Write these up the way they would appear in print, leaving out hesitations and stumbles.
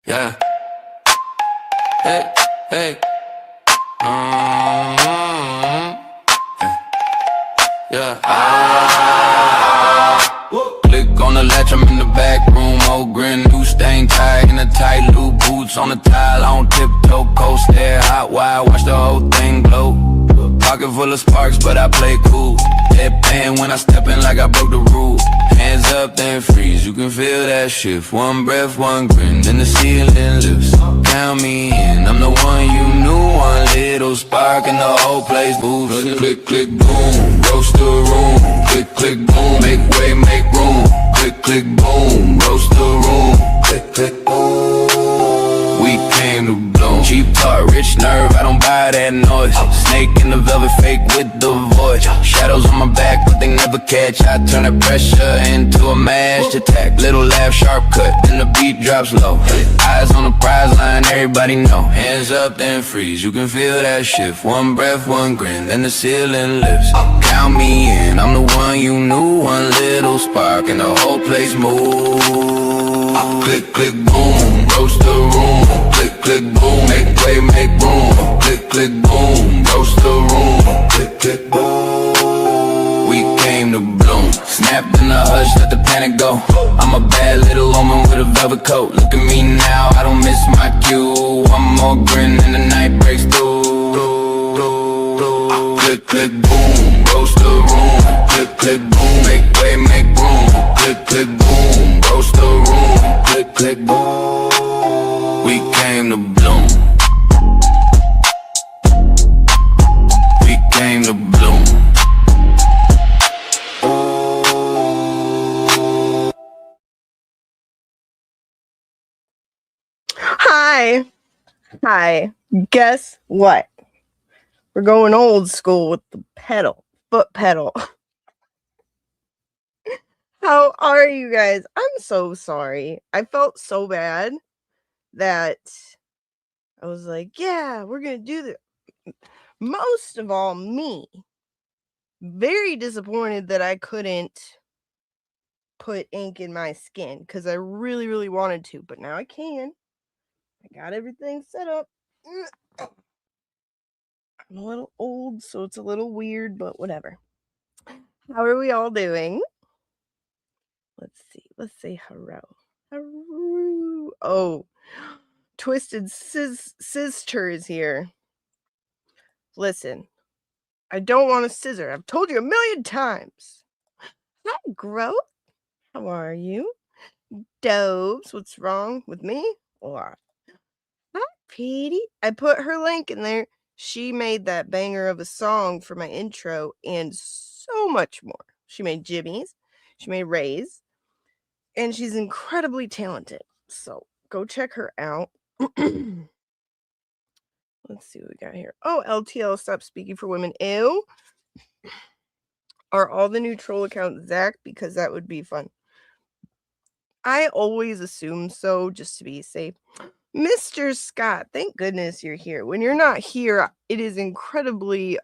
Yeah. Hey, hey. Yeah. Click on the latch, I'm in the back room. Old grin, new stain tie in a tight loop. Boots on the tile, on tiptoe. Cold stare, hot wire, watch the whole thing glow. Pocket full of sparks, but I play cool. Deadpan when I step in like I broke the rule. Hands up, then freeze, you can feel that shift. One breath, one grin, then the ceiling lifts. Count me in, I'm the one you knew. One little spark and the whole place moves. Click, click, boom, roast the room. Click, click, boom, make way, make room. Click, click, boom, roast the room. Click, click, boom. We came to bloom. Cheap talk, rich nerve, I don't buy that noise. Snake in the velvet, fake with the voice. Shadows on my back, but they never catch. I turn the pressure into a mashed attack. Little laugh, sharp cut, then the beat drops low. Eyes on the prize line, everybody know. Hands up, then freeze, you can feel that shift. One breath, one grin, then the ceiling lifts. Count me in, I'm the one you knew. One little spark and the whole place moves. Click, click, boom, roast the room. Click, click, boom, make way, make room. Click, click, boom, roast the room. Click, click, boom. We came to bloom. Snapped in the hush, let the panic go. I'm a bad little woman with a velvet coat. Look at me now, I don't miss my cue. One more grin and the night breaks through. Click, click, boom, roast the room. Click, click, boom, make way, make room. Click, click, boom, roast the room. Click, click, boom. We came to bloom. We came to bloom. Hi. Guess what? We're going old school with the foot pedal. How are you guys? I'm so sorry. I felt so bad that I was like, yeah, we're going to do this. Most of all, me. Very disappointed that I couldn't put ink in my skin because I really, really wanted to, but now I can. I got everything set up. I'm a little old, so it's a little weird, but whatever. How are we all doing? Let's see. Let's say hello. Hello. Oh, Twisted Sister is here. Listen, I don't want a scissor. I've told you a million times. Hi, Growth. How are you? Dobes, what's wrong with me? Or hi, Petey. I put her link in there. She made that banger of a song for my intro and so much more. She made Jimmy's. She made Ray's. And she's incredibly talented. So go check her out. Let's see what we got here. Oh, LTL, stop speaking for women. Ew. Are all the new troll accounts Zach? Because that would be fun. I always assume so, just to be safe. Mr. Scott, thank goodness you're here. When you're not here, it is incredibly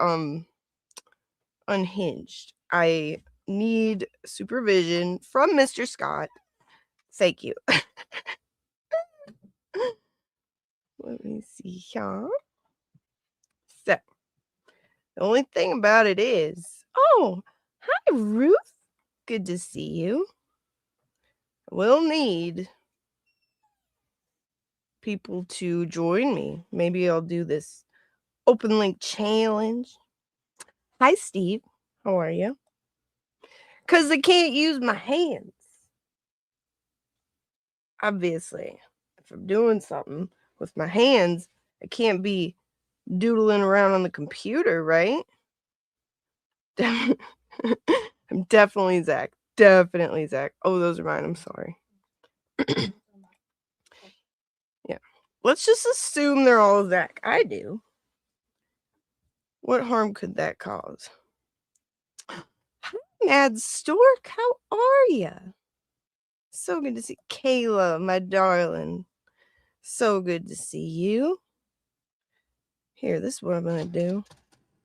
unhinged. I need supervision from Mr. Scott. Thank you. Let me see here. So, the only thing about it is, oh, hi, Ruth. Good to see you. We'll need people to join me. Maybe I'll do this open link challenge. Hi, Steve. How are you? Because I can't use my hands. Obviously, if I'm doing something with my hands, I can't be doodling around on the computer, right? I'm definitely Zach. Definitely Zach. Oh, those are mine. I'm sorry. Yeah. Let's just assume they're all Zach. I do. What harm could that cause? Hi, Mad Stork. How are you? So good to see Kayla, my darling. So good to see you. Here, this is what I'm going to do.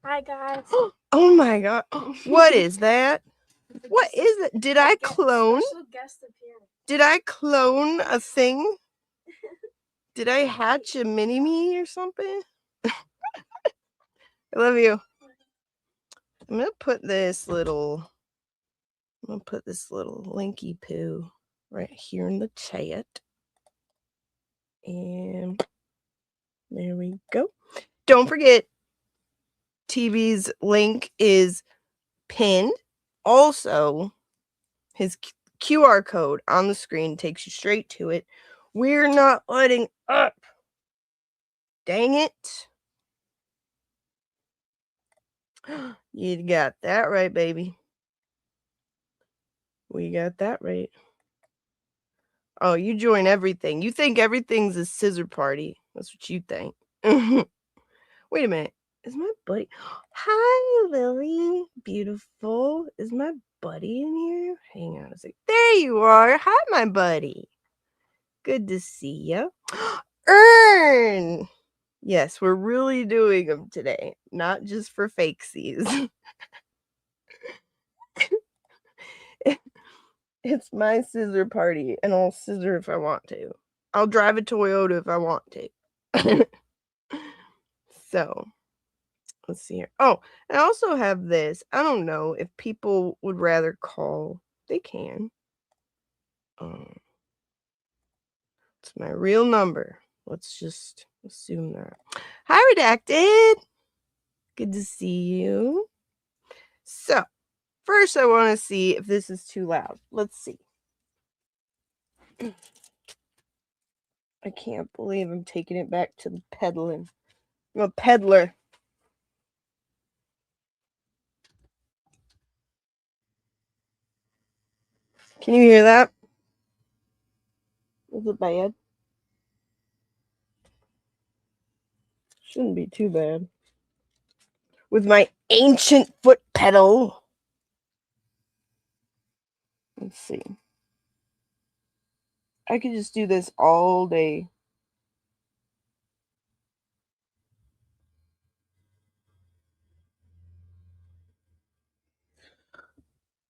Hi, guys. Oh, my God. What is that? What is it? Did I clone? Special guest appearance. Did I clone a thing? Did I hatch a mini-me or something? I love you. I'm gonna put this little linky poo right here in the chat. And there we go. Don't forget, TV's link is pinned. Also, his QR code on the screen takes you straight to it. We're not letting up. Dang it. You got that right, baby. We got that right. Oh, you join everything. You think everything's a scissor party. That's what you think. Wait a minute. Is my buddy? Hi, Lily. Beautiful. Is my buddy in here? Hang on a sec. There you are. Hi, my buddy. Good to see you. Earn. Yes, we're really doing them today, not just for fakesies. It's my scissor party, and I'll scissor if I want to. I'll drive a Toyota if I want to. So, let's see here. Oh, I also have this. I don't know if people would rather call. They can. It's my real number. Let's just assume that. Hi, Redacted. Good to see you. So, first I want to see if this is too loud. Let's see. I can't believe I'm taking it back to the peddling. I'm a peddler. Can you hear that? Is it bad? Shouldn't be too bad. With my ancient foot pedal. Let's see. I could just do this all day.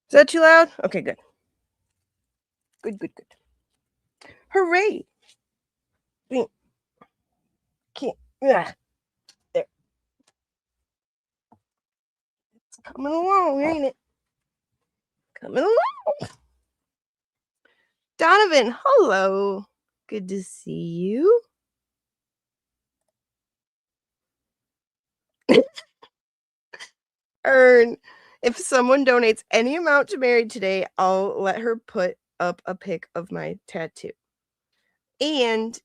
Is that too loud? Okay, good. Good. Hooray! Can't. There. It's coming along, ain't it? Coming along. Donovan, hello. Good to see you. Earn. If someone donates any amount to Mary today, I'll let her put up a pic of my tattoo. And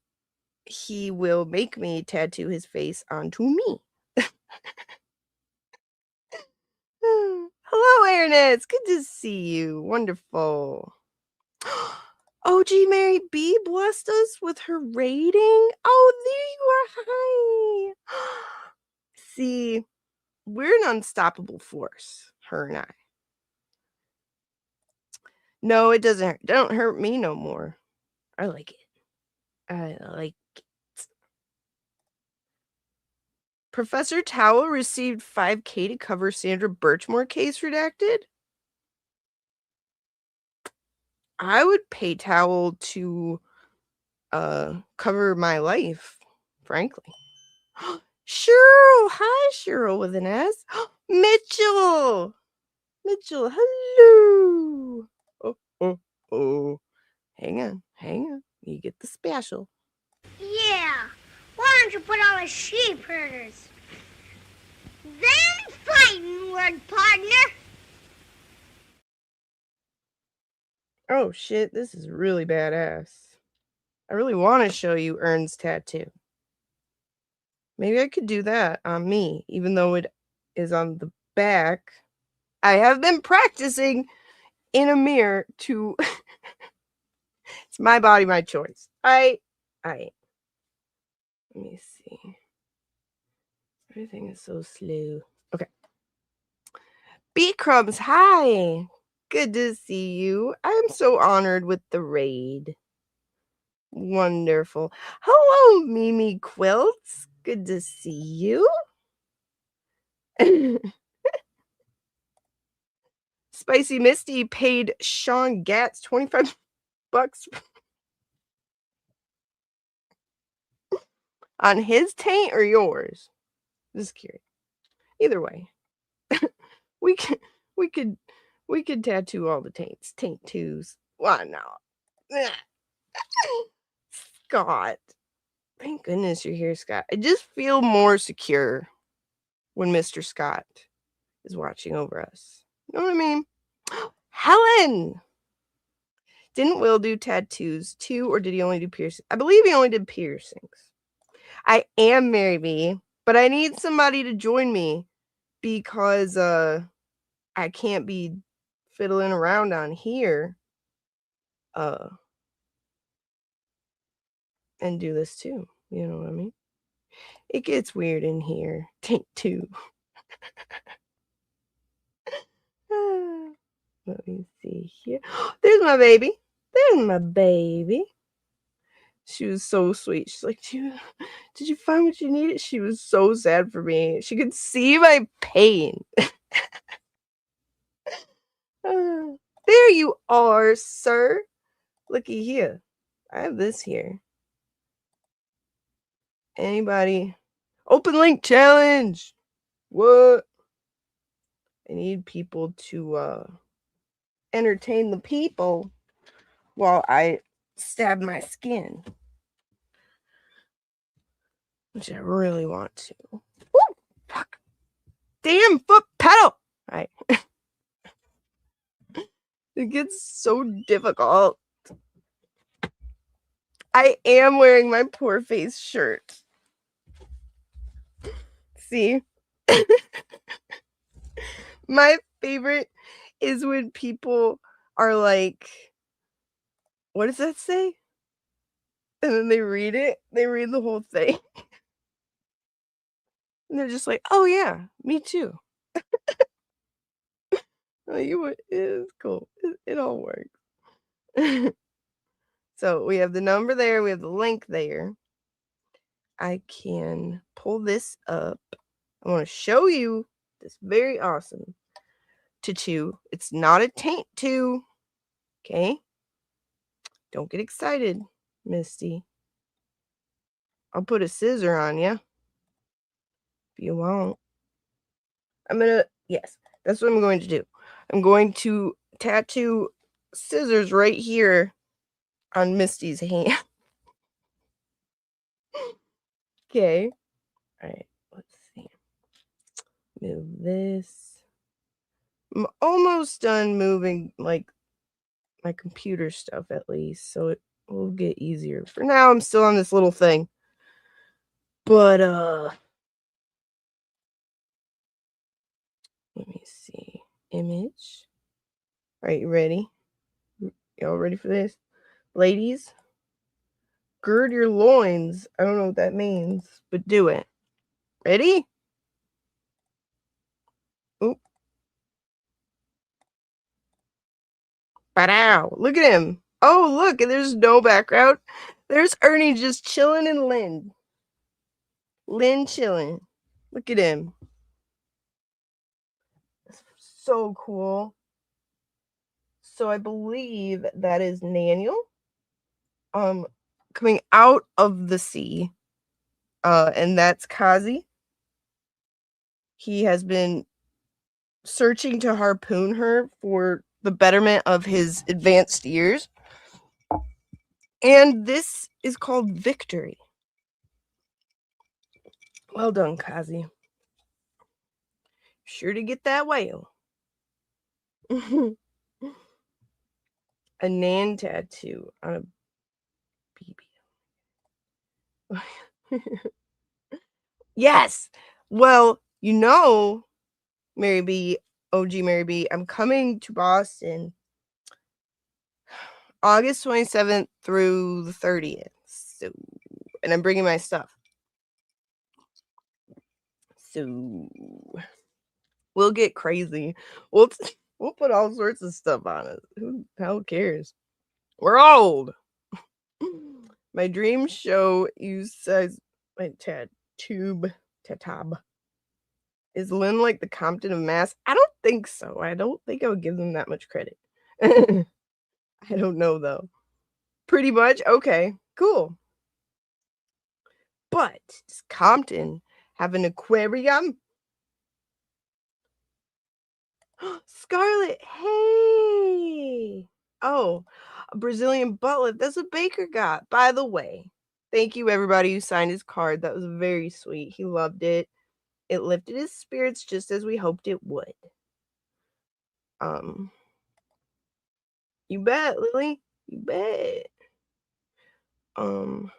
he will make me tattoo his face onto me. Hello, Aaroness. Good to see you. Wonderful. OG Mary B blessed us with her rating. Oh, there you are. Hi. See, we're an unstoppable force, her and I. No, it doesn't hurt. Don't hurt me no more. I like it. I like it. Professor Towel received $5,000 to cover Sandra Birchmore case redacted. I would pay Towel to cover my life, frankly. Cheryl, hi Cheryl with an S. Mitchell, hello. Oh. Hang on. You get the special. Yeah. Why don't you put on the sheep herders? Then fighting word, partner. Oh shit, this is really badass. I really want to show you Ern's tattoo. Maybe I could do that on me, even though it is on the back. I have been practicing in a mirror to... It's my body, my choice. Let me see. Everything is so slow. Okay. Beat Crumbs, hi. Good to see you. I am so honored with the raid. Wonderful. Hello, Mimi Quilts. Good to see you. Spicy Misty paid Sean Gatz $25. On his taint or yours? Just curious. Either way. we could tattoo all the taints. Taint twos. Why not? Scott. Thank goodness you're here, Scott. I just feel more secure when Mr. Scott is watching over us. You know what I mean? Helen! Didn't Will do tattoos too, or did he only do piercings? I believe he only did piercings. I am Mary B, but I need somebody to join me because I can't be fiddling around on here and do this too. You know what I mean? It gets weird in here. Taint two. Let me see here. There's my baby. There's my baby. She was so sweet. She's like, did you find what you needed? She was so sad for me. She could see my pain. There you are, sir. Looky here. I have this here. Anybody? Open link challenge. What? I need people to entertain the people while I stab my skin. Which I really want to. Woo! Fuck. Damn foot pedal! All right. It gets so difficult. I am wearing my poor face shirt. See? My favorite is when people are like, what does that say? And then they read it. They read the whole thing. And they're just like, oh yeah, me too. It is cool. It all works. So we have the number there. We have the link there. I can pull this up. I want to show you this very awesome tattoo. It's not a taint tattoo. Okay? Don't get excited, Misty. I'll put a scissor on you. If you want. Yes, that's what I'm going to do. I'm going to tattoo scissors right here on Misty's hand. Okay. All right, let's see. Move this. I'm almost done moving like my computer stuff at least, so it will get easier. For now, I'm still on this little thing. But let me see. Image. All right, you ready? Y'all ready for this? Ladies, gird your loins. I don't know what that means, but do it. Ready? Oop. Ba-dow. Look at him. Oh, look, there's no background. There's Ernie just chilling in Lynn. Lynn chilling. Look at him. So cool. So I believe that is Naniel. Coming out of the sea. And that's Kazi. He has been searching to harpoon her for the betterment of his advanced years. And this is called Victory. Well done, Kazi. Sure to get that whale. A Nan tattoo on a BB. Yes. Well, you know, Mary B, OG Mary B, I'm coming to Boston August 27th through the 30th. So, and I'm bringing my stuff. So, we'll get crazy. We'll put all sorts of stuff on it. Who the hell cares? We're old. My dream show uses my tattoo. Is Lynn like the Compton of Mass? I don't think so. I don't think I would give them that much credit. I don't know though. Pretty much. Okay, cool. But does Compton have an aquarium? Scarlett, hey! Oh, a Brazilian butt-lift. That's what Baker got. By the way, thank you everybody who signed his card. That was very sweet. He loved it. It lifted his spirits just as we hoped it would. You bet, Lily. You bet. Let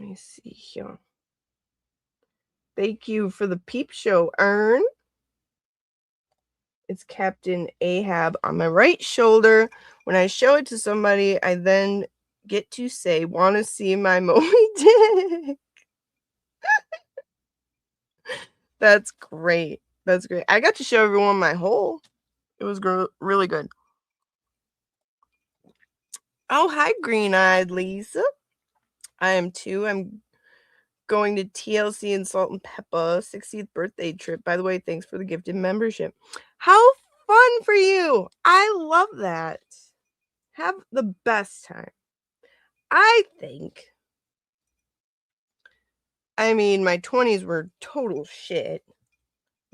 me see here. Thank you for the peep show, Ern. It's Captain Ahab on my right shoulder. When I show it to somebody, I then get to say, "Want to see my Moby Dick?" That's great. That's great. I got to show everyone my hole. It was really good. Oh, hi, green-eyed Lisa. I am too. I'm going to TLC and Salt and Peppa 60th birthday trip. By the way, thanks for the gifted membership. How fun for you. I love that. Have the best time. I mean, my 20s were total shit.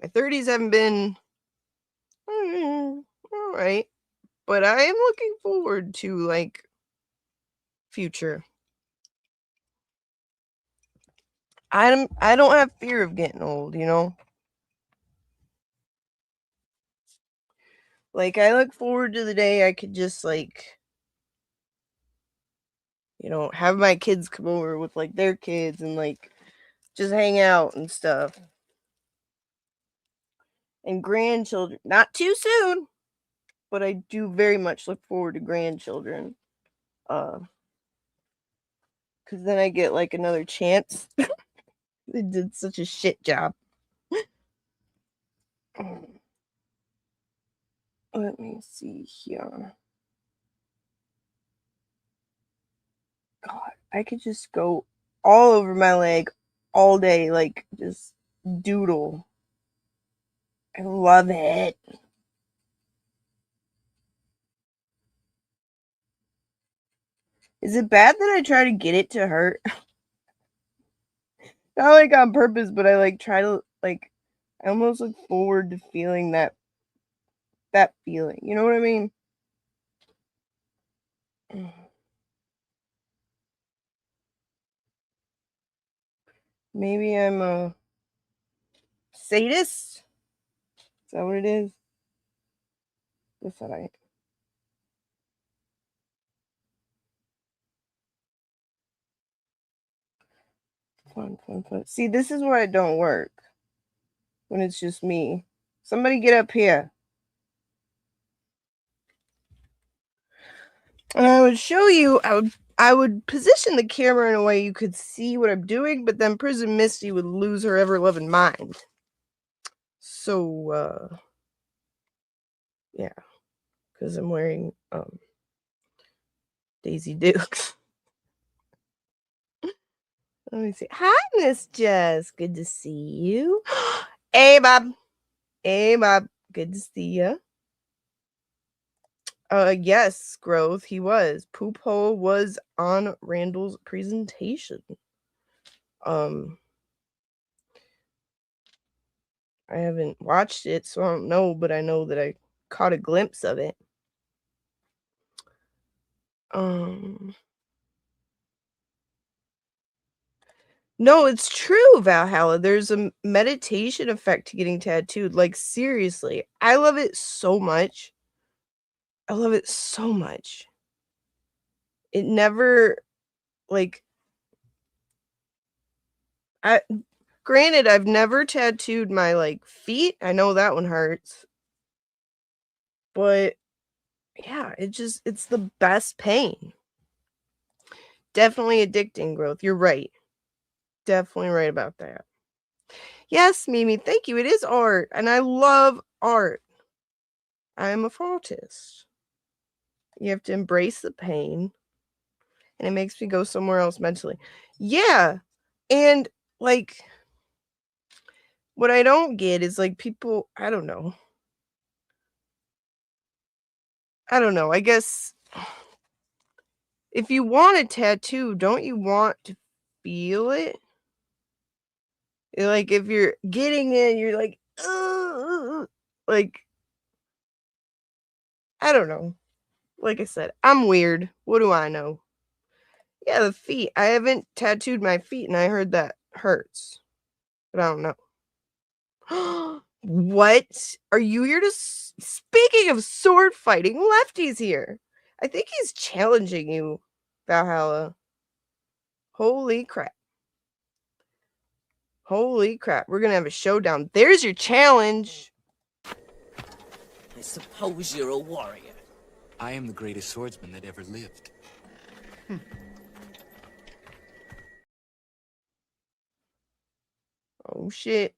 My 30s haven't been all right. But I am looking forward to, like, future. I don't have fear of getting old, you know? Like, I look forward to the day I could just, like, you know, have my kids come over with, like, their kids and, like, just hang out and stuff. And grandchildren. Not too soon, but I do very much look forward to grandchildren. Because then I get, like, another chance. They did such a shit job. Let me see here. God, I could just go all over my leg all day, like, just doodle. I love it. Is it bad that I try to get it to hurt? Not like on purpose, but I like try to, like, I almost look forward to feeling that feeling. You know what I mean? Maybe I'm a sadist? Is that what it is? That's what I. Fun. See, this is where it don't work. When it's just me. Somebody get up here. And I would show you, I would position the camera in a way you could see what I'm doing, but then Prison Misty would lose her ever-loving mind. So, yeah. Because I'm wearing, Daisy Dukes. Let me see. Hi, Miss Jess. Good to see you. Hey, Bob. Hey, Bob. Good to see you. Yes, Growth, he was. Poop Hole was on Randall's presentation. I haven't watched it, so I don't know, but I know that I caught a glimpse of it. No, it's true, Valhalla. There's a meditation effect to getting tattooed. Like, seriously, I love it so much. I love it so much. It never, like, granted, I've never tattooed my, like, feet. I know that one hurts. But yeah, it's the best pain. Definitely addicting, Growth. You're right. Definitely right about that. Yes, Mimi, thank you. It is art, and I love art. I am a artist. You have to embrace the pain, and it makes me go somewhere else mentally. Yeah, and, like, what I don't get is, like, people, I don't know. I guess if you want a tattoo, don't you want to feel it. Like if you're getting in, you're like, like, I don't know. Like I said, I'm weird. What do I know? Yeah, the feet. I haven't tattooed my feet, and I heard that hurts. But I don't know. What? Are you here to... Speaking of sword fighting, Lefty's here. I think he's challenging you, Valhalla. Holy crap. Holy crap. We're going to have a showdown. There's your challenge. I suppose you're a warrior. I am the greatest swordsman that ever lived. Oh, shit.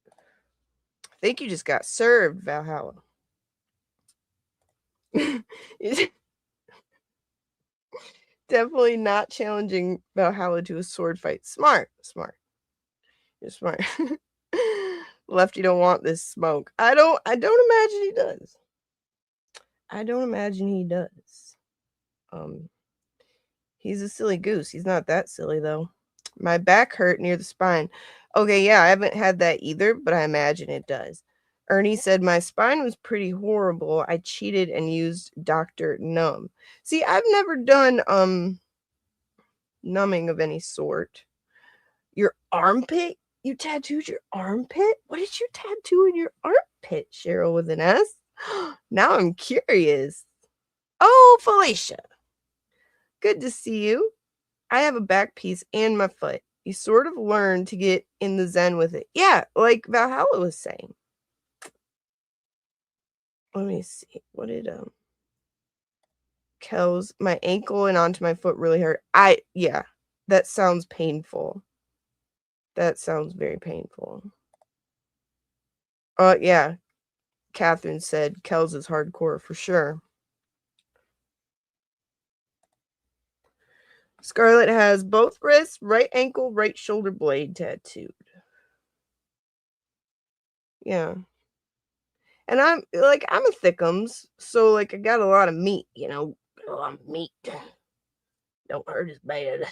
I think you just got served, Valhalla. Definitely not challenging Valhalla to a sword fight. Smart. You're smart. Lefty don't want this smoke. I don't imagine he does. He's a silly goose. He's not that silly though. My back hurt near the spine. Okay, yeah, I haven't had that either, but I imagine it does. Ernie said my spine was pretty horrible. I cheated and used Dr. Numb. See, I've never done numbing of any sort. Your armpit? You tattooed your armpit? What did you tattoo in your armpit, Cheryl with an S? Now I'm curious. Oh, Felicia. Good to see you. I have a back piece and my foot. You sort of learn to get in the zen with it. Yeah, like Valhalla was saying. Let me see. What did Kel's my ankle and onto my foot really hurt. Yeah, that sounds painful. That sounds very painful. Yeah. Catherine said Kel's is hardcore for sure. Scarlett has both wrists, right ankle, right shoulder blade tattooed. Yeah. And I'm a thickums, so like I got a lot of meat, you know. A lot of meat. Don't hurt as bad.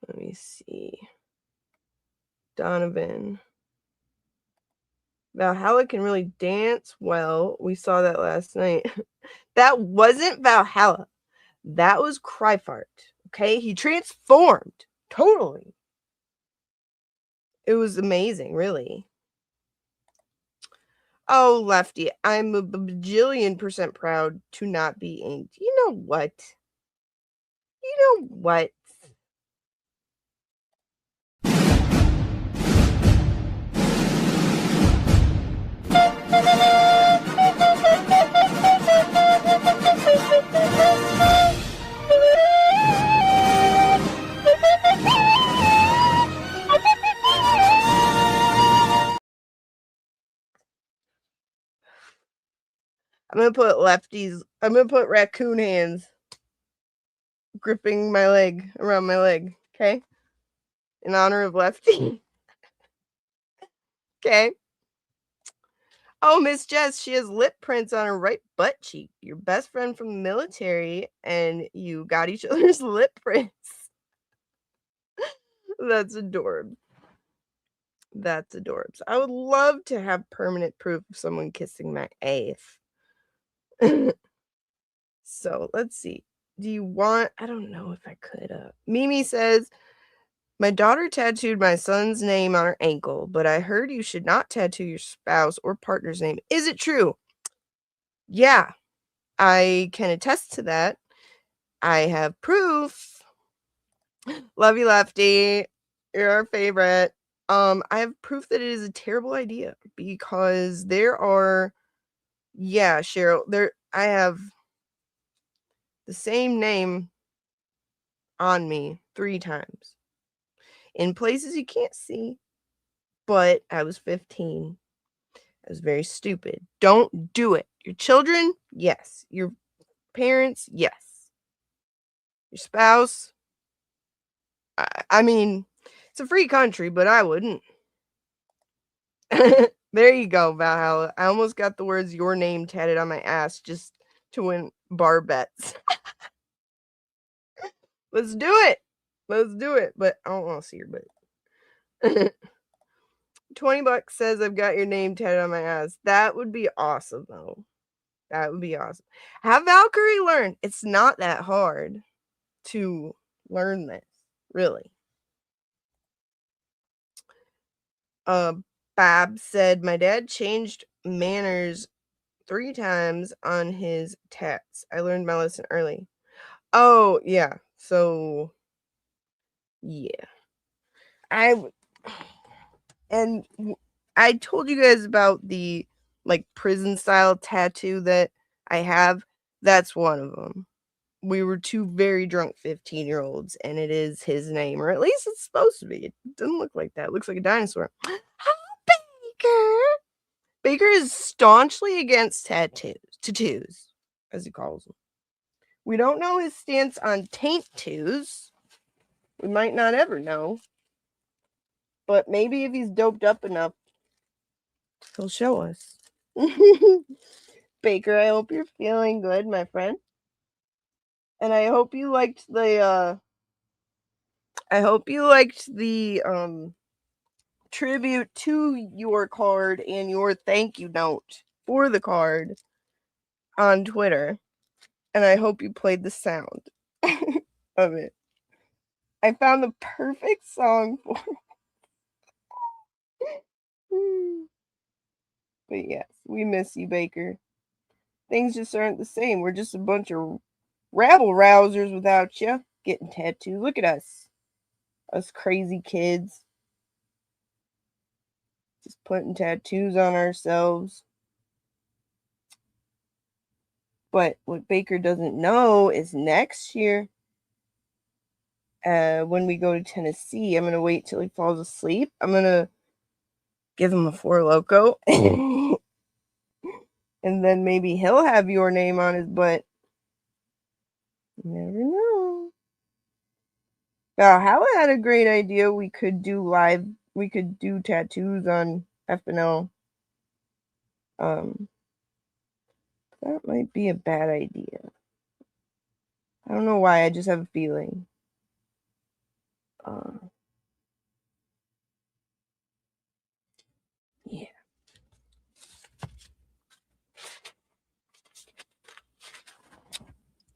Let me see. Donovan. Valhalla can really dance well. We saw that last night. That wasn't Valhalla. That was Cryfart. Okay? He transformed. Totally. It was amazing, really. Oh, Lefty, I'm a bajillion% proud to not be inked. You know what? I'm gonna put raccoon hands gripping my leg, around my leg, okay? In honor of Lefty. Okay. Oh, Miss Jess, she has lip prints on her right butt cheek. Your best friend from the military, and you got each other's lip prints. That's adorable. That's adorable. I would love to have permanent proof of someone kissing my ass. So let's see. Do you want... I don't know if I could. Mimi says, my daughter tattooed my son's name on her ankle, but I heard you should not tattoo your spouse or partner's name. Is it true? Yeah, I can attest to that. I have proof. Love you, Lefty. You're our favorite. I have proof that it is a terrible idea because there are... Yeah, Cheryl, I have the same name on me 3 times in places you can't see, but I was 15. I was very stupid. Don't do it. Your children, yes. Your parents, yes. Your spouse, I mean, it's a free country, but I wouldn't. There you go, Valhalla. I almost got the words your name tatted on my ass just to win bar bets. Let's do it. Let's do it. But I don't want to see your butt. $20 says I've got your name tatted on my ass. That would be awesome, though. That would be awesome. Have Valkyrie learn. It's not that hard to learn this, really. Bob said my dad changed manners 3 times on his tats. I learned my lesson early. Oh, yeah. So, yeah. I told you guys about the like prison style tattoo that I have. That's one of them. We were 2 very drunk 15-year-olds, and it is his name, or at least it's supposed to be. It doesn't look like that. It looks like a dinosaur. Baker! Baker is staunchly against tattoos, as he calls them. We don't know his stance on taint-toos. We might not ever know. But maybe if he's doped up enough, he'll show us. Baker, I hope you're feeling good, my friend. And I hope you liked the tribute to your card and your thank you note for the card on Twitter. And I hope you played the sound of it. I found the perfect song for it. But yes, we miss you, Baker. Things just aren't the same. We're just a bunch of rabble-rousers without you getting tattooed. Look at us. Us crazy kids. Just putting tattoos on ourselves. But what Baker doesn't know is next year, when we go to Tennessee, I'm going to wait till he falls asleep. I'm going to give him a 4 Loko. And then maybe he'll have your name on his butt. You never know. Howard had a great idea. We could do tattoos on FNL. That might be a bad idea. I don't know why, I just have a feeling. Yeah.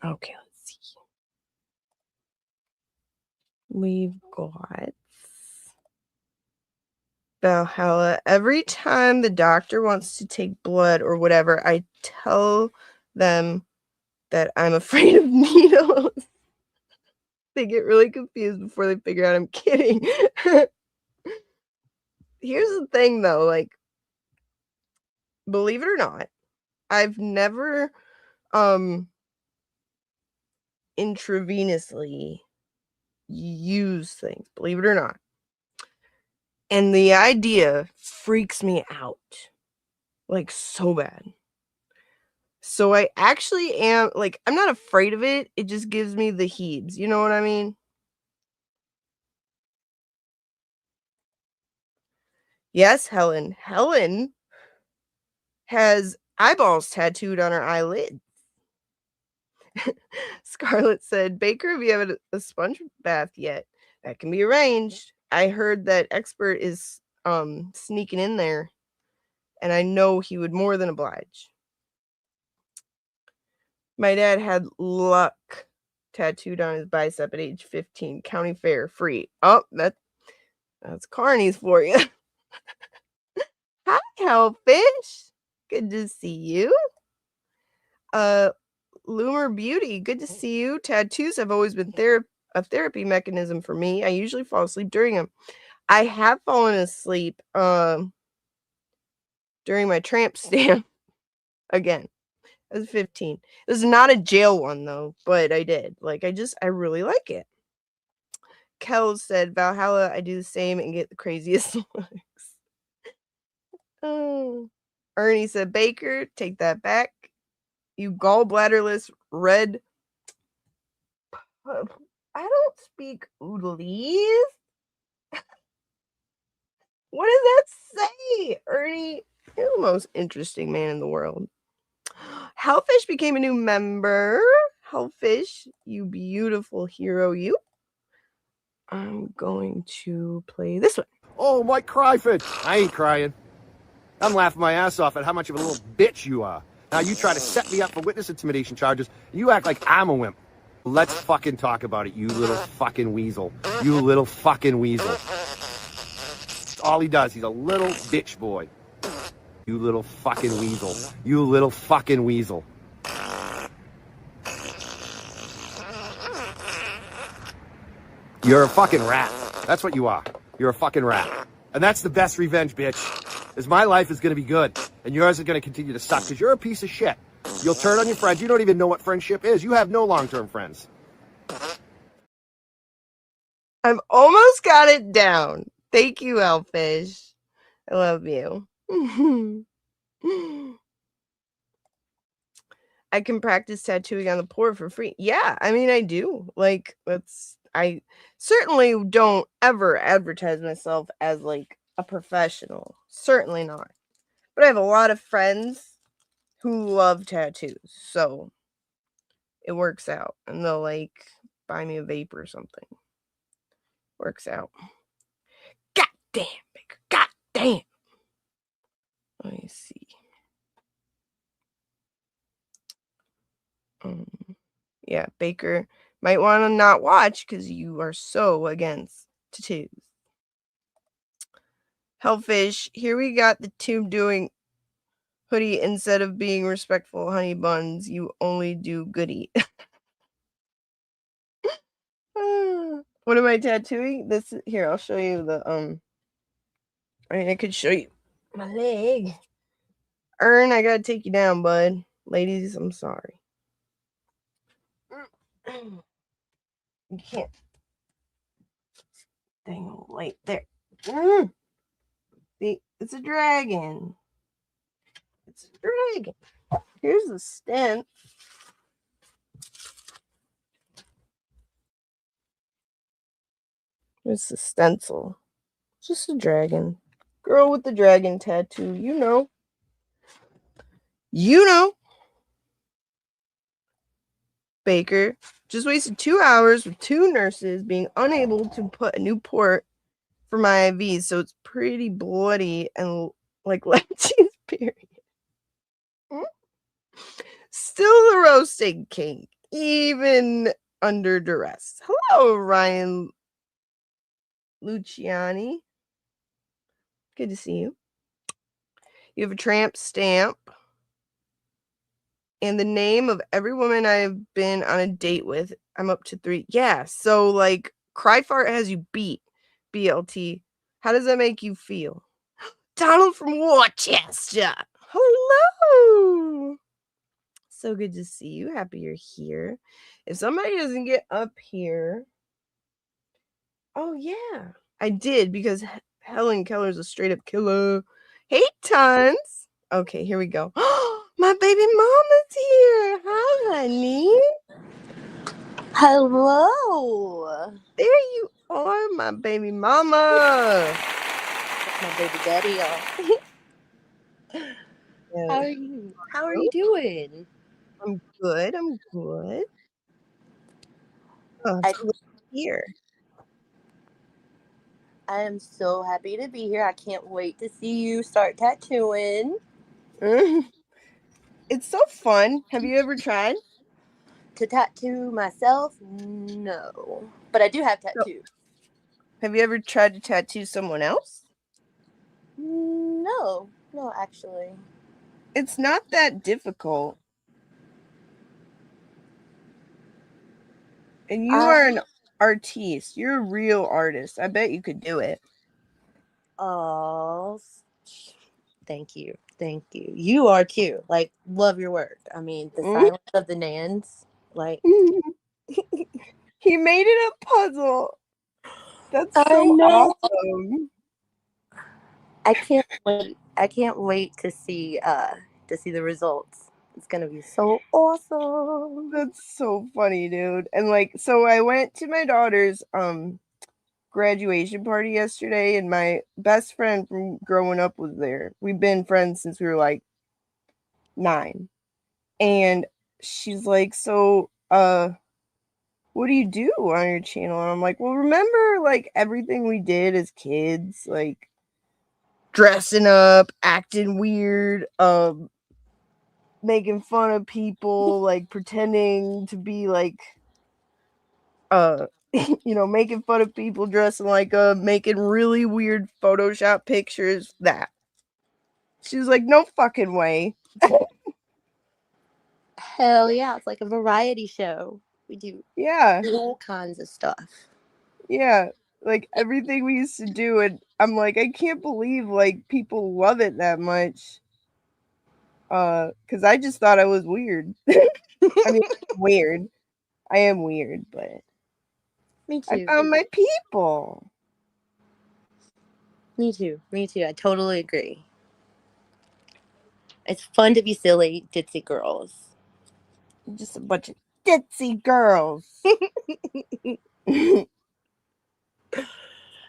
Okay, let's see. We've got Valhalla. Every time the doctor wants to take blood or whatever, I tell them that I'm afraid of needles. They get really confused before they figure out I'm kidding. Here's the thing, though, like, believe it or not, I've never intravenously used things, believe it or not. And the idea freaks me out, like, so bad. So I actually am, like, I'm not afraid of it. It just gives me the heebs. You know what I mean? Yes, Helen. Helen has eyeballs tattooed on her eyelids. Scarlett said, Baker, have you had a sponge bath yet? That can be arranged. I heard that Expert is sneaking in there, and I know he would more than oblige. My dad had luck tattooed on his bicep at age 15. County fair, free. Oh, that's carnies for you. Hi, Hellfish. Good to see you. Loomer Beauty, good to see you. Tattoos have always been a therapy mechanism for me. I usually fall asleep during them. I have fallen asleep during my tramp stamp again. I was 15. This is not a jail one though, but I did. Like, I really like it. Kel said, Valhalla, I do the same and get the craziest looks. Oh. Ernie said, Baker, take that back. You gallbladderless red. I don't speak oodlies. What does that say? Ernie, you're the most interesting man in the world. Hellfish became a new member. Hellfish, you beautiful hero, you. I'm going to play this one. Oh, Mike Cryford. I ain't crying. I'm laughing my ass off at how much of a little bitch you are. Now you try to set me up for witness intimidation charges, and you act like I'm a wimp. Let's fucking talk about it, you little fucking weasel. You little fucking weasel. That's all he does. He's a little bitch boy. You little fucking weasel. You little fucking weasel. You're a fucking rat. That's what you are. You're a fucking rat. And that's the best revenge, bitch. Is my life is gonna be good, and yours is gonna continue to suck, because you're a piece of shit. You'll turn on your friends. You don't even know what friendship is. You have no long-term friends. I've almost got it down. Thank you, Hellfish. I love you. I can practice tattooing on the poor for free. Yeah, I mean, I do. Like, I certainly don't ever advertise myself as like a professional. Certainly not. But I have a lot of friends who love tattoos. So it works out. And they'll like buy me a vape or something. Works out. God damn, Baker. God damn. Let me see. Yeah, Baker might want to not watch because you are so against tattoos. Hellfish, here we got the two doing hoodie instead of being respectful honey buns. You only do goodie. What am I tattooing? This here, I'll show you the I mean I could show you my leg. Ern, I gotta take you down, bud. Ladies, I'm sorry. You can't. Dang old light there. See, it's a dragon. It's a dragon. Here's the stent. Here's the stencil. Just a dragon. Girl with the dragon tattoo. You know. You know. Baker just wasted 2 hours with 2 nurses being unable to put a new port for my IVs, so it's pretty bloody and like Lexi's period. Still the roasting king, even under duress. Hello, Ryan Luciani. Good to see you. You have a tramp stamp. And the name of every woman I've been on a date with, I'm up to 3. Yeah, so like Cryfart has you beat, BLT. How does that make you feel? Donald from Worcester. Hello. So good to see you. Happy you're here. If somebody doesn't get up here. Oh, yeah. I did because Helen Keller's a straight up killer. Hey, Tons. Okay, here we go. My baby mama's here. Hi, honey. Hello. There you are, my baby mama. My baby daddy. Yeah. How are you? How are you doing? I'm good. I'm good. Oh, I- it's good to be here. I am so happy to be here. I can't wait to see you start tattooing. It's so fun. Have you ever tried? To tattoo myself? No. But I do have tattoos. Have you ever tried to tattoo someone else? No. No, actually. It's not that difficult. And you are an artiste. You're a real artist. I bet you could do it. Oh, thank you. Thank you. You are too. Like, love your work. I mean, the silence of the Nans. Like, He made it a puzzle. That's so I know. awesome. I can't wait. I can't wait to see the results. It's gonna be so awesome. That's so funny, dude. And like, so I went to my daughter's graduation party yesterday, and my best friend from growing up was there. We've been friends since we were like 9. And she's like, so what do you do on your channel? And I'm like, well, remember like everything we did as kids, like dressing up, acting weird, making fun of people, like pretending to be like making fun of people dressing like making really weird Photoshop pictures. That she was like, no fucking way. Hell yeah, it's like a variety show. We do Yeah, all kinds of stuff. yeah, like everything we used to do, and I'm like, I can't believe like people love it that much. Because I just thought I was weird. I mean, weird. I am weird, but Me I too. found my people. Me too. Me too. I totally agree. It's fun to be silly, ditzy girls. Just a bunch of ditzy girls.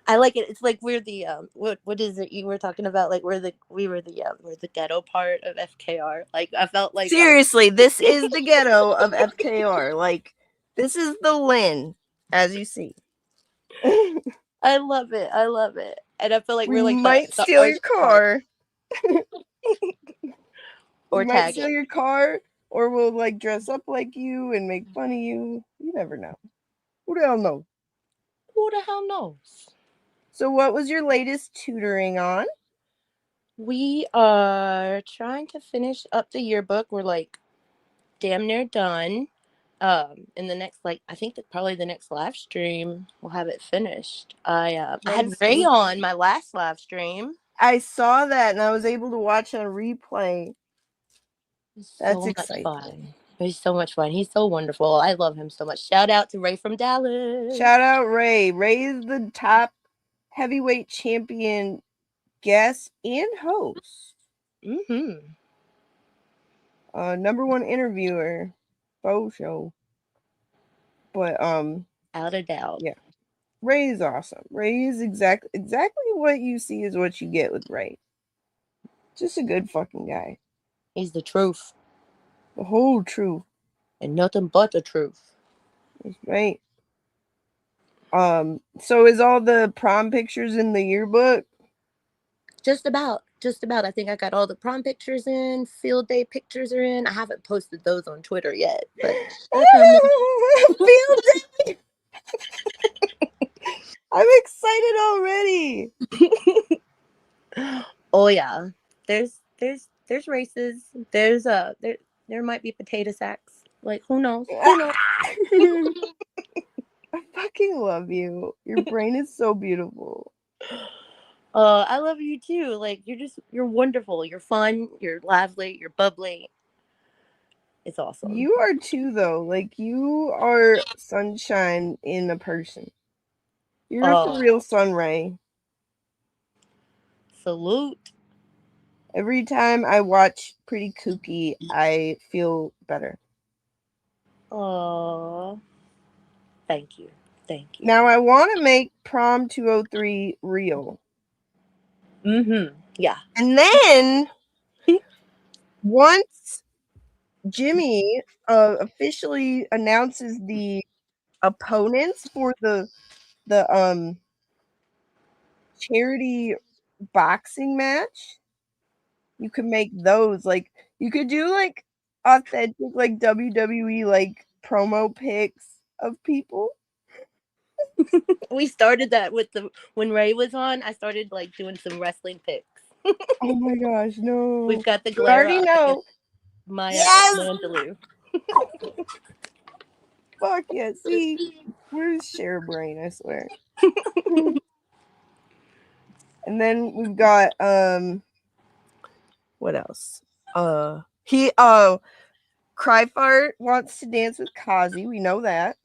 I like it. It's like we're the what is it you were talking about? Like we're the ghetto part of FKR. Like I felt like Seriously, this is the ghetto of FKR. Like this is the Lynn, as you see. I love it. I love it. And I feel like We we're like might the steal your arch part. car. Or We might tag steal it. your car, or we'll like dress up like you and make fun of you. You never know. Who the hell knows? Who the hell knows? So, what was your latest tutoring on? We are trying to finish up the yearbook. We're like damn near done. In the next I think that probably the next live stream we'll have it finished. I had Ray on my last live stream. I saw that and I was able to watch on replay. That's So exciting. much fun. It was so much fun. He's so wonderful. I love him so much. Shout out to Ray from Dallas. Shout out Ray. Ray is the top heavyweight champion guest and host. Mm-hmm. Number one interviewer. Faux show. But Out of doubt. yeah. Ray is awesome. Ray is exactly what you see is what you get with Ray. Just a good fucking guy. He's the truth. The whole truth. And nothing but the truth. That's right. So is all the prom pictures in the yearbook? Just about. I think I got all the prom pictures in. Field day pictures are in. I haven't posted those on Twitter yet, but Field day. I'm excited already. Oh yeah. There's races. There's there might be potato sacks. Like who knows? Who knows? I fucking love you. Your brain is so beautiful. I love you too. Like you're wonderful. You're fun. You're lively. You're bubbly. It's awesome. You are too, though. Like you are sunshine in a person. You're a for real sun ray. Salute. Every time I watch Pretty Kooky, I feel better. Oh, thank you. Now I want to make Prom 203 real. Yeah. And then once Jimmy officially announces the opponents for the charity boxing match, you could make those. Like you could do like authentic like WWE like promo pics of people. We started that with when Ray was on. I started like doing some wrestling pics. Oh my gosh, no. We've got the You already glare know. Maya Yes! Mandaloo. Fuck yeah. See, we're share brain, I swear. And then we've got what else? Cryfart wants to dance with Kazi. We know that.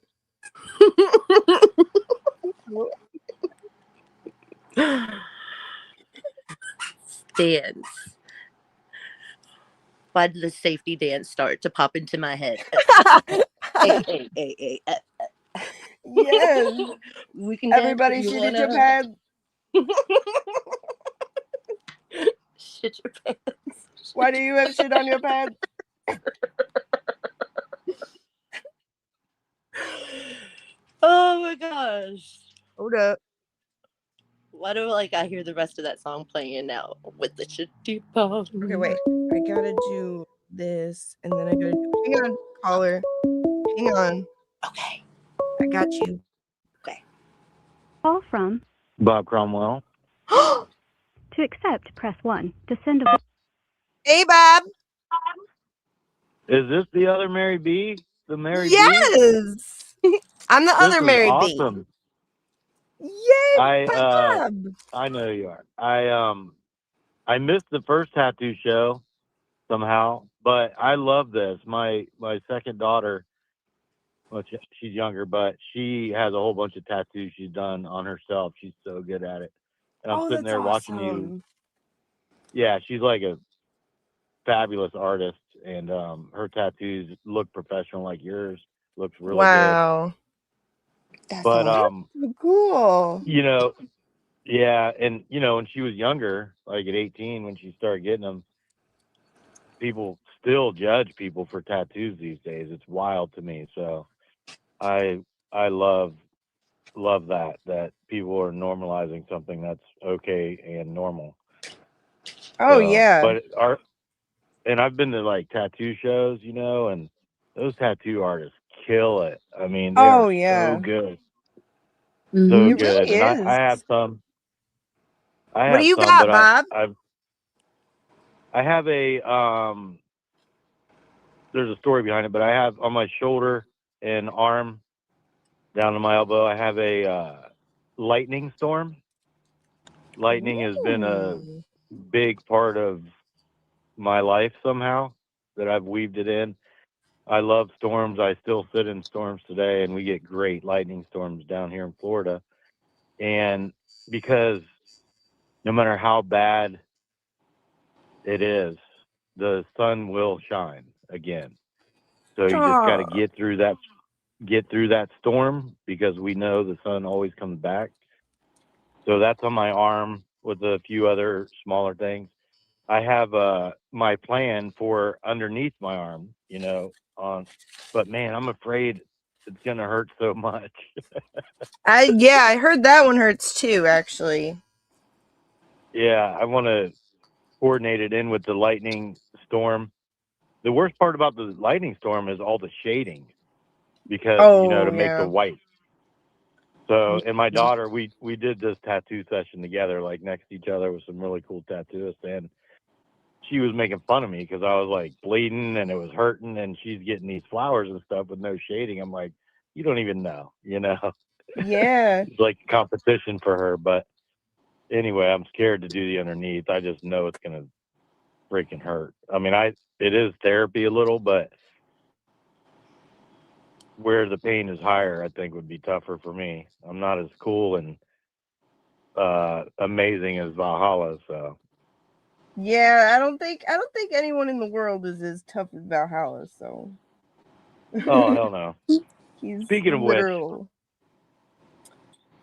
Dance. Why did the safety dance start to pop into my head? Hey. Yes. We can Everybody dance shit in your pants. Shit your pants. Why do you have shit on your pants? Oh my gosh. Hold up. Why do I hear the rest of that song playing now with the shitty ball? Okay, wait. I gotta do this, and then I gotta do. Hang on, caller. Hang on. Okay. I got you. Okay. Call from Bob Cromwell. to accept, press 1. To send a Hey, Bob. Is this the other Mary B? The Mary B? Yes. I'm the This other is Mary B. awesome. Yay, Bob. I know you are. I missed the first tattoo show somehow, but I love this. My second daughter, well, she's younger, but she has a whole bunch of tattoos she's done on herself. She's so good at it. And I'm Oh, sitting that's there watching you. awesome. Yeah, she's like a fabulous artist, and her tattoos look professional like yours. Looks really Wow. That's good. But awesome. Cool. you know, yeah, and when she was younger, like at 18, when she started getting them, people still judge people for tattoos these days. It's wild to me. So I love that people are normalizing something that's okay and normal. Oh, So, yeah. and I've been to like tattoo shows, and those tattoo artists kill it. I mean, they Oh, are yeah. so good, so Mhm. It good. really And I is. have some. What do you got, but Bob? I have a there's a story behind it, but I have on my shoulder and arm down to my elbow, I have a lightning storm. Lightning has been a Ooh. big part of my life somehow that I've weaved it in. I love storms. I still sit in storms today, and we get great lightning storms down here in Florida. And because no matter how bad it is, the sun will shine again. So you just got to Oh, get through that storm, because we know the sun always comes back. So that's on my arm with a few other smaller things. I have my plan for underneath my arm, but man, I'm afraid it's gonna hurt so much. I heard that one hurts too, actually. Yeah, I want to coordinate it in with the lightning storm. The worst part about the lightning storm is all the shading, because Oh, to make the yeah. white. So, and my daughter, we did this tattoo session together, like next to each other, with some really cool tattooists, and she was making fun of me because I was like bleeding and it was hurting, and she's getting these flowers and stuff with no shading. I'm like, you don't even know, Yeah. It's like a competition for her. But anyway, I'm scared to do the underneath. I just know it's gonna freaking hurt. I mean, it is therapy a little, but where the pain is higher, I think would be tougher for me. I'm not as cool and amazing as Valhalla, so. Yeah, I don't think anyone in the world is as tough as Valhalla, so. Oh, hell no. He's Speaking of which, literal.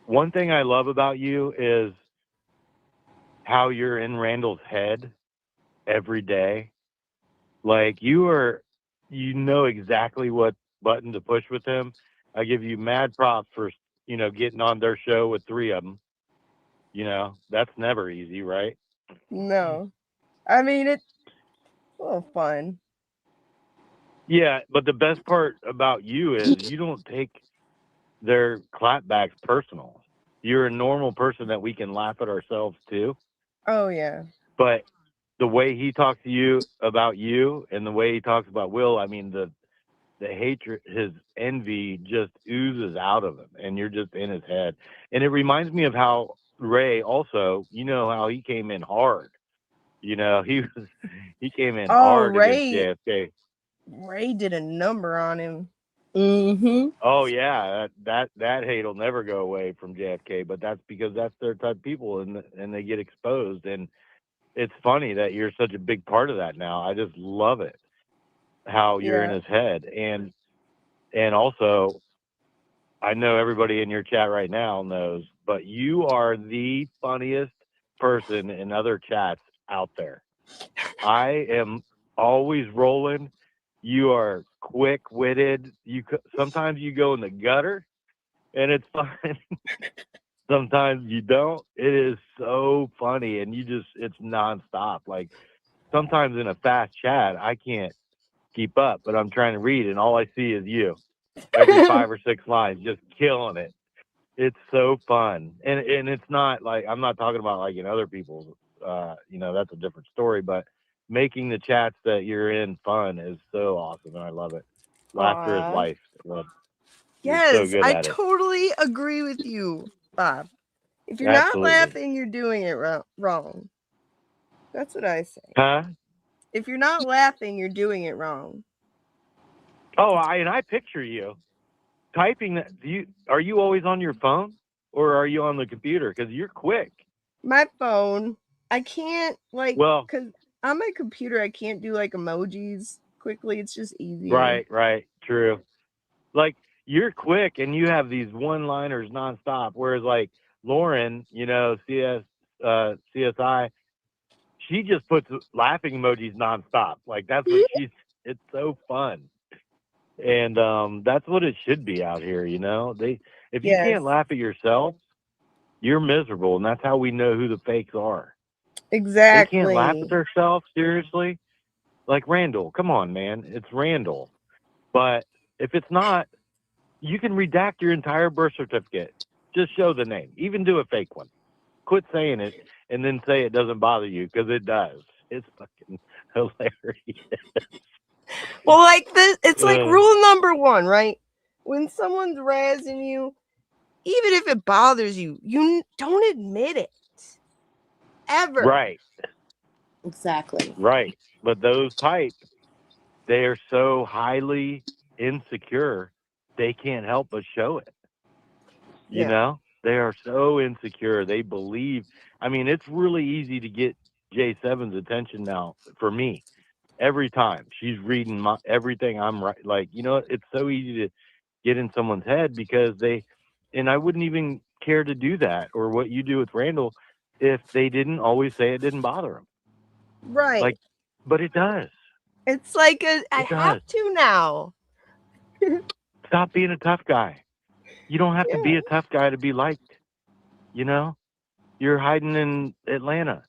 one thing I love about you is how you're in Randall's head every day. Like, you know exactly what button to push with him. I give you mad props for, getting on their show with 3 of them. That's never easy, right? No. I mean, it's a little fun. Yeah, but the best part about you is you don't take their clapbacks personal. You're a normal person that we can laugh at ourselves too. Oh, yeah. But the way he talks to you about you, and the way he talks about Will, I mean, the hatred, his envy just oozes out of him, and you're just in his head. And it reminds me of how Ray also, how he came in hard. He came in Oh, hard against JFK. Ray did a number on him. Mhm. Oh yeah, that hate will never go away from JFK, but that's because that's their type of people, and they get exposed. And it's funny that you're such a big part of that now. I just love it, how you're in Yeah. his head. And also, I know everybody in your chat right now knows, but you are the funniest person in other chats out there. I am always rolling. You are quick-witted. Sometimes you go in the gutter, and it's fun. Sometimes you don't. It is so funny, and it's nonstop. Like sometimes in a fast chat, I can't keep up, but I'm trying to read, and all I see is you. Every 5 or 6 lines, just killing it. It's so fun, and it's not like I'm not talking about like in other people's. That's a different story. But making the chats that you're in fun is so awesome, and I love it. Laughter is Aw. life. Well, you're so Yes, good I at it. totally agree with you, Bob. If you're Absolutely. not laughing, you're doing it wrong. That's what I say. Huh? If you're not laughing, you're doing it wrong. Oh, I picture you typing that. Are you always on your phone or are you on the computer? Because you're quick. My phone, I can't because on my computer I can't do like emojis quickly. It's just easier. Right, true. Like you're quick and you have these one-liners nonstop. Whereas like Lauren, CSI, she just puts laughing emojis nonstop. Like that's what it's so fun. And that's what it should be out here, if you can't laugh at yourself, you're miserable, and that's how we know who the fakes are. Exactly. They can't laugh at themselves, seriously. Like Randall, come on, man, it's Randall. But if it's not, you can redact your entire birth certificate. Just show the name. Even do a fake one. Quit saying it and then say it doesn't bother you, because it does. It's fucking hilarious. Well, it's like rule number 1, right? When someone's razzing you, even if it bothers you, you don't admit it. Ever. Right. Exactly. Right. But those type, they are so highly insecure, they can't help but show it. They are so insecure. They believe. I mean, it's really easy to get J7's attention now for me. Every time she's reading everything I'm right, like it's so easy to get in someone's head because and I wouldn't even care to do that or what you do with Randall if they didn't always say it didn't bother them. Right. Like, but it does. It's like I have to now. Stop being a tough guy. You don't have to be a tough guy to be liked. You're hiding in Atlanta.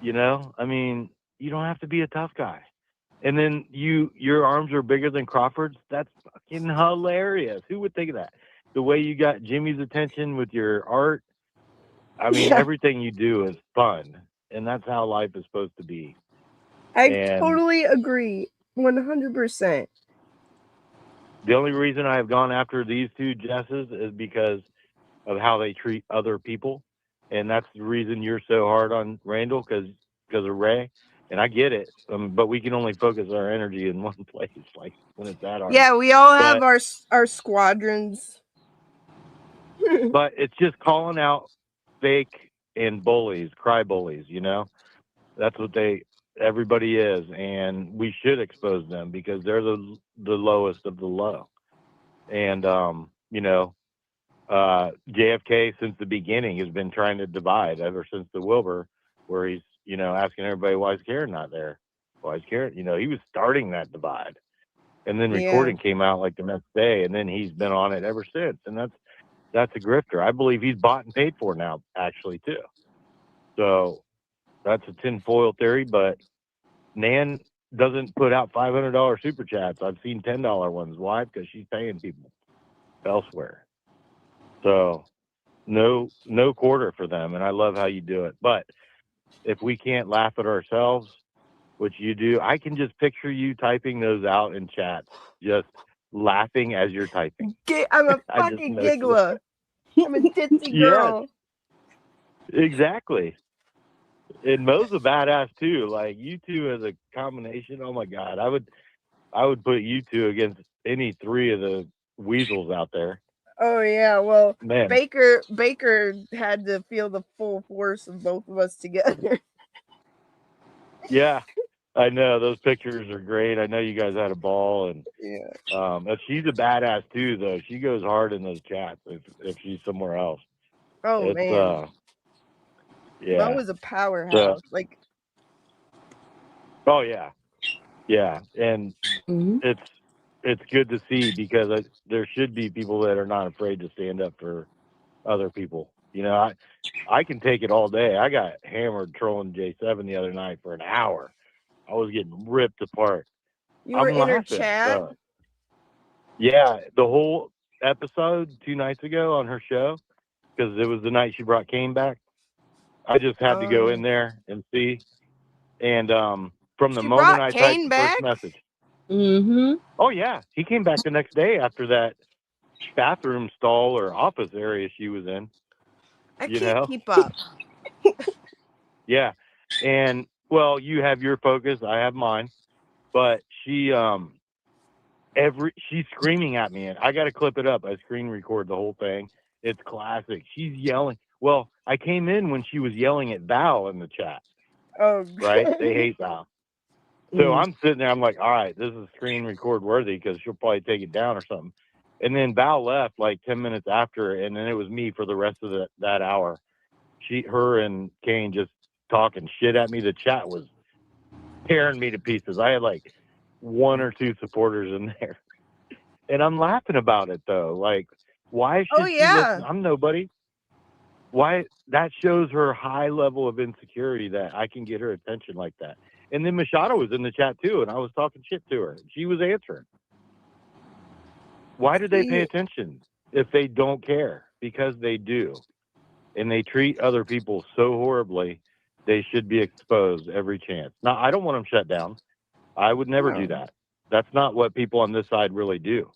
I mean, you don't have to be a tough guy. And then your arms are bigger than Crawford's. That's fucking hilarious. Who would think of that? The way you got Jimmy's attention with your art. I mean, everything you do is fun, and that's how life is supposed to be. I totally agree, 100%. The only reason I have gone after these two Jesses is because of how they treat other people, and that's the reason you're so hard on Randall because of Ray. And I get it, but we can only focus our energy in one place, like when it's that hard. Yeah, we all have our squadrons. But it's just calling out fake and bullies, cry bullies. That's what everybody is, and we should expose them because they're the lowest of the low. And JFK since the beginning has been trying to divide ever since the Wilbur, where he's asking everybody why is Karen not there, why is Karen, he was starting that divide, and then recording came out like the next day, and then he's been on it ever since, and that's a grifter. I believe he's bought and paid for now, actually, too. So that's a tinfoil theory, but Nan doesn't put out $500 super chats. I've seen $10 ones. Why? Because she's paying people elsewhere. So no quarter for them, and I love how you do it. But if we can't laugh at ourselves, which you do, I can just picture you typing those out in chats, just laughing as you're typing. I'm a fucking giggler. I'm a ditzy girl. Yes, exactly. And Mo's a badass too. Like you two as a combination, oh my God, I would put you two against any 3 of the weasels out there. Oh yeah, well, man. Baker had to feel the full force of both of us together. Yeah, I know those pictures are great. I know you guys had a ball, and she's a badass too, though. She goes hard in those chats if she's somewhere else. Oh man, yeah, Mo was a powerhouse. oh yeah, Yeah, and Mhm. it's good to see because there should be people that are not afraid to stand up for other people. You know, I can take it all day. I got hammered trolling J7 the other night for an hour. I was getting ripped apart. You were I'm in her laughing. chat? Yeah, the whole episode 2 nights ago on her show, because it was the night she brought Kane back. I just had to go in there and see. And from the She moment brought I typed Kane the first back? message, Mhm. oh yeah, he came back the next day after that bathroom stall or office area she was in. I You can't know? keep up. Yeah. And well, you have your focus, I have mine. But she's screaming at me, and I got to clip it up. I screen record the whole thing. It's classic. She's yelling. Well, I came in when she was yelling at Val in the chat. Oh, Right? They hate Val. So Mm. I'm sitting there. I'm like, all right, this is screen record worthy because she'll probably take it down or something. And then Val left like 10 minutes after, and then it was me for the rest of that hour. Her and Kane just talking shit at me. The chat was tearing me to pieces. I had like one or two supporters in there, and I'm laughing about it though. Like, why Oh, should she listen? yeah. I'm nobody. Why? That shows her high level of insecurity that I can get her attention like that. And then Machado was in the chat too, and I was talking shit to her. She was answering. Why do they pay attention if they don't care? Because they do. And they treat other people so horribly, they should be exposed every chance. Now, I don't want them shut down. I would never do No. that. That's not what people on this side really do.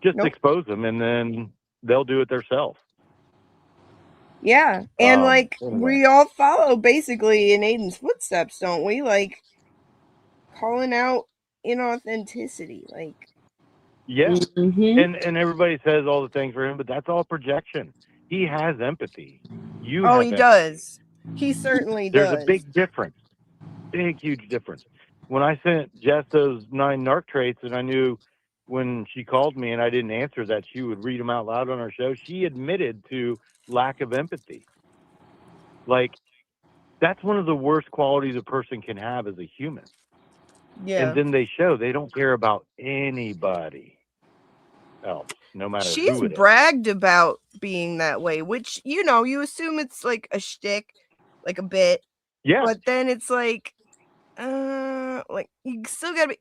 Just Nope. expose them, and then they'll do it themselves. Yeah. And like Anyway. we all follow basically in Aiden's footsteps, don't we? Like calling out inauthenticity. Like Yeah. Mhm. And everybody says all the things for him, but that's all projection. He has empathy. You oh, have he empathy. does. He certainly There's a does. big difference. Big, huge difference. When I sent Jess those 9 narc traits, and I knew when she called me and I didn't answer that she would read them out loud on our show, she admitted to lack of empathy. Like, that's one of the worst qualities a person can have as a human. Yeah. And then they show they don't care about anybody else, no matter She's who it is. bragged about being that way, which, you assume it's like a shtick, like a bit. Yeah. But then it's like you still gotta be,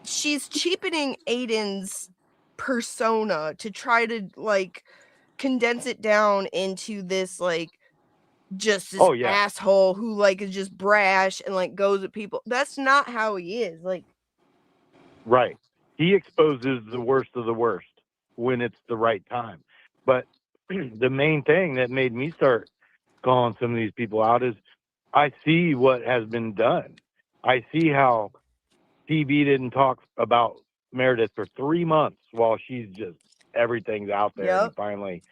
she's cheapening Aiden's persona to try to like condense it down into this like just this asshole who like is just brash and like goes at people. That's not how he is. Like, right. He exposes the worst of the worst when it's the right time. But the main thing that made me start calling some of these people out is I see what has been done. I see how TV didn't talk about Meredith for 3 months while she's just everything's out there, and finally,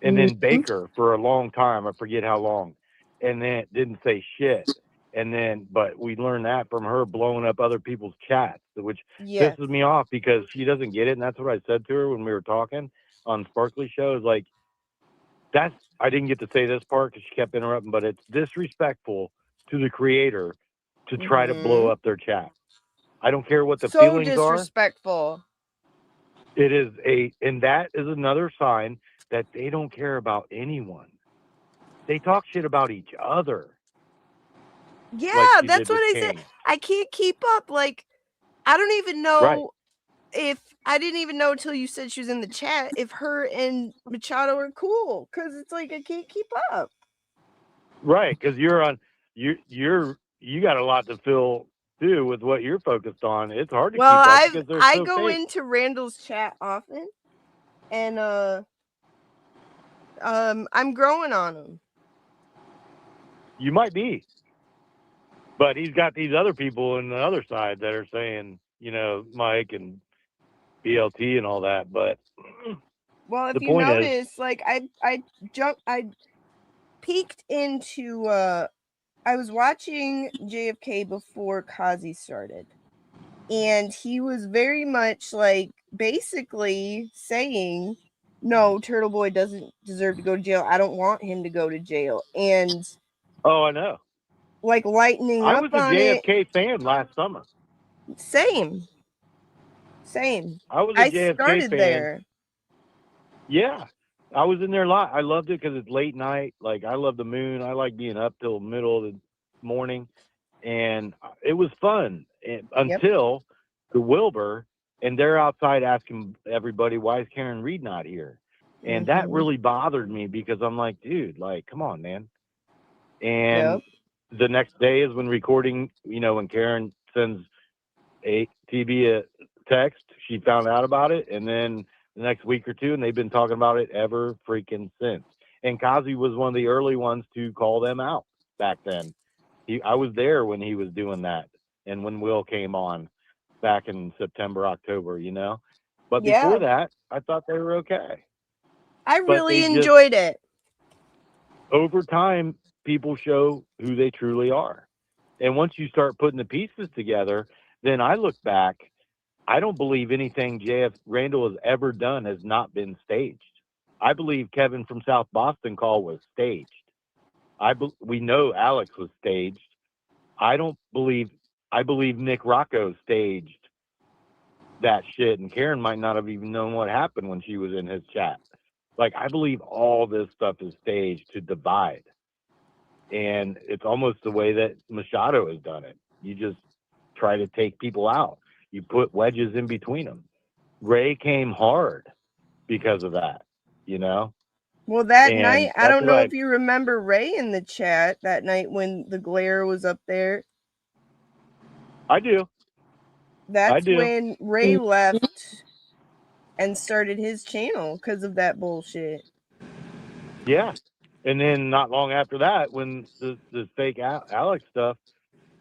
and then Baker for a long time, I forget how long, and then didn't say shit. And then, but we learned that from her blowing up other people's chats, which pisses me off because she doesn't get it. And that's what I said to her when we were talking on Sparkly Show is like, I didn't get to say this part because she kept interrupting, but it's disrespectful to the creator to try to blow up their chat. I don't care what the feelings disrespectful. It is and that is another sign that they don't care about anyone. They talk shit about each other. Yeah, like that's what I said. I can't keep up. Like, I don't even know if I didn't even know until you said she was in the chat if her and Machado are cool, because it's like I can't keep up. Right, because you're on you got a lot to fill too with what you're focused on. It's hard to keep up because they're so go fake. into Randall's chat often, and I'm growing on him. You might be, but he's got these other people on the other side that are saying, Mike and BLT and all that. But well, if the you point notice, is, like I peeked into I was watching JFK before Kazi started, and he was very much like basically saying, no, Turtle Boy doesn't deserve to go to jail. I don't want him to go to jail. And oh, I know. like lightening I up was a on it. JFK fan last summer. Same. I was a I JFK started fan. there. Yeah. I was in there a lot. I loved it because it's late night. Like, I love the moon. I like being up till middle of the morning. And it was fun until the Wilbur, and they're outside asking everybody, why is Karen Reed not here? And that really bothered me because I'm like, dude, like, come on, man. And the next day is when recording, when Karen sends TB a text, she found out about it. And then the next week or two, and they've been talking about it ever freaking since. And Kazi was one of the early ones to call them out back then. I was there when he was doing that, and when Will came on back in September, October, But before that, I thought they were okay. I really enjoyed it. Over time, people show who they truly are. And once you start putting the pieces together, then I look back, I don't believe anything JF Randall has ever done has not been staged. I believe Kevin from South Boston call was staged. We know Alex was staged. I believe Nick Rocco staged that shit, and Karen might not have even known what happened when she was in his chat. Like, I believe all this stuff is staged to divide. And it's almost the way that Machado has done it. You just try to take people out. You put wedges in between them. Ray came hard because of that, Well, that And night, I that's don't what know if you remember Ray in the chat that night when the glare was up there. I do. That's when Ray left and started his channel because of that bullshit. Yeah. And then not long after that, when the fake Alex stuff,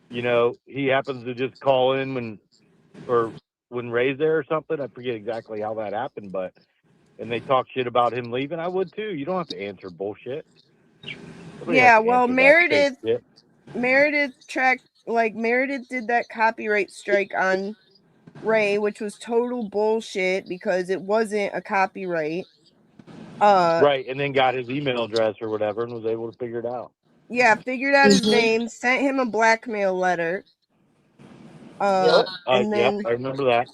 he happens to just call in when Ray's there or something. I forget exactly how that happened, and they talk shit about him leaving. I would too. You don't have to answer bullshit. Yeah, well, Meredith did that copyright strike on Ray, which was total bullshit because it wasn't a copyright. Right, and then got his email address or whatever and was able to figure it out. Yeah, figured out his name, sent him a blackmail letter. And then I remember that.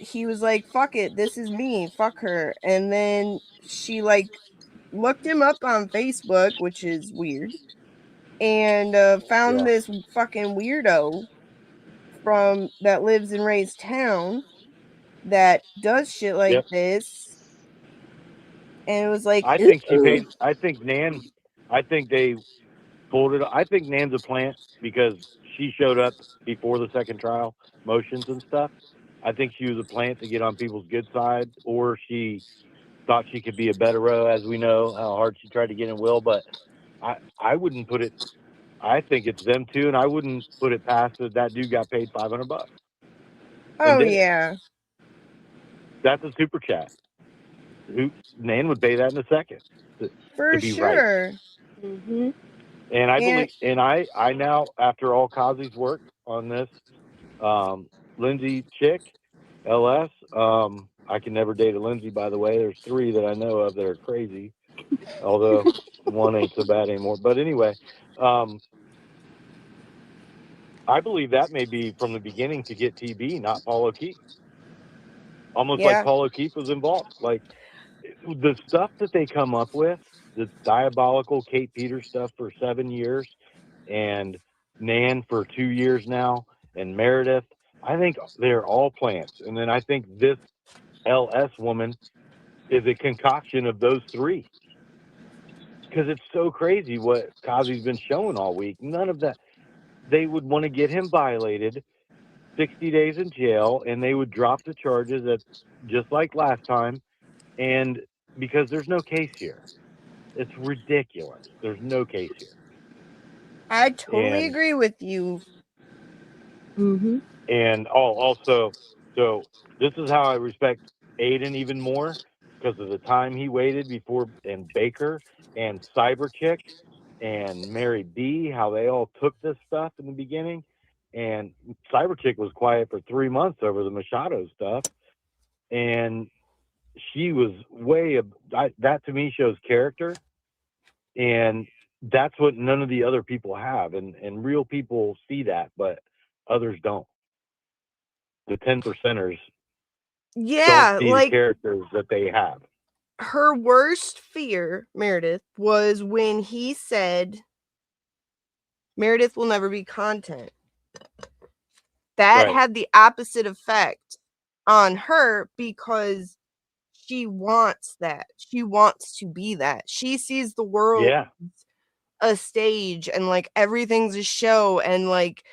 He was like, fuck it, this is me, fuck her. And then she looked him up on Facebook, which is weird, and found this fucking weirdo from that lives in Ray's town that does shit like this. And it was like, I think she paid. I think they pulled it. I think Nan's a plant because she showed up before the second trial motions and stuff. I think she was a plant to get on people's good side, or she thought she could be a better row, as we know how hard she tried to get in Will. But I wouldn't put it. I think it's them too, and I wouldn't put it past that dude got paid $500. Oh yeah, that's a super chat. Nan would pay that in a second for to be sure. Right. Mm-hmm. And I believe, and I now, after all Kazi's work on this, Lindsay Chick, LS, I can never date a Lindsay, by the way. There's 3 that I know of that are crazy, although one ain't so bad anymore. But anyway, I believe that may be from the beginning to get TB, not Paul O'Keefe. Almost like Paul O'Keefe was involved. Like, the stuff that they come up with, the diabolical Kate Peters stuff for 7 years, and Nan for 2 years now, and Meredith, I think they're all plants. And then I think this LS woman is a concoction of those 3. Because it's so crazy what Kazi's been showing all week. None of that. They would want to get him violated, 60 days in jail, and they would drop the charges just like last time. And because there's no case here. It's ridiculous. There's no case here. I totally agree with you. Mm-hmm. And also, so this is how I respect Aiden even more, because of the time he waited before, and Baker and Cyber Chick and Mary B, how they all took this stuff in the beginning. And Cyber Chick was quiet for 3 months over the Machado stuff. And she was that to me shows character. And that's what none of the other people have, and real people see that, but others don't. The 10%ers don't Yeah, see the like characters that they have. her worst fear, Meredith, was when he said Meredith will never be content. That Right. had the opposite effect on her because she wants that. She wants to be that. She sees the world Yeah. a stage and like everything's a show, and like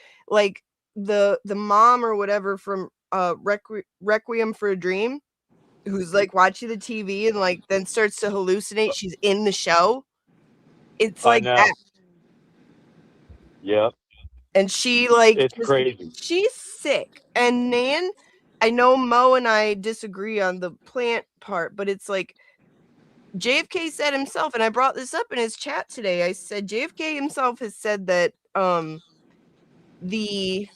the mom or whatever from Requiem for a Dream, who's like watching the TV and like then starts to hallucinate she's in the show. It's I like that. know. Yep. And she like It's just, crazy. she's sick. And Nan, I know Mo and I disagree on the plant part, but it's like JFK said himself, and I brought this up in his chat today. I said JFK himself has said that the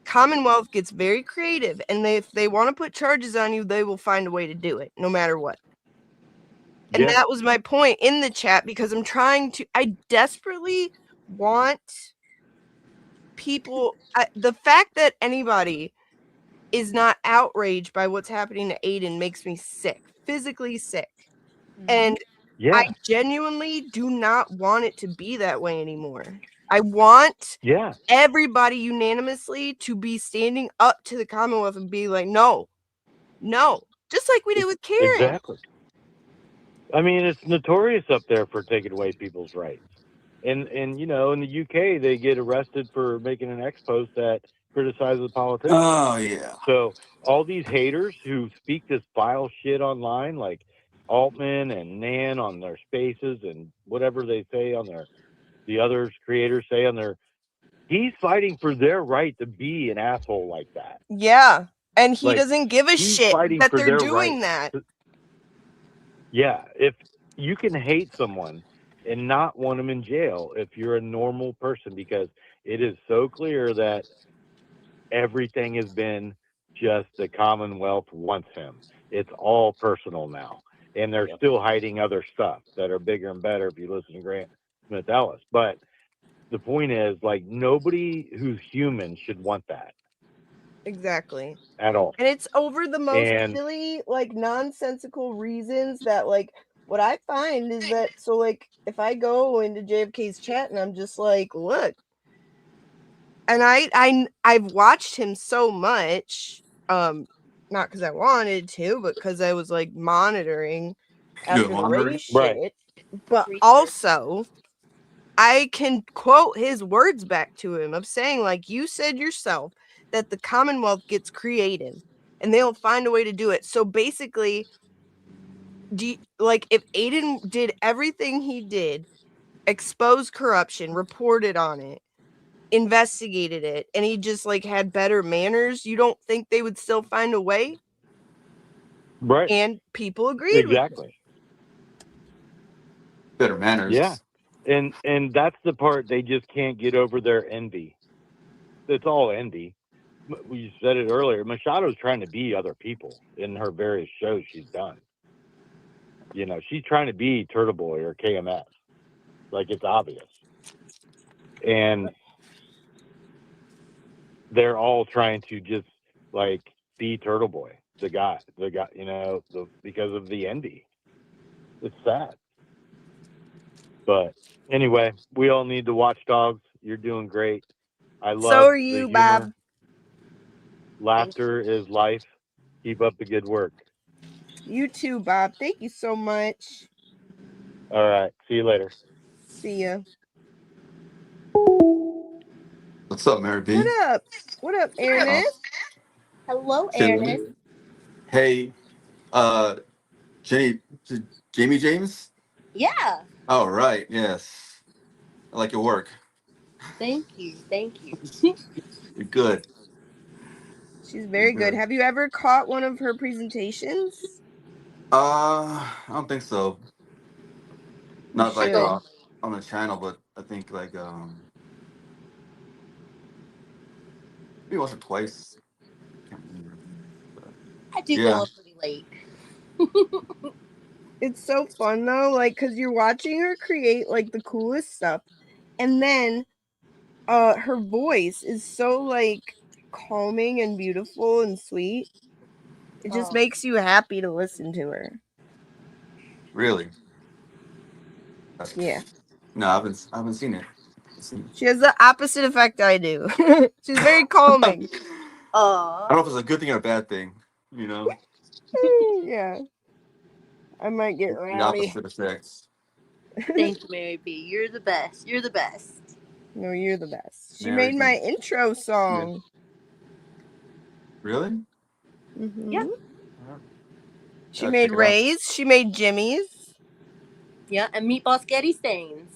Commonwealth gets very creative, and if they want to put charges on you, they will find a way to do it, no matter what. And Yeah. that was my point in the chat, because I desperately want people, the fact that anybody is not outraged by what's happening to Aiden makes me sick, physically sick. And Yeah. I genuinely do not want it to be that way anymore. I want Yeah. everybody unanimously to be standing up to the Commonwealth and be like, no, just like we did with Karen. Exactly. I mean, it's notorious up there for taking away people's rights. And you know, in the UK, they get arrested for making an ex post that criticizes the politicians. Oh, yeah. So all these haters who speak this vile shit online, like Altman and Nan on their spaces and whatever they say on the other creators say on their, he's fighting for their right to be an asshole like that. Yeah. And he Like, doesn't give a he's shit fighting that for they're their doing right. that. Yeah, if you can hate someone and not want them in jail if you're a normal person, because it is so clear that everything has been just the Commonwealth wants him. It's all personal now. And they're still hiding other stuff that are bigger and better if you listen to Grant Smith Ellis. But the point is, like, nobody who's human should want that. Exactly. At all. And it's over the most silly, like, nonsensical reasons that, like, what I find is that, so, like, if I go into JFK's chat and I'm just like, look, and I've watched him so much, not because I wanted to, but because I was, like, monitoring after the race shit, but also I can quote his words back to him of saying, like, you said yourself that the Commonwealth gets creative and they'll find a way to do it. So basically, if Aiden did everything he did, exposed corruption, reported on it, investigated it, and he just like had better manners, you don't think they would still find a way? Right. And people agreed with him. Better manners. Yeah. And that's the part they just can't get over, their envy. It's all envy. We said it earlier. Machado's trying to be other people in her various shows she's done. You know, she's trying to be Turtle Boy or KMS. Like, it's obvious. And they're all trying to just, like, be Turtle Boy, the guy, you know, because of the envy. It's sad. But anyway, we all need to watch Dogs. You're doing great. I love so are you, the humor. Bob. Laughter is life. Keep up the good work. You too, Bob. Thank you so much. All right. See you later. See ya. What's up, Mary B? What up? What up, Ernest? Hello, Chilling. Ernest. Hey, Jamie James? Yeah. Oh, right. Yes. I like your work. Thank you. Thank you. You're good. She's very good. Have you ever caught one of her presentations? I don't think so. Not like should. on the channel, but I think like maybe once or twice. Can't remember. I do Yeah. go up pretty late. It's so fun though, like, cause you're watching her create like the coolest stuff, and then her voice is so like calming and beautiful and sweet. It just makes you happy to listen to her. Really? Yeah. No, I haven't seen it. She has the opposite effect I do. She's very calming. I don't know if it's a good thing or a bad thing. You know, Yeah. I might get the rowdy. opposite effects. Thank you, Mary B. You're the best. You're the best. No, you're the best. She Mary made my B. intro song. Really? Mm-hmm. Yeah. She Gotta made check it out. Ray's. She made Jimmy's. Yeah, and Meatball Spaghetti Stains.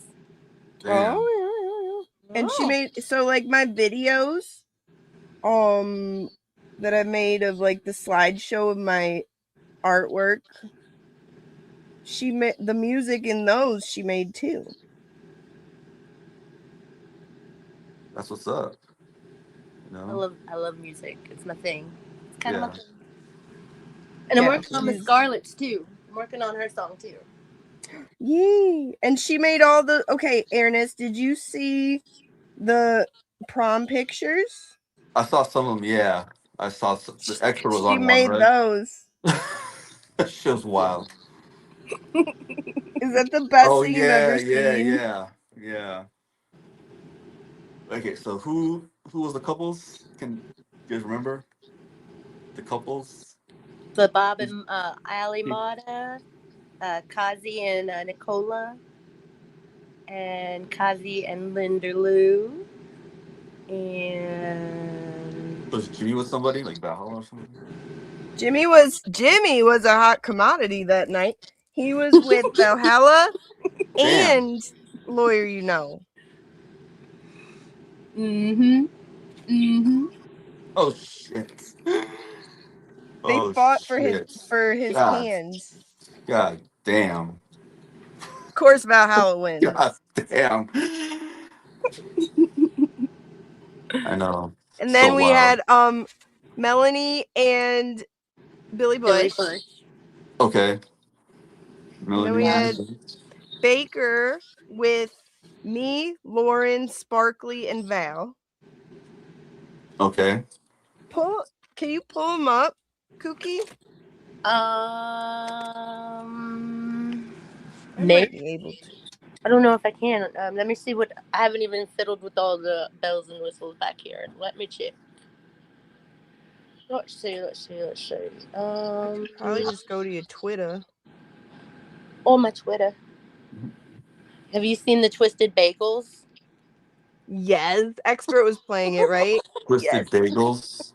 Damn. Oh, yeah. And she Oh. made like my videos that I made of like the slideshow of my artwork. She made the music in those she made too. That's what's up. You know? I love music. It's my thing. It's kind of Yeah. my thing. And I'm Yeah, working on Miss Scarlett's too. I'm working on her song too. Yay. And she made all the Ernest, did you see the prom pictures? I saw some of them. Yeah, I saw the expert was She on one, made right? those. That shit's wild. Is that the best Oh thing you've yeah, ever yeah, seen? yeah. Okay, so who was the couples? Can you guys remember the couples? The Bob and Ali Mata, Kazi and Nicola, and Kazi and Linda Lou, and Was Jimmy with somebody like Valhalla or something? Jimmy was a hot commodity that night. He was with Valhalla and Lawyer You Know. Oh shit. They fought for his God. hands. God damn. Of course, Valhalla wins. God damn. I know. And So then we wild. had Melanie and Billy Bush. Okay. And then we had Baker with me, Lauren, Sparkly, and Val. Okay. Can you pull them up, Kooky? Maybe. Be able to. I don't know if I can. Let me see what I haven't even fiddled with all the bells and whistles back here. Let me check. Let's see. Probably just go to your Twitter. Oh, my Twitter. Have you seen the Twisted Bagels? Yes, Expert was playing it, right? Twisted Bagels.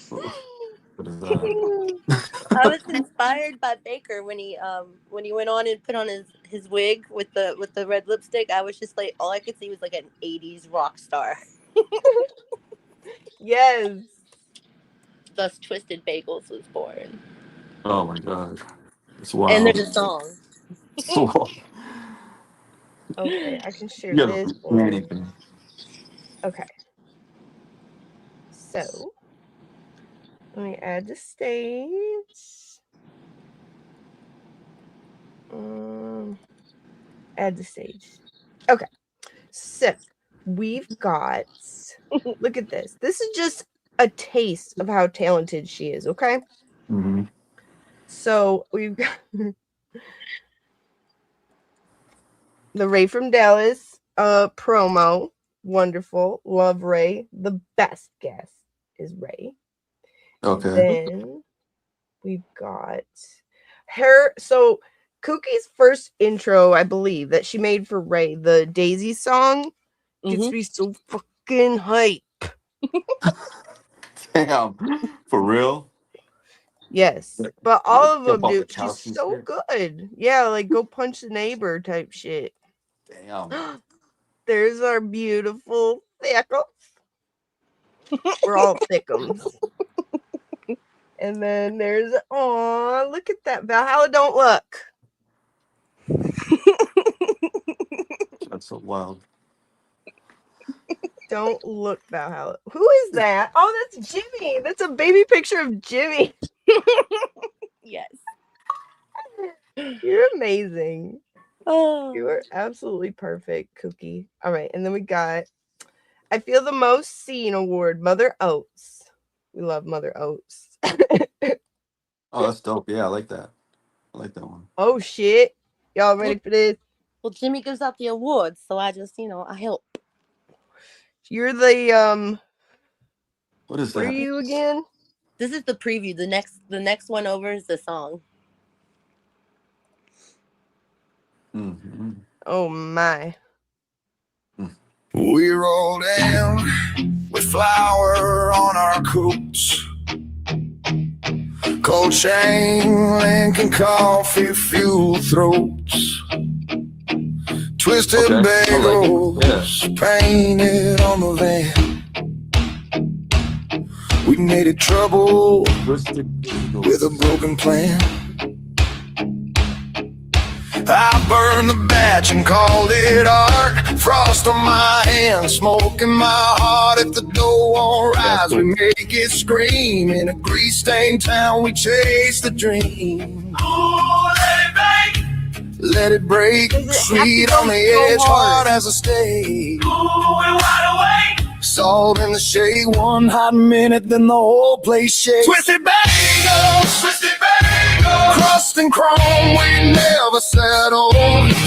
What is that? I was inspired by Baker when he went on and put on his wig with the red lipstick. I was just like, all I could see was like an 80s rock star. Yes. Thus Twisted Bagels was born. Oh my god. It's wild. And there's a song. Okay, I can share You this. do anything. Okay. So let me add the stage. Add the stage. Okay. So we've got, look at this. This is just a taste of how talented she is, okay? Mm-hmm. So we've got the Ray from Dallas promo. Wonderful. Love Ray. The best guest is Ray. Okay. Then we've got her. So Kookie's first intro, I believe, that she made for Ray, the Daisy song, gets me so fucking hype. Damn. For real? Yes. But all of them, Jump off the dude, couch she's and so shit? good. Yeah, like go punch the neighbor type shit. Damn. There's our beautiful thickums. We're all thickums. And then there's, oh, look at that. Valhalla, don't look. That's so wild. Don't look, Valhalla. Who is that? Oh, that's Jimmy. That's a baby picture of Jimmy. Yes. You're amazing. Oh. You are absolutely perfect, Kooky. All right, and then we got I Feel the Most Seen Award, Mother Oats. We love Mother Oats. Oh, that's dope. Yeah, I like that. I like that one. Oh shit. Y'all ready for this? Well, Jimmy gives out the awards, so I just, I help. You're the What is What are that? you again? This is the preview. The next one over is the song. Mm-hmm. Oh my. We rolled in with flour on our coats, cold chain, Lincoln coffee, fuel throats, twisted bagels painted on the van. We made it trouble with a broken plan. I burned the batch and called it art. Frost on my hands, smoke in my heart. If the dough won't rise, we make it scream. In a grease-stained town, we chase the dream. Ooh, let it break, sweet on the edge, hard as a steak. Ooh, we're wide awake. Salt in the shade, one hot minute, then the whole place shakes. Twisted bagels, twisted bagels. Crust and chrome, we never settle.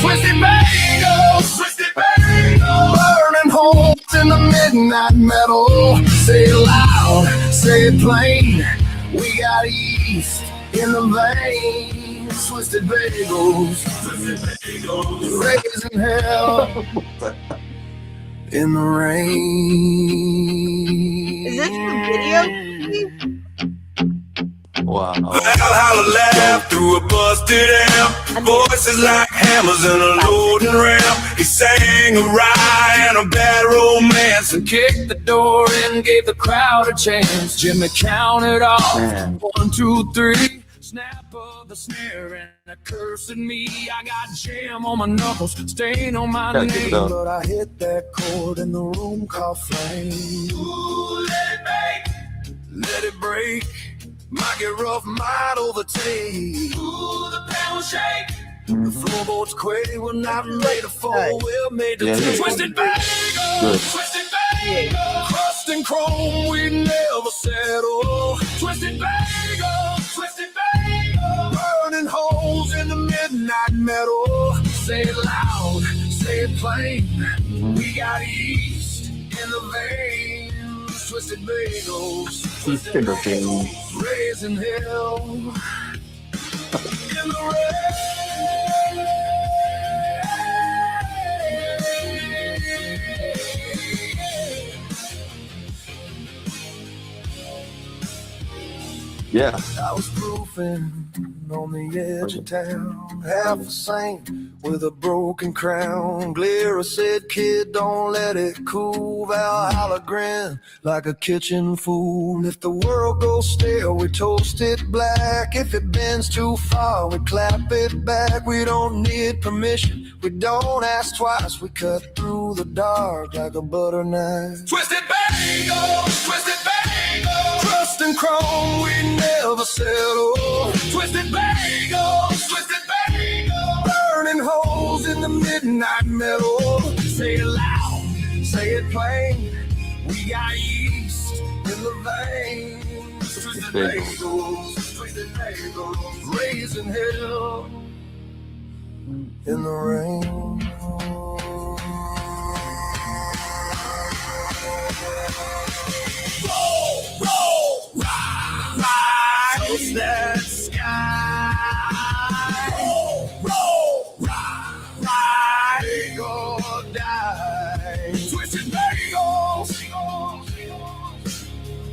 Twisted bagels, twisted bagels. Burning holes in the midnight metal. Say it loud, say it plain. We got yeast in the veins. Twisted bagels, twisted bagels. Raising hell in the rain. Is this the video? Wow. Valhalla laugh through a busted amp. Voices like hammers in a loading ramp. He sang a rye and a bad romance and kicked the door in, gave the crowd a chance. Jimmy counted off 1, 2, 3. Snap of the snare and a curse at me. I got jam on my knuckles, stain on my name. But I hit that chord and the room caught flame. Ooh, let it break, let it break. Might get rough, might overtake. Ooh, the panel shake. The floorboards quake. We're not made to fall. We're made to take. Twisted bagels, twisted bagels. Crust and chrome, we never settle. Twisted bagels, twisted bagels. Burning holes in the midnight metal. Say it loud, say it plain. We got yeast in the veins. Twisted bagels, twisted bagels. Raising hell in the Yeah. I was proofing on the edge of town, half a saint with a broken crown. Glera said, kid, don't let it cool. Valhalla grin like a kitchen fool. If the world goes stale, we toast it black. If it bends too far, we clap it back. We don't need permission, we don't ask twice. We cut through the dark like a butter knife. Twisted bagels, twisted bagels. Crust and chrome, we never settle. Twisted bagels, twisted bagels. Burning holes in the midnight metal. Say it loud, say it plain. We got yeast in the veins. Twisted bagels, twisted bagels. Raising hell in the rain. Roll, ride, toast that sky. Roll, ride, take or die. Twisted bagels,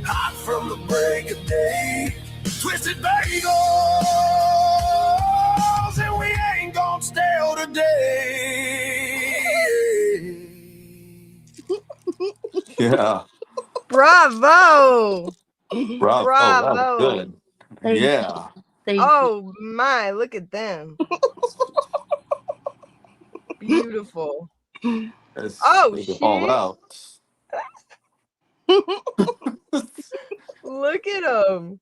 hot from the break of day. Twisted bagels, and we ain't gonna stale today. Yeah. Bravo. Bravo. Oh, that was Bravo. good. Yeah. Oh my, look at them. Beautiful. That's Oh all shit. out. Look at them.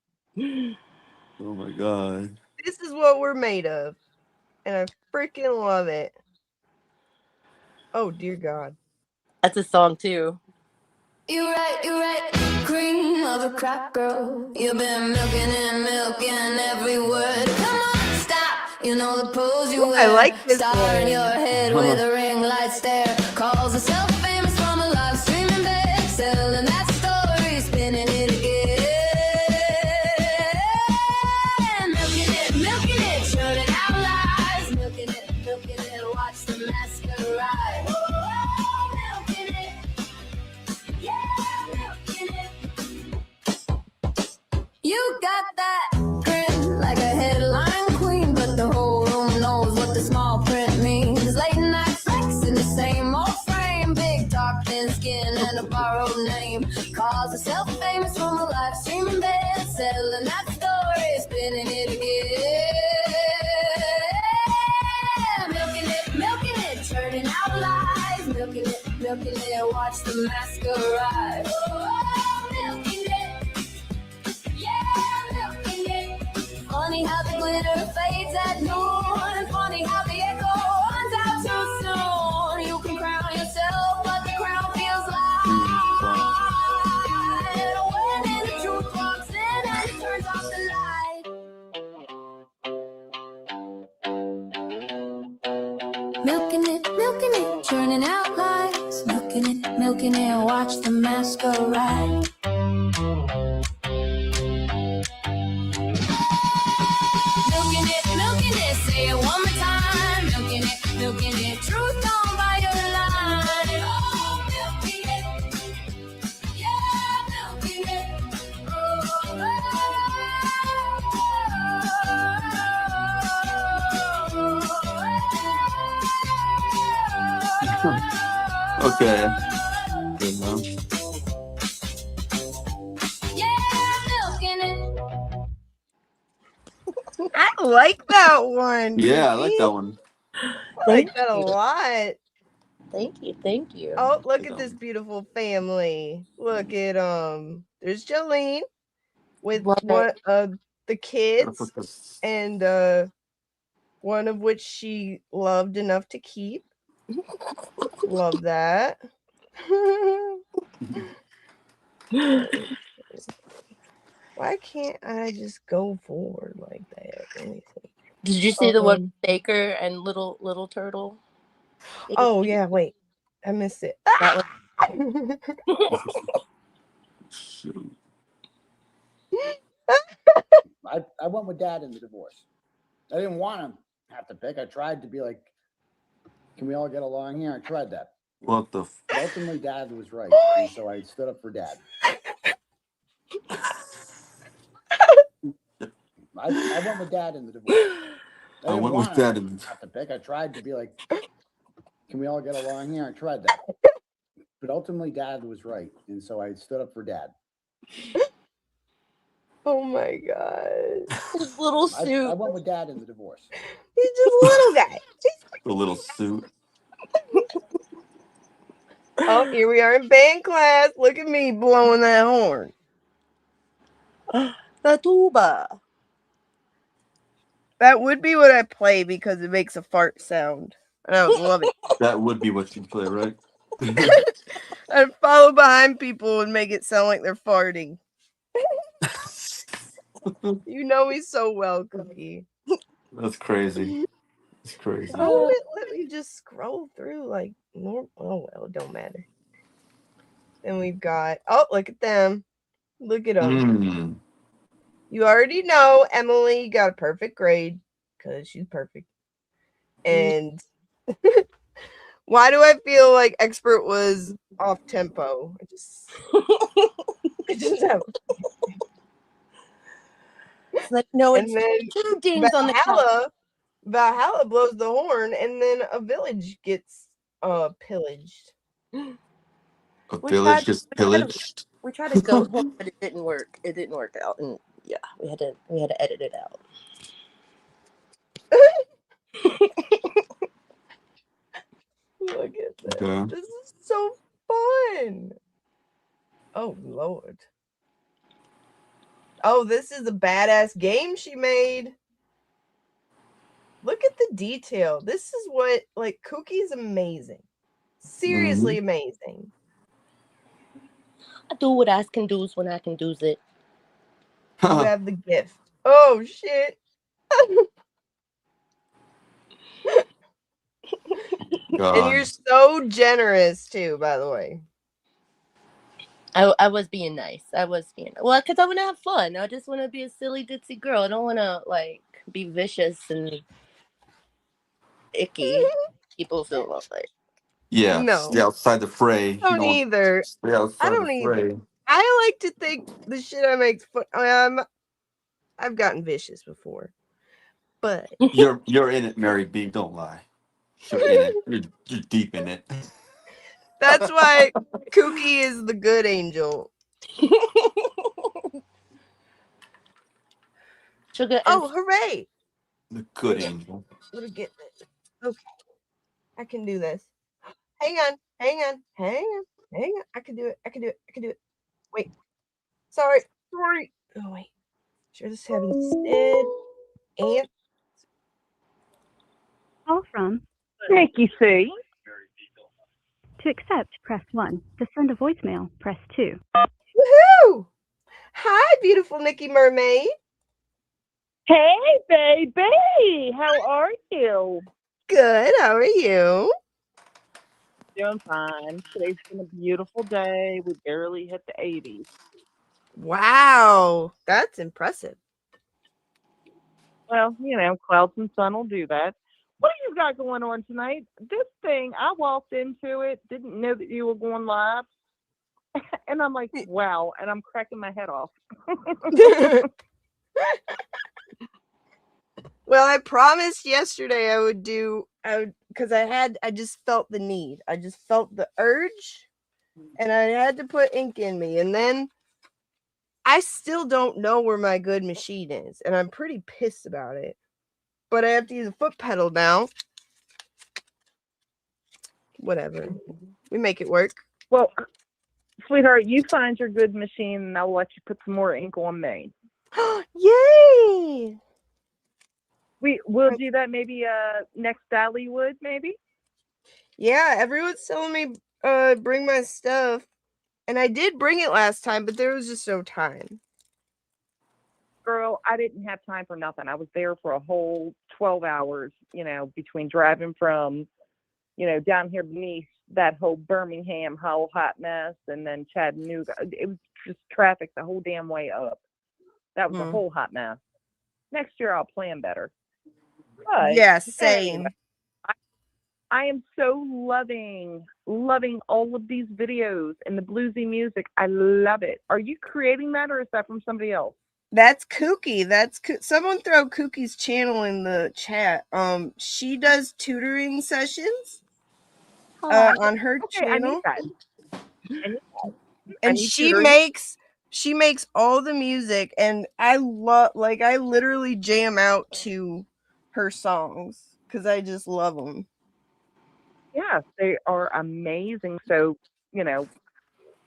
Oh my god. This is what we're made of. and I freaking love it. Oh, dear God. That's a song, too. You right, cream of a crop girl. You've been milking every word. Come on, stop. You know the pose you Ooh, wear. I like this Star in your one. head with a ring light stare. Calls herself famous from a live streaming bed. Selling that story, spinning it again. Milking it, churning out lies. Milking it, watch the masquerade. Milking it. You got that grin like a headline queen, but the whole room knows what the small print means. Late night flex in the same old frame, big dark thin skin and a borrowed name. Calls herself famous from a live streaming bed, selling that story, spinning it again. Milking it, churning out lies. Milking it, watch the masquerade. Milking it. Funny how the glitter fades at noon. Funny how the echo runs out too soon. You can crown yourself, but the crown feels light. When the truth walks in and it turns off the light. Milking it, churning out lies. Milking it, watch the masquerade. Milking it, say it one more time. Milking it, truth don't buy your line. Oh, milking it, yeah, milking it. Okay. Good enough. Yeah, milking it. I like that one. Yeah, I like Tiffany. that one. I like that a lot. Thank you. Oh, look at this beautiful family. Look at there's Jolene with one of the kids, and one of which she loved enough to keep. Love that. Why can't I just go forward like that? Let me see. Did you see the one with Baker and little turtle? Oh yeah, wait. I missed it. That was I went with Dad in the divorce. I didn't want to have to pick. I tried to be like, can we all get along here? I tried that. What the? But ultimately, Dad was right, and so I stood up for Dad. I went with Dad in the divorce. I went with Dad in the have to pick. I tried to be like, can we all get along here? I tried that. But ultimately, Dad was right, and so I stood up for Dad. Oh my god. His little suit. I went with Dad in the divorce. He's just a little guy. The little suit. Oh, here we are in band class. Look at me blowing that horn. The tuba. That would be what I play because it makes a fart sound. And I would love it. That would be what you play, right? I'd follow behind people and make it sound like they're farting. You know me so well, Cookie. That's crazy. It's crazy. Oh, let me just scroll through like normal. Oh well, it don't matter. Then we've got, oh, look at them. Look at them. You already know Emily got a perfect grade because she's perfect. And why do I feel like Expert was off tempo? I just have. Like, no, and it's then two dings on the top. Valhalla blows the horn, and then a village gets pillaged. A village just pillaged. We tried to go home, but it didn't work. It didn't work out, and yeah, we had to edit it out. Look at this. Okay. This is so fun. Oh Lord. Oh, this is a badass game she made. Look at the detail. This is what, like, Kookie's amazing. Seriously amazing. I do what I can do when I can do it. You have the gift. Oh, shit. And you're so generous, too, by the way. I was being nice. Well, because I want to have fun. I just want to be a silly ditzy girl. I don't want to like be vicious and icky. People feel like. Yeah, No. stay outside the fray. I don't either. Stay outside the fray. I like to think the shit I make fun. I've gotten vicious before, but You're in it, Mary B. Don't lie. You're in it. You're deep in it. that's why Kooky is the good angel. Sugar. Oh, hooray! The good angel. Let me get this. Okay, I can do this. Hang on. I can do it. Wait. Sorry. Oh wait. Should I just have instead and Call from Nikki C. To accept, press 1. To send a voicemail, press 2. Woohoo! Hi, beautiful Nikki Mermaid. Hey, baby. How are you? Good. How are you? Doing fine. Today's been a beautiful day. We barely hit the 80s. Wow. That's impressive. Well, clouds and sun will do that. What do you got going on tonight? This thing, I walked into it, didn't know that you were going live. And I'm like, wow. And I'm cracking my head off. Well, I promised yesterday I would because I just felt the need. I just felt the urge and I had to put ink in me. And then I still don't know where my good machine is. And I'm pretty pissed about it. But I have to use a foot pedal now. Whatever. We make it work. Well, sweetheart, you find your good machine and I'll let you put some more ink on me. Yay! We'll do that maybe next Dollywood, maybe? Yeah, everyone's telling me bring my stuff. And I did bring it last time, but there was just no time. Girl, I didn't have time for nothing. I was there for a whole 12 hours, between driving from, down here beneath that whole Birmingham whole hot mess and then Chattanooga. It was just traffic the whole damn way up. That was a whole hot mess. Next year I'll plan better. But yeah, same. Anyway, I am so loving all of these videos and the bluesy music. I love it. Are you creating that or is that from somebody else? That's Kooky. Someone throw Kooky's channel in the chat. She does tutoring sessions on her channel. I need that. And she makes all the music, and I literally jam out to her songs because I just love them. Yes, they are amazing. So,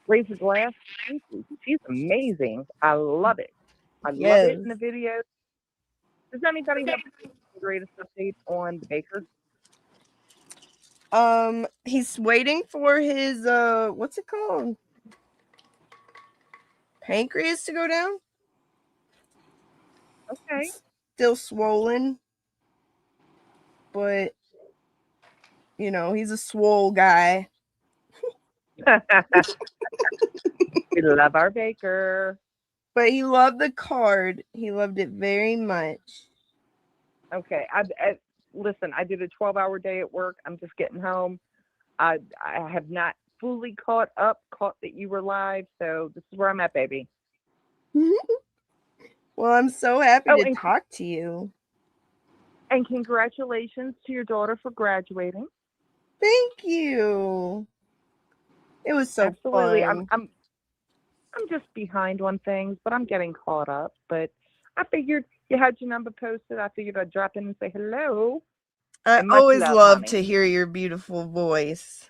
raise a glass. She's amazing. I love it. I love it in the video. Does anybody have the greatest update on the baker? He's waiting for his what's it called? Pancreas to go down. Okay. It's still swollen, but he's a swole guy. We love our baker. But he loved the card. He loved it very much. Okay. Listen, I did a 12-hour day at work. I'm just getting home. I have not fully caught that you were live. So this is where I'm at, baby. Well, I'm so happy to talk to you. And congratulations to your daughter for graduating. Thank you. It was so Absolutely. fun. I'm just behind on things, but I'm getting caught up. But I figured you had your number posted. I figured I'd drop in and say hello. I always love to hear your beautiful voice.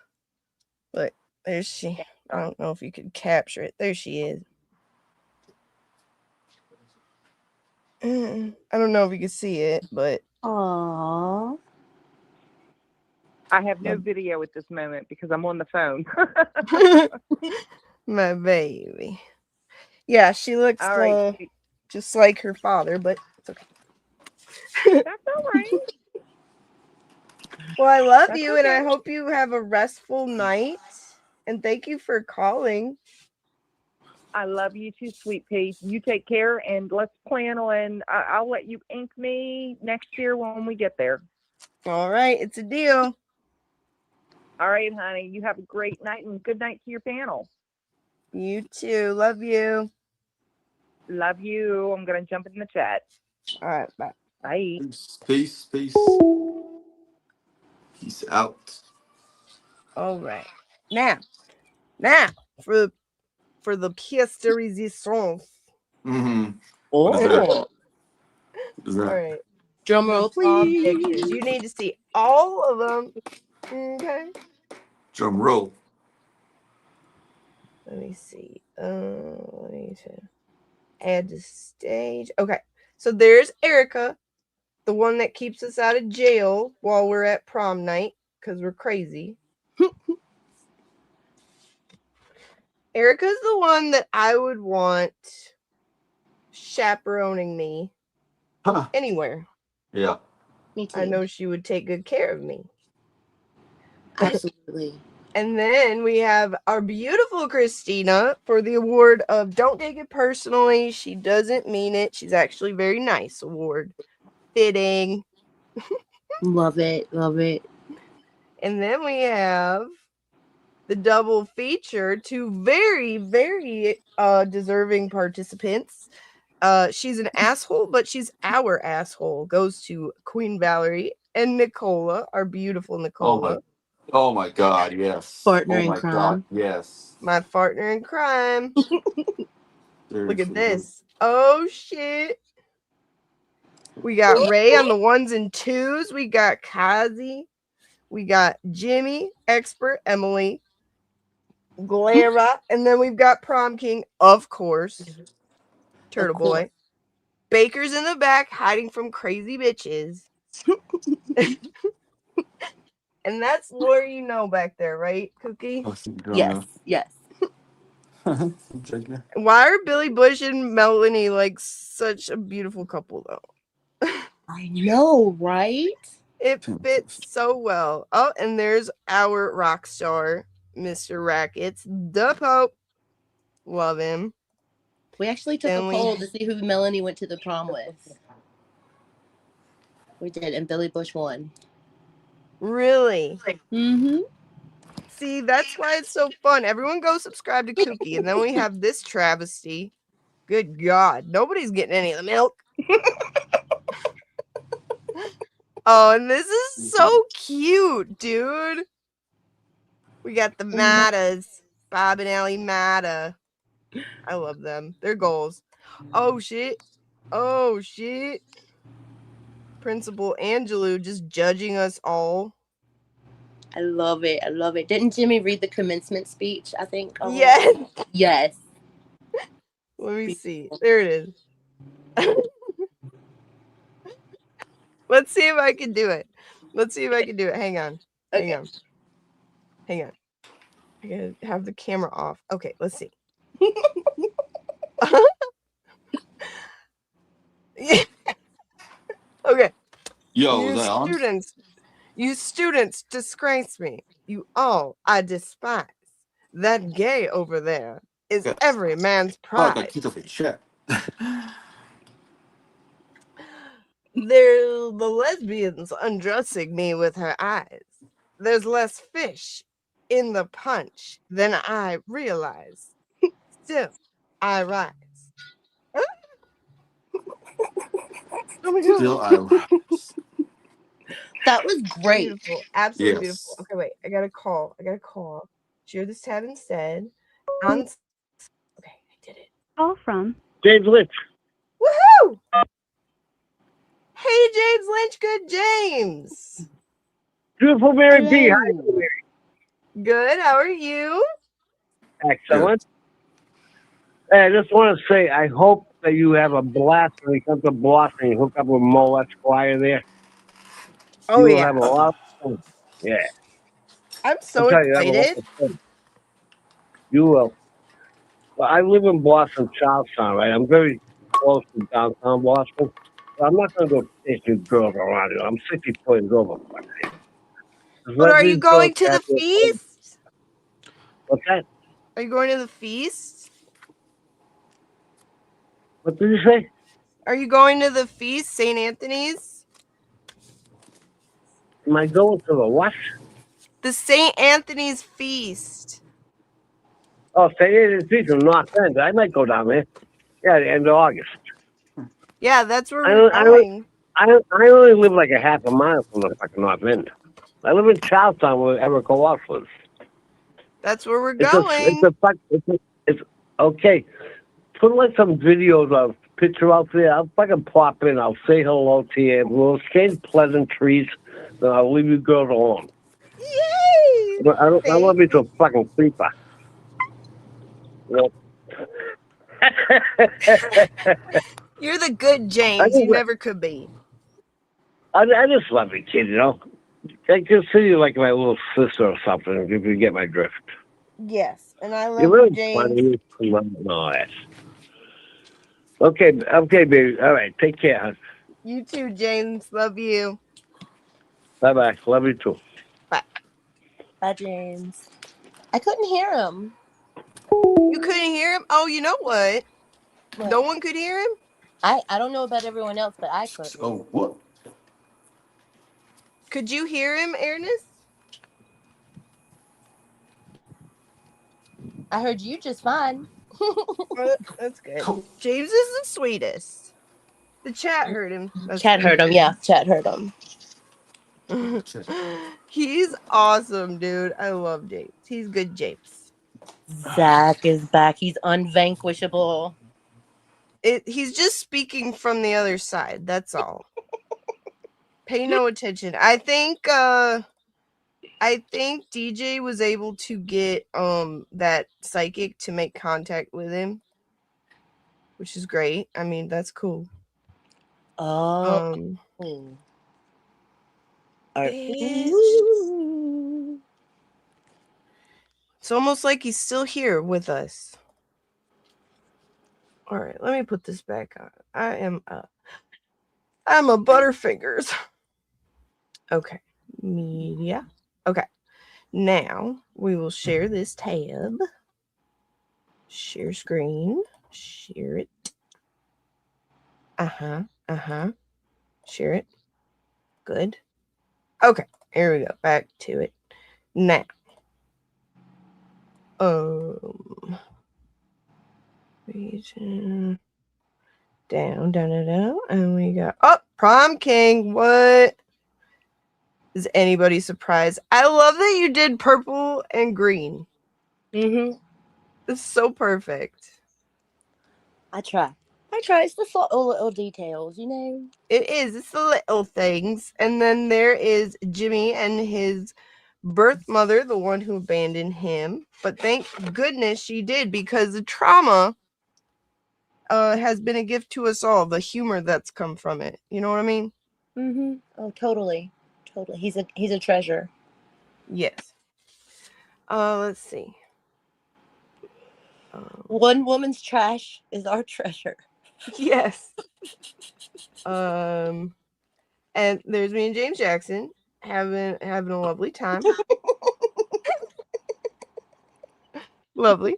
Look, there's she. I don't know if you could capture it. There she is. I don't know if you can see it, but Aww. I have no video at this moment because I'm on the phone. my baby. Yeah, she looks All right. just like her father, but it's okay. That's all right. Well, I love That's you, and I okay. hope you have a restful night. And thank you for calling. I love you too, sweet pea. You take care, and let's plan on. I'll let you ink me next year when we get there. All right, it's a deal. All right, honey. You have a great night, and good night to your panel. You too. Love you. Love you. I'm gonna jump in the chat. All right, bye. Bye. Peace. Peace out. All right. Now, for the pièce de résistance. Mm-hmm. Oh. What is that? What is that? All right. Drum roll, Prom please. pictures. You need to see all of them. Okay. Drum roll. Let me see. Let me see. Add to stage. Okay. So there's Erica, the one that keeps us out of jail while we're at prom night because we're crazy. Erica's the one that I would want chaperoning me anywhere. Yeah. Me too. I know she would take good care of me. Absolutely. And then we have our beautiful Christina for the award of Don't Take It Personally. She doesn't mean it. She's actually very nice award. Fitting. Love it. Love it. And then we have the double feature, two very, very deserving participants. She's an asshole, but she's our asshole. Goes to Queen Valerie and Nicola, our beautiful Nicola. Oh my God, yes. Partner oh in my crime. God, yes. My partner in crime. Look at Seriously. this. Oh shit. We got Ray on the ones and twos. We got Kazi. We got Jimmy, Expert, Emily, Glara, and then we've got Prom King, of course. Turtle Boy. Baker's in the back hiding from crazy bitches. And that's Laura, you know, back there, right, Kooky? Yes. Why are Billy Bush and Melanie like such a beautiful couple, though? I know, right? It fits so well. Oh, and there's our rock star, Mr. Rackets, the Pope. Love him. We actually took a poll to see who Melanie went to the prom with. We did, and Billy Bush won. Really? Mm-hmm. See, that's why it's so fun. Everyone go subscribe to Kooky, and then we have this travesty. Good God, nobody's getting any of the milk. Oh, and this is so cute, dude. We got the Mattas, Bob and Allie Matta. I love them. They're goals. Oh shit. Principal Angelou just judging us all. I love it. Didn't Jimmy read the commencement speech, I think? Yes. Yes. Let me see. There it is. Let's see if I can do it. Hang on. Hang on. I gotta have the camera off. Okay, let's see. Okay. Yo, is that on? You students disgrace me. You all I despise. That gay over there is every man's pride. They're the lesbians undressing me with her eyes. There's less fish in the punch than I realize. Still, I rise. Oh my God. Still, I rise. That was great. Beautiful. Absolutely beautiful. Okay, wait. I got to call. Share this tab instead. Okay, I did it. Call from James Lynch. Woohoo! Hey, James Lynch. Good, James. Beautiful Mary B. How are you, Mary? Good. How are you? Excellent. Hey, I just want to say, I hope that you have a blast when you come to Boston. You hook up with Mo Esquire there. Oh, You will yeah. have a lot of fun. Yeah. I'm I'll so tell you, you have a lot excited. of fun. You will. Well, I live in Boston, Charlestown, right? I'm very close to downtown Boston. So I'm not going to go chasing girls around here. I'm 64 years old. Just But let are you these girls going to have the their fun. feast? What's that? Are you going to the feast? What did you say? Are you going to the feast, St. Anthony's? Am I going to the what? The St. Anthony's feast. Oh, St. Anthony's Feast in North End. I might go down there. Yeah, the end of August. Yeah, that's where I we're don't, I don't, going. I only live like a half a mile from the fucking North End. I live in Charlestown where Erica Walsh lives. That's where we're It's going. it's okay. Put like some videos of picture out there. I'll fucking pop in. I'll say hello to you. We'll exchange pleasantries. Then I'll leave you girls alone. Yay! I don't want to be so fucking creeper. You know? You're the good James. You never could be. I just love you, kid. You know, I consider you like my little sister or something. If you get my drift. Yes, and I love You're you, really James. funny. No, that's okay. Okay, baby. All right. Take care, hon. You too, James. Love you. Bye bye. Love you too. Bye. Bye, James. I couldn't hear him. You couldn't hear him? Oh, you know what? What? No one could hear him? I don't know about everyone else, but I couldn't. Oh, what? Could you hear him, Ernest? I heard you just fine. That's good. James is the sweetest. The chat heard him. Chat heard him. Yeah, chat heard him. He's awesome, dude. I love James. He's good, James. Zach is back. He's unvanquishable. He's just speaking from the other side. That's all. Pay no attention. I think DJ was able to get that psychic to make contact with him, which is great. I mean, that's cool. Oh. It's almost like he's still here with us. All right, let me put this back on. I'm a Butterfingers. Okay, media. Okay, now we will share this tab. Share screen. Share it. Share it. Good. Okay, here we go. Back to it. Now. Region. Down, and we got Prom King. What? Is anybody surprised? I love that you did purple and green. Mm-hmm. It's so perfect. I try. It's the little details, you know. It is. It's the little things. And then there is Jimmy and his birth mother, the one who abandoned him. But thank goodness she did, because the trauma has been a gift to us all. The humor that's come from it. You know what I mean? Mm-hmm. Oh, totally. He's a treasure. Yes. Let's see. One woman's trash is our treasure. Yes. And there's me and James Jackson having a lovely time. Lovely.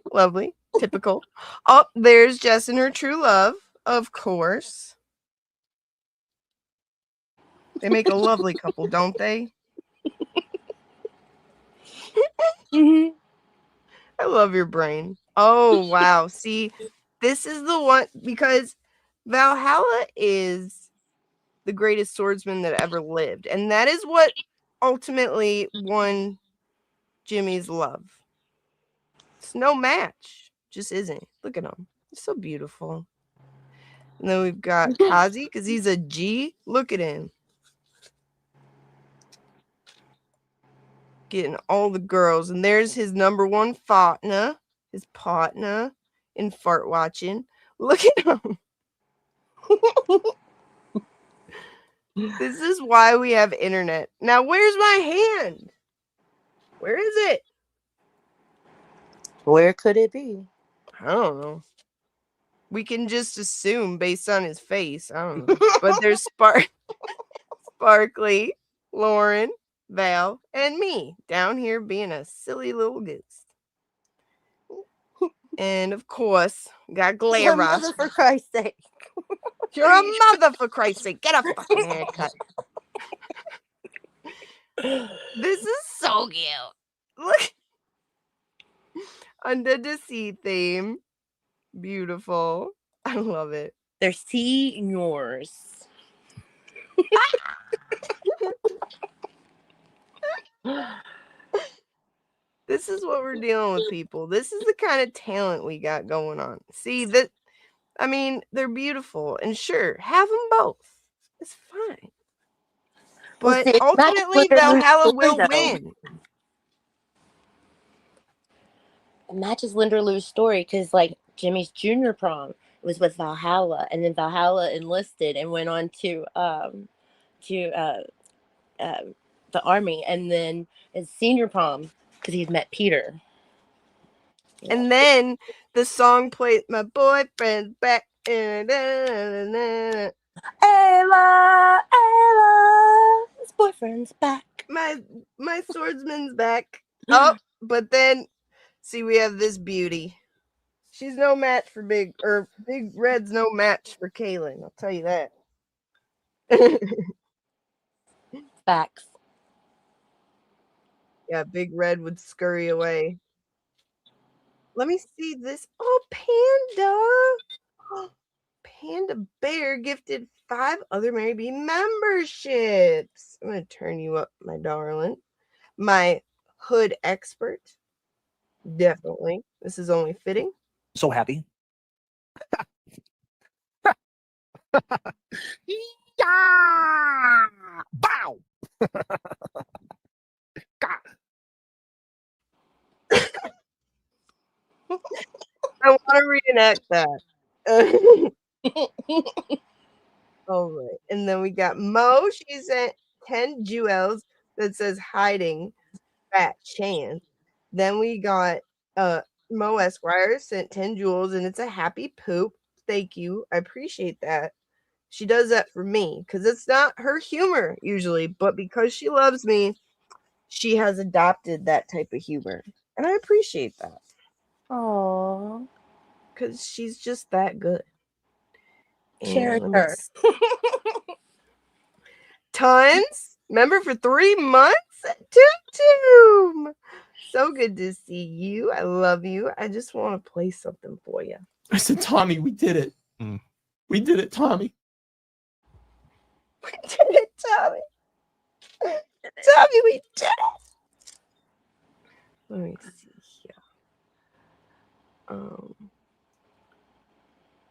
Typical. Oh, there's Jess and her true love, of course. They make a lovely couple, don't they? Mm-hmm. I love your brain. Oh, wow. See, this is the one, because Valhalla is the greatest swordsman that ever lived. And that is what ultimately won Jimmy's love. It's no match. Just isn't. Look at him. He's so beautiful. And then we've got Kazi, because he's a G. Look at him. Getting all the girls. And there's his number one partner, in fart watching. Look at him. This is why we have internet. Now, where's my hand? Where is it? Where could it be? I don't know. We can just assume based on his face. I don't know. But there's Sparkly, Lauren, Val, and me down here being a silly little goose. And of course, got Your Glara. mother, for Christ's sake. You're a mother, for Christ's sake. Get a fucking haircut. This is so cute. Look. Under the sea theme. Beautiful. I love it. They're seniors. This is what we're dealing with, people. This is the kind of talent we got going on. See, that, I mean, they're beautiful. And sure, have them both. It's fine. Well, But see, ultimately, Valhalla will win. It matches Linda Lou's story because, like, Jimmy's junior prom was with Valhalla, and then Valhalla enlisted and went on to the army, and then his senior prom because he'd met Peter. And then the song played, "My boyfriend's back." Ayla, his boyfriend's back. My swordsman's back. Oh, but then, see, we have this beauty. She's no match for Big Red's no match for Kaylin. I'll tell you that. Facts. Yeah, Big Red would scurry away. Let me see this. Oh, Panda. Panda Bear gifted 5 other Mary B memberships. I'm going to turn you up, my darling. My hood expert. Definitely. This is only fitting. So happy. Yeah! Bow! God. I want to reenact that. All right. And then we got Mo. She sent 10 jewels that says hiding fat chance. Then we got Mo Esquire sent 10 jewels and it's a happy poop. Thank you. I appreciate that. She does that for me because it's not her humor usually, but because she loves me, she has adopted that type of humor. And I appreciate that. Aww. Because she's just that good. Cherish her. Tons. Member for 3 months. Toom. So good to see you. I love you. I just want to play something for you. I said, Tommy, we did it. We did it, Tommy. We did it, Tommy. Tommy, we did it. Let me see here.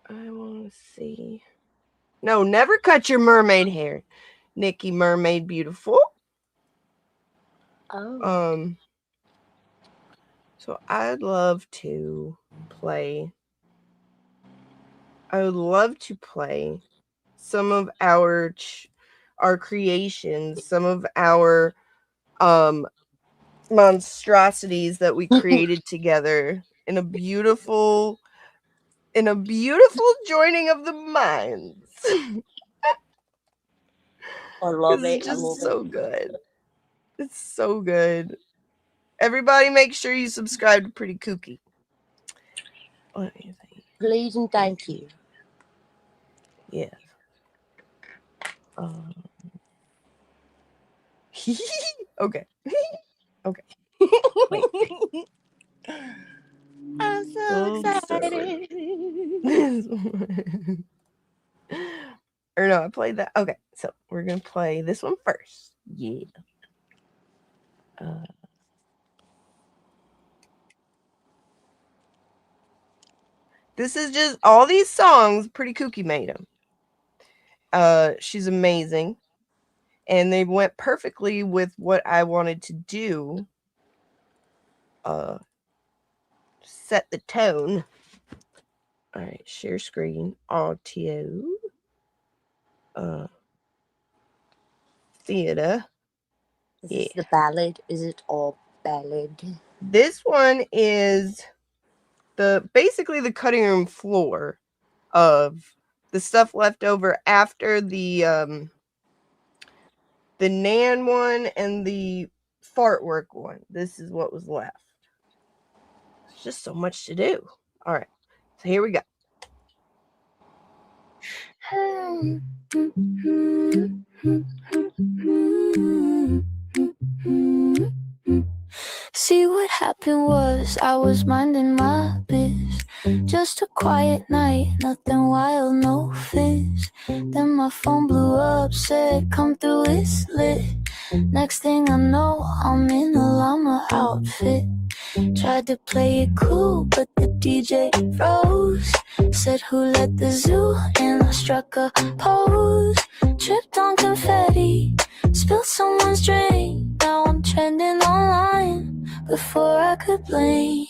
I want to see. No, never cut your mermaid hair. Nikki Mermaid Beautiful. Oh. So I'd love to play. I would love to play some of our creations, some of our monstrosities that we created together in a beautiful joining of the minds. I love it. It's just so good. It's so good. Everybody make sure you subscribe to Pretty Kooky. Let me think. Please and thank you. Yeah. Okay. Okay. Wait. I'm so excited. Or no, I played that. Okay, so we're gonna play this one first. Yeah. This is just all these songs. Pretty Kooky made them. She's amazing, and they went perfectly with what I wanted to do. Set the tone. All right, share screen, audio. theater. Is this the ballad? Is it all ballad? This one is basically the cutting room floor of the stuff left over after the Nan one and the fart work one. This is what was left. There's just so much to do. All right, so here we go. See, what happened was I was minding my biz. Just a quiet night, nothing wild, no fizz. Then my phone blew up, said come through, it's lit. Next thing I know, I'm in a llama outfit. Tried to play it cool, but the DJ froze. Said who let the zoo in? I struck a pose. Tripped on confetti, spilled someone's drink. Now I'm trending online before I could blink.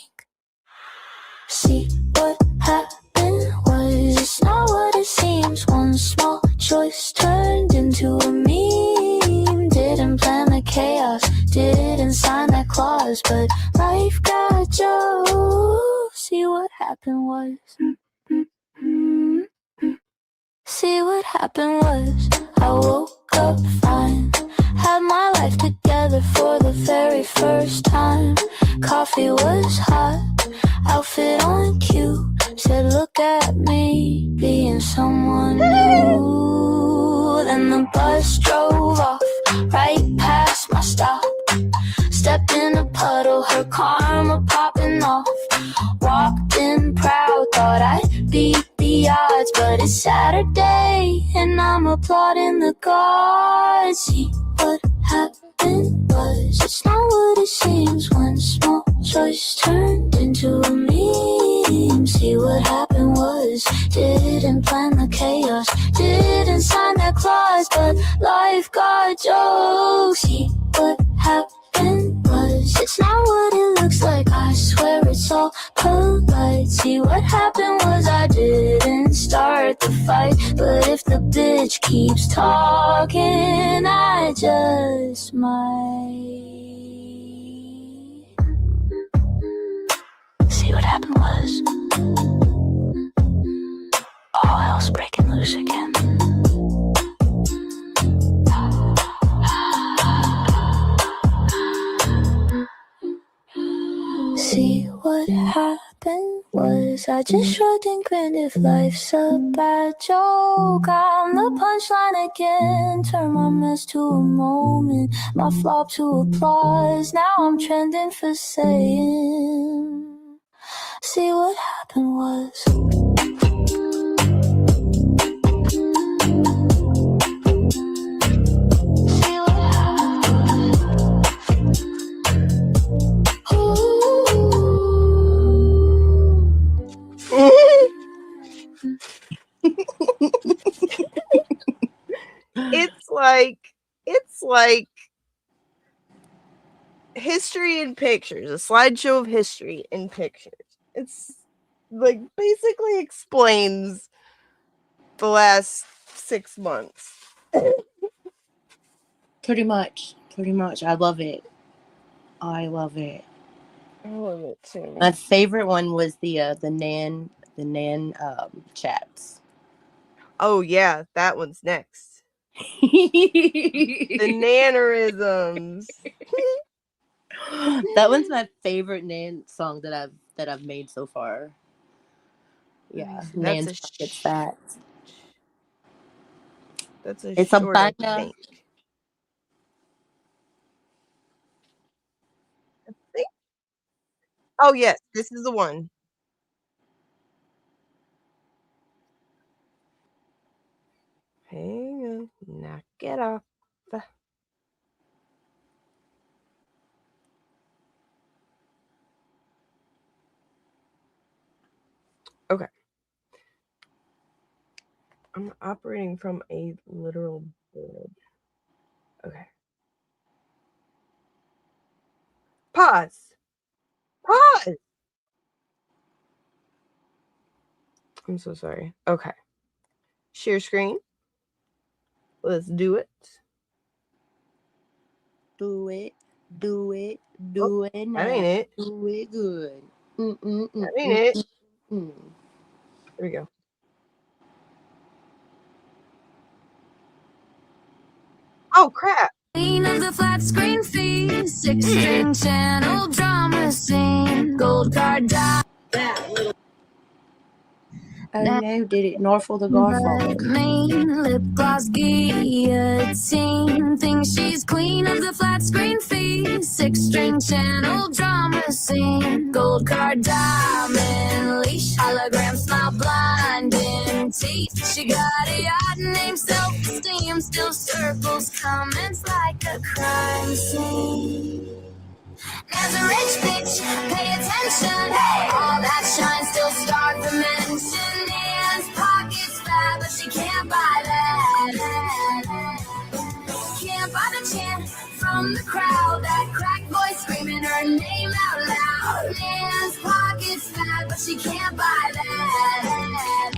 See, what happened was it's not what it seems. One small choice turned into a meme. Didn't plan the chaos, didn't sign that clause, but life got Joe. See, what happened was See, what happened was I woke up fine. Had my life together for the very first time. Coffee was hot, outfit on cue. Said look at me, being someone new. Then the bus drove off, right past my stop. Stepped in a puddle, her karma popping off. Walked in proud, thought I'd beat the odds. But it's Saturday, and I'm applauding the gods. See, what happened was it's not what it seems. One small choice turned into a meme. See, what happened was didn't plan the chaos, didn't sign that clause, but life got jokes. See, what happened was it's not what it looks like. I swear it's all polite. See, what happened was I didn't start the fight, but if the bitch keeps talking, I just might. See, what happened was all hell's breaking loose again. See, what happened was I just shrugged and grinned. If life's a bad joke, I'm the punchline again. Turn my mess to a moment, my flop to applause. Now I'm trending for saying, see, what happened was it's like history in pictures, a slideshow of history in pictures. It's like basically explains the last 6 months. Pretty much. I love it. I love it too. My favorite one was the Nan chats. Oh yeah, that one's next. The nannerisms. That one's my favorite Nan song that I've made so far. Yeah, Nan's Pockets Fat. It's short, I think. Oh yes, this is the one. Hang on, knock it off. Okay. I'm operating from a literal board. Okay. Pause. I'm so sorry. Okay. Share screen. Let's do it. Do it. Do it. Do it now. That ain't it. Do it good. That ain't it. There we go. Oh, crap. Queen of the flat screen feed, 6-string channel drama scene, gold card dial. I know, did it Norfolk the Garfield. Main lip gloss guillotine, thinks she's queen of the flat screen feed, 6-string channel drama scene, gold card diamond leash, hologram smile blinding teeth. She got a yacht named self-esteem, still circles comments like a crime scene. As a rich bitch, pay attention. Hey, all that shine still starred for mention. Nan's pockets fat, but she can't buy that. Can't buy the chant from the crowd. That crack voice screaming her name out loud. Nan's pockets fat, but she can't buy that.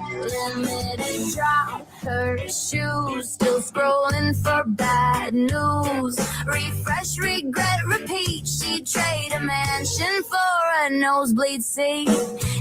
Limited drop, her shoes, still scrolling for bad news. Refresh, regret, repeat. She'd trade a mansion for a nosebleed seat.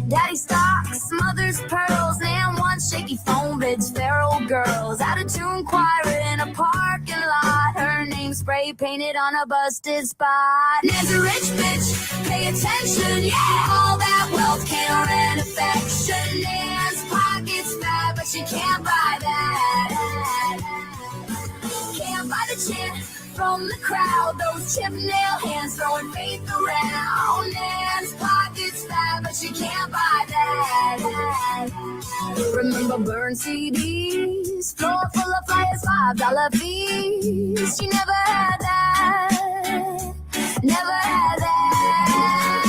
Daddy stocks, mother's pearls. Nan wants shaky phone bids, feral girls. Out of tune choir in a parking lot. Her name spray painted on a busted spot. Nan's a rich bitch, pay attention. Yeah, all that wealth can't rent affection. Nan's pockets fat, but she can't buy that. Can't buy the chant from the crowd. Those chip nail hands throwing faith around. Nan's pockets fat, but she can't buy that. Remember burn CDs, floor full of flyers, $5 fees. She never had that. Never had that.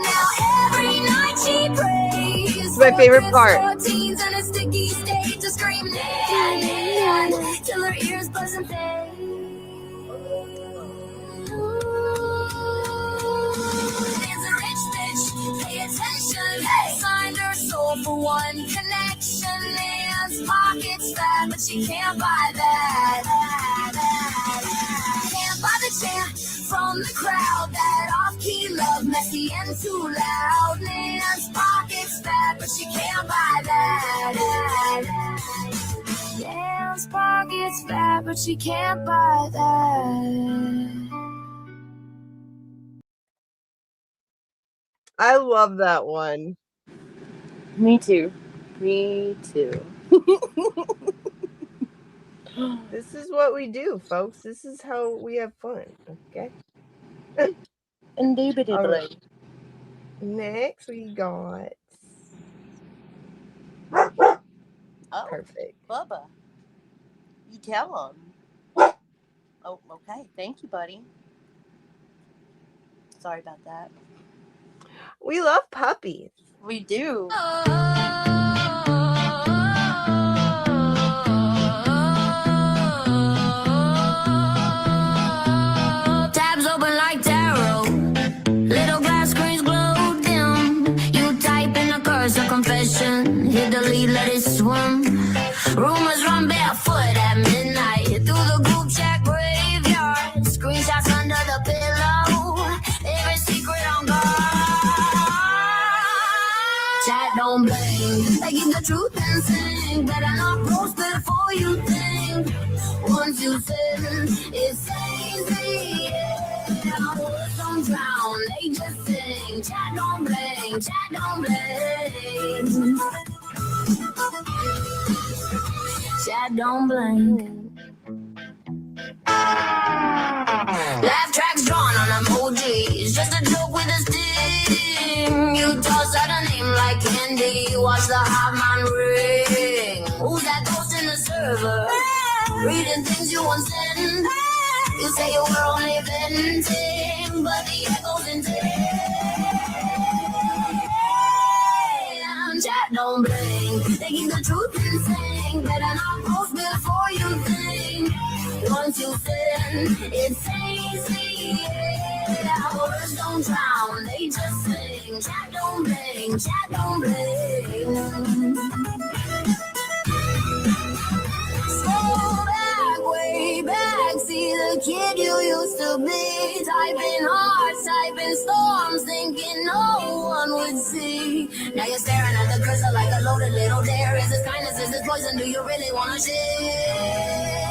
Now every night she prays. My favorite part. Teens in a sticky state to scream Nan, till her ears buzz and fade. Nan's a rich bitch, pay attention. Hey. Signed her soul for one connection. Nan's pockets fat, but she can't buy that. Can't buy the chant from the crowd. That off-key love, messy and too loud. Nan's pockets fat, but she can't buy that. Nan's pockets fat, but she can't buy that. I love that one. Me too. Me too. This is what we do, folks. This is how we have fun. Okay. Indubitably. All right. Next, we got. Oh, perfect. Bubba. You tell him. Oh, okay. Thank you, buddy. Sorry about that. We love puppies. We do. Tabs open like tarot. Little glass screens glow dim. You type in a curse or confession. Hit delete, let it swim. Rumors run barefoot at midnight. Through the group chat graveyard. Screenshots under the pillow. Every secret on guard. Chat don't blame. They keep the truth and sing. Better not post before you think. Once you sin, it's easy. Yeah, words don't drown, they just sing. Chat don't blame, chat don't blame. Chat don't blame. Laugh tracks drawn on emojis, just a joke with a sting. You toss out a name like candy, watch the hive mind ring. Who's that ghost in the server? Reading things you once sent. You say you were only venting, but the echoes in chat don't blink. They keep the truth and sing. Better not post before you think. Once you sin, it's easy. Yeah, words don't drown, they just sing. Chat don't blink, chat don't blink. Scroll kid you used to be. Typing hearts, typing storms, thinking no one would see. Now you're staring at the cursor like a loaded little dare. Is this kindness, is this poison? Do you really want to share?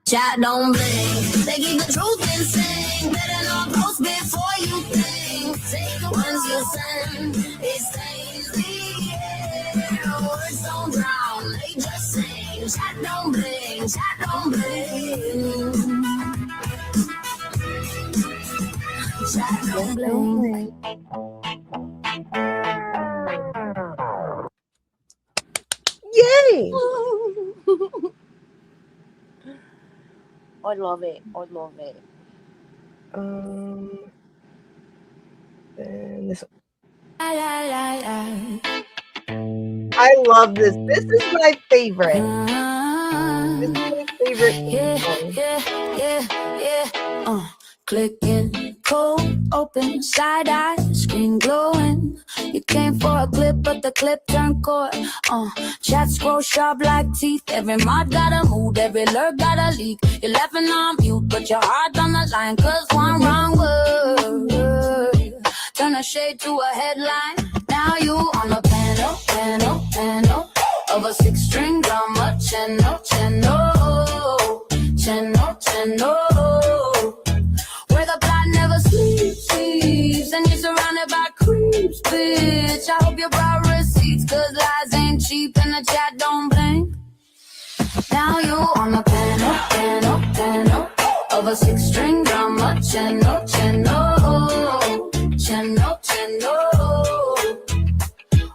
Chat don't blink. They keep the truth in sync. Better not post before you think. Say the ones you send. It stains the air. Words don't drown. They just sing. Chat don't blink. Chat don't blink. Chat don't blink. Yay! I love it. I love it. And this one. I love this. This is my favorite. This is my favorite. Clicking, cold, open, side eye, screen glowing. You came for a clip, but the clip turned court. Chat scroll sharp like teeth. Every mod got a mood, every lurk got a leak. You're laughing on mute, but your heart on the line. Cause one wrong word turn a shade to a headline. Now you on the panel of a 6-string drama channel. Where the plot never sleeps, and you're surrounded by creeps, bitch. I hope you brought receipts, cause lies ain't cheap and the chat don't blink. Now you on the panel of a 6-string drama channel.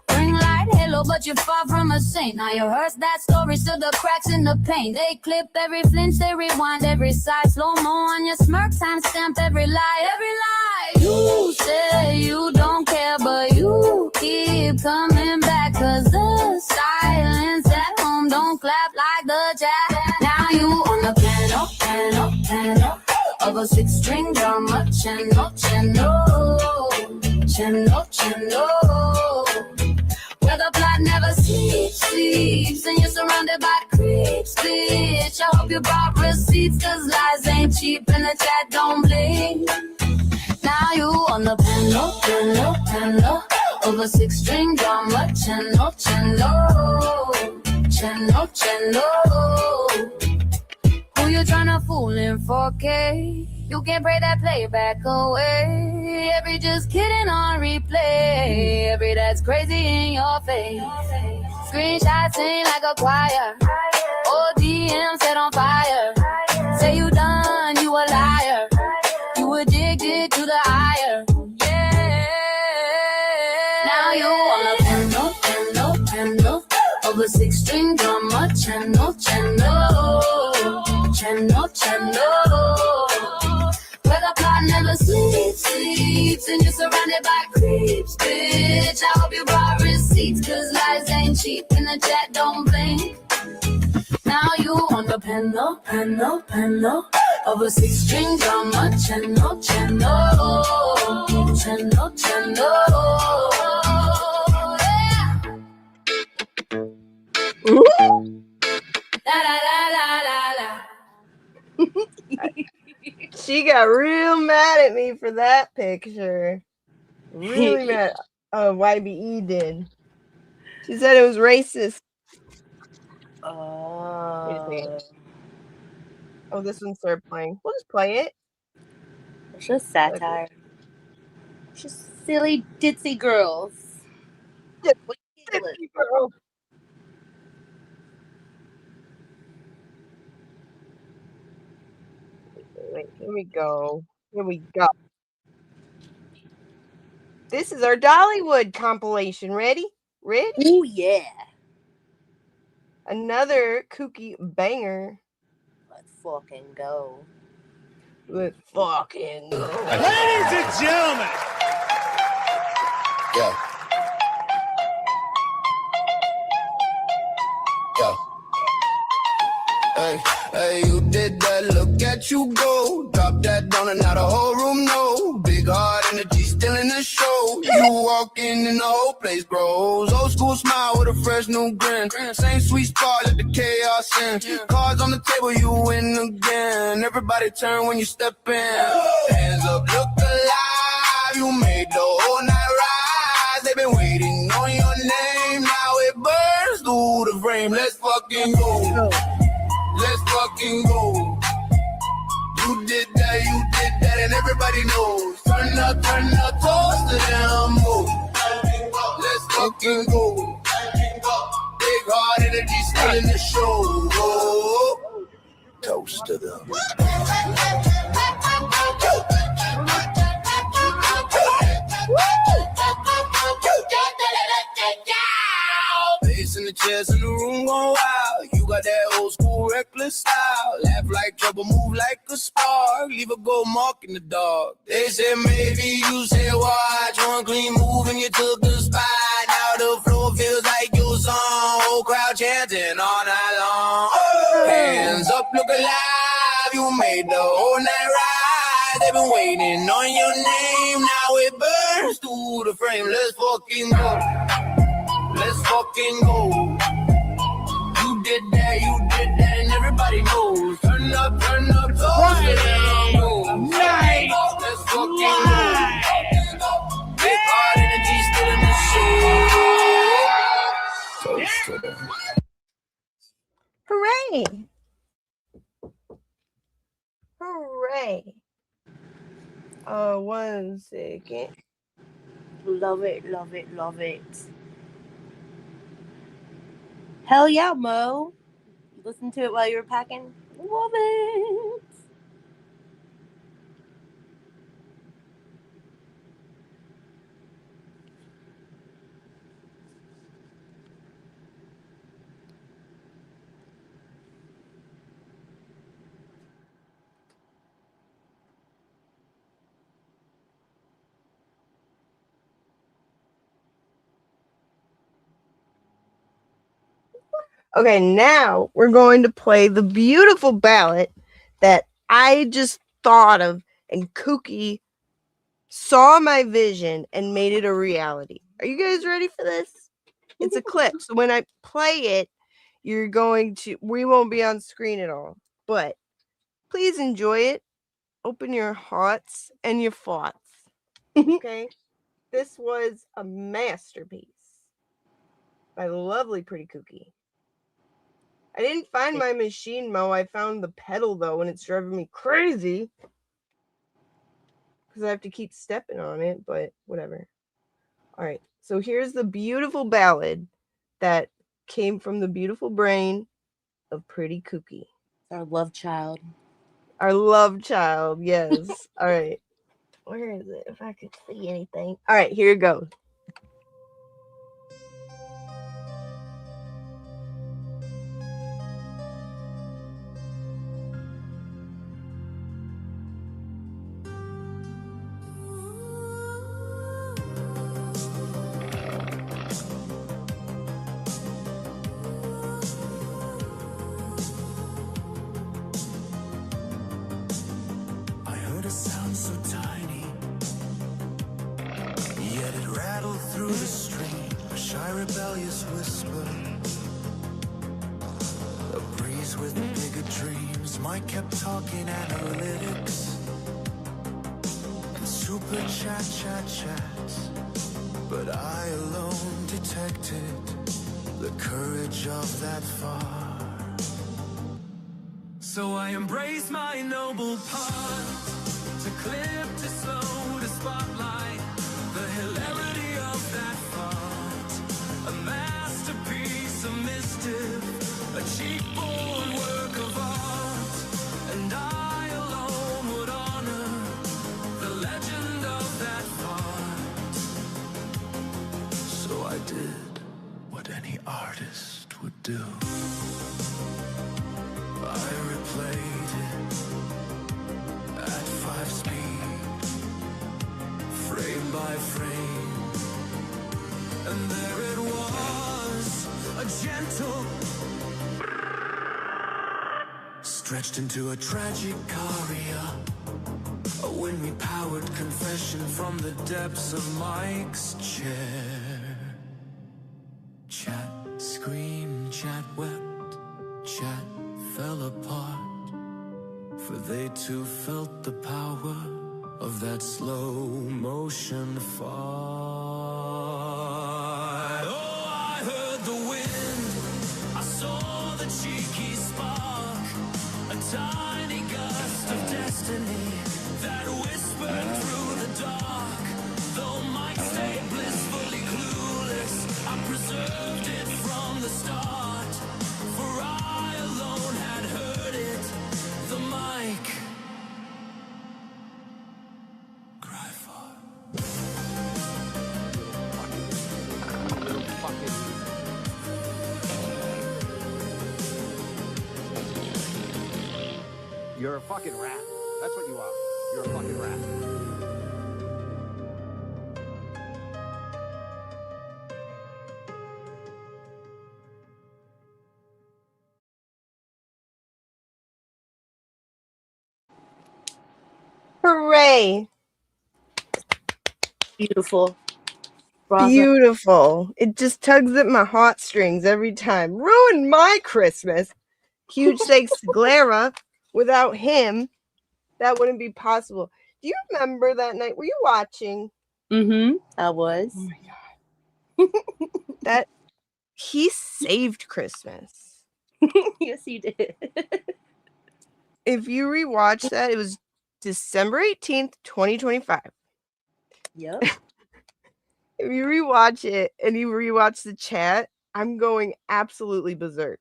Ring light halo, but you're far from a saint. Now you rehearse that story, still the cracks in the paint. They clip every flinch, they rewind every side. Slow-mo on your smirk, timestamp every lie. You say you don't care, but you keep coming back. Cause the silence at home don't clap like the chat. Now you on the panel of a 6-string drama channel. Where the plot never sleeps, and you're surrounded by creeps, bitch. I hope you brought receipts, cause lies ain't cheap and the chat don't blink. Now you on the panel of a 6-string drama channel. Who you tryna fool in 4K? You can pray that playback away. Every just kidding on replay. Every that's crazy in your face. Screenshots sing like a choir. ODM set on fire. Say you done, you a liar. You addicted to the higher. Yeah. Now you on a panel of a 6-string drama channel. Where the plot never sleeps, and you're surrounded by creeps, bitch. I hope you brought receipts, cause lies ain't cheap and the chat don't blink. Now you on the panel of a 6-string drama channel. Ooh. La. She got real mad at me for that picture. Really mad. Oh, YBE did. She said it was racist. Wait a second. Oh, this one started playing. We'll just play it. It's just satire. It's just silly ditzy girls. Ditzy girl. Wait, here we go. This is our Dollywood compilation. Ready? Oh, yeah. Another kooky banger. Let's fucking go. Let's fucking go. Ladies and gentlemen. Yeah. Hey, you did that, look at you go. Drop that down and now the whole room know. Big heart energy still in the show. go. You walk in and the whole place grows. Old school smile with a fresh new grin. Same sweet spot, let the chaos in. Cards on the table, you win again. Everybody turn when you step in. Hands up, look alive. You made the whole night rise. They've been waiting on your name. Now it burns through the frame. Let's fucking go. Let's fucking go. You did that, and everybody knows. Turn up, toast to them, move. Let's fucking go. Big heart energy still in the show. Toast to them. Bass in the chairs in the room going wild. You got that old school reckless style. Laugh like trouble, move like a spark. Leave a gold mark in the dark. They said maybe, you said watch. One clean move and you took the spot. Now the floor feels like your song. Whole crowd chanting all night long. Hands up, look alive. You made the whole night ride. They've been waiting on your name. Now it burns through the frame. Let's fucking go. Let's fucking go. You did that, and everybody knows. Turn up, toast to them. Nice. Let's fucking go. Big heart energy still in the show. Toast to them. Hooray! Hooray! 1 second. Love it, love it, love it. Hell yeah, Mo. You listened to it while you were packing? Love it. Okay, now we're going to play the beautiful ballad that I just thought of, and Kooky saw my vision and made it a reality. Are you guys ready for this? It's a clip. So when I play it, we won't be on screen at all. But please enjoy it. Open your hearts and your thoughts. Okay? This was a masterpiece by the lovely Pretty Kooky. I didn't find my machine, Mo. I found the pedal, though, and it's driving me crazy. Because I have to keep stepping on it, but whatever. All right. So here's the beautiful ballad that came from the beautiful brain of Pretty Kooky. Our love child. Our love child, yes. All right. Where is it? If I could see anything. All right, here it goes. A sound so tiny, yet it rattled through the stream, a shy rebellious whisper, a breeze with bigger dreams. Mike kept talking analytics and super chats, but I alone detected the courage of that far. So I embrace my noble part. To clip, to slow, to spotlight the hilarity of that thought. A masterpiece, a mischief, a cheap-born work of art. And I alone would honor the legend of that thought. So I did what any artist would do. I replayed it at 5 speed, frame by frame, and there it was, a gentle, stretched into a tragic aria, a wind brain-powered confession from the depths of Mike's chair. Chat screamed, chat wept, chat fell apart. For they too felt the power of that slow motion fart. Oh, I heard the wind, I saw the cheeky spark, a tiny gust of destiny that whispered through the dark. Though Mike stayed blissfully clueless, I preserved it from the start, for I alone had heard it. The mic cry for. You're a fucking rat. That's what you are. You're a fucking rat. Hooray! Beautiful. Bravo. Beautiful. It just tugs at my heartstrings every time. Ruined my Christmas. Huge thanks to Glara. Without him, that wouldn't be possible. Do you remember that night? Were you watching? Mm-hmm. I was. Oh my god. That he saved Christmas. Yes, he did. If you rewatch that, it was December 18th, 2025. Yep. If you rewatch it and you rewatch the chat, I'm going absolutely berserk.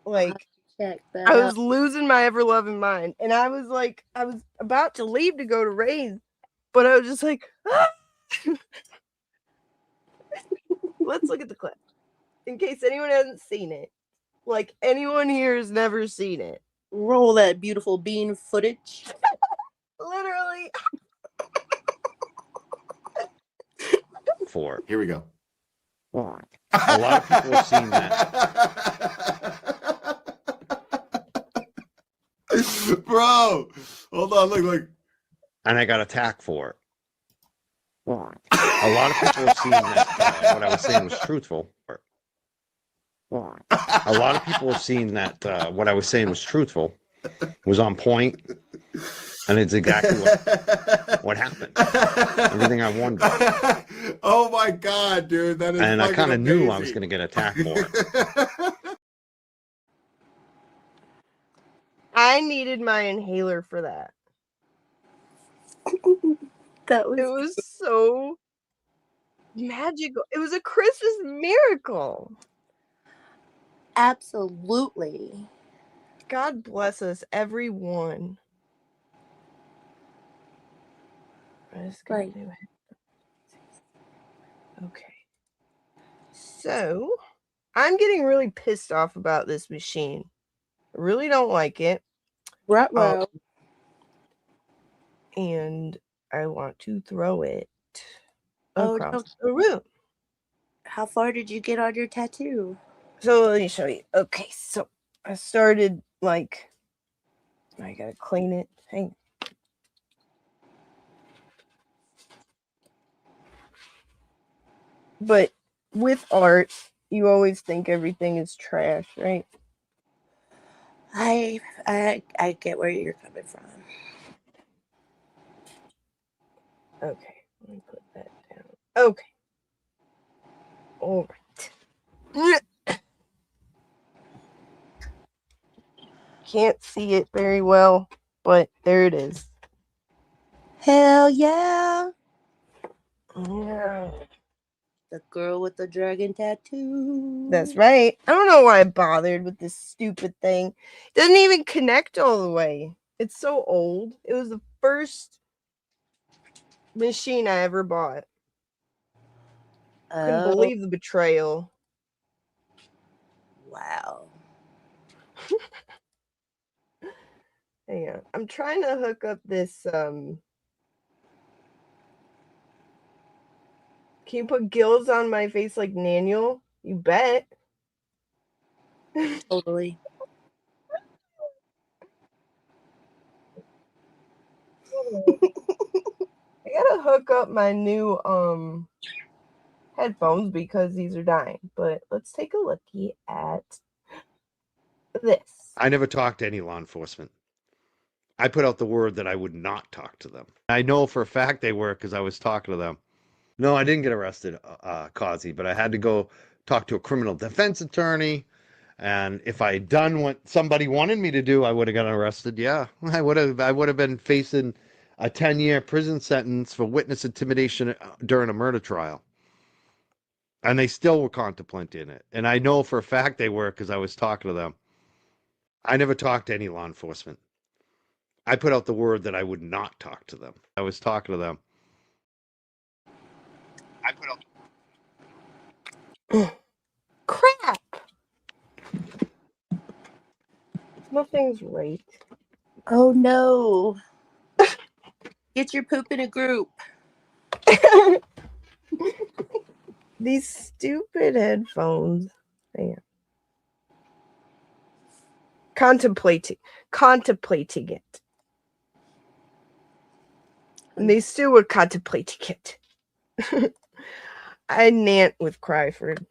Like, Check that I out. was losing my ever-loving mind. And I was like, I was about to leave to go to Ray's, but I was just like, ah! Let's look at the clip. In case anyone hasn't seen it. Like, anyone here has never seen it. Roll that beautiful bean footage. Literally. For. Here we go. A lot of people have seen that. Bro, hold on, look. And I got attacked for it. A lot of people have seen that what I was saying was truthful. A lot of people have seen that what I was saying was truthful, was on point, and it's exactly what happened. Everything I wondered. Oh my god, dude, that is. And I kind of amazing. knew I was going to get attacked for it. I needed my inhaler for that. That was. It was so magical. It was a Christmas miracle. Absolutely. God bless us, everyone. I'm just gonna do it. Okay. So, I'm getting really pissed off about this machine. I really don't like it. Ruh-roh. And I want to throw it Oh, across no. the room. How far did you get on your tattoo? So let me show you. Okay, so I started like, I gotta clean it. Hang. But with art, you always think everything is trash, right? I get where you're coming from. Okay, let me put that down. Okay. All right. Can't see it very well, but there it is. Hell yeah. Yeah. The girl with the dragon tattoo. That's right. I don't know why I bothered with this stupid thing. It doesn't even connect all the way. It's so old. It was the first machine I ever bought. Couldn't believe the betrayal. Wow. Hang on. I'm trying to hook up this Can you put gills on my face like Naniel? You bet. Totally. I gotta hook up my new headphones because these are dying. But let's take a looky at this. I never talked to any law enforcement. I put out the word that I would not talk to them. I know for a fact they were because I was talking to them. No, I didn't get arrested, Causey, but I had to go talk to a criminal defense attorney. And if I had done what somebody wanted me to do, I would have gotten arrested. Yeah, I would have been facing a 10-year prison sentence for witness intimidation during a murder trial. And they still were contemplating it. And I know for a fact they were because I was talking to them. I never talked to any law enforcement. I put out the word that I would not talk to them. I was talking to them. I put out. Crap! Nothing's right. Oh no. Get your poop in a group. These stupid headphones. Man. Contemplating it. And they still were contemplating it. I Nant with Cryford.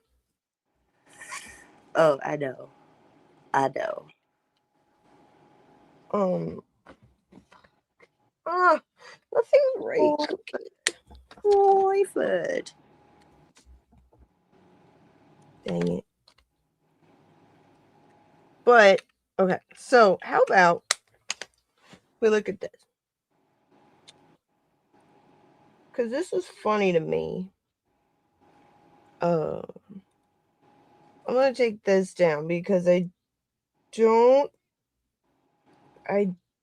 Oh, I know. Nothing's right. Cryford. Dang it. But, okay. So, how about we look at this? Because this is funny to me. I'm going to take this down because I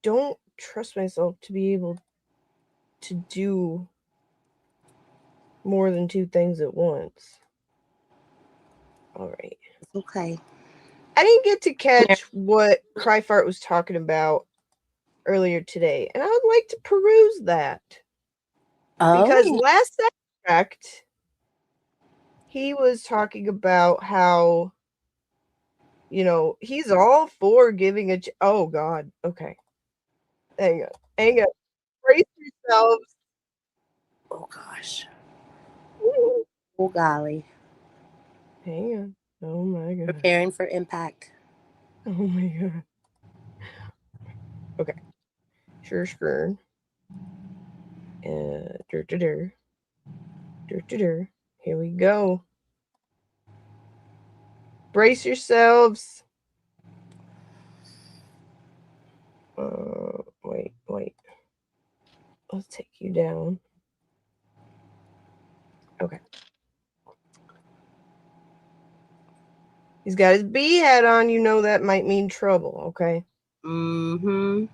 don't trust myself to be able to do more than two things at once. All right. Okay. I didn't get to catch what Cryfart was talking about earlier today, and I would like to peruse that. Because last I checked, he was talking about how, he's all for giving a... Oh, God. Okay. Hang on. Brace yourselves. Oh, gosh. Oh, golly. Hang on. Oh, my God. Preparing for impact. Oh, my God. Okay. Sure, screw. Here we go. Brace yourselves. Wait. Let's take you down. Okay. He's got his bee hat on. You know that might mean trouble, okay? Mm-hmm.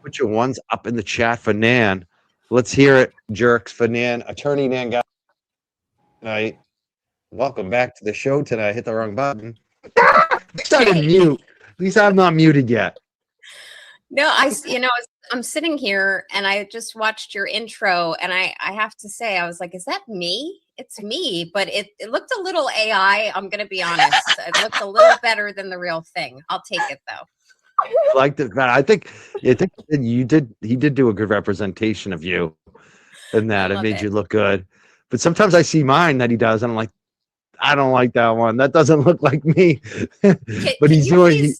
Put your ones up in the chat for Nan. Let's hear it, jerks, for Nan. Attorney Nan got tonight. Welcome back to the show tonight. I hit the wrong button. At least I didn't mute. At least I'm not muted yet. No, I'm sitting here and I just watched your intro and I have to say, I was like, is that me? It's me, but it looked a little AI. I'm going to be honest. It looked a little better than the real thing. I'll take it though. I liked it, man. I think he did do a good representation of you in that. It made you look good. But sometimes I see mine that he does, and I'm like, I don't like that one. That doesn't look like me. But he's doing.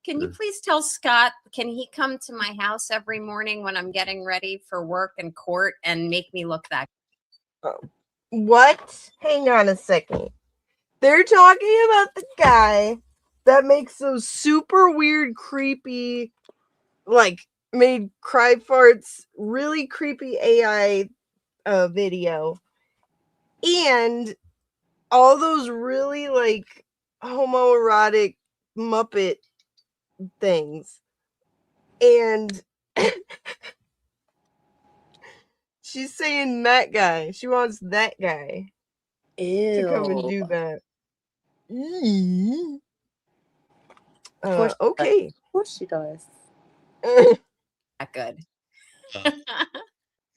Can you please tell Scott, can he come to my house every morning when I'm getting ready for work and court and make me look that good? What? Hang on a second. They're talking about the guy that makes those super weird, creepy, made Cryfart's really creepy AI video. And all those really, homoerotic Muppet things. And she's saying that guy. She wants that guy to come and do that. Okay. Of course she does. Not good.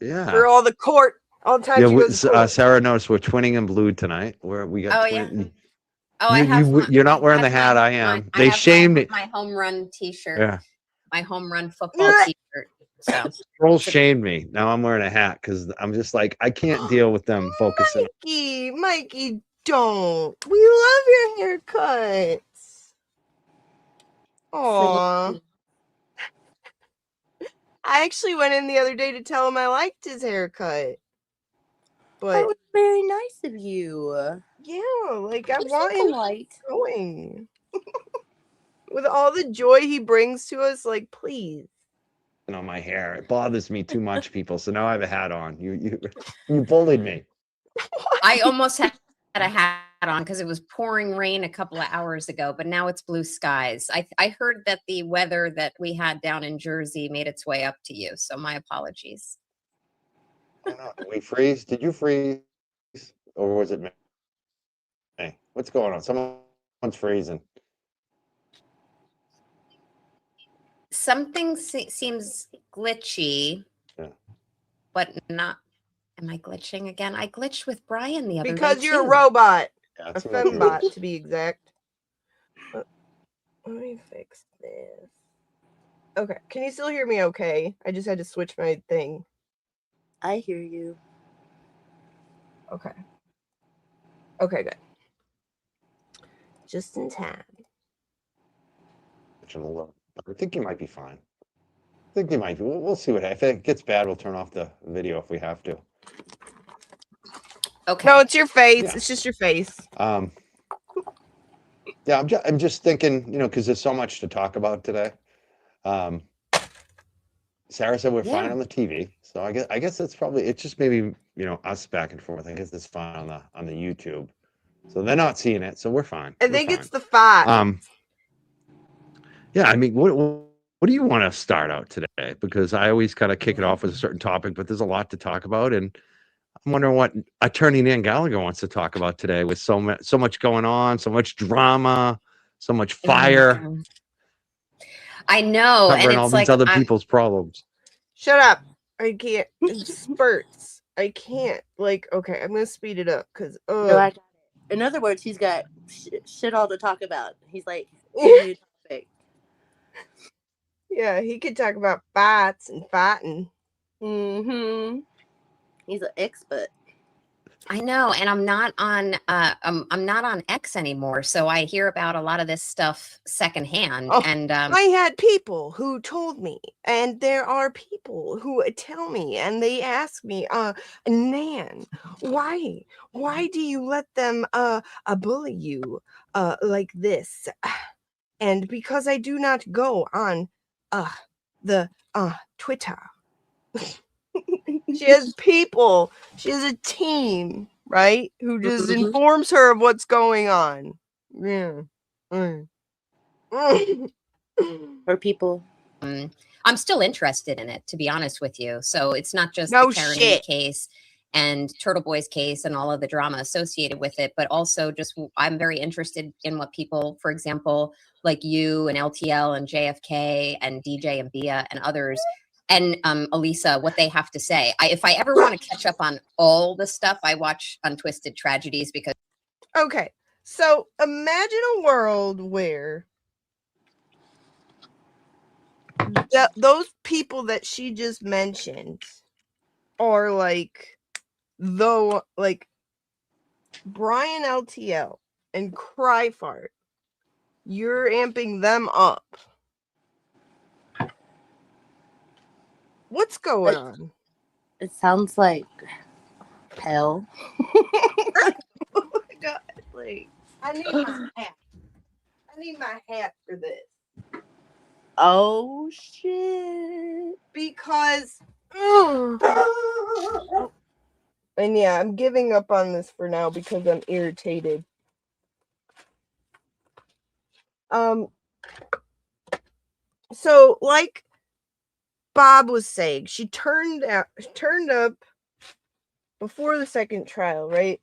Yeah. For all the court, all the time she goes to court. Sarah noticed we're twinning in blue tonight. We got. You're not wearing the hat. I am. They shamed me. My home run T-shirt. Yeah. My home run football T-shirt. So Trolls shamed me. Now I'm wearing a hat because I'm just like, I can't deal with them focusing. Mikey, don't. We love your haircuts. Aw. I actually went in the other day to tell him I liked his haircut. But that was very nice of you. Yeah, like I You're want so him polite. going. With all the joy he brings to us, like, please. On my hair, it bothers me too much, people. So now I have a hat on. You bullied me. I almost had a hat on because it was pouring rain a couple of hours ago, but now it's blue skies. I heard that the weather that we had down in Jersey made its way up to you, so my apologies. Did we freeze? Did you freeze, or was it me? Hey, what's going on? Someone's freezing. Something seems glitchy, but not. Am I glitching again? I glitched with Brian the other day Because you're too. a robot. Yeah, a that's what it fembot, is. to be exact. Let me fix this. Okay. Can you still hear me okay? I just had to switch my thing. I hear you. Okay. Okay, good. Just in time. I think you might be fine. I think you might be. We'll see what happens. If it gets bad, we'll turn off the video if we have to. Okay. No, it's your face. Yeah. It's just your face. Yeah, I'm just thinking, because there's so much to talk about today. Sarah said we're fine on the TV, so I guess that's probably it's just maybe us back and forth. I guess it's fine on the YouTube, so they're not seeing it, so we're fine. I think it's the font. Yeah, I mean, what do you want to start out today? Because I always kind of kick it off with a certain topic, but there's a lot to talk about, and I'm wondering what Attorney Nan Gallagher wants to talk about today with so much going on, so much drama, so much fire. I know, and Covering it's all these like other people's problems. Shut up. I can't. Spurts. I can't. Like, okay, I'm going to speed it up because, No, I got it. In other words, he's got shit all to talk about. He's like, give you a topic. Yeah, he could talk about fights and fighting. Mm-hmm. He's an expert. I know, and I'm not on X anymore, so I hear about a lot of this stuff secondhand. And I had people who told me, and there are people who tell me, and they ask me, Nan, why do you let them bully you like this? And because I do not go on the Twitter. She has people. She has a team, right? Who just informs her of what's going on. Yeah. Or people. I'm still interested in it, to be honest with you. So it's not just No the Karen shit. case and Turtle Boy's case and all of the drama associated with it, but also just I'm very interested in what people, for example, like you and LTL and JFK and DJ and Bia and others and Elisa, what they have to say. If I ever want to catch up on all the stuff, I watch Untwisted Tragedies because. Okay, so imagine a world where those people that she just mentioned are like, though, like Brian LTL and Cryfart. You're amping them up. What's going on? It sounds like hell. Oh my God, like, I need my hat. I need my hat for this. Oh shit. Because and yeah, I'm giving up on this for now because I'm irritated. So like Bob was saying, she turned up before the second trial, right?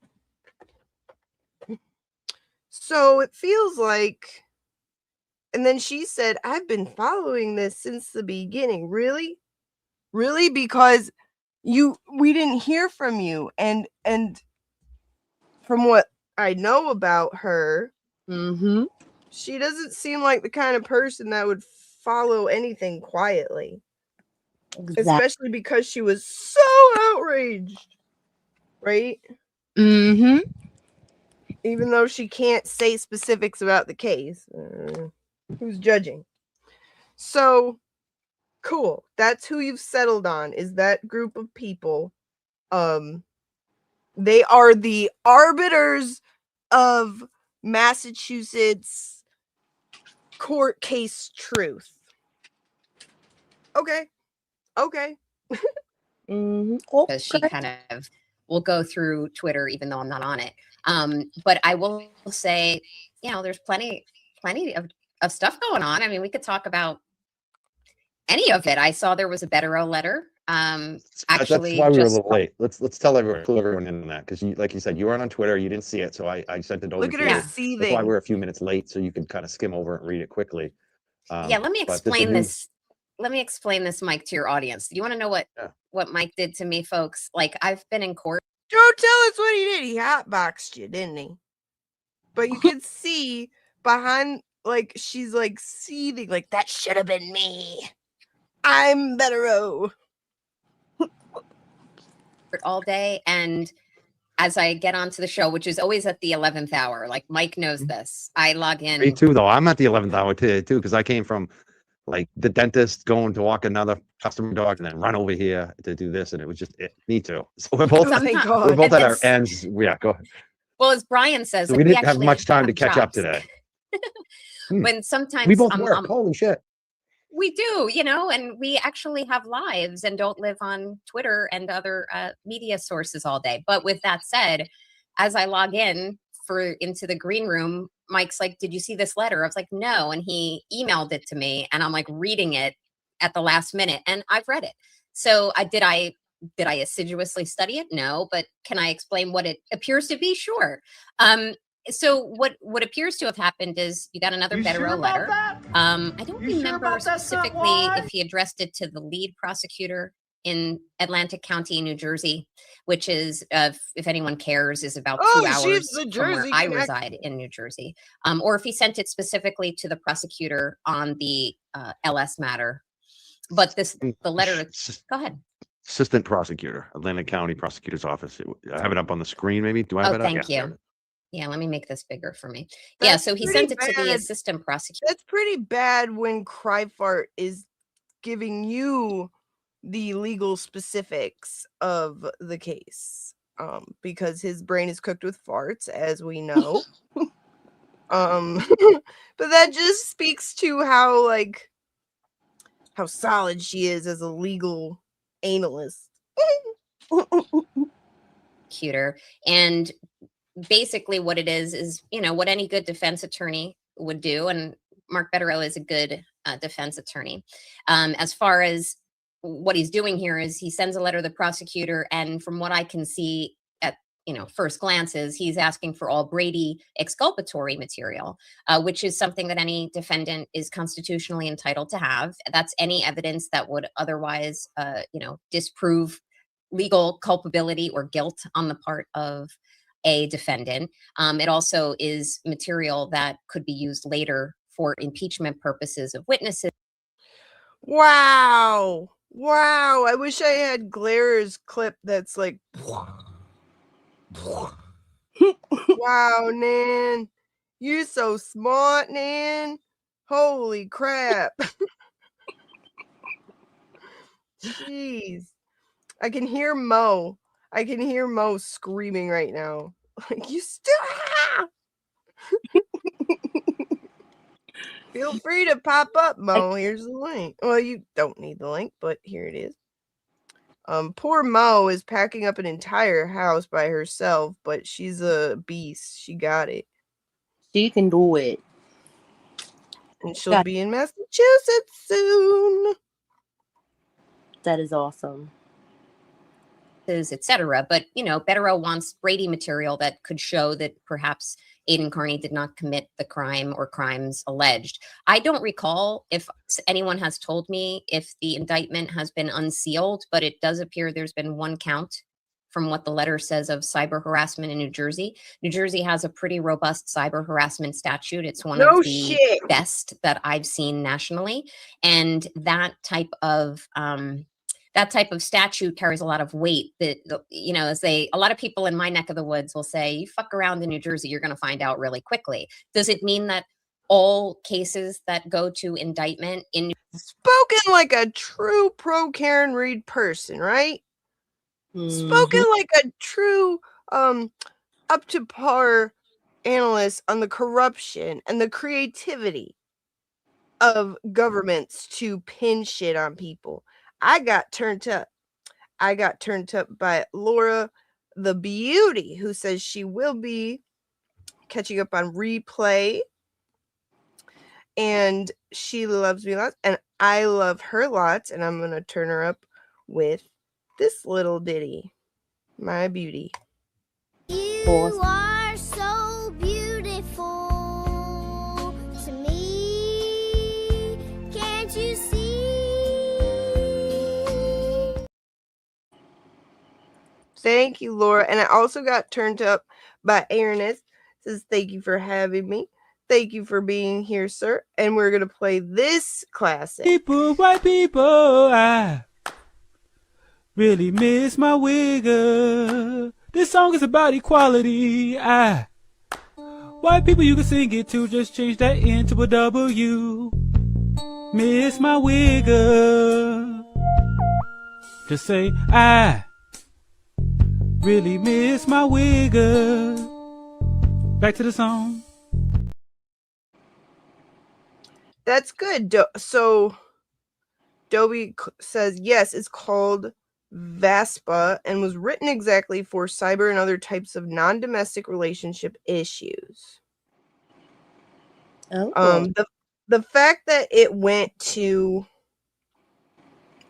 So it feels like, and then she said, I've been following this since the beginning. Really? Because we didn't hear from you. And from what I know about her, she doesn't seem like the kind of person that would follow anything quietly. Especially because she was so outraged, right? Mm-hmm. Even though she can't say specifics about the case. Who's judging? So, cool. That's who you've settled on, is that group of people. They are the arbiters of Massachusetts court case truth. Okay. Because she kind of will go through Twitter, even though I'm not on it. But I will say, there's plenty of stuff going on. I mean, we could talk about any of it. I saw there was a Betterow letter. That's Actually, why we were a just little late. Let's tell everyone in on that, because like you said, you weren't on Twitter, you didn't see it, so I sent it over Look to at you. her That's why seething. we're a few minutes late, so you can kind of skim over it and read it quickly. let me But explain this. Let me explain this, Mike, to your audience. Do you want to know what Mike did to me, folks? Like, I've been in court. Joe, tell us what he did. He hotboxed you, didn't he? But you could see behind, like, she's like seething, like, that should have been me. I'm Betterow. All day, and as I get onto the show, which is always at the 11th hour, like Mike knows this, I log in. Me too, though. I'm at the 11th hour too, because I came from like the dentist going to walk another customer dog and then run over here to do this, and it was just me too. So we're both at our ends. Yeah, go ahead. Well, as Brian says, So like, we didn't have actually much time to have catch up jobs. today. When sometimes We both work. Holy shit. We do, and we actually have lives and don't live on Twitter and other media sources all day. But with that said, as I log into the green room, Mike's like, "Did you see this letter?" I was like, "No," and he emailed it to me, and I'm like reading it at the last minute, and I've read it. So did I assiduously study it? No, but can I explain what it appears to be? Sure. So what appears to have happened is you got another Betterow letter. I don't remember specifically if he addressed it to the lead prosecutor in Atlantic County, New Jersey, which is, if anyone cares, is about 2 hours from where I reside in New Jersey, or if he sent it specifically to the prosecutor on the LS matter. But the letter. Go ahead. Assistant prosecutor, Atlantic County Prosecutor's Office. I have it up on the screen, maybe. Do I have it up? Thank you. Yeah, let me make this bigger for me. So he sent it to the assistant prosecutor. That's pretty bad when Cryfart is giving you the legal specifics of the case, because his brain is cooked with farts, as we know. But that just speaks to how solid she is as a legal analyst. And basically what it is what any good defense attorney would do, and Mark Betterow is a good defense attorney. As far as what he's doing here is he sends a letter to the prosecutor, and from what I can see at first glances, he's asking for all Brady exculpatory material, which is something that any defendant is constitutionally entitled to have. That's any evidence that would otherwise disprove legal culpability or guilt on the part of a defendant. It also is material that could be used later for impeachment purposes of witnesses. Wow. I wish I had Glara's clip that's like, wow, Nan. You're so smart, Nan. Holy crap. Jeez. I can hear Mo screaming right now. Like, you still feel free to pop up, Mo. Here's the link. Well, you don't need the link, but here it is. Poor Mo is packing up an entire house by herself, but she's a beast. She got it. She can do it. And she'll be in Massachusetts soon. That is awesome. Etc. But Betterow wants Brady material that could show that perhaps Aidan Carney did not commit the crime or crimes alleged. I don't recall if anyone has told me if the indictment has been unsealed, but it does appear there's been one count from what the letter says of cyber harassment in New Jersey. New Jersey has a pretty robust cyber harassment statute. It's one of the best that I've seen nationally. And that type of that type of statute carries a lot of weight. That, you know, a lot of people in my neck of the woods will say, you fuck around in New Jersey, you're going to find out really quickly. Does it mean that all cases that go to indictment in Spoken like a true pro Karen Reed person, right? Spoken like a true up to par analyst on the corruption and the creativity of governments to pin shit on people. I got turned up. I got turned up by Laura the Beauty, who says she will be catching up on replay. And she loves me lots, and I love her lots, and I'm going to turn her up with this little ditty, My Beauty. You are so beautiful to me. Can't you see? Thank you, Laura. And I also got turned up by Aaroness. Says, thank you for having me. Thank you for being here, sir. And we're going to play this classic. People, white people, I really miss my wigger. This song is about equality. White people, you can sing it too. Just change that N to a W. Miss my wigger. Just say, I really miss my wigger. Back to the song. That's good. So Dobie says, yes, it's called VASPA and was written exactly for cyber and other types of non-domestic relationship issues. Oh. The fact that it went to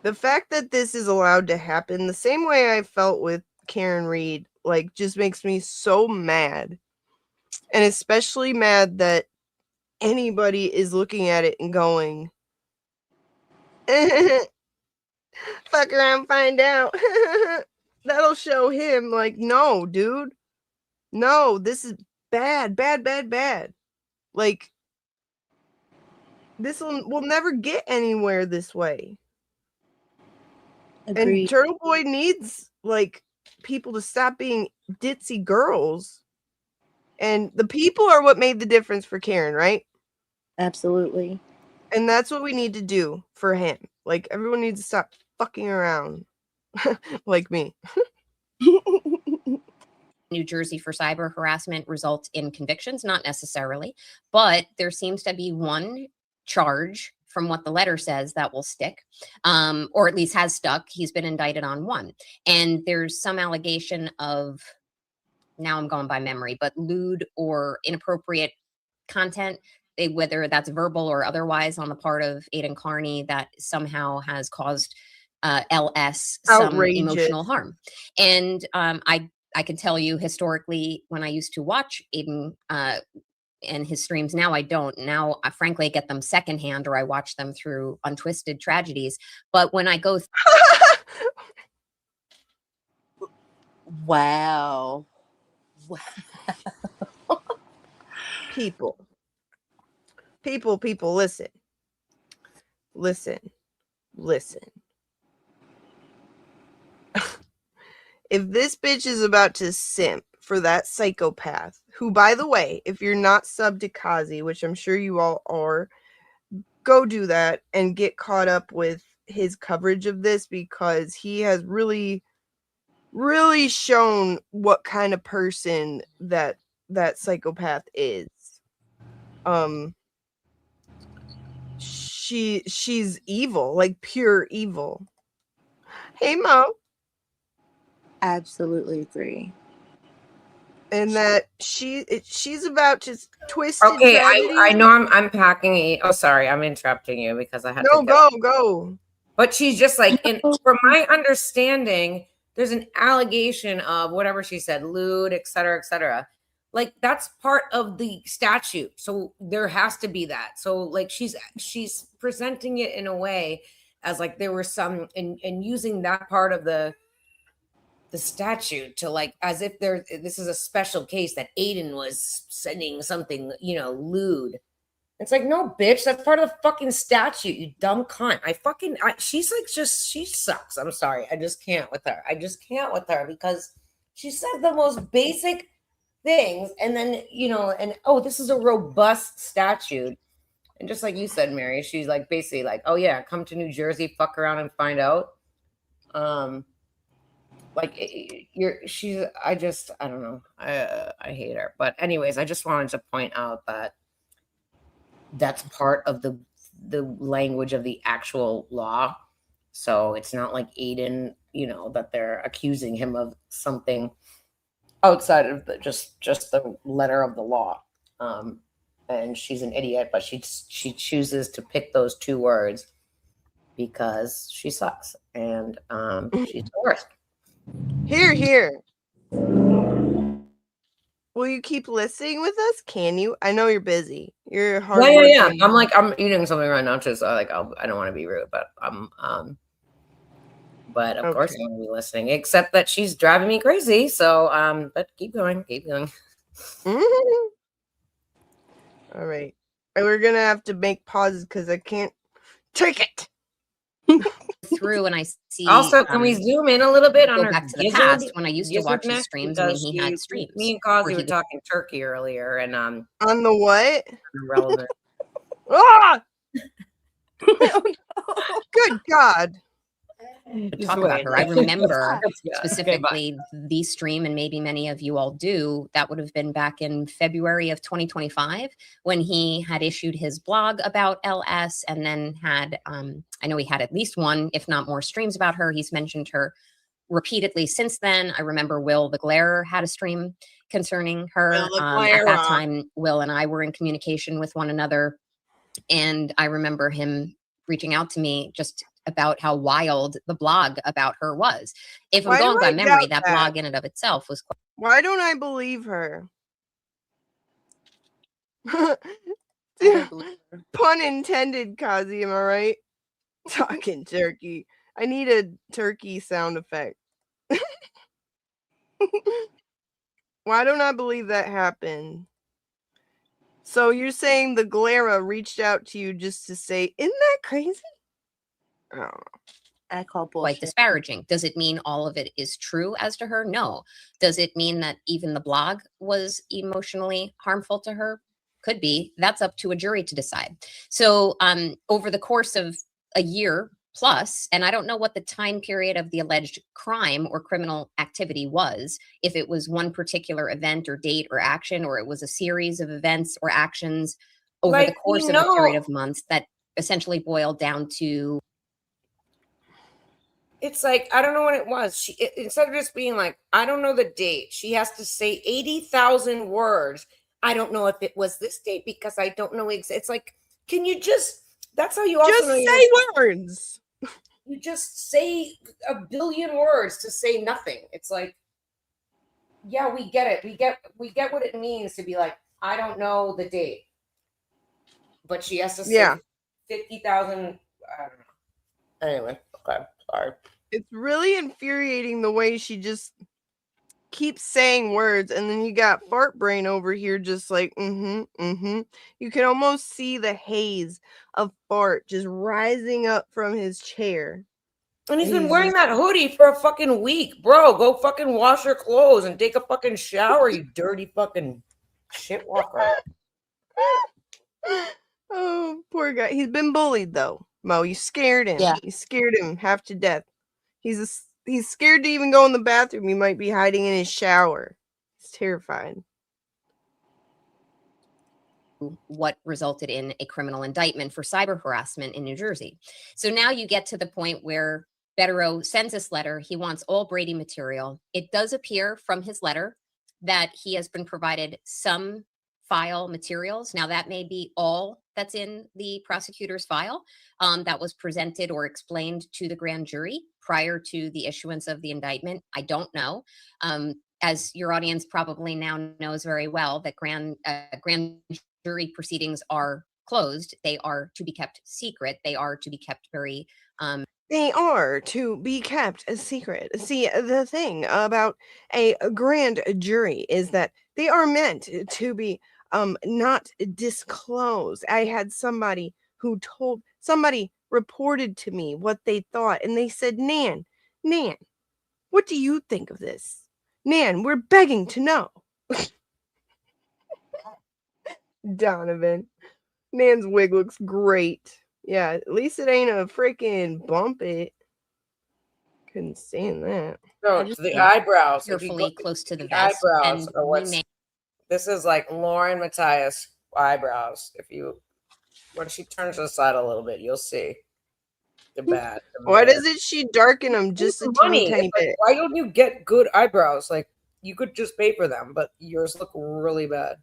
the fact that this is allowed to happen the same way I felt with Karen Reed, like, just makes me so mad. And especially mad that anybody is looking at it and going, fuck around, find out. That'll show him, like, no, dude. No, this is bad, bad, bad, bad. Like, this will never get anywhere this way. Agreed. And Turtle Boy needs, like, people to stop being ditzy girls. And the people are what made the difference for Karen, right? Absolutely. And that's what we need to do for him. Like, everyone needs to stop fucking around. Like me. New Jersey for cyber harassment results in convictions? Not necessarily, but there seems to be one charge from what the letter says that will stick, or at least has stuck. He's been indicted on one. And there's some allegation of, now I'm going by memory, but lewd or inappropriate content, whether that's verbal or otherwise, on the part of Aidan Carney, that somehow has caused LS some Outrageous. emotional harm. And I can tell you historically, when I used to watch Aidan and his streams, now I don't. Now, frankly, I get them secondhand, or I watch them through Untwisted Tragedies. But when I go Wow. People, listen. If this bitch is about to simp for that psychopath, who, by the way, if you're not subbed to Kazi, which I'm sure you all are, go do that and get caught up with his coverage of this, because he has really, really shown what kind of person that psychopath is. She's evil, like pure evil. Hey, Mo. Absolutely agree. And that she's about to twist. Okay, I know I'm unpacking. Oh, sorry, I'm interrupting you because I had to go. But she's just like, and from my understanding, there's an allegation of whatever she said, lewd, et cetera, et cetera. Like, that's part of the statute, so there has to be that. So like she's presenting it in a way as like there were some, and using that part of the statute to, like, as if this is a special case that Aidan was sending something, lewd. It's like, no, bitch, that's part of the fucking statute, you dumb cunt. She's like, she sucks. I'm sorry. I just can't with her. I just can't with her because she said the most basic things. And then, this is a robust statute. And just like you said, Mary, she's like basically like, oh yeah, come to New Jersey, fuck around and find out. I don't know. I hate her. But anyways, I just wanted to point out that that's part of the language of the actual law. So it's not like Aiden, that they're accusing him of something outside of just the letter of the law. And she's an idiot, but she chooses to pick those 2 words because she sucks and she's the worst. Here. Will you keep listening with us? Can you? I know you're busy. You're hard. Yeah. I'm eating something right now too, so I don't want to be rude, but but of course I'm gonna be listening. Except that she's driving me crazy. So but keep going. All right. We're gonna have to make pauses because I can't take it. Through and I see. Also, can we zoom in a little bit on her back to the past when I used to watch his streams? I mean, he had streams. Me and Causey were talking turkey earlier, and on the what? Irrelevant. Ah! Good God. Talk about her. I remember specifically the stream, and maybe many of you all do. That would have been back in February of 2025 when he had issued his blog about LS, and then had I know he had at least one, if not more, streams about her. He's mentioned her repeatedly since then. I remember Will the Glare had a stream concerning her. At that time, Will and I were in communication with one another, and I remember him reaching out to me just about how wild the blog about her was. If I'm going by memory, that blog in and of itself was quite. Why don't I believe her? Pun intended, Kazi, am I right? Talking turkey. I need a turkey sound effect. Why don't I believe that happened? So you're saying the Glera reached out to you just to say, isn't that crazy? I don't know. I call bullshit. Quite disparaging. Does it mean all of it is true as to her? No. Does it mean that even the blog was emotionally harmful to her? Could be. That's up to a jury to decide. So over the course of a year plus, and I don't know what the time period of the alleged crime or criminal activity was, if it was one particular event or date or action, or it was a series of events or actions over the course of a period of months that essentially boiled down to. It's like, I don't know what it was. Instead of just being like, I don't know the date, she has to say 80,000 words. I don't know if it was this date because I don't know. It's like, can you just, that's how you also just know say words. You just say a billion words to say nothing. It's like, yeah, we get it. We get what it means to be like, I don't know the date. But she has to say 50,000. I don't know. Anyway, okay. Sorry. It's really infuriating the way she just keeps saying words, and then you got fart brain over here just like, You can almost see the haze of fart just rising up from his chair. And he's been wearing that hoodie for a fucking week. Bro, go fucking wash your clothes and take a fucking shower, you dirty fucking shitwalker. Oh, poor guy. He's been bullied though. Mo, you scared him. Yeah. You scared him half to death. He's scared to even go in the bathroom. He might be hiding in his shower. He's terrified. What resulted in a criminal indictment for cyber harassment in New Jersey. So now you get to the point where Bettero sends this letter. He wants all Brady material. It does appear from his letter that he has been provided some file materials. Now that may be all that's in the prosecutor's file that was presented or explained to the grand jury prior to the issuance of the indictment. I don't know. As your audience probably now knows very well, that grand jury proceedings are closed. They are to be kept secret. They are to be kept very They are to be kept a secret. See, the thing about a grand jury is that they are meant to be not disclose. I had somebody somebody reported to me what they thought, and they said, Nan, what do you think of this? Nan, we're begging to know. Donovan. Nan's wig looks great. Yeah, at least it ain't a freaking bump it. Couldn't stand that. No, the eyebrows. If you Carefully go, close to the the vest, eyebrows and are we what's. may This is like Lauren Matthias eyebrows. If you, when she turns to the side a little bit, you'll see the bad. Why doesn't she darken them just a teeny Money. tiny It's like, bit? why don't you get good eyebrows? Like you could just pay for them, but yours look really bad.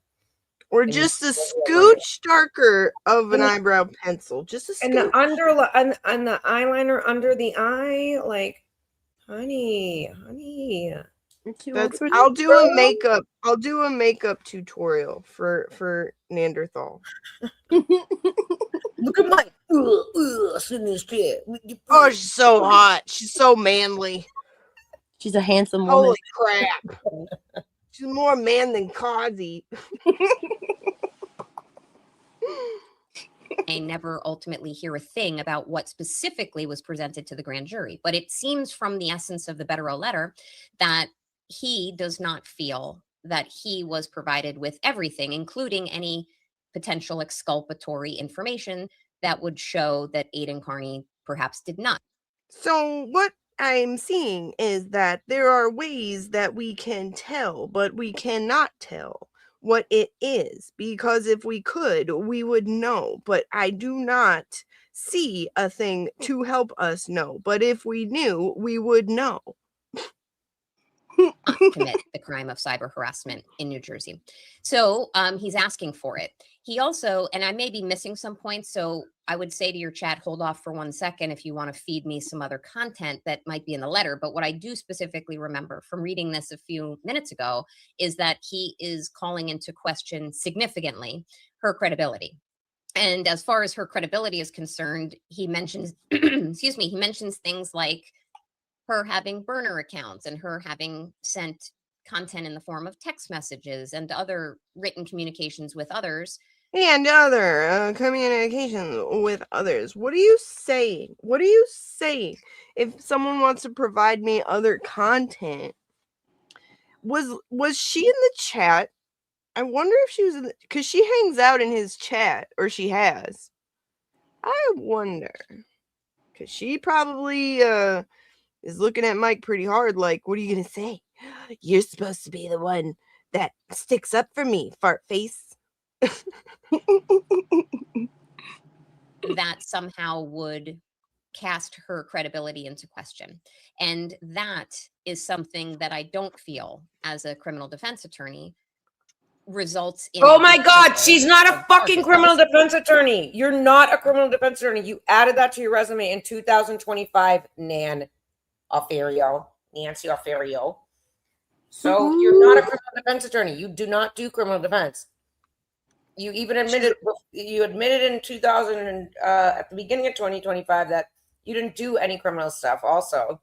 Or And just a you still have money. scooch darker of an And the- eyebrow pencil. Just a scooch. And the and the eyeliner under the eye, like, honey. I'll do a makeup tutorial for Neanderthal. Look at my sitting in this chair. Oh, she's so hot. She's so manly. She's a handsome woman. Holy crap. She's more man than Kazi. may never ultimately hear a thing about what specifically was presented to the grand jury. But it seems from the essence of the Betterow letter that he does not feel that he was provided with everything, including any potential exculpatory information that would show that Aidan Carney perhaps did not. So what I'm seeing is that there are ways that we can tell, but we cannot tell what it is, because if we could, we would know. But I do not see a thing to help us know. But if we knew, we would know. Commit the crime of cyber harassment in New Jersey. So he's asking for it. He also, and I may be missing some points, so I would say to your chat, hold off for 1 second if you want to feed me some other content that might be in the letter. But what I do specifically remember from reading this a few minutes ago is that he is calling into question significantly her credibility. And as far as her credibility is concerned, he mentions, excuse me, he mentions things like her having burner accounts and her having sent content in the form of text messages and other written communications with others. And other communications with others. What are you saying? What are you saying? If someone wants to provide me other content, was she in the chat? I wonder if she was in the, because she hangs out in his chat, or she has. I wonder, because she probably is looking at Mike pretty hard, like, what are you gonna say? You're supposed to be the one that sticks up for me, fart face. That somehow would cast her credibility into question. And that is something that I don't feel, as a criminal defense attorney, results in. Oh my God, she's not a fucking criminal defense attorney. You're not a criminal defense attorney. You added that to your resume in 2025, Nancy Alferio. So you're not a criminal defense attorney. You do not do criminal defense. You even admitted in 2000 at the beginning of 2025 that you didn't do any criminal stuff. Also,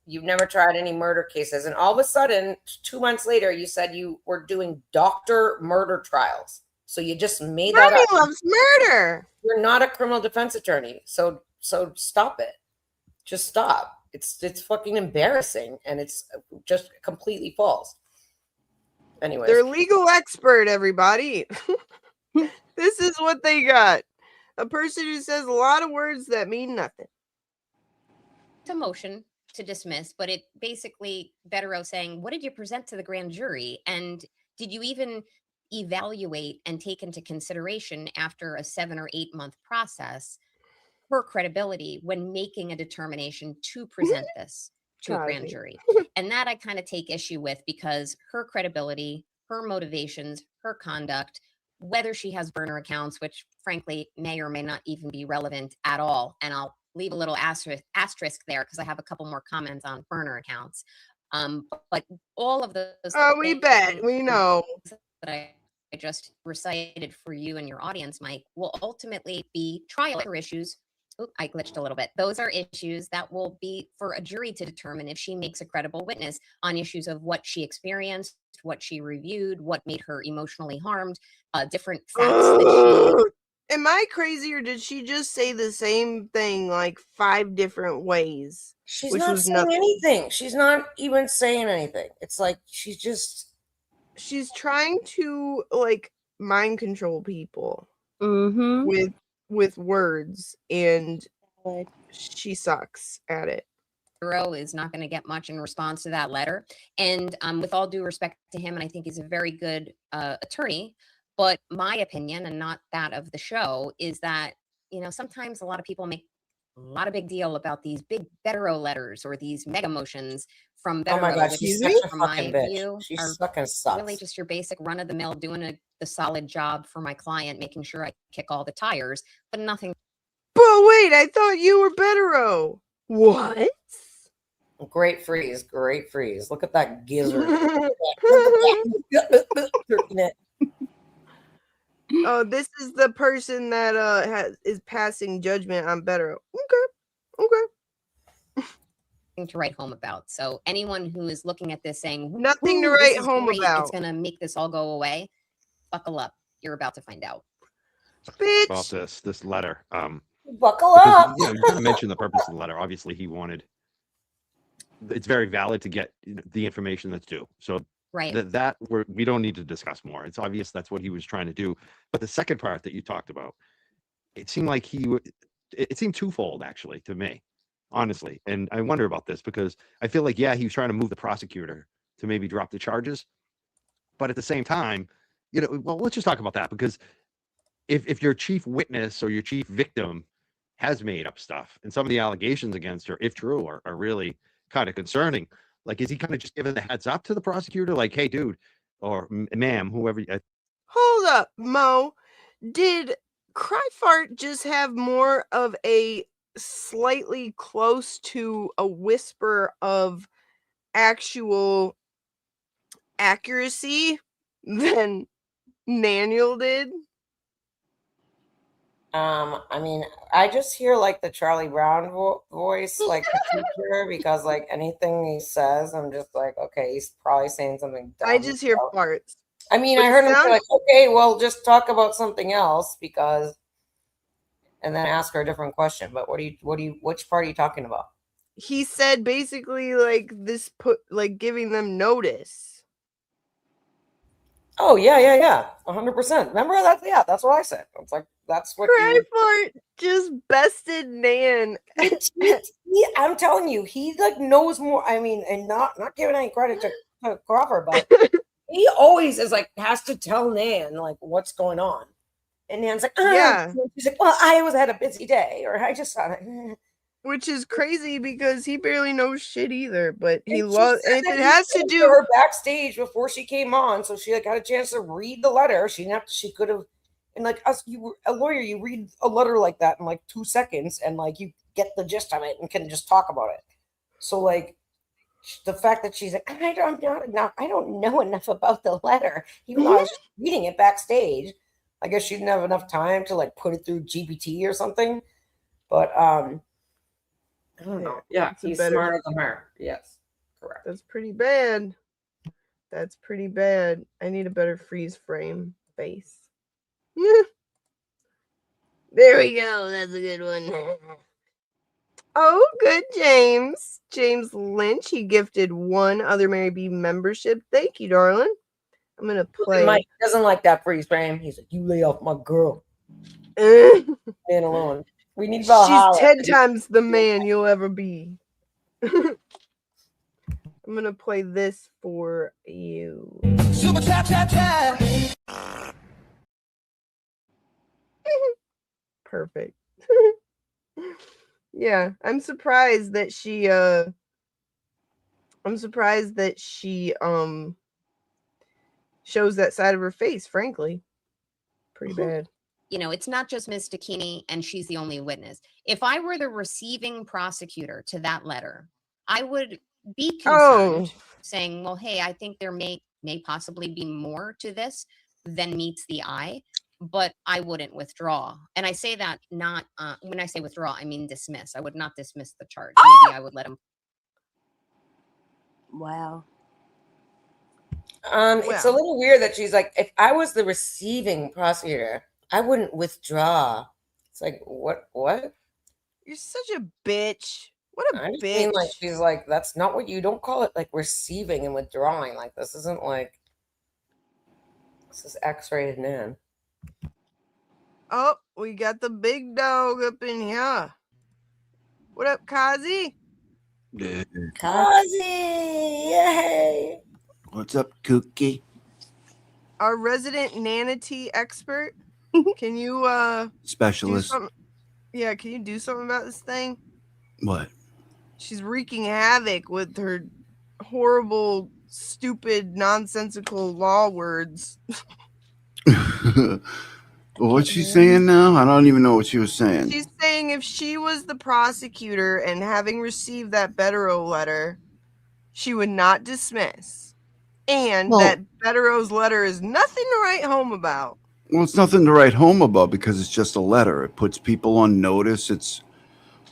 you've never tried any murder cases, and all of a sudden, 2 months later, you said you were doing doctor murder trials. So you just made that up. Mommy loves murder. You're not a criminal defense attorney, so stop it. Just stop. It's fucking embarrassing, and it's just completely false. Anyways, They're legal expert, everybody. This is what they got. A person who says a lot of words that mean nothing. It's a motion to dismiss, but it basically Betterow saying, what did you present to the grand jury? And did you even evaluate and take into consideration, after a 7 or 8 month process, her credibility when making a determination to present this to a grand jury? And that I kind of take issue with, because her credibility, her motivations, her conduct, whether she has burner accounts, which frankly may or may not even be relevant at all. And I'll leave a little asterisk there because I have a couple more comments on burner accounts. But all of those. Oh, we bet. We know. That I just recited for you and your audience, Mike, will ultimately be trial issues Oop, I glitched a little bit. Those are issues that will be for a jury to determine if she makes a credible witness on issues of what she experienced, what she reviewed, what made her emotionally harmed, different facts that Am I crazy, or did she just say the same thing like 5 different ways? She's which not was saying nothing. anything. She's not even saying anything. It's like she's trying to like mind control people Mm-hmm. with words, and she sucks at it. is not going to get much in response to that letter. And with all due respect to him, and I think he's a very good attorney, but my opinion, and not that of the show, is that, sometimes a lot of people make a lot of big deal about these big Betero letters or these mega motions from Betero. Oh my God, which she's is, such a from my fucking bitch. view, She are fucking sucks. really just your basic run of the mill, doing the solid job for my client, making sure I kick all the tires, but nothing. But wait, I thought you were Betero. What? Great freeze. Look at that gizzard. Oh, this is the person that is passing judgment on Betero. Okay. To write home about. So anyone who is looking at this saying Nothing to "Ooh, this write is home great, about. it's gonna make this all go away," buckle up. You're about to find out. Bitch. About this letter. Buckle because, up. you kind of mentioned the purpose of the letter. Obviously, he wanted. It's very valid to get the information that's due. So right. We don't need to discuss more. It's obvious that's what he was trying to do. But the second part that you talked about, it seemed like it seemed twofold actually to me, honestly. And I wonder about this because I feel like, yeah, he was trying to move the prosecutor to maybe drop the charges. But at the same time, well, let's just talk about that, because if your chief witness or your chief victim has made up stuff, and some of the allegations against her, if true, are really kind of concerning, like, is he kind of just giving the heads up to the prosecutor, like, hey, dude, or ma'am, whoever? Hold up, Mo. Did Cry Fart just have more of a slightly close to a whisper of actual accuracy than Naniel did? I mean, I just hear like the Charlie Brown voice, like the teacher, because like anything he says, I'm just like, okay, he's probably saying something dumb. I just hear farts. I mean, But I heard him say like, okay, well, just talk about something else, because, and then ask her a different question. But which part are you talking about? He said basically like giving them notice. Oh yeah, 100%. Remember that? Yeah, that's what I said. It's like that's what. Cry Fart just bested Nan. I'm telling you, he like knows more. I mean, and not giving any credit to Crawford, but he always is like has to tell Nan like what's going on, and Nan's like, yeah. She's like, well, I had a busy day, or I just thought. Which is crazy because he barely knows shit either, but he loves. If it has to do her backstage before she came on, so she like got a chance to read the letter. She could have, and like us, you were a lawyer, you read a letter like that in like 2 seconds, and like you get the gist of it and can just talk about it. So like the fact that she's like, I don't know enough about the letter, even though I was just reading it backstage. I guess she didn't have enough time to like put it through GPT or something, but I don't know. Yeah, he's smarter than her. Yes, correct. That's pretty bad. That's pretty bad. I need a better freeze frame face. There we go. That's a good one. Oh, good, James. James Lynch. He gifted 1 Other Mary B membership. Thank you, darling. I'm going to play. Mike doesn't like that freeze frame. He's like, you lay off my girl. Man alone. We need Valhalla. She's 10 times the man you'll ever be. I'm going to play this for you. Super tap, tap, tap. Perfect. Yeah, I'm surprised that she shows that side of her face, frankly. Pretty bad. It's not just Ms. Dakini and she's the only witness. If I were the receiving prosecutor to that letter, I would be concerned, saying, well, hey, I think there may possibly be more to this than meets the eye. but I wouldn't withdraw. And I say that not when I say withdraw, I mean dismiss. I would not dismiss the charge. Maybe I would let him. Wow. It's a little weird that she's like, if I was the receiving prosecutor, I wouldn't withdraw. It's like, what? You're such a bitch. What a I just bitch. mean, like, she's like, that's not what you don't call it, like, receiving and withdrawing. Like, this isn't like, this is X-rated man. Oh, we got the big dog up in here. What up, Kazi? Kazi, yay! What's up, Kooky? Our resident nanity expert. Can you Specialist. do something? Yeah, can you do something about this thing? What? She's wreaking havoc with her horrible, stupid, nonsensical law words. What's she saying now? I don't even know what she was saying. She's saying if she was the prosecutor and having received that Betterow letter, she would not dismiss. And that Betterow's letter is nothing to write home about. Well, it's nothing to write home about because it's just a letter. It puts people on notice. It's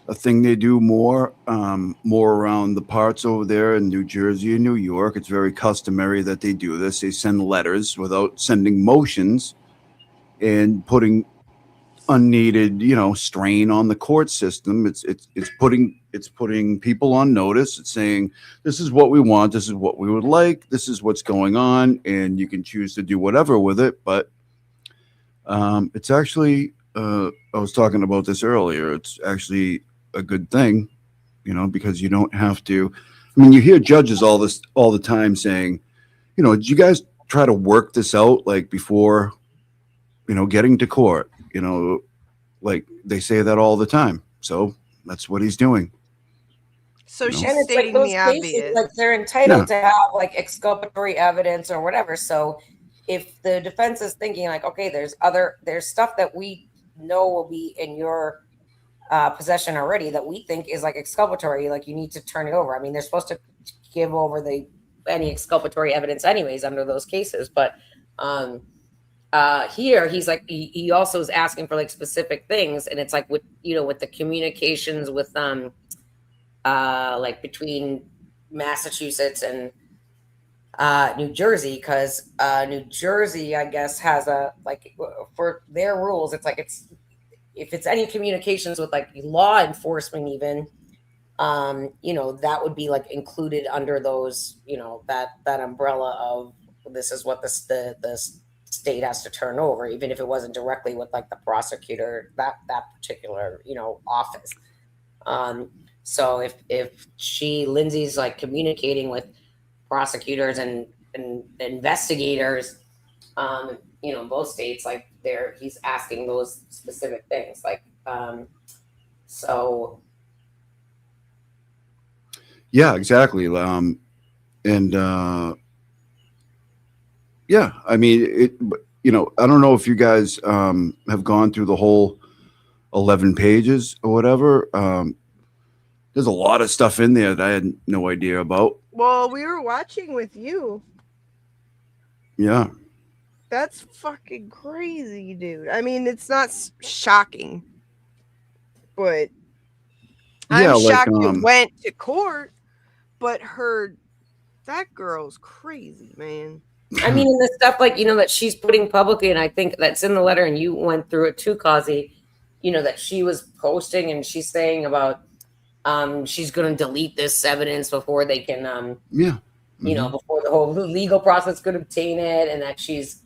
a thing they do more around the parts over there in New Jersey and New York. It's very customary that they do this. They send letters without sending motions and putting unneeded, strain on the court system. It's putting people on notice. It's saying, this is what we want. This is what we would like. This is what's going on. And you can choose to do whatever with it. But it's actually, I was talking about this earlier. It's actually a good thing, because you don't have to. I mean, you hear judges all the time saying, did you guys try to work this out like before, getting to court? Like they say that all the time. So that's what he's doing. So she's And it's stating like those the cases, obvious. like they're entitled to have like exculpatory evidence or whatever. So if the defense is thinking like, okay, there's stuff that we know will be in your possession already that we think is like exculpatory, like you need to turn it over. I mean, they're supposed to give over any exculpatory evidence anyways under those cases. But here he's like, he also is asking for like specific things. And it's like with the communications with like between Massachusetts and New Jersey, because New Jersey, I guess, has for their rules, it's like if it's any communications with like law enforcement, even, that would be like included under those, that umbrella of this is what the state has to turn over, even if it wasn't directly with like the prosecutor, that particular, office. So if Lindsay's like communicating with prosecutors and investigators, both states, like he's asking those specific things, like, so. Yeah, exactly. Yeah, I mean, I don't know if you guys have gone through the whole 11 pages or whatever. There's a lot of stuff in there that I had no idea about. Well, we were watching with you. Yeah. That's fucking crazy, dude. I mean, it's not shocking, but Yeah, I'm like, shocked it went to court, but that girl's crazy, man. I mean, and the stuff like, that she's putting publicly, and I think that's in the letter, and you went through it too, Kazi, that she was posting and she's saying about she's going to delete this evidence before they can, before the whole legal process could obtain it, and that she's,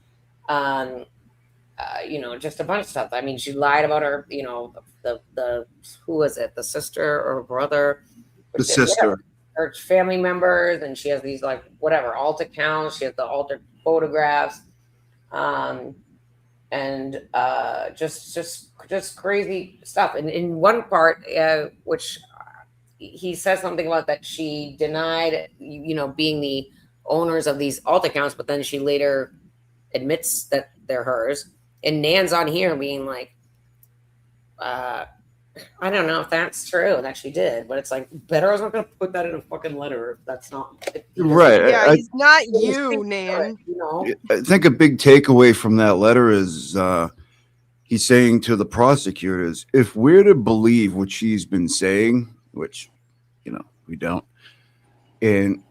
just a bunch of stuff. I mean, she lied about her, the who was it, the sister or brother? The sister. Her family members, and she has these like whatever alt accounts. She has the altered photographs, and just crazy stuff. And in one part, which he says something about that she denied, being the owners of these alt accounts, but then she later admits that they're hers. And Nan's on here being like, I don't know if that's true that she did, but it's like better. I was not going to put that in a fucking letter if that's not Right. Yeah, he's not you, Nan. You know. I think a big takeaway from that letter is he's saying to the prosecutors, if we're to believe what she's been saying, which we don't, and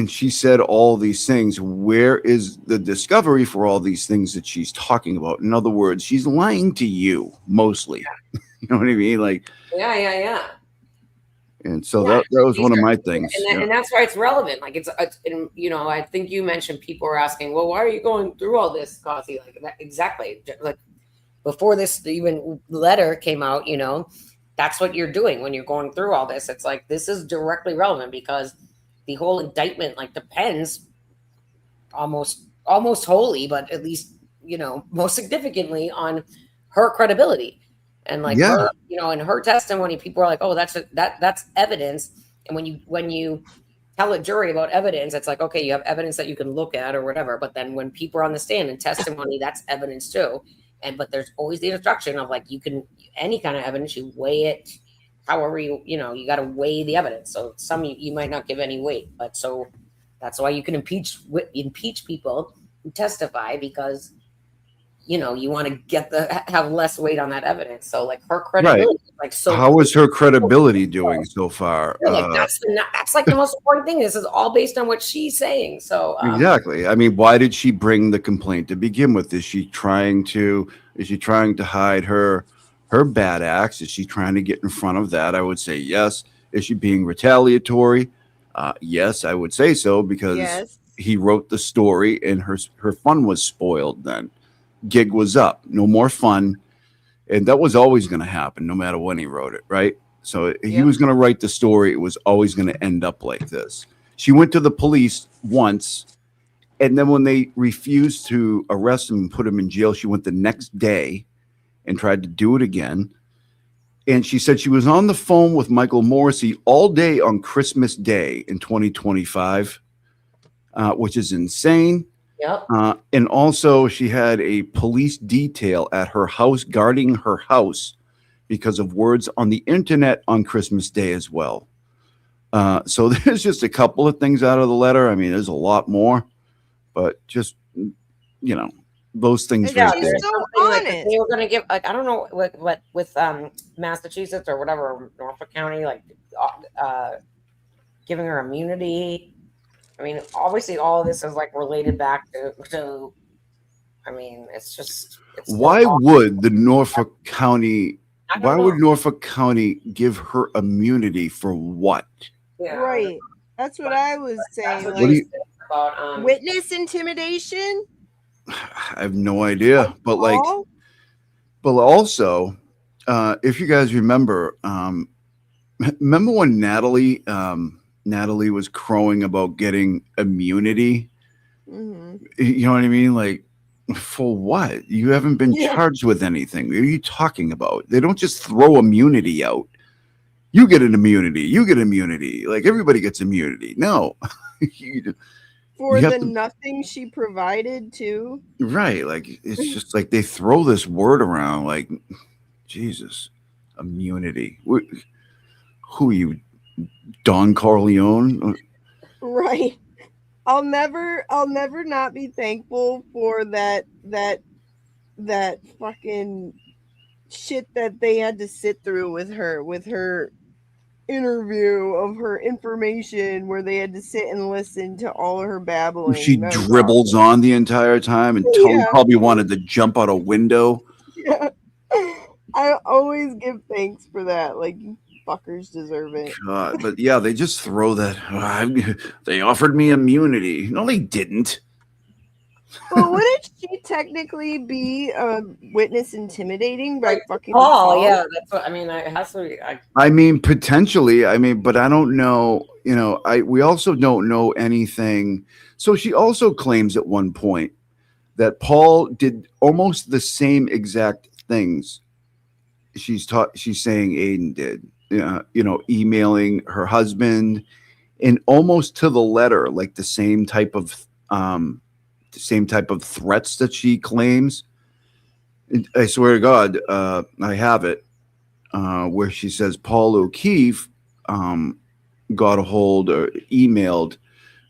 she said all these things, where is the discovery for all these things that she's talking about? In other words, she's lying to you mostly. You know what I mean? Like, Yeah. and so that was one of my things. And that's why it's relevant. Like it's and, I think you mentioned people are asking, well, why are you going through all this, Cossie? Like exactly. Like before this even letter came out, that's what you're doing when you're going through all this. It's like, this is directly relevant because the whole indictment depends almost wholly, but at least, most significantly on her credibility. And her, in her testimony, people are like, oh, that's evidence. And when you tell a jury about evidence, it's like, okay, you have evidence that you can look at or whatever. But then when people are on the stand and testimony, that's evidence too. But there's always the instruction of you can, any kind of evidence, you weigh it however you got to weigh the evidence. So some you might not give any weight, but so that's why you can impeach people who testify because you want to have less weight on that evidence. So her credibility, right. How is her credibility doing so far? That's the most important thing. This is all based on what she's saying. So exactly. I mean, why did she bring the complaint to begin with? Is she trying to hide her bad acts? Is she trying to get in front of that? I would say yes. Is she being retaliatory? Yes, I would say so because he wrote the story and her fun was spoiled then. Gig was up, no more fun, and that was always going to happen no matter when he wrote it, right? So he was going to write the story. It was always going to end up like this. She went to the police once, and then when they refused to arrest him and put him in jail, she went the next day and tried to do it again. And she said she was on the phone with Michael Morrissey all day on Christmas Day in 2025, which is insane. Yep. And also she had a police detail at her house guarding her house because of words on the internet on Christmas Day as well. So there's just a couple of things out of the letter. I mean, there's a lot more, but just, those things. Yeah, right there. so honest. They were going to give, I don't know what with Massachusetts or whatever, Norfolk County, giving her immunity. I mean, obviously, all of this is related back to. I mean, it's why would the Norfolk County? Why would Norfolk County give her immunity for what? Yeah. Right. That's what I was saying. What do you, about witness intimidation? I have no idea, but also, if you guys remember when Natalie was crowing about getting immunity. Mm-hmm. You know what I mean? For what? You haven't been charged with anything. What are you talking about? They don't just throw immunity out. You get an immunity. You get immunity. Everybody gets immunity. No. For the nothing she provided too. Right. It's just they throw this word around Jesus, immunity. Who are you, Don Corleone? Right. I'll never not be thankful for that fucking shit that they had to sit through with her interview of her information where they had to sit and listen to all of her babbling. She dribbles on the entire time, and Tony probably wanted to jump out a window. Yeah. I always give thanks for that. You fuckers deserve it. God, but yeah, they just throw that. They offered me immunity. No, they didn't. Well, wouldn't she technically be witness intimidating by fucking Paul? Paul? Yeah, that's what I mean. It has to be. I mean, potentially. I mean, but I don't know. We also don't know anything. So she also claims at one point that Paul did almost the same exact things. She's saying Aiden did. Emailing her husband, and almost to the letter, the same type of threats that she claims. I swear to God, I have it. where she says Paul O'Keefe got a hold or emailed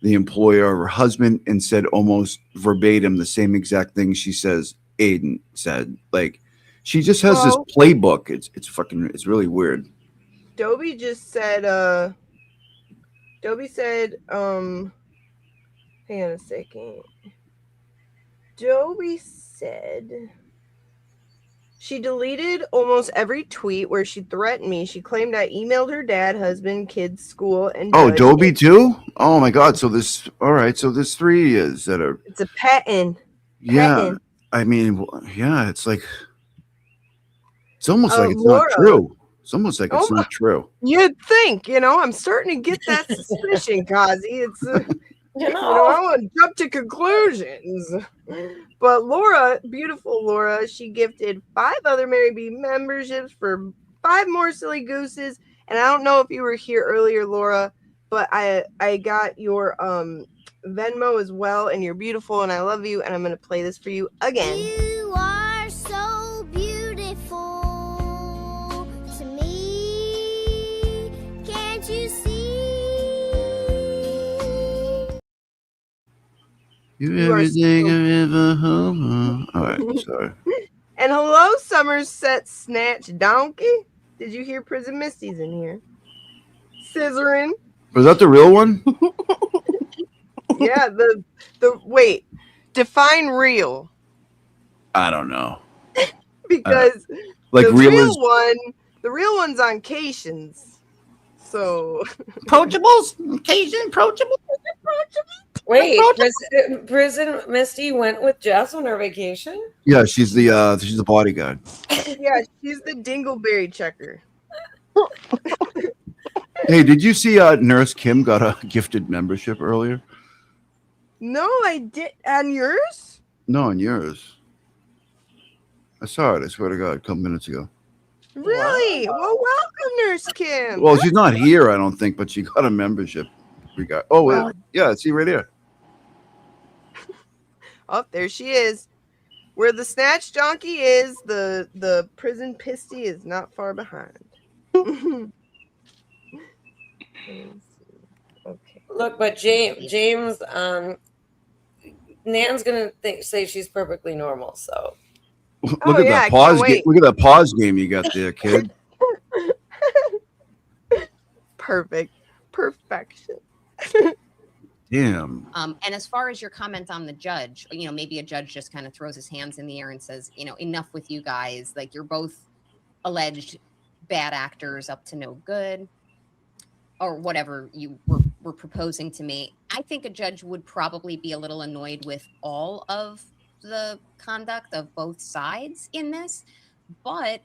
the employer of her husband and said almost verbatim the same exact thing she says Aiden said. Like, she just has this playbook. It's really weird. Dobie just said, hang on a second. Dobie said she deleted almost every tweet where she threatened me. She claimed I emailed her dad, husband, kids, school, and Dobie too? Oh my God. So there's 3 is that are. It's a patent. Yeah. I mean, yeah, it's like, it's almost like it's Laura. not true. It's almost like it's not true. You'd think, I'm starting to get that suspicion, Kazi. It's, I want to jump to conclusions. But Laura, beautiful Laura, she gifted 5 other Mary B memberships for 5 more silly gooses. And I don't know if you were here earlier, Laura, but I got your Venmo as well, and you're beautiful, and I love you, and I'm going to play this for you again. You are so beautiful to me. Can't you see? You're everything I ever hoped. All right, sorry. And hello, Somerset Snatch Donkey. Did you hear Prison Misty's in here? Scissoring. Was that the real one? Yeah, the wait. Define real. I don't know. Because like the real real one's on Cations. So approachables? Cajun approachable? Wait, Prison Misty went with Jess on her vacation? Yeah, she's the bodyguard. Yeah, she's the dingleberry checker. Hey, did you see Nurse Kim got a gifted membership earlier? No, I did. On yours? No, on yours. I saw it. I swear to God, a couple minutes ago. Really? Wow. Well, welcome, Nurse Kim. Well, she's not here, I don't think, but she got a membership. Yeah, see right here. Oh, there she is. Where the snatch donkey is, the prison pisty is not far behind. Okay. Look, but James, Nan's gonna say she's perfectly normal. So look at that pause game. Look at that pause game you got there, kid. Perfection. Damn. And as far as your comment on the judge, maybe a judge just kind of throws his hands in the air and says, enough with you guys. Like, you're both alleged bad actors up to no good, or whatever you were proposing to me. I think a judge would probably be a little annoyed with all of the conduct of both sides in this, but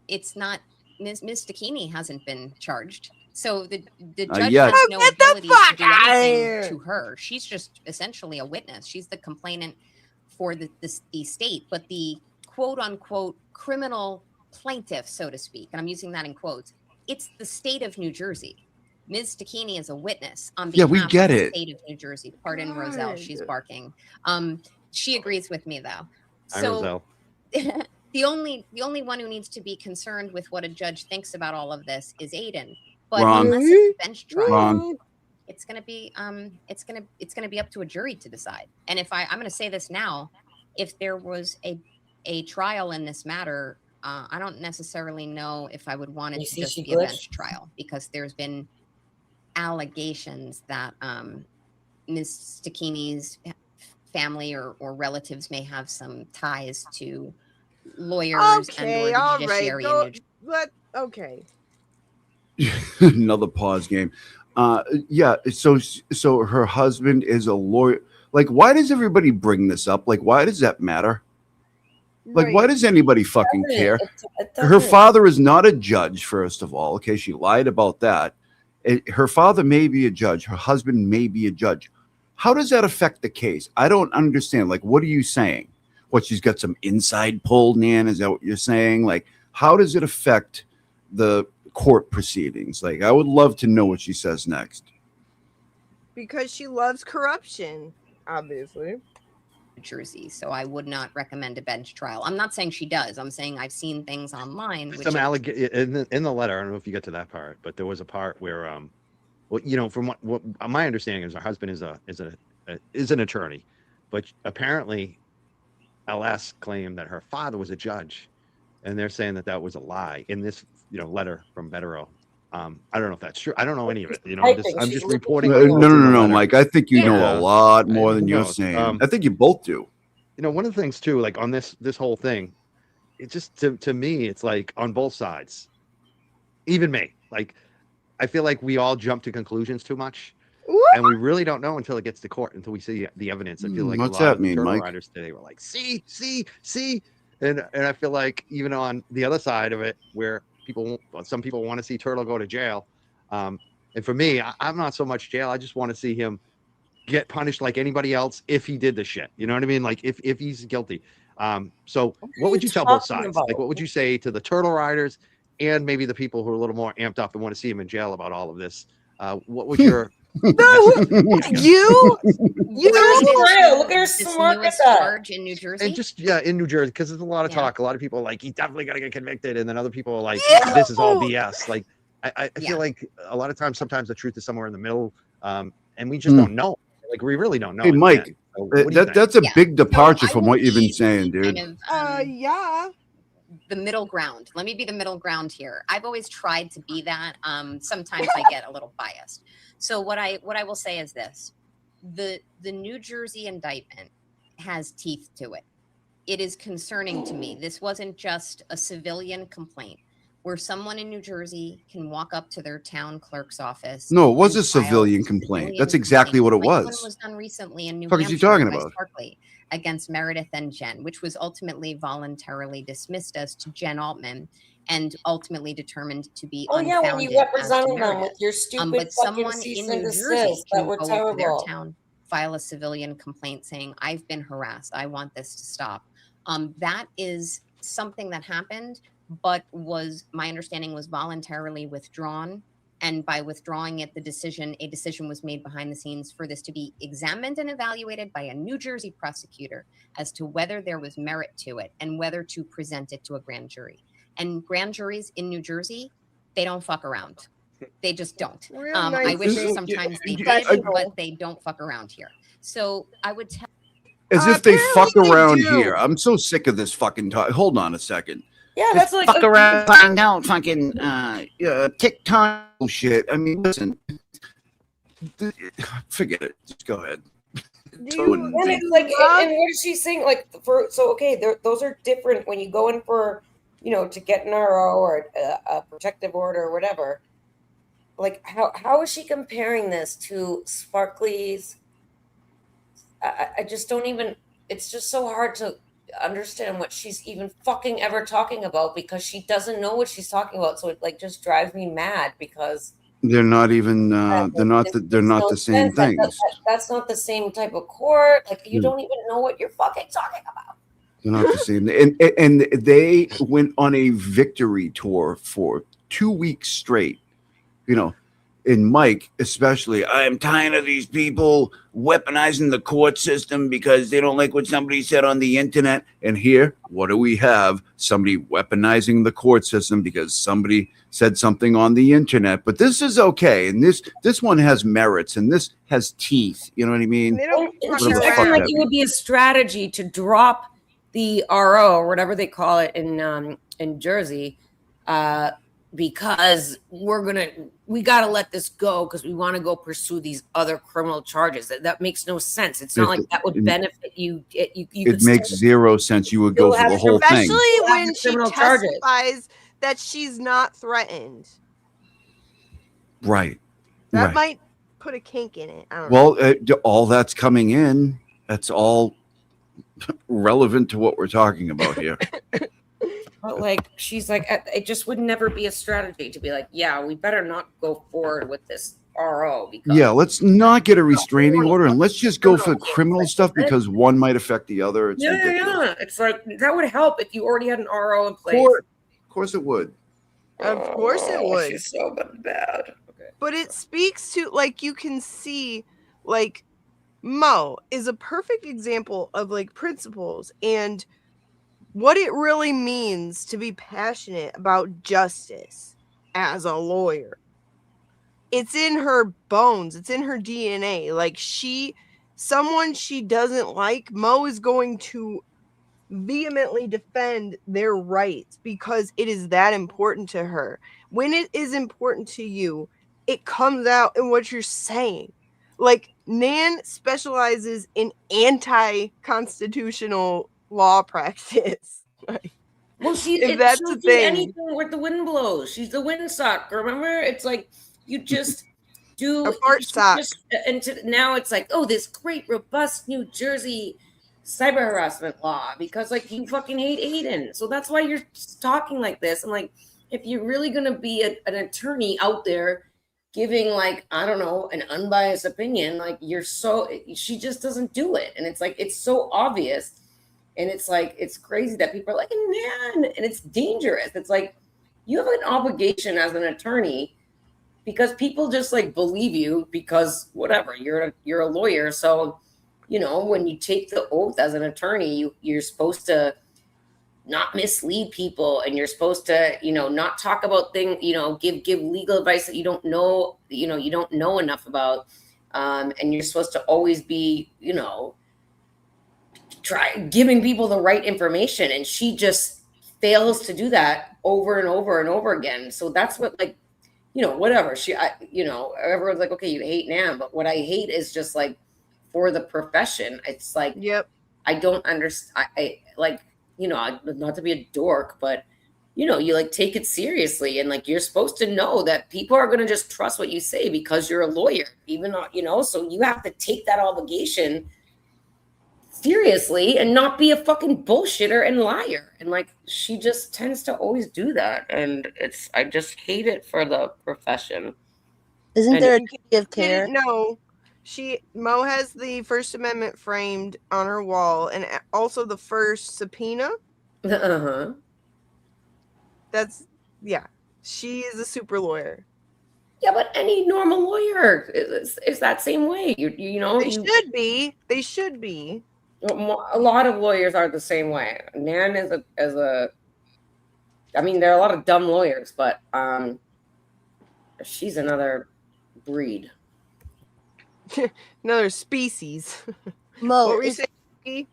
it's not. Ms. Stakini hasn't been charged. So the judge has no ability to do anything to her. She's just essentially a witness. She's the complainant for the state, but the quote unquote criminal plaintiff, so to speak, and I'm using that in quotes, it's the state of New Jersey. Ms. Stakini is a witness on behalf we get of the it. state of New Jersey. Pardon Roselle, she's barking. She agrees with me though. So the only one who needs to be concerned with what a judge thinks about all of this is Aiden. But unless it's a bench trial, it's gonna be up to a jury to decide. And if I'm gonna say this now, if there was a trial in this matter, I don't necessarily know if I would want it to just be a bench trial, because there's been allegations that Ms. Stakini's family or relatives may have some ties to lawyers and or the judiciary in New Jersey. Okay. Another pause game. Yeah. So her husband is a lawyer. Like, why does everybody bring this up? Like, why does that matter? Like, why does anybody fucking care? Her father is not a judge, first of all. Okay, she lied about that. Her father may be a judge. Her husband may be a judge. How does that affect the case? I don't understand. Like, what are you saying? What, she's got some inside pull, Nan? Is that what you're saying? Like, how does it affect the court proceedings? Like, I would love to know what she says next. Because she loves corruption, obviously. New Jersey. So I would not recommend a bench trial. I'm not saying she does. I'm saying I've seen things online. Which Some in the letter. I don't know if you get to that part, but there was a part where, well, you know, from what my understanding is, her husband is an attorney, but apparently, LS claimed that her father was a judge, and they're saying that was a lie in this, you know, letter from Betero. I don't know if that's true. I don't know any of it. You know, I'm just reporting. No, Mike. I think you know a lot more than you're saying. I think you both do. You know, one of the things too, like on this whole thing, it just to me, it's like on both sides, even me. Like, I feel like we all jump to conclusions too much, and we really don't know until it gets to court, until we see the evidence. I feel like What's a lot that of mean, turtle Mike? riders today were like, see, and I feel like even on the other side of it, where some people want to see Turtle go to jail, and for me, I'm not so much jail. I just want to see him get punished like anybody else if he did the shit. You know what I mean? Like if he's guilty. So what would you tell both sides? Like, what would you say to the turtle riders and maybe the people who are a little more amped up and want to see him in jail about all of this? What would your You look at her smart at that. Charge in New Jersey. And just in New Jersey, because there's a lot of talk. A lot of people are like, he's definitely gonna get convicted, and then other people are like, this is all BS. Like I feel like a lot of times, sometimes the truth is somewhere in the middle, and we just don't know. Like we really don't know. Hey, Mike, that's a big departure So I from will what you've been be saying, dude. kind of, yeah. The middle ground. Let me be the middle ground here. I've always tried to be that. Sometimes I get a little biased. So what I will say is this: the New Jersey indictment has teeth to it. It is concerning to me. This wasn't just a civilian complaint where someone in New Jersey can walk up to their town clerk's office. No, it was and a file civilian complaint. That's exactly what it like one was. was done recently in New What the Hampshire fuck is you talking by about? Sparkley against Meredith and Jen, which was ultimately voluntarily dismissed as to Jen Altman and ultimately determined to be Oh yeah, when you unfounded as to represented them Meredith. with your stupid But fucking someone cease in and New Jersey desist that can were go up to their terrible. town, file a civilian complaint saying, I've been harassed. I want this to stop. That is something that happened, but my understanding was voluntarily withdrawn. And by withdrawing it, a decision was made behind the scenes for this to be examined and evaluated by a New Jersey prosecutor as to whether there was merit to it and whether to present it to a grand jury. And grand juries in New Jersey, they don't fuck around. They just don't. I wish sometimes they did, but they don't fuck around here. So I would tell. As if they fuck around do. here. I'm so sick of this fucking talk. Hold on a second. Yeah, that's like Fuck around, find out, fucking TikTok shit. I mean, listen, forget it. Just go ahead. And it's like, and what is she saying? Like, those are different when you go in for, to get an RO or a protective order or whatever. Like, how is she comparing this to Sparkley's? I just don't even. It's just so hard to understand what she's even fucking ever talking about because she doesn't know what she's talking about. So it like just drives me mad because they're not even. They're not the same things. That's not the same type of court. Like you don't even know what you're fucking talking about. They're not the same. And they went on a victory tour for 2 weeks straight. And Mike, especially, I am tired of these people weaponizing the court system because they don't like what somebody said on the internet. And here, what do we have? Somebody weaponizing the court system because somebody said something on the internet. But this is okay. And this one has merits and this has teeth. You know what I mean? She's acting like it would be a strategy to drop the RO or whatever they call it in Jersey, because we got to let this go because we want to go pursue these other criminal charges. That makes no sense. It's not like that would benefit you. It makes zero sense. You would go for the whole thing. Especially when she criminal testifies charges. that she's not threatened. Right. That might put a kink in it. I don't know. Well, all that's coming in, that's all relevant to what we're talking about here. But like, she's like, it just would never be a strategy to be like, yeah, we better not go forward with this RO. Because Let's not get a restraining order and let's just go for criminal stuff because one might affect the other. It's ridiculous. Yeah. It's like, that would help if you already had an RO in place. Of course it would. Of course it would. She's so bad. Okay. But it speaks to, like, you can see, like, Mo is a perfect example of like principles and what it really means to be passionate about justice as a lawyer. It's in her bones. It's in her DNA. Like someone she doesn't like, Mo is going to vehemently defend their rights because it is that important to her. When it is important to you, it comes out in what you're saying. Like Nan specializes in anti-constitutional law practice. Well, If that's she'll a do thing. anything where the wind blows. She's the windsock. Remember, it's like you just do A fart sock. Now it's like, oh, this great robust New Jersey cyber harassment law because like you fucking hate Aiden, so that's why you're talking like this. And like, if you're really gonna be an attorney out there giving like, I don't know, an unbiased opinion, like she just doesn't do it, and it's like it's so obvious. And it's like, it's crazy that people are like, man, and it's dangerous. It's like, you have an obligation as an attorney because people just like believe you because whatever, you're a lawyer. So, you know, when you take the oath as an attorney, you're supposed to not mislead people, and you're supposed to, you know, not talk about things, you know, give legal advice that you don't know enough about. And you're supposed to always be, you know, try giving people the right information, and she just fails to do that over and over and over again. So that's what, like, you know, whatever everyone's like, okay, you hate Nam, but what I hate is just like for the profession. It's like, yep, I don't understand. I like, you know, not to be a dork, but you know, you like take it seriously, and like you're supposed to know that people are going to just trust what you say because you're a lawyer, even though, you know, so you have to take that obligation seriously and not be a fucking bullshitter and liar. And like, she just tends to always do that, and I just hate it for the profession. Isn't there a duty of care? No, Mo has the First Amendment framed on her wall, and also the first subpoena. She is a super lawyer. Yeah, but any normal lawyer is that same way. You know, they should be. They should be. A lot of lawyers are the same way. Nan is a. I mean, there are a lot of dumb lawyers, but she's another breed. Another species. Mo, what were you saying?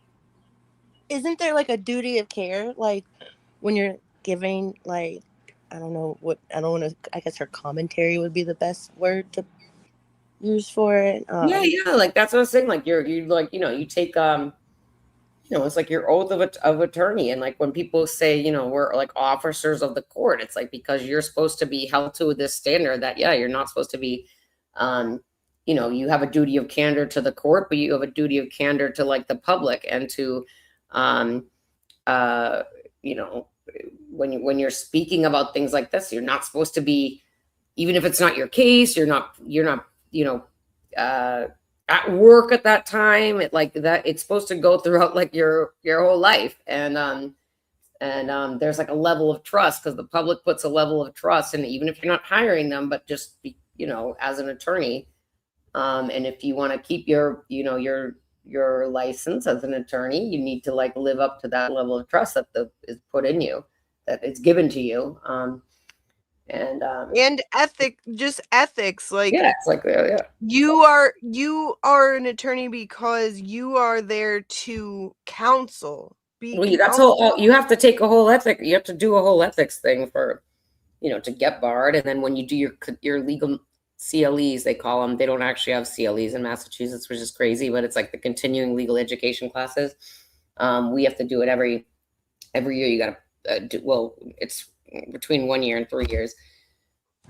Isn't there like a duty of care, like when you're giving, like, I don't know what, I don't want to, I guess her commentary would be the best word to use for it. Yeah, like that's what I was saying. Like you like, you know, you take you know, it's like your oath of attorney, and like when people say, you know, we're like officers of the court, it's like because you're supposed to be held to this standard that you're not supposed to be you know, you have a duty of candor to the court, but you have a duty of candor to like the public and to you know, when you're speaking about things like this, you're not supposed to be, even if it's not your case, you're not, you know, at work at that time. It's supposed to go throughout like your whole life. And there's like a level of trust because the public puts a level of trust. And even if you're not hiring them, but just be, you know, as an attorney, and if you want to keep your, you know, your license as an attorney, you need to like live up to that level of trust that is put in you, that it's given to you. And ethics, like, it's like, you are an attorney because you are there to counsel. That's all. You have to take a whole ethic. You have to do a whole ethics thing for, you know, to get barred. And then when you do your legal CLEs, they call them. They don't actually have CLEs in Massachusetts, which is crazy, but it's like the continuing legal education classes. We have to do it every year. You got to do, well, it's between 1 year and 3 years.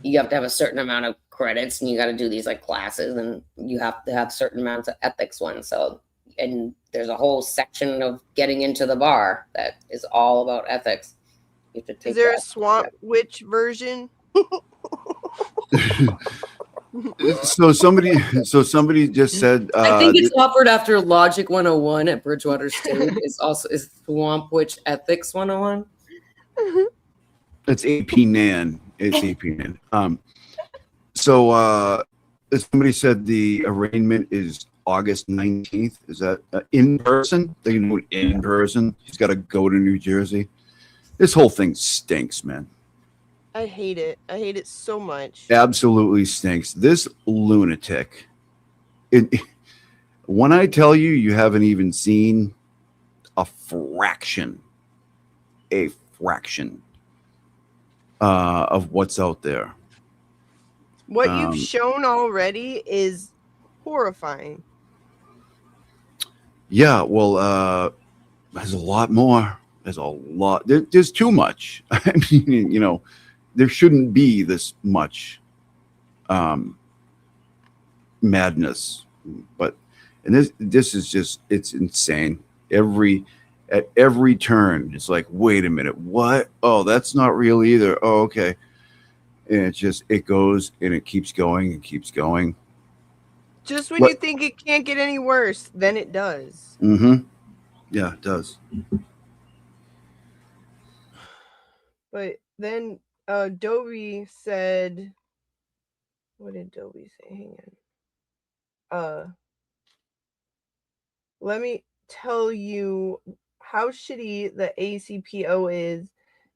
You have to have a certain amount of credits, and you got to do these like classes, and you have to have certain amounts of ethics ones. So, and there's a whole section of getting into the bar that is all about ethics. You have to take Is there a Swamp Witch version? So somebody just said I think it's offered after Logic 101 at Bridgewater State. is Swamp Witch Ethics 101. It's AP Nan. It's AP Nan. So somebody said the arraignment is August 19th. Is that in person? They can do it in person. He's got to go to New Jersey. This whole thing stinks, man. I hate it. I hate it so much. Absolutely stinks. This lunatic. When I tell you, you haven't even seen a fraction of what's out there. What you've shown already is horrifying. Yeah, well, there's a lot more. There's a lot. There's too much. I mean, you know, there shouldn't be this much madness. But and this is just, it's insane. At every turn, it's like, wait a minute, what? Oh, that's not real either. Oh, okay. And it goes and it keeps going and keeps going. Just when you think it can't get any worse, then it does. Mm-hmm. Yeah, it does. But then Dobie said, what did Dobie say? Hang on. Let me tell you how shitty the ACPO is.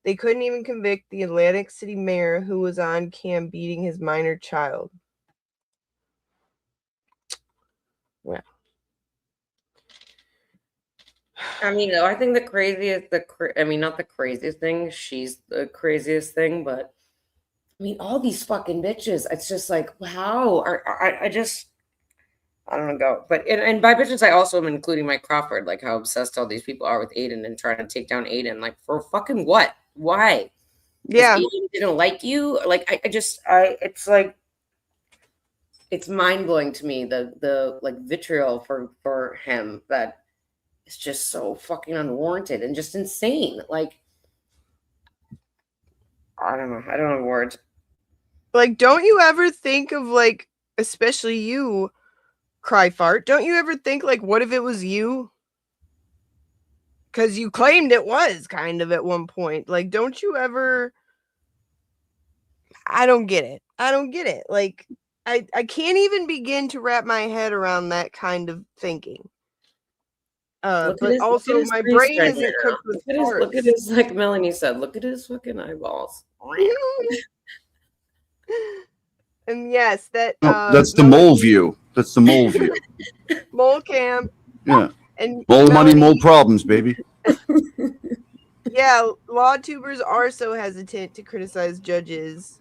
They couldn't even convict the Atlantic City mayor who was on cam beating his minor child. Well, I mean, I think the craziest, I mean, not the craziest thing, she's the craziest thing, but I mean, all these fucking bitches, it's just like, wow, I don't know. But, and by bitches, I also am including Mike Crawford, like how obsessed all these people are with Aiden and trying to take down Aiden, like for fucking what? Why? Yeah. Aiden didn't like you? Like, it's like, it's mind blowing to me, the like vitriol for him that is just so fucking unwarranted and just insane. Like, I don't know. I don't have words. Like, don't you ever think of, like, especially you, Cry Fart, don't you ever think, like, what if it was you? Because you claimed it was kind of at one point. Like, don't you ever... I don't get it. I don't get it. Like, I can't even begin to wrap my head around that kind of thinking. But also, my brain isn't cooked with parts. Look at his, like Melanie said, look at his fucking eyeballs. And yes, that that's the mole view. That's the mole view. Mole cam. Yeah. And mole money, Melanie, mole problems, baby. Yeah, law tubers are so hesitant to criticize judges.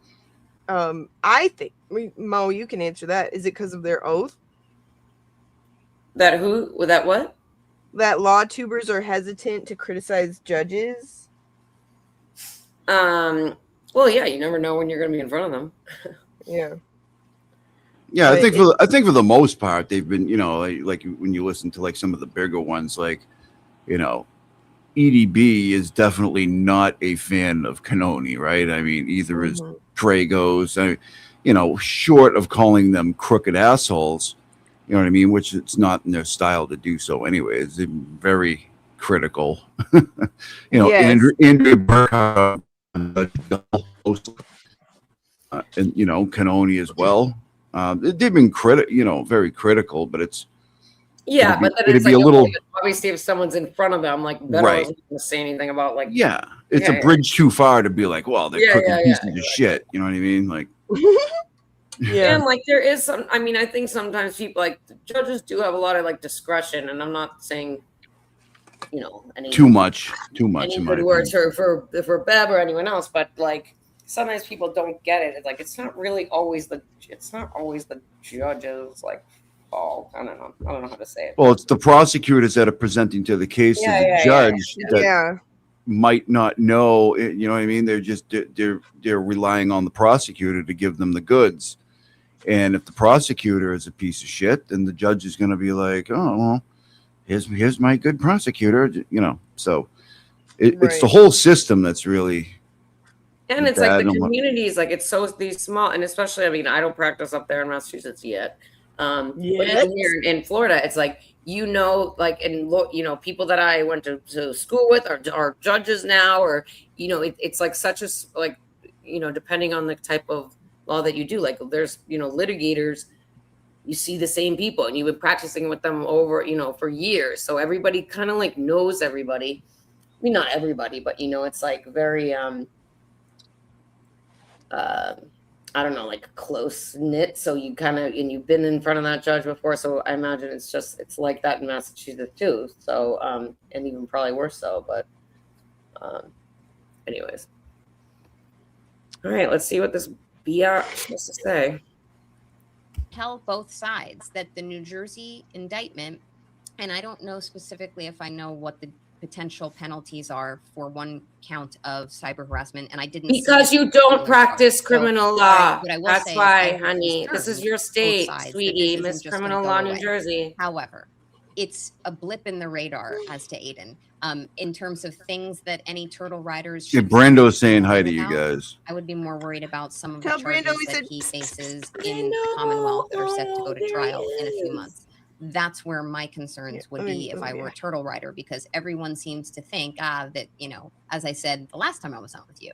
I think, Mo, you can answer that. Is it because of their oath? That who? That what? That law tubers are hesitant to criticize judges? Well, yeah, you never know when you're going to be in front of them. Yeah. Yeah, I think for the most part they've been, you know, like when you listen to like some of the bigger ones, like, you know, EDB is definitely not a fan of Canoni, right? I mean, either is Dragos, you know, short of calling them crooked assholes, you know what I mean? Which it's not in their style to do so anyways. They're very critical. You know, Yes. Andrea Burkhardt, and you know, Canoni as well. They've been very critical, but it's Yeah, but then it's like, obviously if someone's in front of them, like, better Right. wasn't going to say anything about, like, yeah, it's a bridge too far to be like, well, they're crooked pieces of shit. You know what I mean? Like, Yeah. And like there is some, I mean, I think sometimes people, like, judges do have a lot of like discretion, and I'm not saying, you know, any too much any in my good words for Bev or anyone else, but like sometimes people don't get it. It's like it's not always the judge's like fault. I don't know how to say it. Well, it's the prosecutors that are presenting to the case to the judge that might not know. You know what I mean? They're relying on the prosecutor to give them the goods. And if the prosecutor is a piece of shit, then the judge is going to be like, oh, well, here's my good prosecutor, you know. So it's the whole system that's really. And it's like the communities, like it's so these small, and especially, I mean, I don't practice up there in Massachusetts yet. But even here in Florida, it's like, you know, like, and you know, people that I went to school with are judges now, or, you know, it's like such a, like, you know, depending on the type of law that you do, like there's, you know, litigators you see the same people and you've been practicing with them over, for years. So everybody kind of like knows everybody. I mean, not everybody, but it's like very, I don't know, like close knit. So you kind of, and you've been in front of that judge before. So I imagine it's like that in Massachusetts too. So, and even probably worse so, but, anyways. All right, let's see what this biatch has to say. Tell both sides that the New Jersey indictment, and I don't know specifically if I know what the potential penalties are for one count of cyber harassment, and I didn't because you don't practice criminal law. That's why, honey. This is your state, sweetie. Miss Criminal Law, New Jersey. However, it's a blip in the radar as to Aiden. In terms of things that any turtle riders Yeah, should Brando's saying hi to you guys. I would be more worried about some of the Tell charges Brando we that said, he faces in the Commonwealth that are set to go to trial in a few months. That's where my concerns would be if I were a turtle rider, because everyone seems to think that, as I said the last time I was on with you,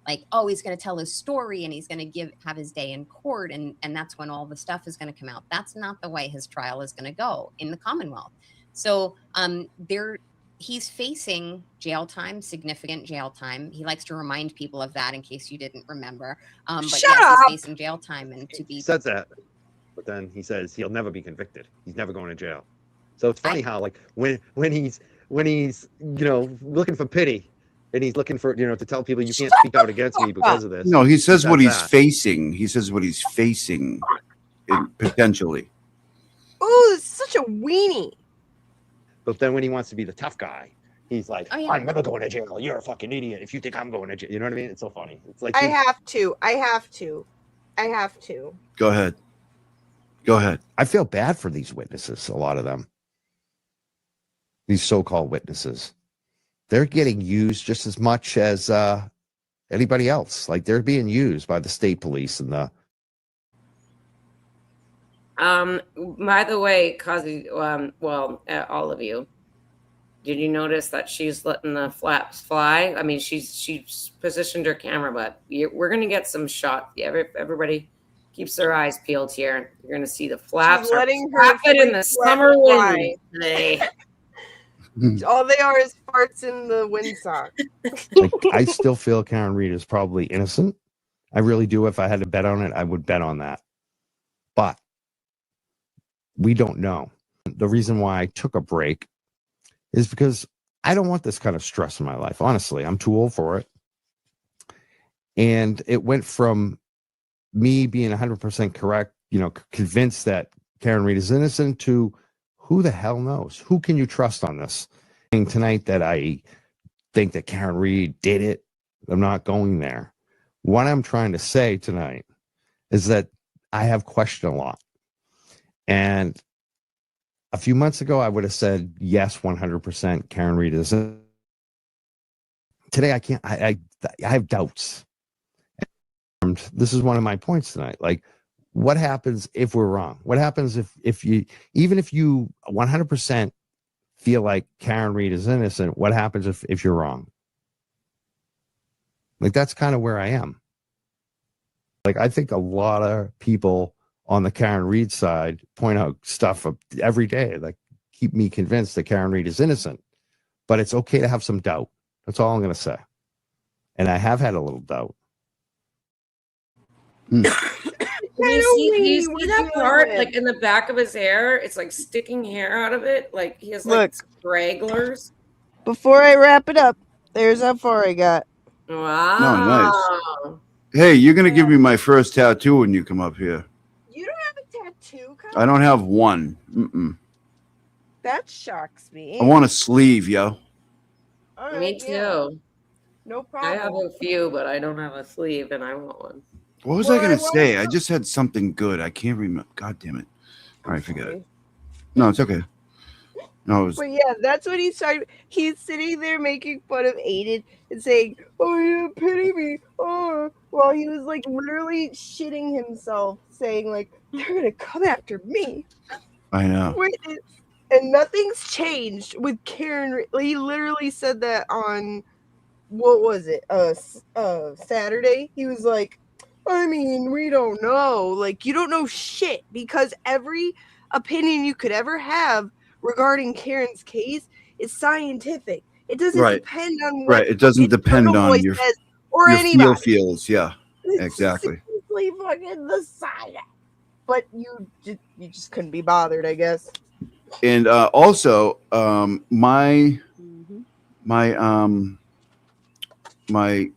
like, oh, he's going to tell his story and he's going to have his day in court. And that's when all the stuff is going to come out. That's not the way his trial is going to go in the Commonwealth. So he's facing jail time, significant jail time. He likes to remind people of that in case you didn't remember. But Shut yes, up! he's facing jail time, and to be He says that, but then he says he'll never be convicted. He's never going to jail. So it's funny how, like, when he's looking for pity, and he's looking for to tell people you can't speak out against me because of this. No, he says what he's that. facing. He says what he's facing, potentially. Oh, such a weenie. But then when he wants to be the tough guy, he's like, Oh, yeah. I'm never going to jail. You're a fucking idiot if you think I'm going to jail. You know what I mean? It's so funny. It's like I have to. Go ahead. Go ahead. I feel bad for these witnesses, a lot of them. These so-called witnesses. They're getting used just as much as anybody else. Like, they're being used by the state police and the... By the way, Kazi, all of you, did you notice that she's letting the flaps fly? I mean, she's positioned her camera, but we're gonna get some shots. Yeah, everybody keeps their eyes peeled here. You're gonna see the flaps. She's letting her flapping in the summer fly. wind today. All they are is farts in the windsock. Like, I still feel Karen Reed is probably innocent. I really do. If I had to bet on it, I would bet on that. But we don't know. The reason why I took a break is because I don't want this kind of stress in my life. Honestly, I'm too old for it. And it went from me being 100% correct, convinced that Karen Reed is innocent, to who the hell knows? Who can you trust on this? And tonight that I think that Karen Reed did it, I'm not going there. What I'm trying to say tonight is that I have questioned a lot. And a few months ago, I would have said, yes, 100% Karen Reed is innocent. Today, I can't. I have doubts. And this is one of my points tonight. Like, what happens if we're wrong? What happens if you, even if you 100% feel like Karen Reed is innocent, what happens if you're wrong? Like, that's kind of where I am. Like, I think a lot of people on the Karen Reed side point out stuff every day, like, keep me convinced that Karen Reed is innocent. But it's okay to have some doubt. That's all I'm going to say. And I have had a little doubt. Do you see that part, like, in the back of his hair? It's like sticking hair out of it. Like, he has like stragglers. Before I wrap it up, there's how far I got. Wow. Oh, nice. Hey, you're going to give me my first tattoo when you come up here. You don't have a tattoo, Kyle? I don't have one. Mm-mm. That shocks me. I want a sleeve, yo. All right, Me too. yeah. No problem. I have a few, but I don't have a sleeve, and I want one. What was I going to say? I just had something good. I can't remember. God damn it. All right, forget it. No, it's okay. No, it was... But yeah, that's what he's trying. He's sitting there making fun of Aiden and saying, "Oh, you pity me." Oh, while he was like literally shitting himself, saying like, "They're gonna come after me." I know. And nothing's changed with Karen. He literally said that on, what was it? Saturday. He was like, I mean, we don't know. Like, you don't know shit because every opinion you could ever have regarding Karen's case is scientific. It doesn't Right. depend on what Right. It doesn't fucking depend Turtle on Boy your says or anybody. feels. Yeah. It's Exactly. seriously fucking the science. But you just couldn't be bothered, I guess. And also, my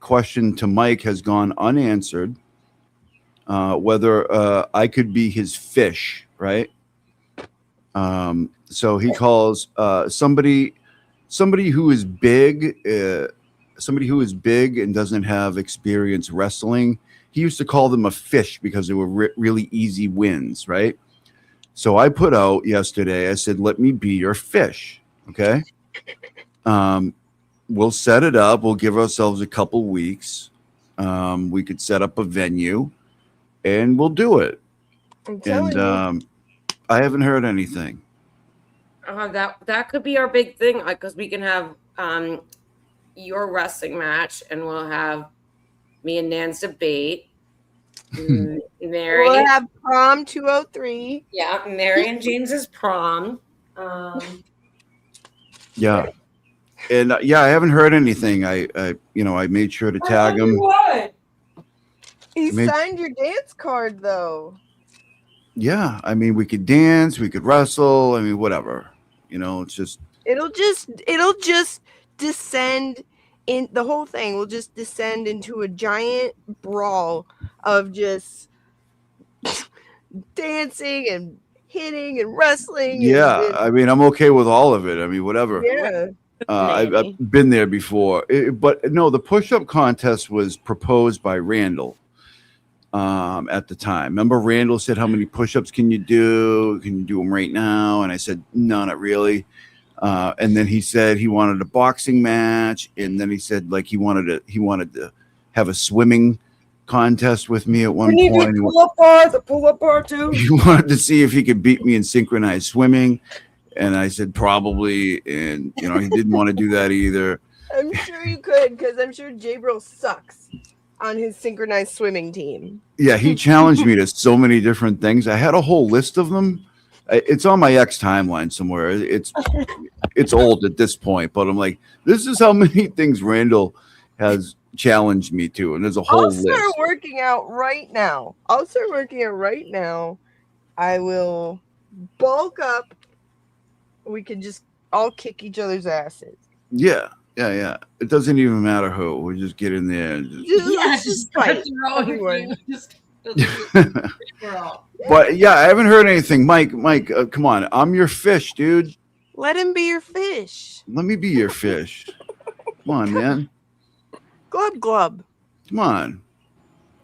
question to Mike has gone unanswered. Whether I could be his fish, right? So he calls somebody who is big, and doesn't have experience wrestling. He used to call them a fish because they were really easy wins, right? So I put out yesterday, I said, let me be your fish. Okay. We'll set it up. We'll give ourselves a couple weeks. We could set up a venue and we'll do it. I'm telling And I haven't heard anything. That could be our big thing, because we can have your wrestling match, and we'll have me and Nan's debate. Mary, we'll have prom 203. Yeah, Mary and James's prom. Yeah. And I haven't heard anything. I made sure to tag him. What? He signed your dance card though. Yeah, I mean, we could dance, we could wrestle. I mean, whatever. It's just. It'll just descend in the whole thing will just descend into a giant brawl of just dancing and hitting and wrestling. Yeah, I mean, I'm okay with all of it. I mean, whatever. Yeah. I've been there before. But no, the push-up contest was proposed by Randall at the time. Remember, Randall said, how many push-ups can you do? Can you do them right now? And I said, no, not really. And then he said he wanted a boxing match. And then he said, like, he wanted to have a swimming contest with me at one point. The pull-up bar too. He wanted to see if he could beat me in synchronized swimming. And I said, probably. And, he didn't want to do that either. I'm sure you could, because I'm sure Jabril sucks on his synchronized swimming team. Yeah, he challenged me to so many different things. I had a whole list of them. It's on my X timeline somewhere. It's old at this point, but I'm like, this is how many things Randall has challenged me to, and there's a whole list. I'll start working out right now. I will bulk up. We can just all kick each other's asses. Yeah. It doesn't even matter who. We just get in there and just fight everyone. But yeah, I haven't heard anything. Mike, come on. I'm your fish, dude. Let him be your fish. Let me be your fish. Come on, man. Glub. Come on.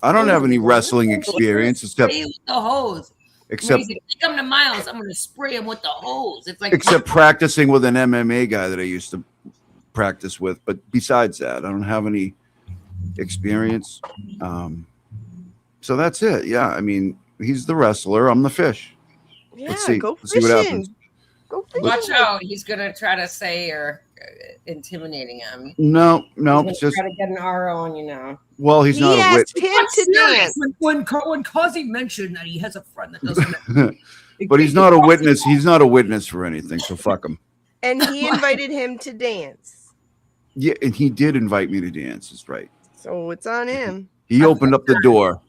I don't have any wrestling experience except with the hose. Except come to my house, I'm going to spray him with the hose. It's like except practicing with an MMA guy that I used to practice with. But besides that, I don't have any experience. So that's it. Yeah, I mean, he's the wrestler. I'm the fish. Yeah, Let's see. go Let's see what happens. Go fishing. Watch out. He's going to try to say you're intimidating him. No, He's it's just try to get an RO on you now. well, he's not a witness. him to dance. When Causey mentioned that he has a friend that doesn't. But he's not a witness. He's not a witness for anything. So fuck him. And he invited him to dance. Yeah, and he did invite me to dance. That's right. So it's on him. He opened up the door.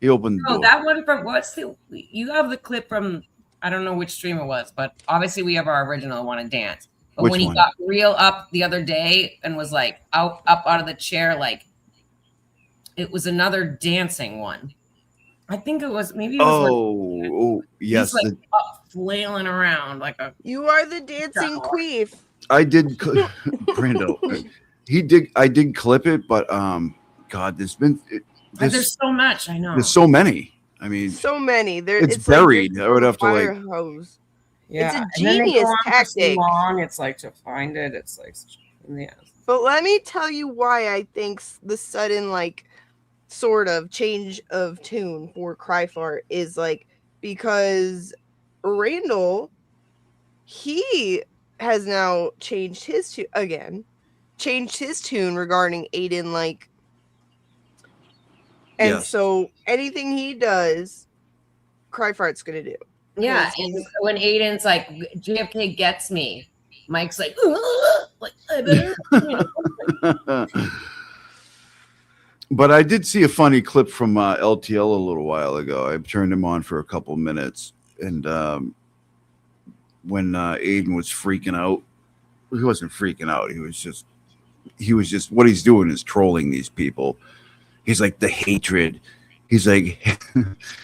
He opened the door. That one from you have the clip from I don't know which stream it was, but obviously we have our original one to dance. But Which when he one? got real up the other day and was like up out of the chair, like it was another dancing one. I think it was maybe. It was yes. He's like up flailing around like a. You are the dancing queef. I did, Brando. I did clip it, but God, there's so much. I know. There's so many. I mean, so many. It's buried. I would have to fire like. hose. Yeah, it's a genius tactic. Long. It's like to find it. It's like yeah. But let me tell you why I think the sudden sort of change of tune for Cryfart is because Randall, he has now changed his tune regarding Aiden And Yes. so anything he does, Cry Fart's gonna do. Yeah, 'Cause and he's- when Aiden's like, JFK gets me, Mike's like, I better. But I did see a funny clip from LTL a little while ago. I turned him on for a couple minutes, and when Aiden was freaking out, he wasn't freaking out. He was just what he's doing is trolling these people. He's like the hatred. He's like,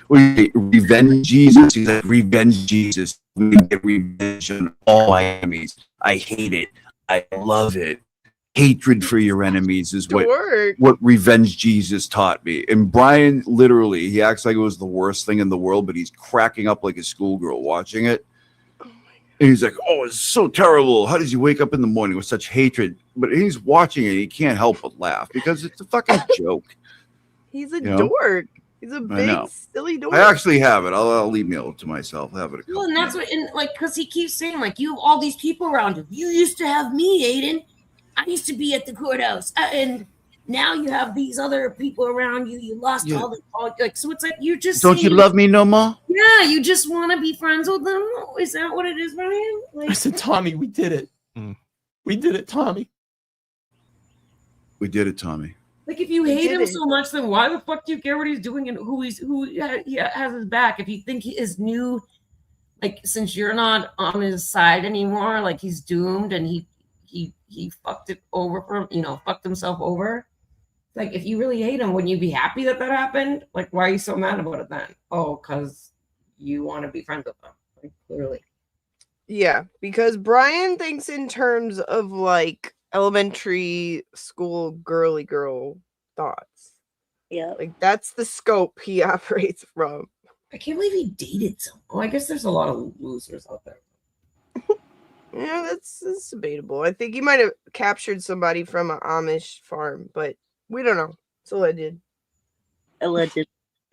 revenge Jesus. He's like, revenge Jesus. We get revenge on all my enemies. I hate it. I love it. Hatred for your enemies is what revenge Jesus taught me. And Brian, literally, he acts like it was the worst thing in the world, but he's cracking up like a schoolgirl watching it. And he's like, oh, it's so terrible. How does he wake up in the morning with such hatred? But he's watching it. He can't help but laugh because it's a fucking joke. He's a You know? dork. He's a big, silly dork. I actually have it. I'll email it to myself. I'll have it. Well, and that's what, and like, because he keeps saying, like, you have all these people around you. You used to have me, Aiden. I used to be at the courthouse, and now you have these other people around you. You lost all the like, so it's like you're just. Don't you love me no more? Yeah, you just want to be friends with them. Is that what it is, Ryan? Like, I said, Tommy, we did it. We did it, Tommy. We did it, Tommy. like if you hate him so much, then why the fuck do you care what he's doing and who he has his back? If you think he is new, like since you're not on his side anymore, like he's doomed and he fucked it over for fucked himself over. Like, if you really hate him, wouldn't you be happy that happened? Like, why are you so mad about it then? Oh, because you want to be friends with them. Like, clearly. Yeah, because Brian thinks in terms of, like, elementary school girly girl thoughts. Yeah. Like, that's the scope he operates from. I can't believe he dated someone. Oh, I guess there's a lot of losers out there. Yeah, that's debatable. I think he might have captured somebody from an Amish farm, but we don't know. It's alleged. Alleged.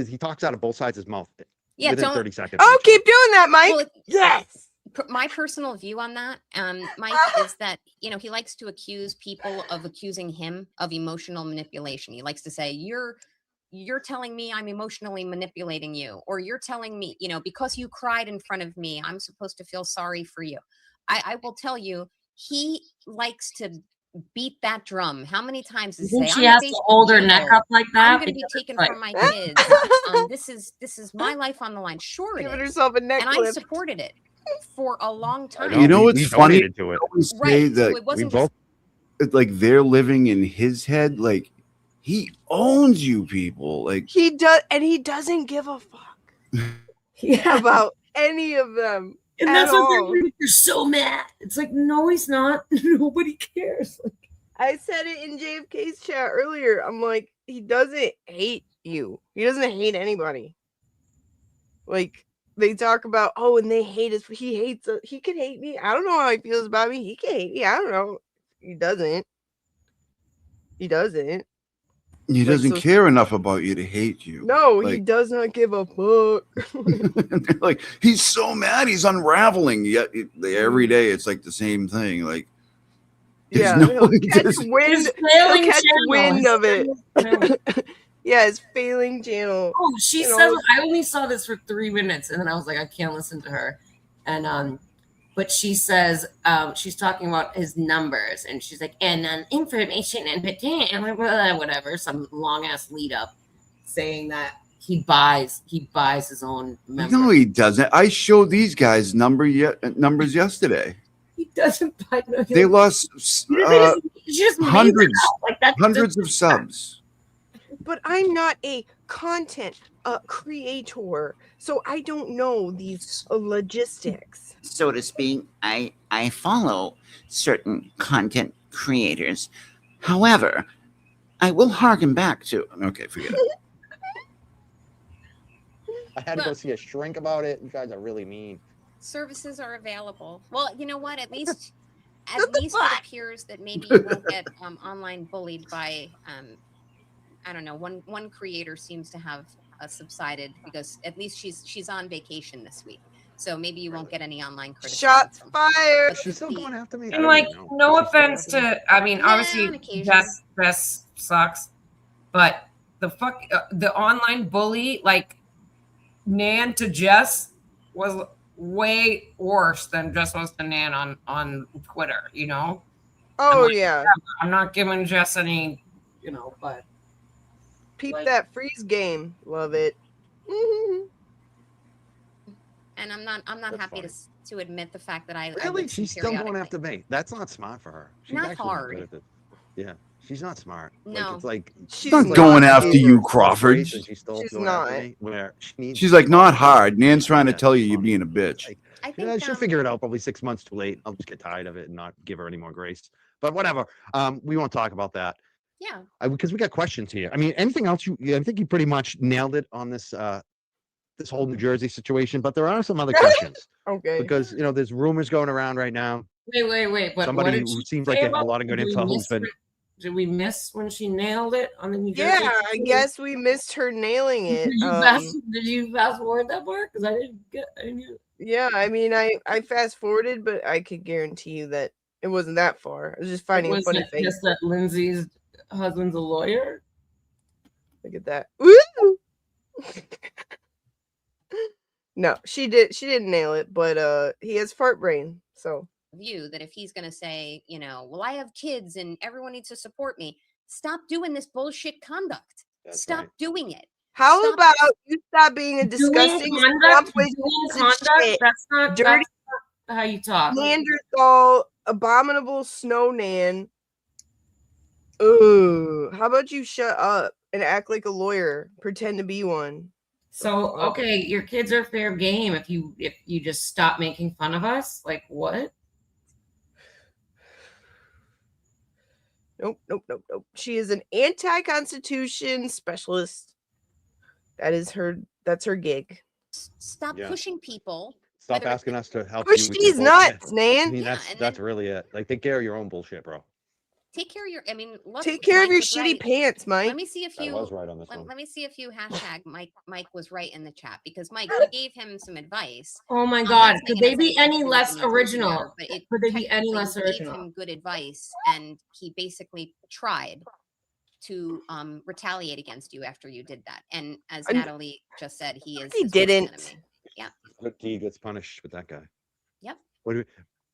He talks out of both sides of his mouth. Yeah, within don't- 30 seconds. Oh, keep doing that, Mike. Well, yes. My personal view on that, Mike, is that, he likes to accuse people of accusing him of emotional manipulation. He likes to say, you're telling me I'm emotionally manipulating you, or you're telling me, because you cried in front of me, I'm supposed to feel sorry for you. I will tell you, he likes to beat that drum. How many times does he say, She has to hold her neck up like that? I'm going to be taken from my kids. This is my life on the line. Sure, it Giving is. herself a neck And I lift. supported it for a long time. You know what's funny? donated to it. I always say Right, so that it wasn't we both, like they're living in his head. Like he owns you people. Like He does, and he doesn't give a fuck about any of them. And at that's what all. you're so mad. It's like, no, he's not. Nobody cares. I said it in JFK's chat earlier. I'm like, he doesn't hate you. He doesn't hate anybody. Like, they talk about, oh, and they hate us. He hates us. He can hate me. I don't know how he feels about me. He can hate me. I don't know. He doesn't. He doesn't. he doesn't care enough about you to hate you. No, he Like- does not give a fuck. like he's so mad, he's unraveling. Yet every day it's like the same thing. Like there's Yeah, no- he'll catch there's- wind. failing He'll catch channel. wind of it. Yeah, his failing channel. Oh, she You know, says I only saw this for 3 minutes, and then I was like, I can't listen to her. And but she says she's talking about his numbers, and she's like, and information and whatever, some long ass lead up, saying that he buys his own members. No, he doesn't. I showed these guys numbers yesterday. He doesn't buy. No, They lost She just made it hundreds, out. Like, that's hundreds of subs. But I'm not a content creator, so I don't know these logistics. So to speak, I follow certain content creators. However, I will harken back to. Okay, forget it. I had to go see a shrink about it. You guys are really mean. Services are available. Well, you know what? At least it appears that maybe you won't get online bullied by I don't know. One creator seems to have subsided because at least she's on vacation this week, so maybe you won't get any online criticism. Shots fired. She's still going after me. And like, no offense to, I mean, Yeah, on obviously occasion. Jess sucks, but the online bully, like Nan to Jess, was way worse than Jess was to Nan on Twitter. You know. Oh yeah. I'm not giving Jess any, but peep that freeze game. Love it. And I'm not That's happy funny. to admit the fact that I Really? listen She's still going periodically. after me. That's not smart for her. She's Not actually hard. good at this. Yeah, she's not smart. No. Like, it's like She's not like going I after gave her you, plus Crawford. grace and she's still She's going after not. me. Where she needs. She's like, not hard. Nan's trying to tell you you're being a bitch. I Yeah, think she'll figure it out probably 6 months too late. I'll just get tired of it and not give her any more grace. But whatever. We won't talk about that. Yeah. Because we got questions here. I mean, anything else? I think you pretty much nailed it on this this whole New Jersey situation. But there are some other questions. Okay. Because there's rumors going around right now. Wait. But Somebody what did who she seems say like they have a about lot of it? good Did we info who's miss been. Did we miss when she nailed it on the New Jersey? Yeah, I guess we missed her nailing it. Did you fast forward that part? Because I didn't. Yeah, I mean, I fast forwarded, but I could guarantee you that it wasn't that far. I was just finding a funny thing. Just that Lindsay's husband's a lawyer. Look at that. Woo! No, she didn't nail it, but he has fart brain, so. View that if he's going to say, well, I have kids and everyone needs to support me, stop doing this bullshit conduct. Stop doing it. How about you stop being a disgusting, swamp waste piece of shit, That's not dirty, how you talk. Neanderthal, abominable snow nan. Ooh, how about you shut up and act like a lawyer, pretend to be one? So okay, your kids are fair game if you just stop making fun of us. Like what? Nope. She is an anti-constitution specialist. That's her gig. Stop pushing people. Stop asking us to help Push you. these nuts, Nan. I mean, that's really it. Like, take care of your own bullshit, bro. Take care of your. Look, take care of Mike your was shitty right. pants, Mike. Let me see if you. I was right on this one. Let me see if you hashtag Mike was right in the chat, because Mike, you gave him some advice. Oh my I'm not God! saying Could it they has be anything any to do with less the New Jersey original? matter, but it Could they be any technically less original? Gave him good advice, and he basically tried to retaliate against you after you did that. And as Natalie just said, he is. He his worst didn't. enemy. Yeah. Good deed gets punished with that guy. Yep.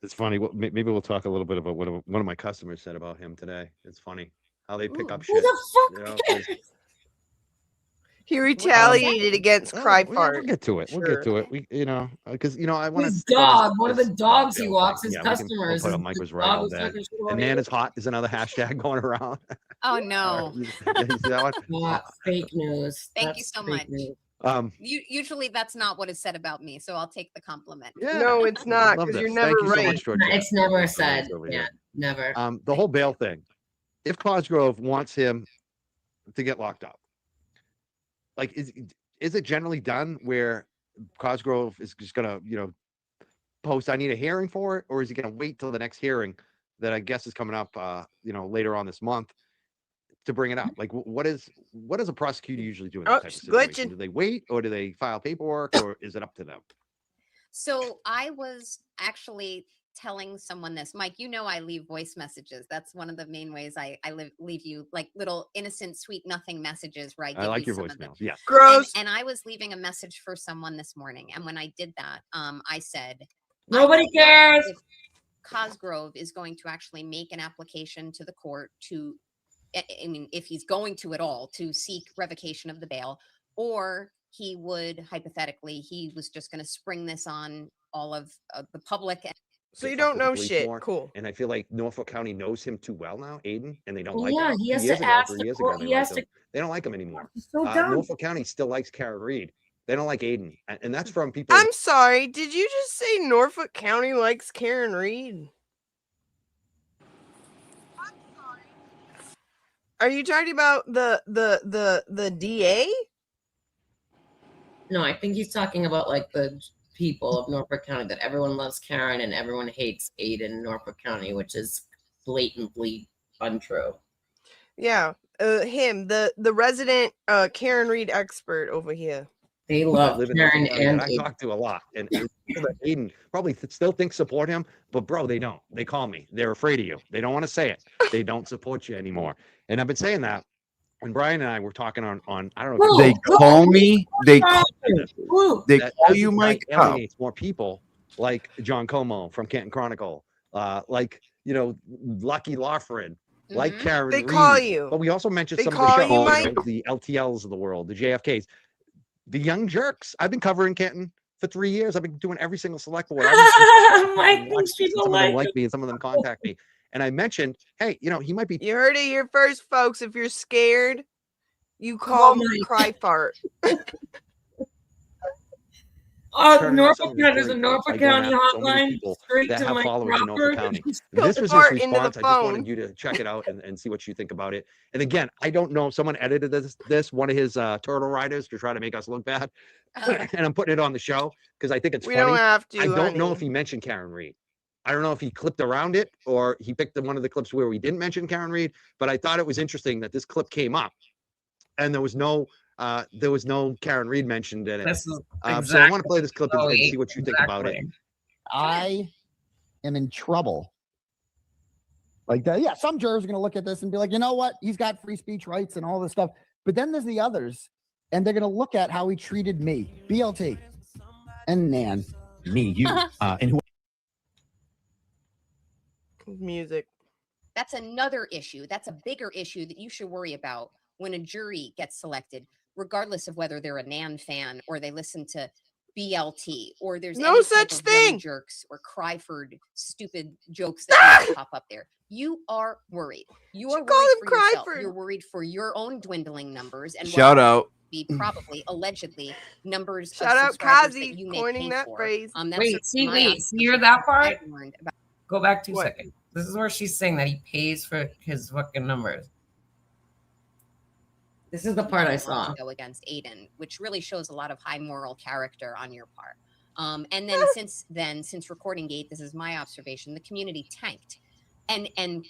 It's funny. Maybe we'll talk a little bit about what one of my customers said about him today. It's funny how they pick up shit. Who the fuck? He retaliated against Cry Fart. We'll get to it. We'll get to it. We, because I want His dog, one of the dogs he walks, his customers. We'll put Mike was right all day. And man is hot is another hashtag going around. Oh no. You see that one? Fake news. Thank you so much. News. Usually that's not what is said about me, so I'll take the compliment. No, it's not, because you're never right. It's never said. Yeah, never. The whole bail thing. If Cosgrove wants him to get locked up, like is it generally done where Cosgrove is just gonna post I need a hearing for it, or is he gonna wait till the next hearing that I guess is coming up later on this month to bring it up? Like what does a prosecutor usually do in that type of situation? Do they wait, or do they file paperwork, or is it up to them? So I was actually telling someone this, Mike, I leave voice messages. That's one of the main ways I leave you like little innocent, sweet, nothing messages where I like you your some voicemails. Yeah. Gross. And I was leaving a message for someone this morning. And when I did that, I said, nobody cares. If Cosgrove is going to actually make an application to the court to, if he's going to at all, to seek revocation of the bail, or he would he was just going to spring this on all of the public. So you don't know shit. Cool. And I feel like Norfolk County knows him too well now, Aiden, and they don't like him. He has to ask the court. They don't like him anymore. So Norfolk County still likes Karen Reed. They don't like Aiden, and that's from people. I'm sorry. Did you just say Norfolk County likes Karen Reed? Are you talking about the DA? No, I think he's talking about like the people of Norfolk County, that everyone loves Karen and everyone hates Aiden in Norfolk County, which is blatantly untrue. Yeah, him, the resident Karen Reed expert over here. They love Karen and I talk to a lot, and Aiden probably still support him, but bro, they don't. They call me. They're afraid of you. They don't want to say it. They don't support you anymore. And I've been saying that when Brian and I were talking on I don't know. They call me. They call as you this guy Mike. Oh. alienates more people like John Como from Canton Chronicle, like Lucky Lawford, like Karen They Reed. call you. But we also mentioned They some of the call shows, you, Mike? the LTLs of the world, the JFKs, the Young Jerks. I've been covering Canton for 3 years. I've been doing every single select board. Mike thinks people some of them like like me, and some of them contact me. And I mentioned, hey, he might be. You heard it here first, folks. If you're scared, you call Mike. Cry Fart. turning Norfolk, some of his there's a great Norfolk by going County after so many hotline people straight that to have Mike followers in Norfolk Crawford. County. Just This was his fart into the response. I just wanted phone. you to check it out and see what you think about it. And again, I don't know if someone edited this one of his turtle riders to try to make us look bad. And I'm putting it on the show because I think it's We funny. don't have to, I don't know honey. if he mentioned Karen Reed. I don't know if he clipped around it or he picked one of the clips where we didn't mention Karen Reed, but I thought it was interesting that this clip came up and there was no Karen Reed mentioned in it. This is So I want to play this clip and see what you think about it. I am in trouble. Like that, yeah. Some jurors are going to look at this and be like, you know what? He's got free speech rights and all this stuff. But then there's the others, and they're going to look at how he treated me, BLT, and Nan, me, you, and who. Music. That's another issue. That's a bigger issue that you should worry about when a jury gets selected, regardless of whether they're a Nan fan or they listen to BLT or there's No any such type of thing. Young Jerks or Cryford stupid jokes that pop up there. You are worried. You are call worried him for yourself. Cryford. You're worried for your own dwindling numbers and Shout what out. be probably allegedly numbers Shout of out subscribers Kazi that you may coining pay that for. phrase. That's Wait, certainly my see, you hear observation. that part? I've learned about Go back 2 What? seconds. This is where she's saying that he pays for his fucking numbers. This is the part I saw. Go against Aiden, which really shows a lot of high moral character on your part. And then since recording gate, this is my observation, the community tanked. And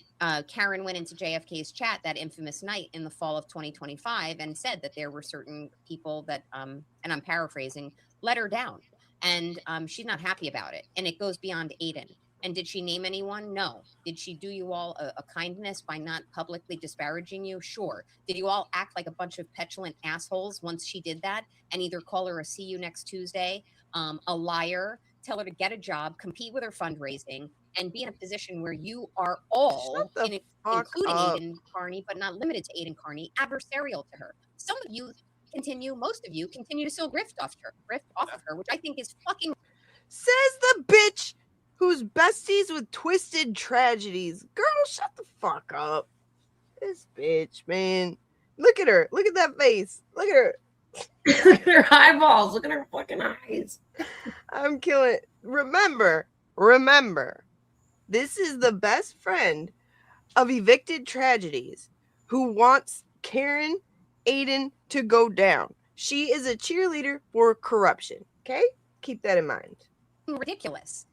Karen went into JFK's chat that infamous night in the fall of 2025 and said that there were certain people that, and I'm paraphrasing, let her down. And she's not happy about it. And it goes beyond Aiden. And did she name anyone? No. Did she do you all a kindness by not publicly disparaging you? Sure. Did you all act like a bunch of petulant assholes once she did that and either call her a see you next Tuesday, a liar, tell her to get a job, compete with her fundraising, and be in a position where you are all, including Aiden Carney, but not limited to Aiden Carney, adversarial to her? Some of you most of you continue to still grift off of her, which I think is fucking. Says the bitch who's besties with twisted tragedies. Girl, shut the fuck up. This bitch, man. Look at her. Look at that face. Look at her. Look at her eyeballs. Look at her fucking eyes. I'm killing it. Remember, this is the best friend of evicted tragedies who wants Karen Aiden to go down. She is a cheerleader for corruption. Okay? Keep that in mind. Ridiculous.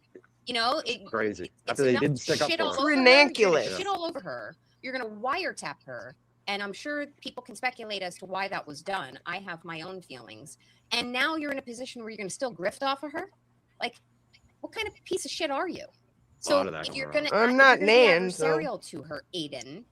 You know, Crazy. It's After they enough didn't stick up shit for all her. over her. Ranunculus. You're gonna shit all over her. You're gonna wiretap her. And I'm sure people can speculate as to why that was done. I have my own feelings. And now you're in a position where you're gonna still grift off of her? Like, what kind of piece of shit are you? So if you're gonna I'm not be Nan, so- adversarial to her, Aiden,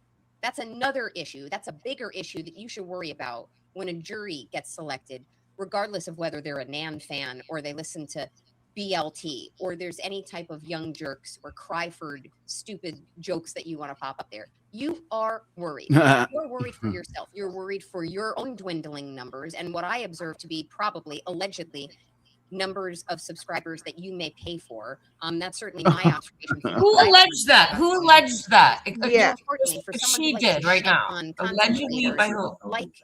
that's another issue. That's a bigger issue that you should worry about when a jury gets selected, regardless of whether they're a Nan fan or they listen to BLT or there's any type of Young Jerks or Cryford stupid jokes that you want to pop up there. You are worried. You're worried for yourself. You're worried for your own dwindling numbers and what I observe to be probably, allegedly, numbers of subscribers that you may pay for. That's certainly my observation. Who alleged that? Who alleged that? Yeah, unfortunately, for someone She who likes did to right shit now. on Allegedly content by creators who? like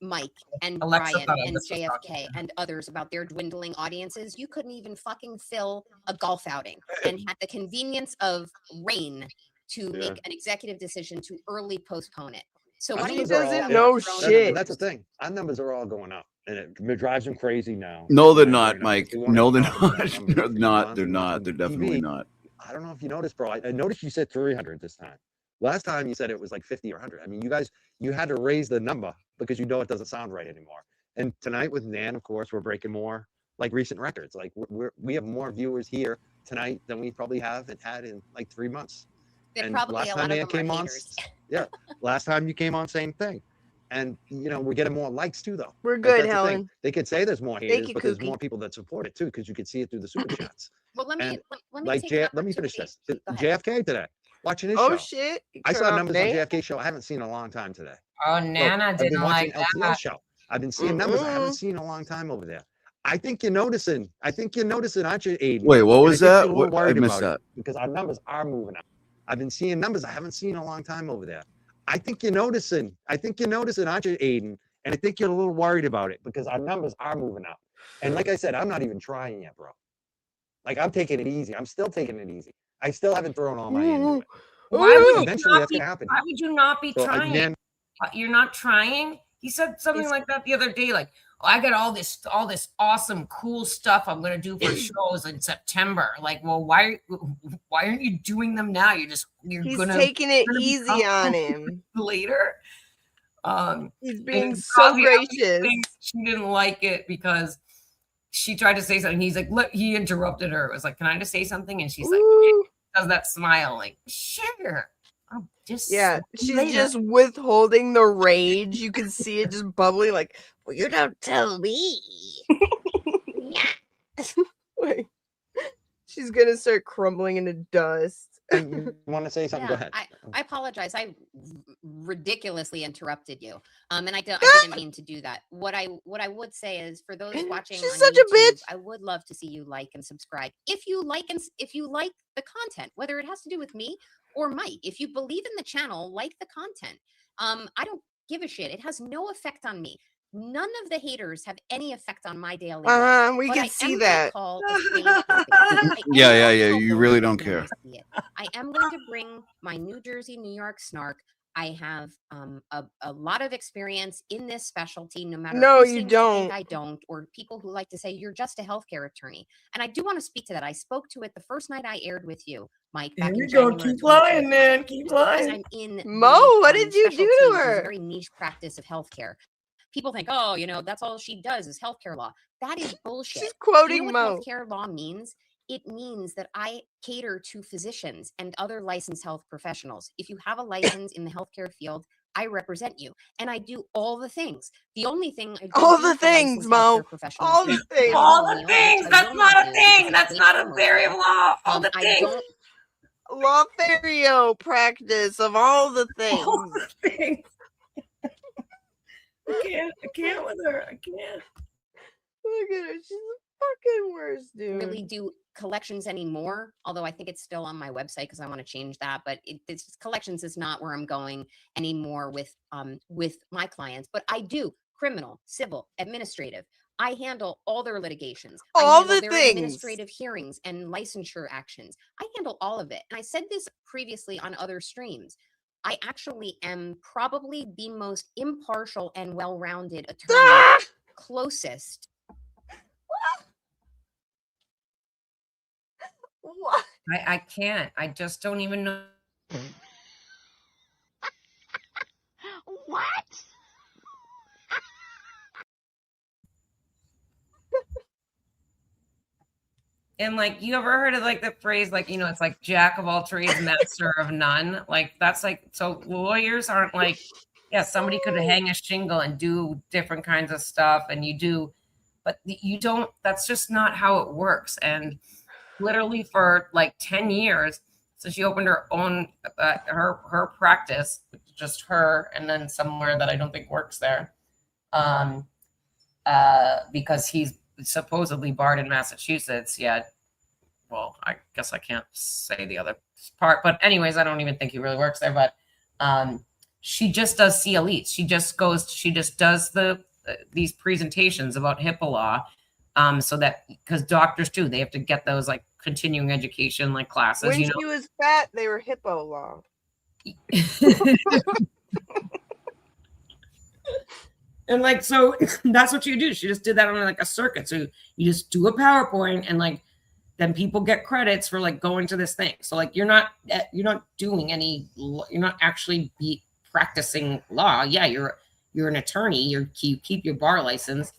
Mike and Alexa Brian thought and this was JFK and others about their dwindling audiences. You couldn't even fucking fill a golf outing and had the convenience of rain to make an executive decision to early postpone it. So Our why don't you numbers are go all- about yeah, your own That's the thing. Our numbers are all going up, and it drives them crazy now. No, they're Right not, now, Mike. they won't No, they're even talk about not. numbers. They're not. They're On not. They're definitely TV, not. I don't know if you noticed, bro. I noticed you said 300 this time. Last time you said it was like 50 or 100. I mean, you had to raise the number because you know it doesn't sound right anymore. And tonight with Nan, of course, we're breaking more like recent records. Like we have more viewers here tonight than we probably had in like 3 months. They're And probably last a time lot of Nan them are came on, haters. yeah, last time you came on, same thing. And we're getting more likes too, though. We're Like, good, that's the thing. Helen. They could say there's more Thank haters, you, but there's Kooky. more people that support it too, because you could see it through the super chats. Well, let me Like take an let me finish opportunity. this. Go ahead. JFK today, watching his Oh show. shit! I Turn saw off numbers on Nate. JFK show I haven't seen in a long time today. Oh, Look, Nana I've been didn't watching like LTL that. show. I've been seeing numbers I haven't seen in a long time over there. I think you're noticing, aren't you, Aiden? Wait, what And was I think that? you're a little I worried missed about that. it because our numbers are moving up. I've been seeing numbers I haven't seen in a long time over there. I think you're noticing, aren't you, Aiden? And I think you're a little worried about it because our numbers are moving up. And like I said, I'm not even trying yet, bro. Like, I'm taking it easy. I'm still taking it easy. I still haven't thrown all my into it. Why would you Eventually, not that's be? gonna happen. Why would you not be So trying? again, You're not trying. He said something like that the other day, like, "Oh, I got all this awesome, cool stuff I'm gonna do for shows in September." Like, well, why aren't you doing them now? He's Taking it easy on him later. He's being and so probably gracious. She didn't like it because she tried to say something. He's like, look, he interrupted her. It was like, "Can I just say something?" And she's like, does that smile, like, sure. Oh, just Yeah, she's just withholding the rage. You can see it just bubbling, like, well, you don't tell me. Like, she's gonna start crumbling into dust. you want to say something? Go ahead. I apologize. I ridiculously interrupted you. And I didn't mean to do that. What I would say is, for those watching She's on such a YouTube, bitch. I would love to see you like and subscribe. If you like the content, whether it has to do with me or Mike, if you believe in the channel, like the content. I don't give a shit. It has no effect on me. None of the haters have any effect on my daily life. We But can I see am that. gonna call a spade a spade. I am Yeah. gonna call You those really that don't when I care. see it. I am going to bring my New Jersey, New York snark. I have a lot of experience in this specialty, no matter No, who you seems to think don't. I don't, or people who like to say you're just a healthcare attorney. And I do want to speak to that. I spoke to it the first night I aired with you, Mike, back Here in we go. January. Keep lying, man. Keep lying. I'm in Mo, the, what did you do specialty, to which is a her? very niche practice of healthcare. People think, oh, that's all she does is healthcare law. That is bullshit. She's quoting what Mo. healthcare law means? It means that I cater to physicians and other licensed health professionals. If you have a license in the healthcare field, I represent you, and I do all the things. The only thing I don't All do the for things, licensed Mo. healthcare professionals All is the things. All call the me on, things. which I That's will not a do thing. because That's it's not a promotional. theory of law. All the I things. don't. Lothario practice of all the things. All the things. I can't with her. I can't. Look at her. She's the fucking worst, dude. Really do collections anymore, although I think it's still on my website because I want to change that, but collections is not where I'm going anymore with my clients. But I do criminal, civil, administrative. I handle all their litigations, All I handle the their things. administrative hearings and licensure actions. I handle all of it, and I said this previously on other streams. I actually am probably the most impartial and well-rounded attorney, closest. What? I can't. I just don't even know. What? And like, you ever heard of like the phrase, like, it's like jack of all trades, master of none. Like, that's like, so lawyers aren't like, yeah, somebody could hang a shingle and do different kinds of stuff, and you do, but you don't. That's just not how it works. And literally for like 10 years, so she opened her own her practice, just her, and then somewhere that I don't think works there, because he's supposedly barred in Massachusetts. Yeah, well, I guess I can't say the other part, but anyways, I don't even think he really works there. But she just does CLEs. She just does these presentations about HIPAA law, so that, because doctors too, they have to get those like continuing education like classes. When she was fat, they were hippo law. And like, so that's what you do. She just did that on like a circuit. So you just do a PowerPoint, and like, then people get credits for like going to this thing. So like, you're not doing any, you're not actually practicing law. Yeah, you're an attorney. You keep your bar license,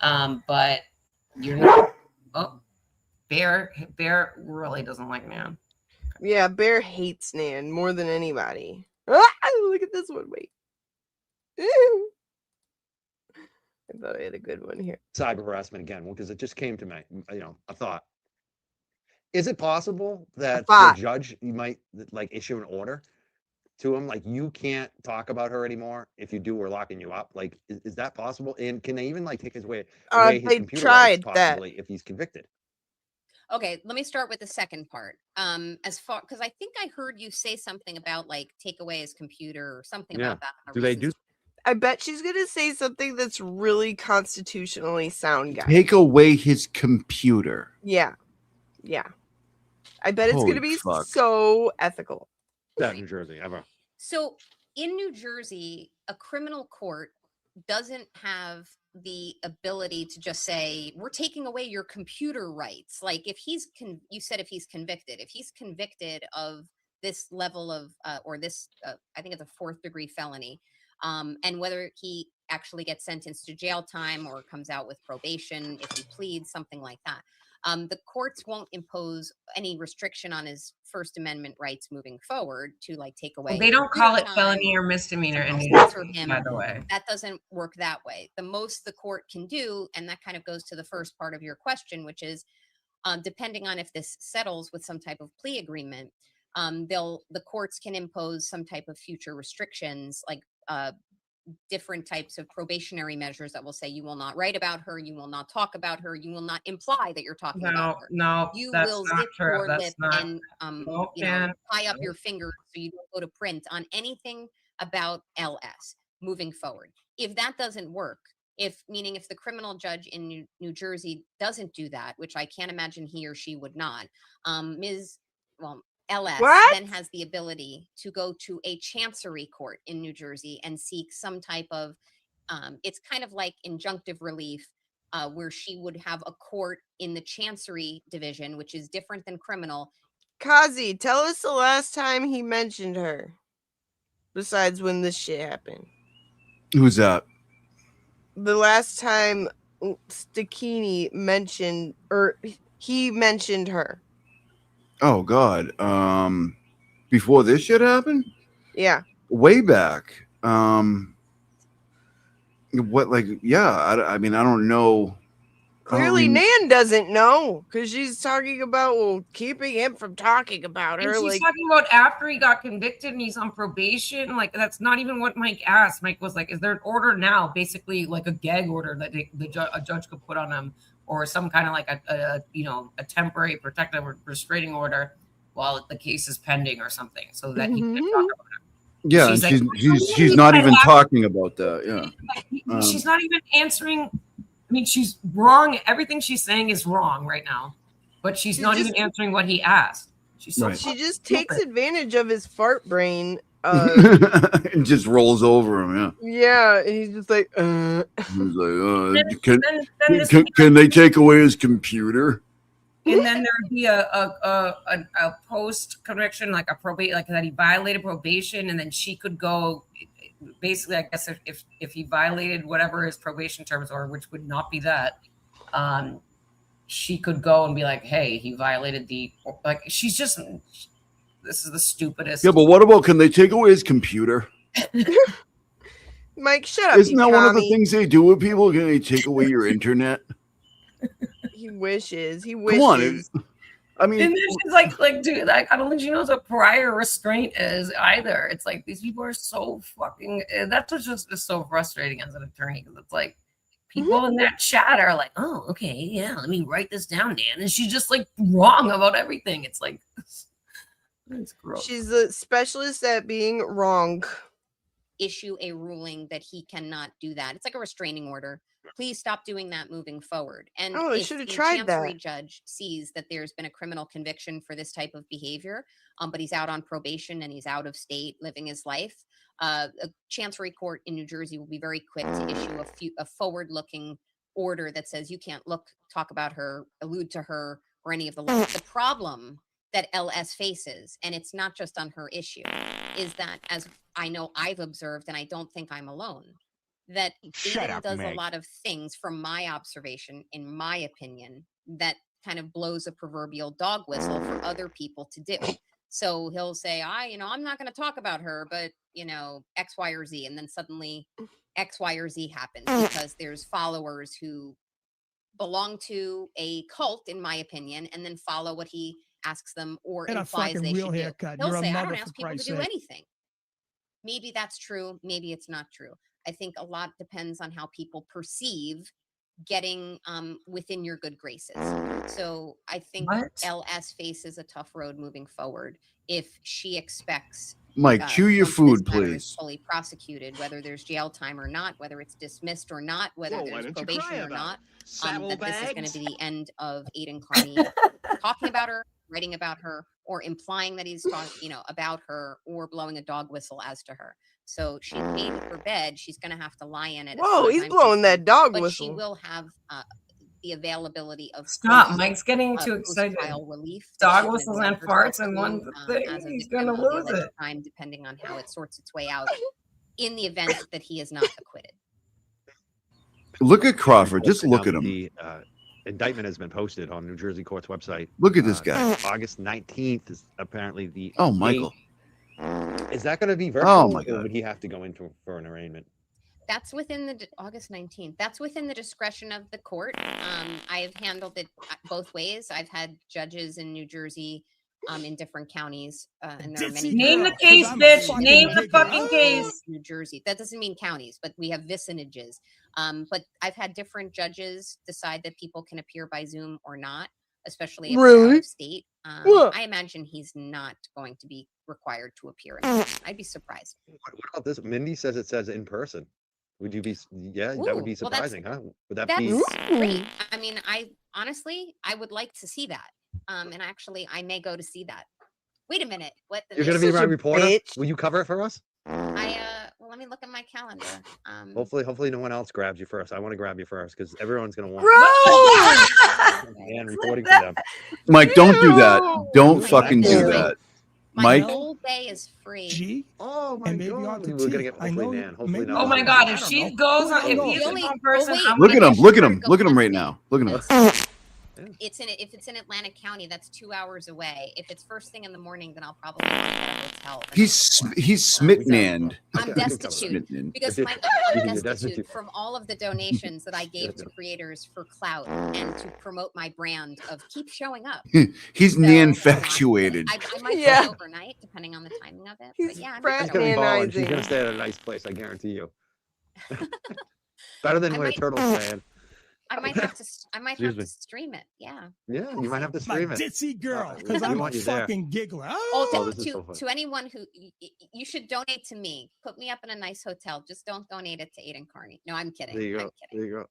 but you're not. Oh, Bear really doesn't like Nan. Yeah, Bear hates Nan more than anybody. Look at this one. Wait. I thought I had a good one here. Cyber harassment again, because it just came to me, a thought. Is it possible that the judge, you might like issue an order to him, like you can't talk about her anymore? If you do, we're locking you up. Like, is that possible? And can they even like take away his They computer rights tried that. possibly if he's convicted? Okay, let me start with the second part. As far because I think I heard you say something about like take away his computer or something about that. Do they do? I bet she's gonna say something that's really constitutionally sound, guys. Take away his computer. Yeah. I bet it's Holy gonna be fuck. so ethical. That New Jersey ever. So in New Jersey, a criminal court doesn't have the ability to just say, we're taking away your computer rights. Like if he's, you said if he's convicted of this level of, or this, I think it's a 4th degree felony, and whether he actually gets sentenced to jail time or comes out with probation, if he pleads, something like that. The courts won't impose any restriction on his First Amendment rights moving forward to like take away. Well, they don't call it felony or misdemeanor in New Jersey, by the way. That doesn't work that way. The most the court can do, and that kind of goes to the first part of your question, which is depending on if this settles with some type of plea agreement, the courts can impose some type of future restrictions, like different types of probationary measures that will say you will not write about her, you will not talk about her, you will not imply that you're talking about her. No, you that's will not zip true. your That's lip not- and No, you know, Jan. tie up your fingers so you don't go to print on anything about LS moving forward. If that doesn't work, meaning if the criminal judge in New Jersey doesn't do that, which I can't imagine he or she would not, LS then has the ability to go to a chancery court in New Jersey and seek some type of, it's kind of like injunctive relief, where she would have a court in the chancery division, which is different than criminal. Kazi, tell us the last time he mentioned her, besides when this shit happened. Who's that? The last time Stakini mentioned, or he mentioned her. Oh God. Before this shit happened? Yeah. Way back. What, like, yeah, I mean, I don't know. Clearly, Nan doesn't know because she's talking about keeping him from talking about her. And she's Like, talking about after he got convicted and he's on probation. Like, that's not even what Mike asked. Mike was like, is there an order now? Basically, like a gag order that a judge could put on him, or some kind of like a temporary protective or restraining order while the case is pending or something, so that he can talk about it. Yeah, she's not even talking about that. Yeah. She's not even answering. I mean, she's wrong. Everything she's saying is wrong right now, but she's not even answering what he asked. She's so she just takes advantage of his fart brain. It just rolls over him. Yeah. Yeah, and he's just like, He's like, can they take away his computer? And then there'd be a post conviction, like a probate, like that he violated probation, and then she could go. Basically, I guess if he violated whatever his probation terms are, which would not be that, she could go and be like, "Hey, he violated the like." She's just. This is the stupidest. Yeah, but what about, can they take away his computer? Mike, shut up. Isn't that one of the things they do with people? Can they take away your internet? He wishes. Come on. I mean, and then she's like, dude, like, I don't think she knows what prior restraint is either. It's like, these people are so fucking. That's what's just is so frustrating as an attorney, because it's like people in that chat are like, oh, okay, yeah, let me write this down, Dan, and she's just like wrong about everything. It's like, it's gross. She's a specialist at being wrong. Issue a ruling that he cannot do that. It's like a restraining order. Please stop doing that moving forward. And they if should have the tried chancery that. judge sees that there's been a criminal conviction for this type of behavior, but he's out on probation and he's out of state living his life, a chancery court in New Jersey will be very quick to issue a forward-looking order that says you can't talk about her, allude to her, or any of the like. The problem that LS faces, and it's not just on her issue, is that, as I know I've observed, and I don't think I'm alone, that Aiden does a lot of things, from my observation, in my opinion, that kind of blows a proverbial dog whistle for other people to do. So he'll say, I'm not going to talk about her, but X, Y, or Z. And then suddenly X, Y, or Z happens because there's followers who belong to a cult, in my opinion, and then follow what he asks them or And a implies fucking they real should do. haircut. He'll You're a say, I mother, don't for ask people to Christ's do sake. anything. Maybe that's true. Maybe it's not true. I think a lot depends on how people perceive getting within your good graces. So I think LS faces a tough road moving forward if she expects Mike, chew your once food, this matter is please. fully prosecuted, whether there's jail time or not, whether it's dismissed or not, whether Well, why there's don't you cry probation or about not, it? that this is going Saddlebags? to be the end of Aiden Carney talking about her, writing about her, or implying that he's talking, about her, or blowing a dog whistle as to her. So she paid her bed. She's going to have to lie in it. as Whoa, far as he's I'm blowing that concerned, dog but whistle. she will have the availability of Stop, Mike's getting too post-trial excited. relief. that she Dog can whistles avail and farts herself in one to, thing. as a He's victim gonna of the lose alleged it. crime, depending on how it sorts its way out, in the event that he is not acquitted. Look at Crawford. Just look at him. The indictment has been posted on New Jersey court's website. Look at this guy. August 19th is apparently the Oh, date. Michael. Is that going to be virtual, Oh, my or God. would he have to go into for an arraignment? That's within the August 19th. That's within the discretion of the court. I've handled it both ways. I've had judges in New Jersey, in different counties, and there are many. Name the case, bitch. Name the fucking case. New Jersey. That doesn't mean counties, but we have vicinages. But I've had different judges decide that people can appear by Zoom or not, especially if they're out of state. I imagine he's not going to be required to appear in person. I'd be surprised. What about this? Mindy says it says in person. Would you be? Yeah, that would be Ooh, well, that's- surprising, huh? Would that That's be? great. I mean, I honestly would like to see that. And actually, I may go to see that. Wait a minute. What? You're going to be my reporter. Will you cover it for us? Well, let me look at my calendar. Hopefully, no one else grabs you first. I want to grab you first because everyone's going to want. Man, reporting for them. Mike, don't do that. Don't fucking do that. My Mike, whole day is free. Oh my maybe God! on to We're gonna T. get I hopefully know Nan. Hopefully maybe- not. Oh my God! If she goes on, if know. he's Really? in person, wait. I'm look at gonna him. Look at him. Look at him right now. Look at him. If it's in Atlantic County, that's 2 hours away. If it's first thing in the morning, then I'll probably go to a hotel. He's Smitnand. I'm destitute Smitten. because You're I'm destitute. destitute from all of the donations that I gave to creators for clout and to promote my brand of keep showing up. He's nan-factuated. I might Yeah. stay overnight depending on the timing of it. He's But yeah, I'm frat She's just gonna be showing up. balling. She's gonna stay at a nice place. I guarantee you. Better than where Turtle's staying. I might have to. I might Excuse have me. to stream it. Yeah. Yeah, you might have to My stream it. ditzy girl, We because I'm a want you there. fucking giggler. Oh, Oh, this is to, so fun. to anyone who you should donate to me. Put me up in a nice hotel. Just don't donate it to Aiden Carney. No, I'm kidding. There you I'm go. kidding. There you go.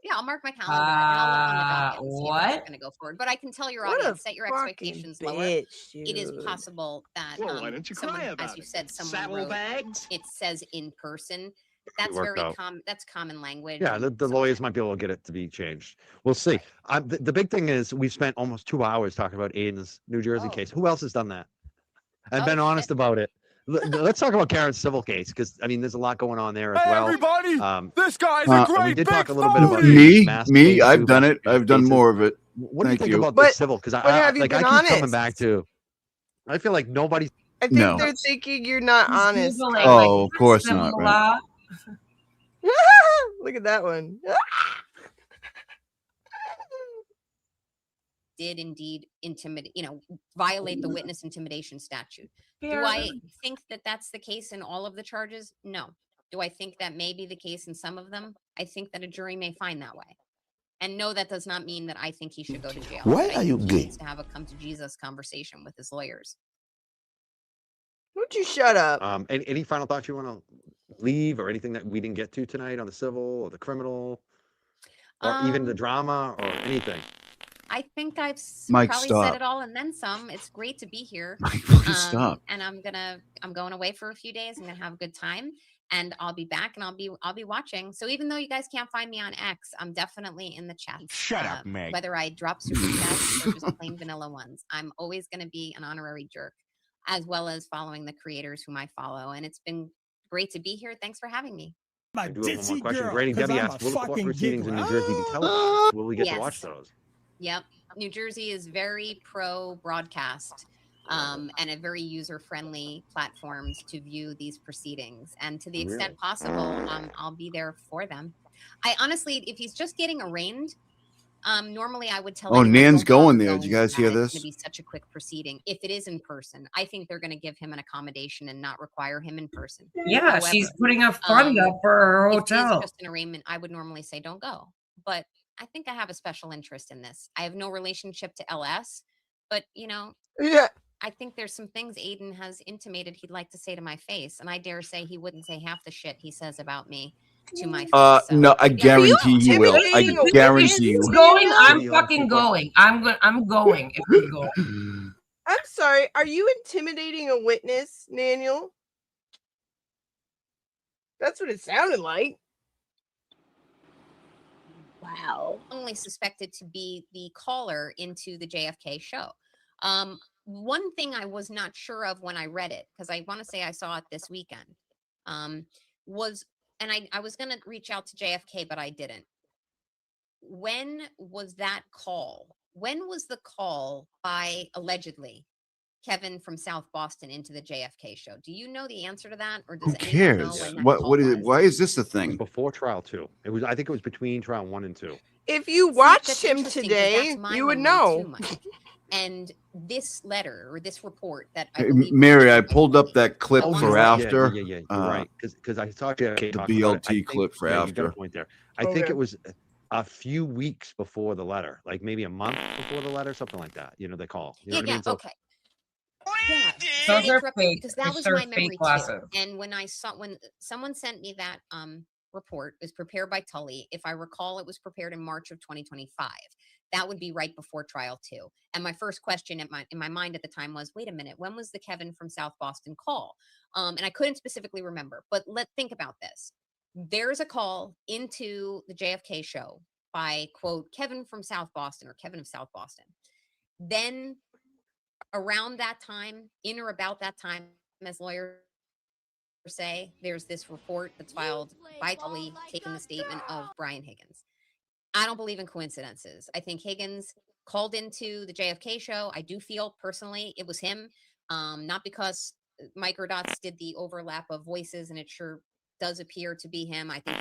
Yeah, I'll mark my calendar and I'll look on the docket and see if what? it's going to go forward. But I can tell your What a audience, set your fucking expectations lower. bitch, It is dude. possible that Well, why don't you someone, cry as about you it? said, someone wrote, Saddlebags? it says in person. That's worked very out. common. That's common language. Yeah, and the lawyers might be able to get it to be changed. We'll see. The big thing is we've spent almost 2 hours talking about Aiden's New Jersey case. Who else has done that? And been honest about it. Let's talk about Karen's civil case because I mean, there's a lot going on there as Hey, well. everybody! This guy's and a we great did big talk a little bit about Me, mass me. case I've too, done but it. I've done cases- more of it. What do you Thank think you. about But- the civil? Because but have you I been keep coming honest? back to. I feel like nobody. I think No. they're thinking you're not honest. Googling, Oh, like, of course civil not, right? law. Look at that one. did indeed intimidate, violate the witness intimidation statute. Do Fair. I think that that's the case in all of the charges? No. Do I think that may be the case in some of them? I think that a jury may find that way. And no, that does not mean that I think he should go to jail. Why But I are you think he gay? needs to have a come to Jesus conversation with his lawyers. Would you shut up? Any final thoughts you want to leave or anything that we didn't get to tonight on the civil or the criminal or even the drama or anything? I think I've Mike, probably stop. said it all and then some. It's great to be here. Mike, fucking stop. And I'm going away for a few days. I'm gonna have a good time, and I'll be back and I'll be watching. So even though you guys can't find me on X, I'm definitely in the chat. Shut up, Meg. Whether I drop super chats or just plain vanilla ones, I'm always gonna be an honorary jerk, as well as following the creators whom I follow. And it's been great to be here. Thanks for having me. I do have one more question. Grady Debbie asked, will the court proceedings in New Jersey be televised? Will we get to watch those? Yep. New Jersey is very pro broadcast. and a very user-friendly platforms to view these proceedings. And to the extent possible, I'll be there for them. I honestly, if he's just getting arraigned, normally I would tell Oh, anyone, Nan's don't bother going there. Did you to guys that. hear It's this? going to be such a quick proceeding. If it is in person, I think they're going to give him an accommodation and not require him in person. Yeah, However, she's putting a fund up for her if it is hotel. just an arraignment, I would normally say don't go. But I think I have a special interest in this. I have no relationship to LS, but Yeah. I think there's some things Aiden has intimated he'd like to say to my face, and I dare say he wouldn't say half the shit he says about me to my face. So No, I maybe guarantee you will. I intimidating a guarantee He's you. going. I'm Pretty old fucking people. going. I'm going. If we go. I'm sorry. Are you intimidating a witness, Daniel? That's what it sounded like. Wow. Only suspected to be the caller into the JFK show. One thing I was not sure of when I read it, because I want to say I saw it this weekend, was, and I was going to reach out to JFK, but I didn't. When was that call? When was the call by, allegedly, Kevin from South Boston into the JFK show? Do you know the answer to that, or does Who anyone know cares? when that What? call What is? was? Why is this a It was thing? before trial 2. It was. I think it was between trial 1 and 2. If you See, watched that's him interesting 'cause today, that's my you would memory know. too, Mike. And this letter or this report that I believe Mary, I pulled up that clip Oh, for you're right. after. Yeah. You're right. Because I saw JFK The talking about it. I BLT think, clip for yeah, you got after. a point there. I think it was a few weeks before the letter, like maybe a month before the letter, something like that. They call. You know what I mean? So, okay. Yeah, Those sorry to are interrupt you, fake. because that Those was are my fake memory too. glasses. And when someone sent me that report, it was prepared by Tully. If I recall, it was prepared in March of 2025. That would be right before trial 2. And my first question in my mind at the time was, wait a minute, when was the Kevin from South Boston call? And I couldn't specifically remember, but let's think about this. There's a call into the JFK show by, quote, Kevin from South Boston or Kevin of South Boston. Then around that time, in or about that time, as lawyers say, there's this report that's filed by Tully taking the statement of Brian Higgins. I don't believe in coincidences. I think Higgins called into the JFK show. I do feel personally it was him, not because microdots did the overlap of voices, and it sure does appear to be him. I think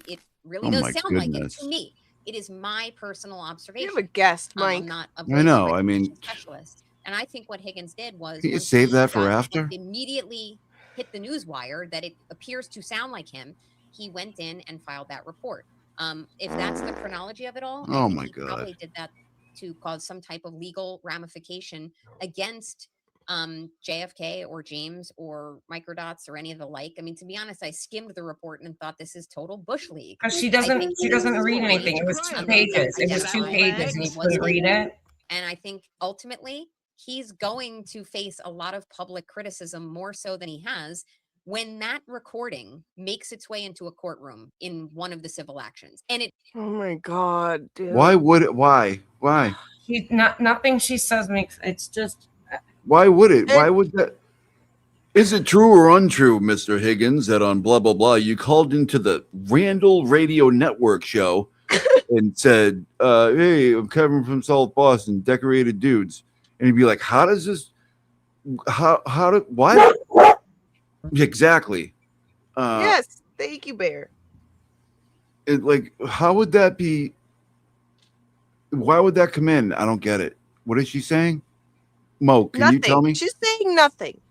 it really Oh does my sound like it goodness. to me. It is my personal observation. You have a guest, Mike. I'm not a I voice know. I mean, recognition specialist. And I think what Higgins did was, can you once save he that for got after? it immediately hit the news wire that it appears to sound like him, he went in and filed that report. If that's the chronology of it all, I Oh think my he God. probably did that to cause some type of legal ramification against JFK or James or microdots or any of the like. I mean, to be honest, I skimmed the report and thought this is total Bush League. Because she I doesn't. think She Higgins doesn't is read fully anything. It was 2 enough pages. It was 2 identified pages, and that you it was couldn't read Higgins. it. And I think ultimately he's going to face a lot of public criticism, more so than he has, when that recording makes its way into a courtroom in one of the civil actions. And it Oh my God, dude. Why would it? Why? Nothing she says makes. It's just. Why would it? Why would that? Is it true or untrue, Mr. Higgins, that on blah, blah, blah, you called into the Randall Radio Network show and said, hey, I'm Kevin from South Boston, decorated dudes. And he'd be like, how does this, what? Exactly. Yes, thank you, Bear. How would that be? Why would that come in? I don't get it. What is she saying? Mo, can Nothing. you tell me? She's saying nothing.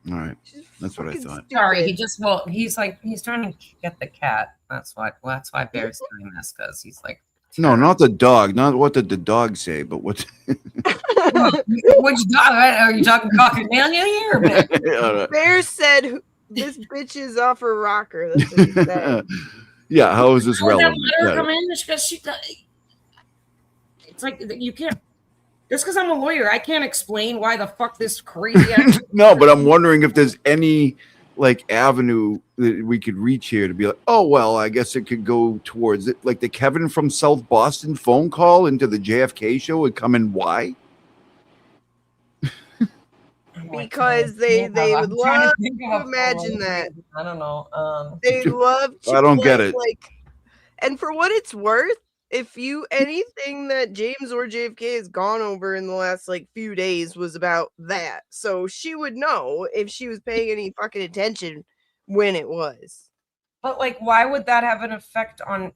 All right. That's what I thought. Sorry, he's trying to get the cat. That's why Bear's doing this, because he's like. No, not the dog. Not what did the dog say, but what? Which dog? Are you talking Cockadelia here? Bear said this bitch is off her rocker. That's what he said. Yeah, how is this relevant? Let her come in because it's like you can't. Just because I'm a lawyer, I can't explain why the fuck this crazy. No, but I'm wondering if there's any avenue that we could reach here to be like, oh well, I guess it could go towards it. Like the Kevin from South Boston phone call into the JFK show would come in. Why? Because they would love to imagine that. I don't know. They love to I don't get play, it. and for what it's worth, anything that James or JFK has gone over in the last like few days was about that. So she would know if she was paying any fucking attention when it was. But like, why would that have an effect on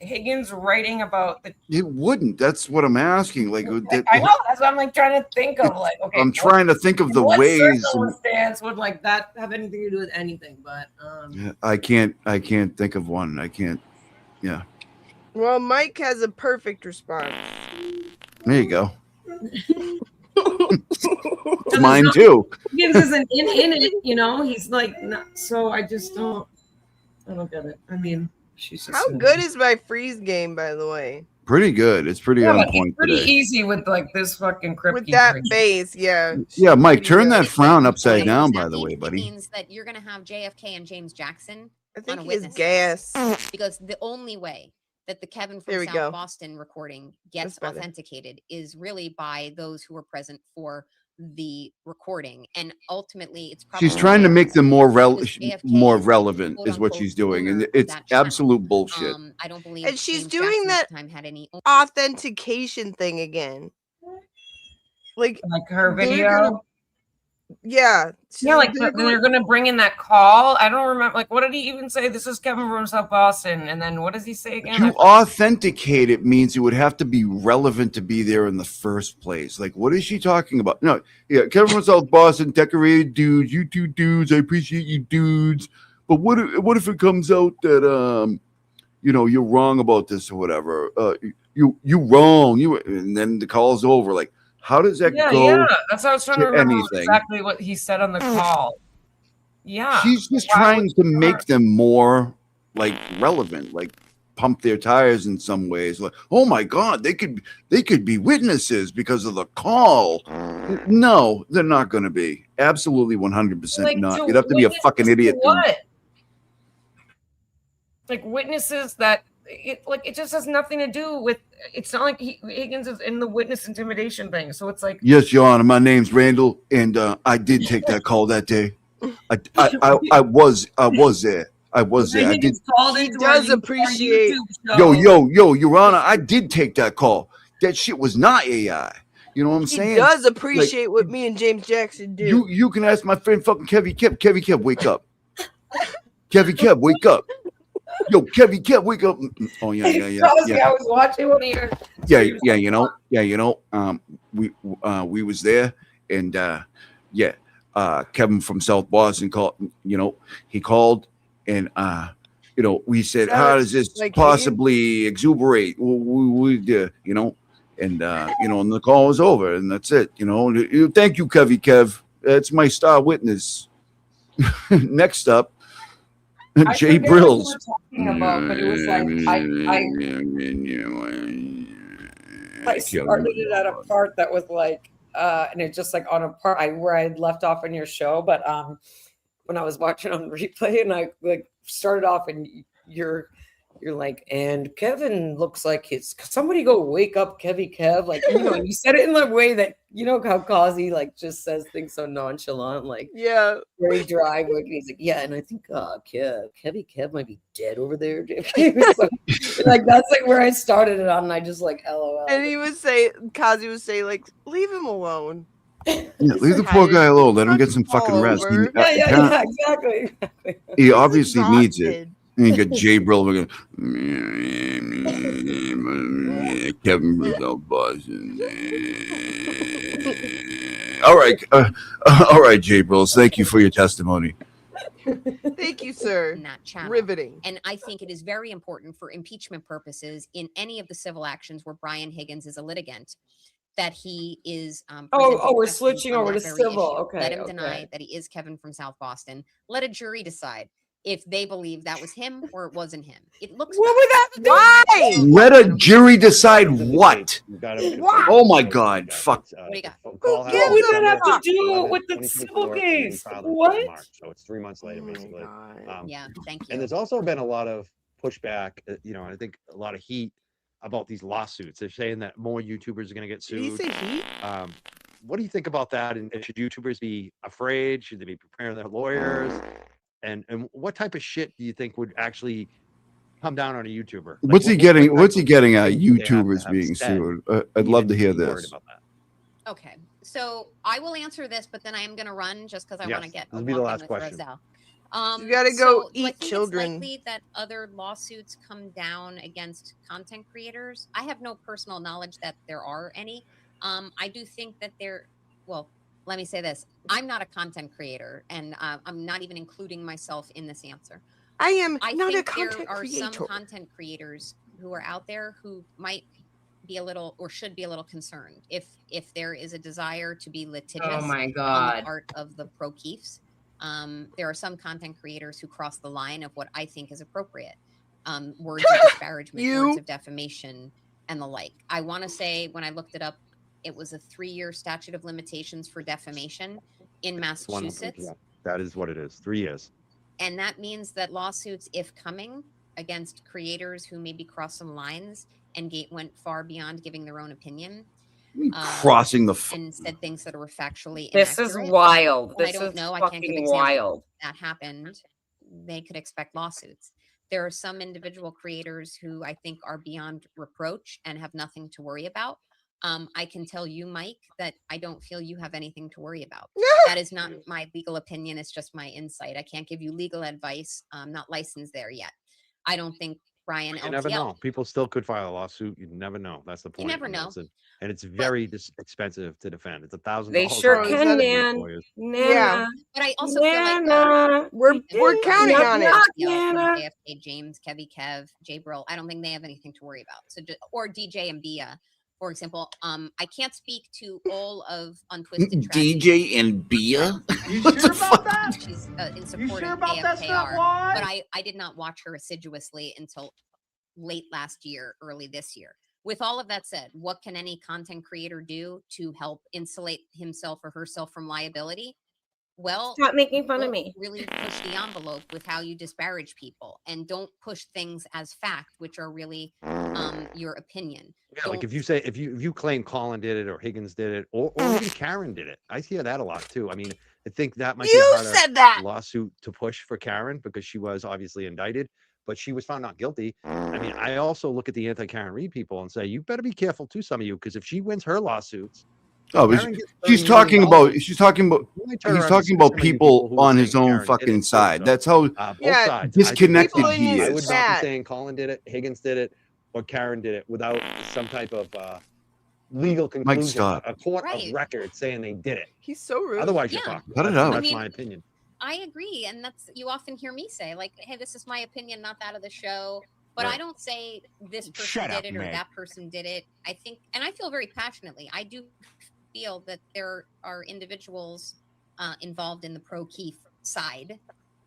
Higgins writing about the? It wouldn't. That's what I'm asking. Like, I know, that's what I'm like trying to think of. Like, okay, I'm trying to think of the ways. Circumstance would like that have anything to do with anything? But I can't think of one. I can't. Yeah. Well, Mike has a perfect response. There you go. Mine too. Higgins isn't in it, you know. He's like, not, so I just don't. I don't get it. I mean, she's just How good is my freeze game, by the way? Pretty good. It's pretty on point it's pretty today. easy with like this fucking Kripke With that freeze. base, yeah. Yeah, Mike, turn that frown upside down, by the way, It buddy. means that you're going to have JFK and James Jackson on a his witness gas. list, because the only way that the Kevin There from we South go. Boston recording gets That's better. authenticated is really by those who were present for the recording, and ultimately it's probably She's trying to make them more JFK more is relevant, quote is what unquote she's doing, and owner of it's that channel. absolute bullshit. I don't believe And she's James doing Jackson at that the time had any authentication thing again. Like her they're video. gonna- yeah. Yeah, like they're gonna bring in that call. I don't remember. Like, what did he even say? This is Kevin from South Boston, and then what does he say again? To authenticate it means it would have to be relevant to be there in the first place. Like, what is she talking about? No, yeah, Kevin from South Boston, decorated dudes, you two dudes, I appreciate you dudes. But what if it comes out that you know, you're wrong about this or whatever? You wrong. And then the call's over. Like, how does that go? Yeah, that's what I was trying to remember anything? exactly what he said on the call. Yeah, She's just Why trying would to you make them more like relevant, like pump their tires in some ways. Like, oh my God, they could be witnesses because of the call. No, they're not going to be. Absolutely, 100% like, not. to You'd have to be a witnesses fucking to idiot. what? Like witnesses that it just has nothing to do with. It's not like Higgins is in the witness intimidation thing. So it's like, Yes, Your Honor. My name's Randall, and I did take that call that day. I was there. I was there. I did. He does appreciate. Yo, Your Honor, I did take that call. That shit was not AI. You know what I'm He saying? does appreciate what me and James Jackson do. You can ask my friend fucking Kevy Kev. Kevy Kev, wake up. Kevy Kev, wake up. Yo, Kevy Kev, wake up. Oh yeah. I was watching one of your. Yeah. You know. We was there, and Kevin from South Boston called. You know, he called, and you know, we said, how does this like possibly exuberate? We you know, and you know, and the call was over, and that's it. You know, thank you, Kevy Kev. That's my star witness. Next up, Jay Brills. About, but it was like I started it at a part that was like and it's just like on a part where I left off on your show, but when I was watching on replay and I like started off and you're like, and Kevin looks like somebody go wake up Kevy Kev, like, you know, and you said it in the way that, you know, how Causey like just says things so nonchalant, like, yeah, very dry. He's like, yeah, and I think Kevy Kev might be dead over there. So, like that's like where I started it on, and I just like LOL. And he would Kazi would say, like, leave him alone. Yeah, leave the poor guy alone. Let him get some fucking rest. Yeah, exactly. He obviously needs it. And you got Jay Brill. Kevin Brazil Boston. All right, Jay Brills. Thank you for your testimony. Thank you, sir. In that channel. Riveting. And I think it is very important for impeachment purposes in any of the civil actions where Brian Higgins is a litigant that he is. We're switching over to civil. Issue. Okay. Let him deny that he is Kevin from South Boston. Let a jury decide if they believe that was him or it wasn't him. It looks. What would that do? Why? Let a jury decide what? What? Oh my God! Fuck. What do you got? What would that have to do with the civil case? What? So it's 3 months later, basically. Yeah, thank you. And there's also been a lot of pushback, you know, I think a lot of heat about these lawsuits. They're saying that more YouTubers are going to get sued. Did he say heat? What do you think about that? And should YouTubers be afraid? Should they be preparing their lawyers? And what type of shit do you think would actually come down on a YouTuber. Like, What's he getting? What's he getting at? things they have to YouTubers have being said sued. I'd love to hear to be worried this. about that. Okay, so I will answer this, but then I am going to run just because I want to Yes, get this a will be the walk in last with question. Roselle. You gotta go So do I eat think children. It's likely that other lawsuits come down against content creators. I have no personal knowledge that there are any. I do think that well, let me say this. I'm not a content creator, and I'm not even including myself in this answer. I am I not a think there content are some creator. content creators who are out there who might be a little or should be a little concerned if there is a desire to be litigious Oh my on the God. part of the pro keefs. There are some content creators who cross the line of what I think is appropriate. Words of disparagement, words of defamation, and the like. I want to say when I looked it up, it was a 3-year statute of limitations for defamation in Massachusetts. Yeah, that is what it is. 3 years. And that means that lawsuits, if coming against creators who maybe cross some lines and went far beyond giving their own opinion, Crossing the and said things that were factually This is inaccurate. wild. And I This don't is know. I can't give fucking examples wild. that happened. They could expect lawsuits. There are some individual creators who I think are beyond reproach and have nothing to worry about. I can tell you, Mike, that I don't feel you have anything to worry about. That is not my legal opinion. It's just my insight. I can't give you legal advice. I'm not licensed there yet. I don't think Brian You never LTL. know. People still could file a lawsuit. You never know. That's the point. never I mean, know. and it's very expensive to defend. It's $1,000. They sure a can, month man. lawyers. Yeah. But I also feel like Nana. We're counting Knock, on it. knock, Yelp, Nana. JFK, James, Kevy, Kev, Jay Brill. I don't think they have anything to worry about. So, or DJ and Bia, for example. I can't speak to all of Untwisted Tragedy. DJ and Bia. You What the sure fuck? about that? She's in support of AFKR, but I did not watch her assiduously until late last year, early this year. With all of that said, what can any content creator do to help insulate himself or herself from liability? Well, Stop making fun of don't me. Really push the envelope with how you disparage people, and don't push things as fact, which are really your opinion. Yeah, like if you claim Colin did it or Higgins did it or even Karen did it, I hear that a lot too. I mean, I think that might be You a harder said that. lawsuit to push for Karen because she was obviously indicted, but she was found not guilty. I mean, I also look at the anti-Karen Reed people and say, you better be careful too, some of you, because if she wins her lawsuits, Oh, but Karen gets she's $30 talking million. about. She's talking about. You might turn He's around and talking sue about some of you people people who on are his saying own Karen did fucking it too, side. so, That's how both Yeah, sides. disconnected people in he his I would is. not chat. be saying Colin did it, Higgins did it, or Karen did it without some type of legal conclusion, stop. a court Right. of record saying they did it. He's so rude. Otherwise, you're Yeah. fucked. Cut it That's, out. that's I mean, my opinion. I agree, and that's you often hear me say, like, "Hey, this is my opinion, not that of the show." But Right. I don't say this person Shut did up, it or Meg. that person did it. I think, and I feel very passionately. I do feel that there are individuals involved in the pro Keith side,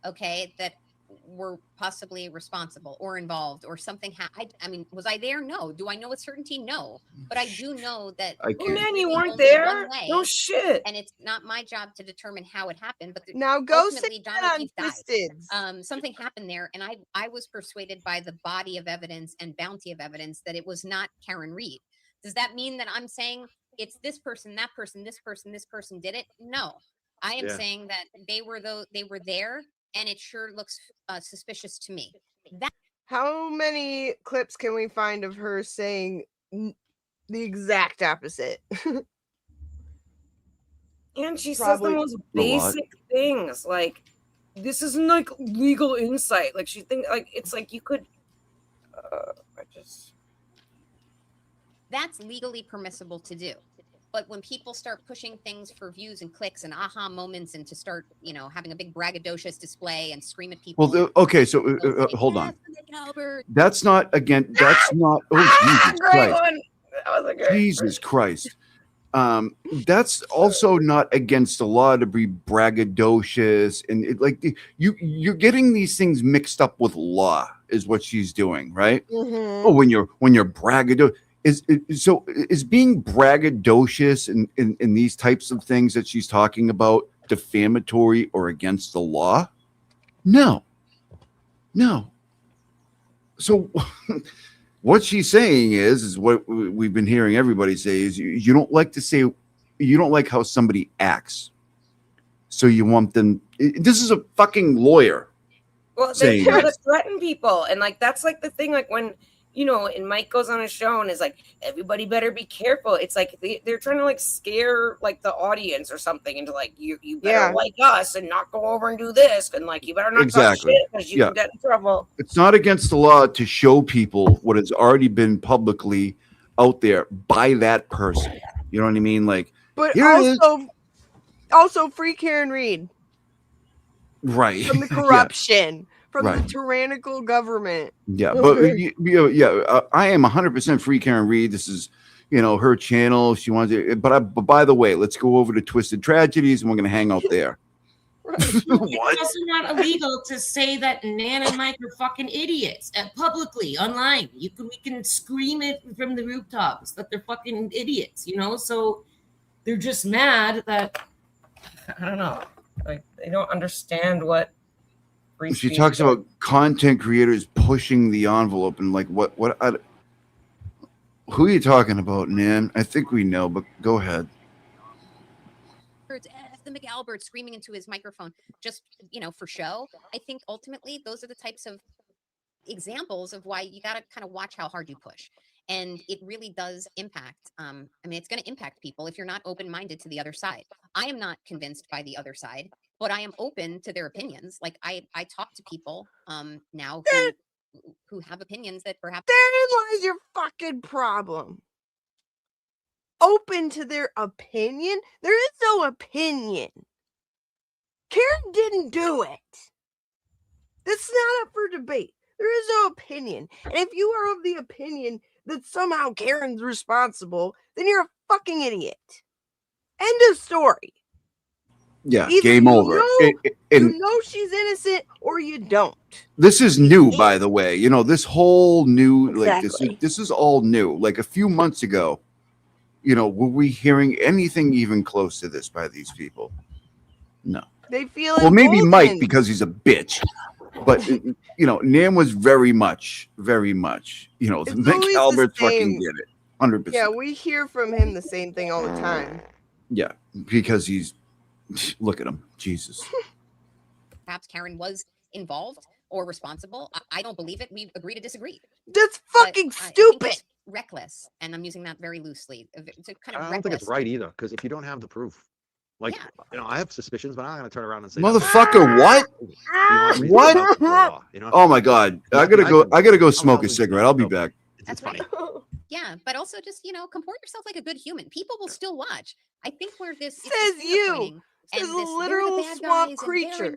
okay, that were possibly responsible or involved or something. I mean, was I there? No. Do I know with certainty? No. But I do know that. I Oh can't. man, you really weren't only there? one way, No shit. and it's not my job to determine how it happened. But Now go ultimately, sit John on O'Keefe died. Twisted. Something happened there, and I was persuaded by the body of evidence and bounty of evidence that it was not Karen Reed. Does that mean that I'm saying it's this person, that person, this person did it? No, I am Yeah. saying that they were there, and it sure looks suspicious to me. That How many clips can we find of her saying the exact opposite? And she says Probably the most a lot. basic things, like this isn't like legal insight. Like she think like it's like you could. I just. that's legally permissible to do. But when people start pushing things for views and clicks and aha moments, and to start, having a big braggadocious display and scream at people. Well, okay. So They'll say, hold "Yes, on. Nick Albert." That's not again. That's not. Oh Jesus Great Christ! one. That was a great. Jesus Christ. That's also not against the law to be braggadocious and you're getting these things mixed up with law is what she's doing, right? Mhm. Oh, when you're braggadocious is being braggadocious in these types of things that she's talking about defamatory or against the law? No. So what she's saying is what we've been hearing everybody say is you don't like how somebody acts. So you want them. This is a fucking lawyer. Well, they saying try to this. threaten people, and like that's like the thing. Like when and Mike goes on a show and is like, everybody better be careful. It's like they're trying to like scare like the audience or something into like you better like us and not go over and do this, and like you better not talk Exactly. shit because you Yeah. can get in trouble. It's not against the law to show people what has already been publicly out there by that person. You know what I mean? Like, But here it is. also free Karen Reed Right. from the Yeah. corruption, from Right. the tyrannical government. Yeah, but I am 100% free Karen Reed. This is, her channel. She wants it. But by the way, let's go over to Twisted Tragedies, and we're going to hang out there. It's also not illegal to say that Nan and Mike are fucking idiots publicly online. We can scream it from the rooftops that they're fucking idiots. So they're just mad that I don't know, like they don't understand what. She talks about content creators pushing the envelope and like what who are you talking about, Nan? I think we know, but go ahead. The McAlbert screaming into his microphone just for show. I think ultimately those are the types of examples of why you got to kind of watch how hard you push, and it really does impact. It's going to impact people if you're not open-minded to the other side. I am not convinced by the other side, but I am open to their opinions. Like I talk to people now who have opinions that perhaps. Therein lies your fucking problem. Open to their opinion? There is no opinion. Karen didn't do it. That's not up for debate. There is no opinion. And if you are of the opinion that somehow Karen's responsible, then you're a fucking idiot. End of story. Yeah, Either game over. You know she's innocent or you don't. This is new, by the way. This whole new, like Exactly. this is all new. Like a few months ago, were we hearing anything even close to this by these people? No. They feel Well, maybe Mike emboldened. because he's a bitch, but Nam was very much. The Mick Alberts fucking did it, 100%. Yeah, we hear from him the same thing all the time. Yeah, because he's look at him, Jesus. Perhaps Karen was involved or responsible. I don't believe it. We agree to disagree. That's fucking I think stupid. it's reckless, and I'm using that very loosely. It's a kind of I don't think it's reckless. right either, because if you don't have the proof, like I have suspicions, but I'm not gonna turn around and say, Motherfucker, what? What? Oh my God, I gotta go smoke a cigarette. I'll be back. That's funny. Yeah, but also just comport yourself like a good human. People will still watch. I think where this Says you. Says a literal swamp creature.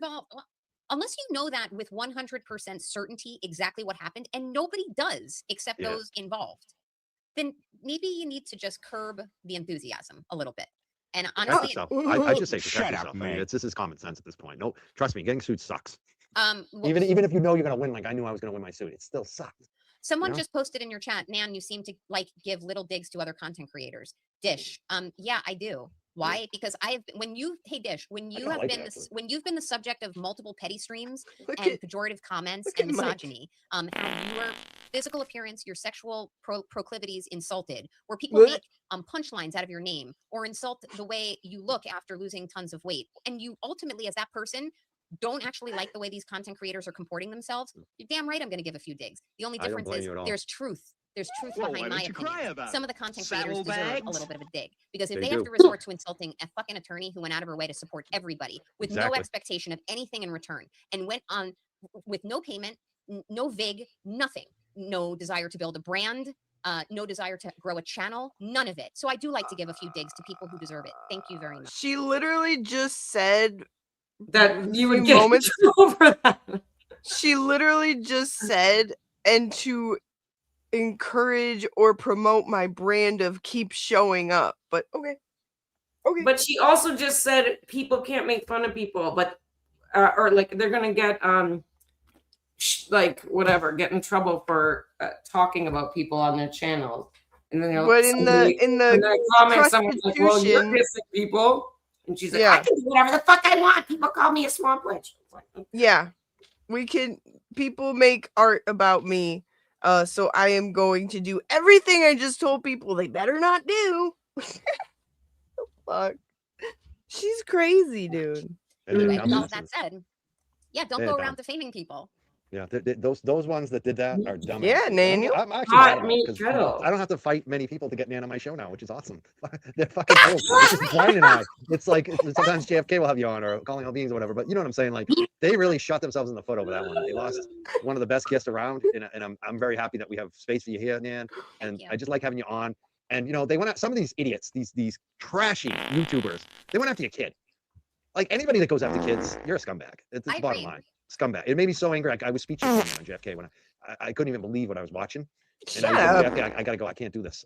Unless you know that with 100% certainty exactly what happened, and nobody does except those involved, then maybe you need to just curb the enthusiasm a little bit. And honestly, I just say protect yourself. This is common sense at this point. No, trust me, getting sued sucks. Even if you know you're gonna win, like I knew I was gonna win my suit, it still sucks. Someone just posted in your chat, Nan, you seem to give little digs to other content creators. Dish. Yeah, I do. Why? Because when you've been the subject of multiple petty streams and pejorative comments and misogyny, how your physical appearance, your sexual proclivities insulted, where people make punchlines out of your name or insult the way you look after losing tons of weight, and you ultimately, as that person, don't actually like the way these content creators are comporting themselves, you're damn right I'm going to give a few digs. The only difference is there's truth. There's truth behind my opinion. Some of the content creators deserve a little bit of a dig, because if they have to resort to insulting a fucking attorney who went out of her way to support everybody with no expectation of anything in return and went on with no payment, no VIG, nothing, no desire to build a brand, no desire to grow a channel, none of it. So I do like to give a few digs to people who deserve it. Thank you very much. She literally just said that you would get over that. She literally just said, and to encourage or promote my brand of keep showing up. But okay. But she also just said people can't make fun of people, but or like they're gonna get like whatever, get in trouble for talking about people on their channels. And then but in the comments, someone's like, "Well, you're dissing people," and she's like, "I can do whatever the fuck I want. People call me a swamp witch." Yeah, people make art about me. So I am going to do everything I just told people they better not do. Fuck. She's crazy, dude. Anyway, with all that said, Yeah, don't They're go dumb. around defaming people. Yeah, those ones that did that are dumb. Yeah, Daniel. I'm actually glad about it because I don't have to fight many people to get Nan on my show now, which is awesome. They're fucking cool. It's just Brian and I. It's like sometimes JFK will have you on or calling all beans or whatever, but you know what I'm saying? Like they really shot themselves in the foot over that one. They lost one of the best guests around, and I'm very happy that we have space for you here, Nan. And I just like having you on. And you know, they went out some of these idiots, these trashy YouTubers. They went after your kid. Like anybody that goes after kids, you're a scumbag. It's the bottom line. Scumbag. It made me so angry. I was speechless on JFK when I couldn't even believe what I was watching. And Shut I was up. JFK, I gotta go. I can't do this.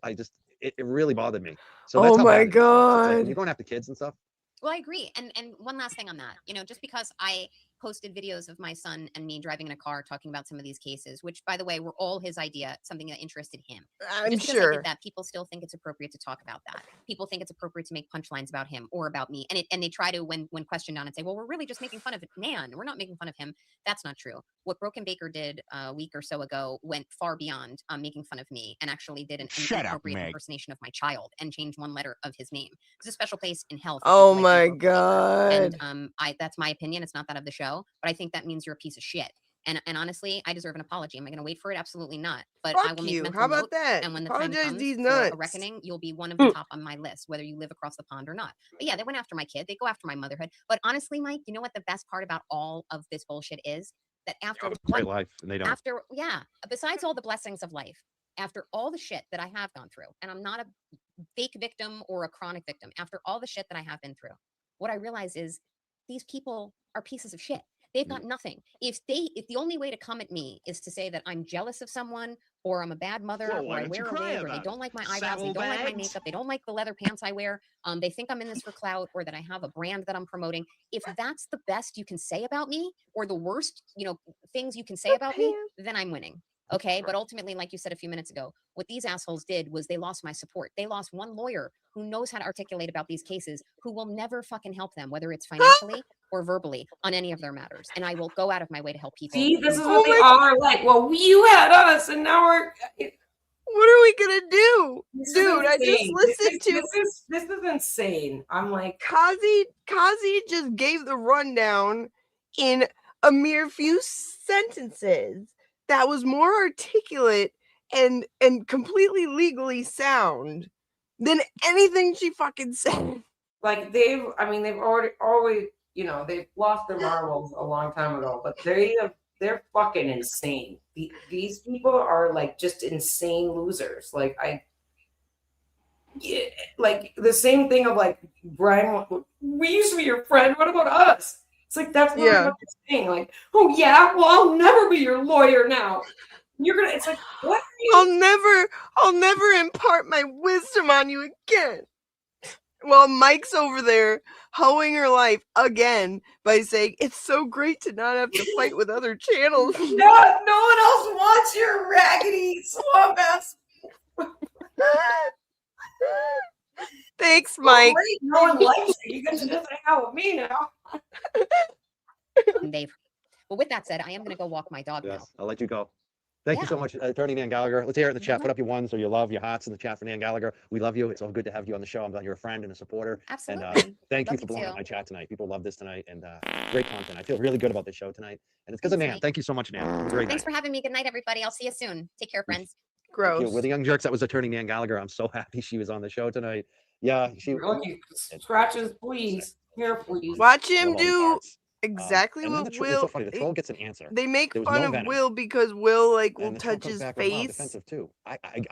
It really bothered me. So that's Oh how my bad it is. It's like God. when you're going after kids and stuff. Well, I agree. And one last thing on that, you know, just because I posted videos of my son and me driving in a car talking about some of these cases, which by the way, were all his idea, something that interested him. I'm just because I sure. did that, people still think it's appropriate to talk about that. People think it's appropriate to make punchlines about him or about me. And they try to, when questioned on it, say, well, we're really just making fun of Nan. We're not making fun of him. That's not true. What Broken Baker did a week or so ago went far beyond making fun of me and actually did an inappropriate impersonation of my child and changed one letter of his name. There's a special place in hell for Oh people like my you, Broken Baker. God. And that's my opinion. It's not that of the show, but I think that means you're a piece of shit. And honestly, I deserve an apology. Am I going to wait for it? Absolutely not. But I Fuck will make you. mental How about note, that? and when the Apologize time comes these for nuts. a reckoning, you'll be one of the top on my list, whether you live across the pond or not. But yeah, they went after my kid. They go after my motherhood. But honestly, Mike, you know what the best part about all of this bullshit is? That after Great life, and they don't. besides all the blessings of life, after all the shit that I have gone through, and I'm not a fake victim or a chronic victim, after all the shit that I have been through, what I realize is these people are pieces of shit. They've got nothing. If the only way to come at me is to say that I'm jealous of someone, or I'm a bad mother, Well, or why I don't wear you a cry wig, or they about don't it? like my eyebrows, they don't like my Saddlebags? makeup, they don't like the leather pants I wear, they think I'm in this for clout, or that I have a brand that I'm promoting. If that's the best you can say about me, or the worst, things you can say about me, then I'm winning. Okay, but ultimately, like you said a few minutes ago, what these assholes did was they lost my support. They lost one lawyer who knows how to articulate about these cases, who will never fucking help them, whether it's financially or verbally, on any of their matters. And I will go out of my way to help people. See, this is what they all are like. Well, you had us, and now we're. What are we gonna do, This is dude? I just insane. listened to This is insane. I'm like, Kazi just gave the rundown in a mere few sentences that was more articulate and completely legally sound than anything she fucking said. like they've always, they've lost their marbles a long time ago, but they're fucking insane. These people are like just insane losers. Like like the same thing of like, Brian, we used to be your friend. What about us? It's like, that's not what they're saying. Like, oh yeah, well, I'll never be your lawyer now. It's like, what? I'll never impart my wisdom on you again. Well, Mike's over there hoeing her life again by saying it's so great to not have to fight with other channels. No one else wants your raggedy swamp ass. Thanks, Mike. Great. No one likes you. You get to just hang out with me now. Well, with that said, I am going to go walk my dog now. I'll let you go. Thank you so much, Attorney Nan Gallagher. Let's hear it in the chat. Put up your ones or your love, your hearts in the chat for Nan Gallagher. We love you. It's all good to have you on the show. I'm glad you're a friend and a supporter. Absolutely. And thank you Love for you blowing too. up my chat tonight. People love this tonight, and great content. I feel really good about this show tonight, and it's because of Nan. Thank you so much, Nan. It was a great Thanks night. for having me. Good night, everybody. I'll see you soon. Take care, friends. Thank you. We're the Young Jerks. That was Attorney Nan Gallagher. I'm so happy she was on the show tonight. Yeah, she. Lucky scratches, please. Here, please. Watch him do exactly and then what it's Will. so funny. The troll gets an answer. They make There was fun no of venom. Will because Will will And the troll touch comes his back with, "Wow, face. defensive too."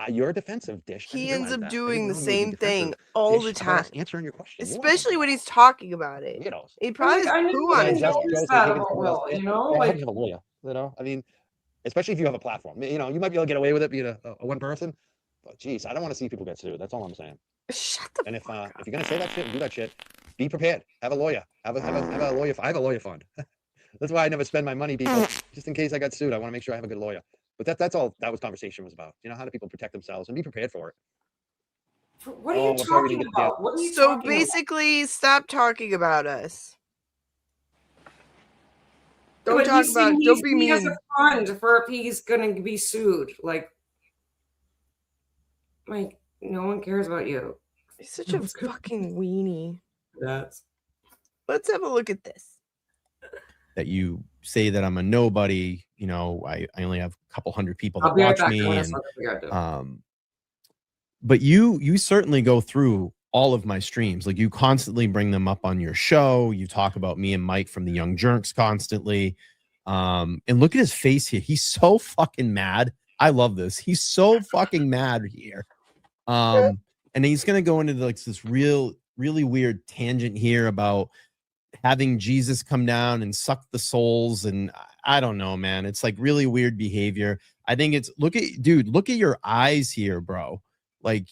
You're a defensive dish. I He didn't ends realize up that. I doing the didn't know you would be same thing defensive all the dish about us time, answering your question. You are especially when he's talking about it. weirdos. He probably has I poo didn't on even his notice hands. that about Will, you know? I Like, hope you have a lawyer. I mean, especially if you have a platform. You might be able to get away with it being a one person. But geez, I don't want to see people get sued. That's all I'm saying. Shut the And if you're gonna say that shit and do that shit, be prepared. Have a lawyer. Have a lawyer. I have a lawyer fund. That's why I never spend my money, people, just in case I got sued. I want to make sure I have a good lawyer. But that's all that was conversation was about. How do people protect themselves and be prepared for it? what are you talking about? What are you So talking basically, stop talking about us. about? Don't But talk you about. see, Don't be he has mean. a fund for if he's gonna be sued. Like, no one cares about you. He's such a fucking weenie. That's. Let's have a look at this. that you say that I'm a nobody. You know, I only have a couple hundred people that I'll be right watch back. me, I wanna and smoke a cigarette, too. but you certainly go through all of my streams. Like, you constantly bring them up on your show. You talk about me and Mike from the Young Jerks constantly. And look at his face here. He's so fucking mad. I love this. He's so fucking mad here. And he's gonna go into like this really weird tangent here about having Jesus come down and suck the souls, and I don't know, man. It's like really weird behavior. I think it's look at your eyes here, bro. Like,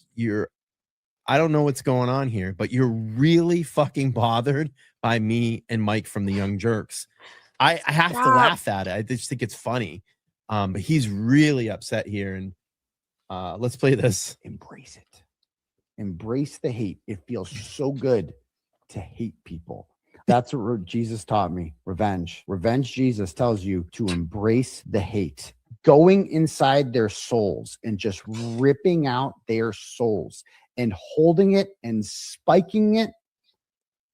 I don't know what's going on here, but you're really fucking bothered by me and Mike from the Young Jerks. I have to laugh at it. I just think it's funny. But he's really upset here, and let's play this. Embrace it. Embrace the hate. It feels so good to hate people. That's what Jesus taught me. Revenge. Revenge, Jesus tells you to embrace the hate. Going inside their souls and just ripping out their souls and holding it and spiking it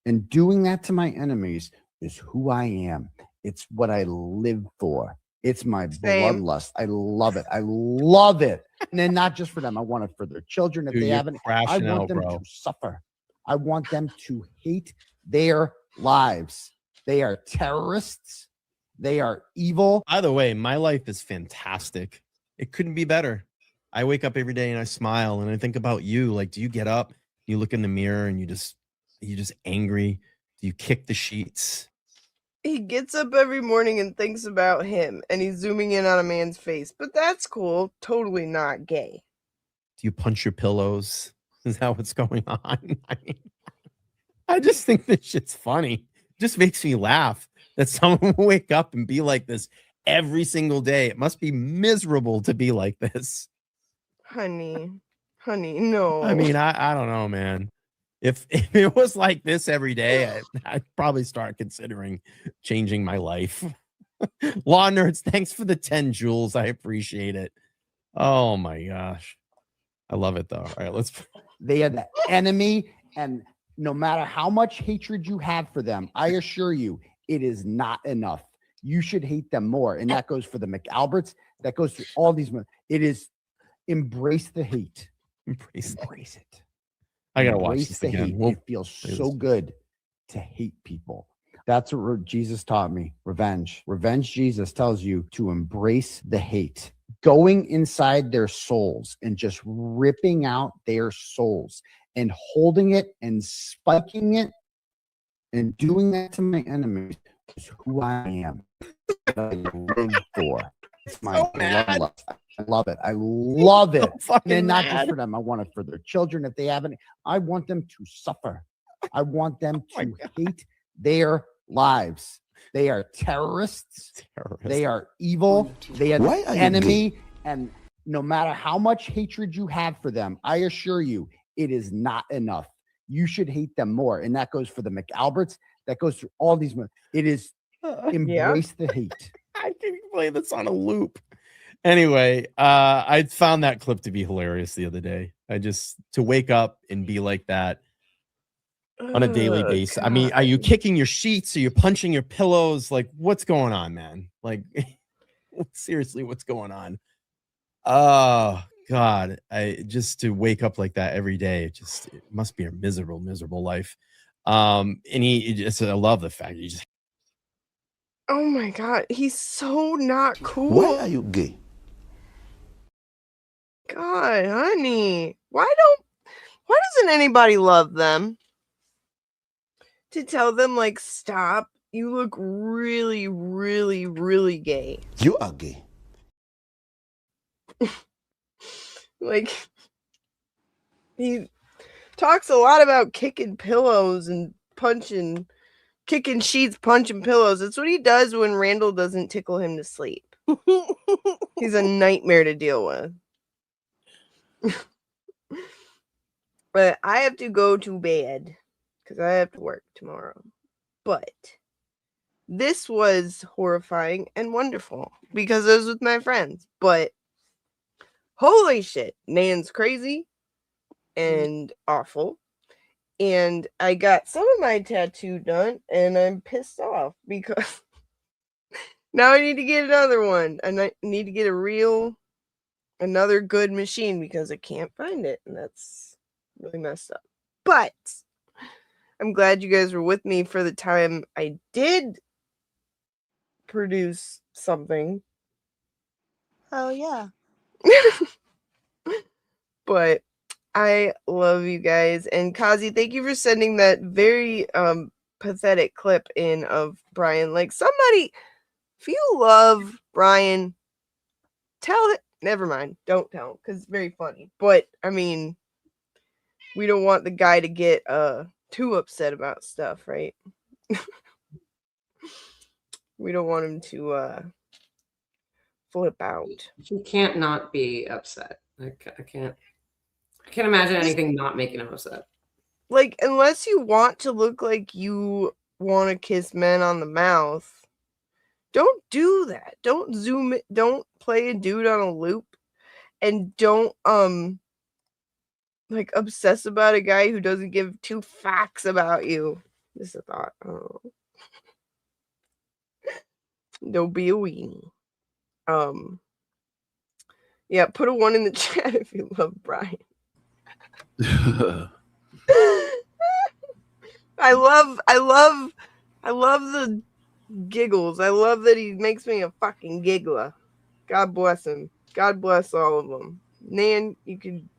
and doing that to my enemies is who I am. It's what I live for. It's my bloodlust. I love it. I love it. And then not just for them. I want it for their children. If Dude, they you're haven't, I crashing want out, them bro. to suffer. I want them to hate their lives. They are terrorists. They are evil. By the way, my life is fantastic. It couldn't be better. I wake up every day and I smile and I think about you. Like, do you get up, you look in the mirror and you just angry? Do you kick the sheets? He gets up every morning and thinks about him, and he's zooming in on a man's face. But that's cool. Totally not gay. Do you punch your pillows? Is that what's going on? I mean, I just think this shit's funny. It just makes me laugh that someone will wake up and be like this every single day. It must be miserable to be like this. Honey, no. I mean, I don't know, man. If it was like this every day, I'd probably start considering changing my life. Law Nerds, thanks for the 10 jewels. I appreciate it. Oh my gosh. I love it though. All right, let's. They are the enemy, and no matter how much hatred you have for them, I assure you, it is not enough. You should hate them more. And that goes for the McAlberts. That goes through all these. It is embrace the hate. Embrace it. I gotta watch Embrace this the again. hate. It feels so good to hate people. That's what Jesus taught me. Revenge. Revenge, Jesus tells you to embrace the hate. Going inside their souls and just ripping out their souls and holding it and spiking it and doing that to my enemies is who I am. What I live for. It's my bloodlust. I love it. I love it. And then not just for them. I want it for their children. If they haven't, I want them to suffer. I want them to hate their lives. They are terrorists. They are evil. They are the enemy. And no matter how much hatred you have for them, I assure you, it is not enough. You should hate them more. And that goes for the McAlberts. That goes through all these. It is embrace the hate. I can play this on a loop. Anyway, I found that clip to be hilarious the other day. To wake up and be like that on a daily basis. I mean, are you kicking your sheets? Are you punching your pillows? Like, what's going on, man? Like, seriously, what's going on? Oh God, to wake up like that every day, it must be a miserable life. And I love the fact he just. Oh my God, he's so not cool. Why are you gay? God, honey, why doesn't anybody love them? To tell them, like, stop, you look really, really, really gay. You are gay. Like, he talks a lot about kicking pillows and kicking sheets, punching pillows. It's what he does when Randall doesn't tickle him to sleep. He's a nightmare to deal with. But I have to go to bed because I have to work tomorrow. But this was horrifying and wonderful because I was with my friends. But holy shit, Nan's crazy and awful. And I got some of my tattoo done and I'm pissed off because Now I need to get another one. And I need to get another good machine because I can't find it. And that's really messed up. But I'm glad you guys were with me for the time I did produce something. Oh, yeah. But I love you guys. And Kazi, thank you for sending that very pathetic clip in of Brian. Like, somebody, if you love Brian, tell it. Never mind. Don't tell, because it's very funny. But, I mean, we don't want the guy to get too upset about stuff, right? We don't want him to flip out. He can't not be upset. I can't imagine anything not making him upset. Like, unless you want to look like you want to kiss men on the mouth, don't do that. Don't zoom it. Don't play a dude on a loop, and don't like obsess about a guy who doesn't give two facts about you. Just a thought. Oh. Don't be a weenie. Yeah, put a 1 in the chat if you love Brian. I love the giggles. I love that he makes me a fucking giggler. God bless him. God bless all of them. Nan, you can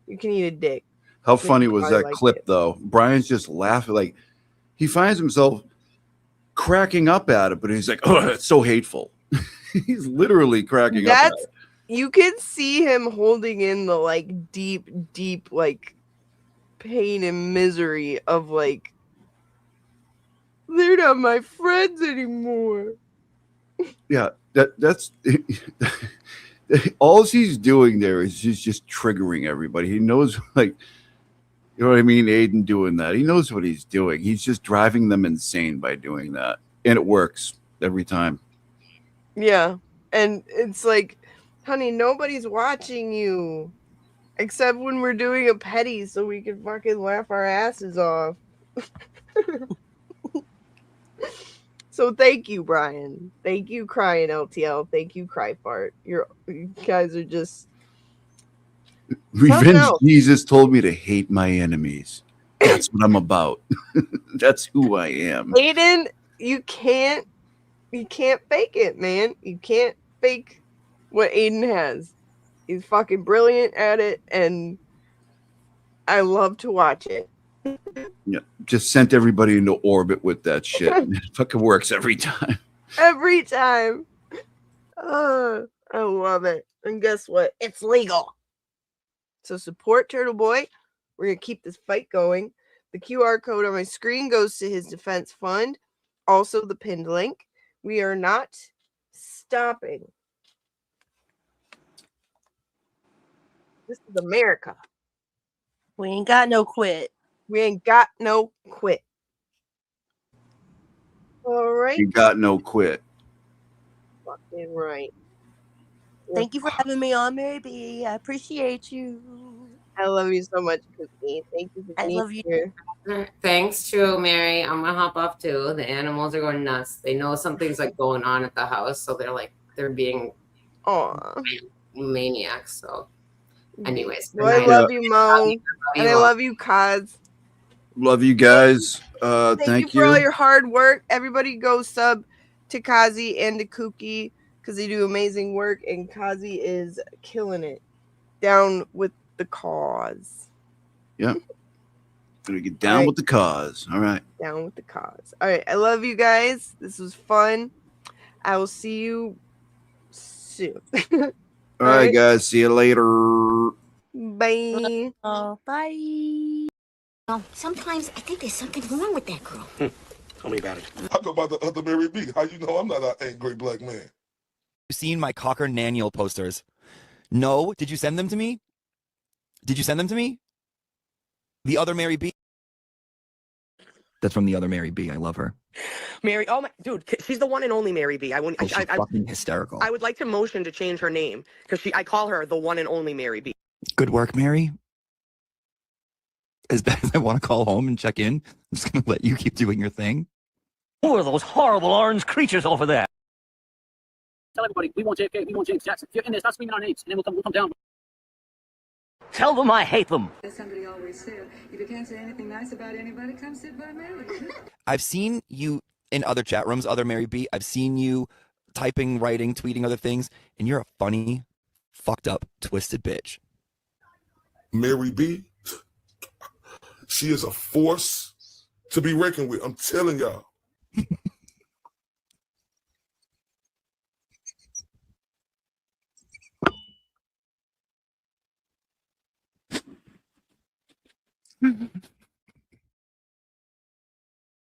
eat a dick. How funny you was probably that like clip it. though? Brian's just laughing, like he finds himself cracking up at it, but he's like, "Oh, it's so hateful." He's literally cracking up at it. You can see him holding in the like deep like pain and misery of like, they're not my friends anymore. Yeah, that's all he's doing there is he's just triggering everybody. He knows, like, you know what I mean? Aiden doing that. He knows what he's doing. He's just driving them insane by doing that. And it works every time. Yeah. And it's like, honey, nobody's watching you except when we're doing a petty so we can fucking laugh our asses off. So thank you, Brian. Thank you, Crying LTL. Thank you, Cry Fart. You guys are just Revenge Jesus told me to hate my enemies. That's what I'm about. That's who I am. Aiden, you can't fake it, man. You can't fake what Aiden has. He's fucking brilliant at it, and I love to watch it. Yeah, just sent everybody into orbit with that shit. It fucking works every time. Every time. I love it. And guess what? It's legal. So support Turtle Boy. We're going to keep this fight going. The QR code on my screen goes to his defense fund. Also the pinned link. We are not stopping. This is America. We ain't got no quit. We ain't got no quit. All right. You got no quit. Fucking right. Thank you for having me on, Mary B. I appreciate you. I love you so much, Cookie. Thank you for being here. Thanks, true, Mary. I'm gonna hop off too. The animals are going nuts. They know something's like going on at the house, so they're being maniacs. So, anyways, Well, I love you, Mo, and I love you, Kaz. Love you guys. Thank you for all your hard work. Everybody go sub to Kazi and to Kooky because they do amazing work, and Kazi is killing it. Down with the cause. Yeah. Gonna get down with the cause. All right. Down with the cause. All right. I love you guys. This was fun. I will see you soon. All right, guys. See you later. Bye. Bye. Sometimes I think there's something wrong with that girl. Tell me about it. I go by the other Mary B. How you know I'm not an angry black man? You seen my Cocker Naniel posters? No? Did you send them to me? Did you send them to me? The other Mary B. That's from the other Mary B. I love her. Mary, oh my, dude, she's the one and only Mary B. She's fucking hysterical. I would like to motion to change her name because I call her the one and only Mary B. Good work, Mary. As bad as I want to call home and check in, I'm just going to let you keep doing your thing. Who are those horrible orange creatures over there? Tell everybody, we want JFK, we want James Jackson. If you're in there, start screaming our names, and then we'll come down. Tell them I hate them. As somebody always said, if you can't say anything nice about anybody, come sit by me. I've seen you in other chat rooms, other Mary B. I've seen you typing, writing, tweeting other things, and you're a funny, fucked up, twisted bitch. Mary B, she is a force to be reckoned with. I'm telling y'all.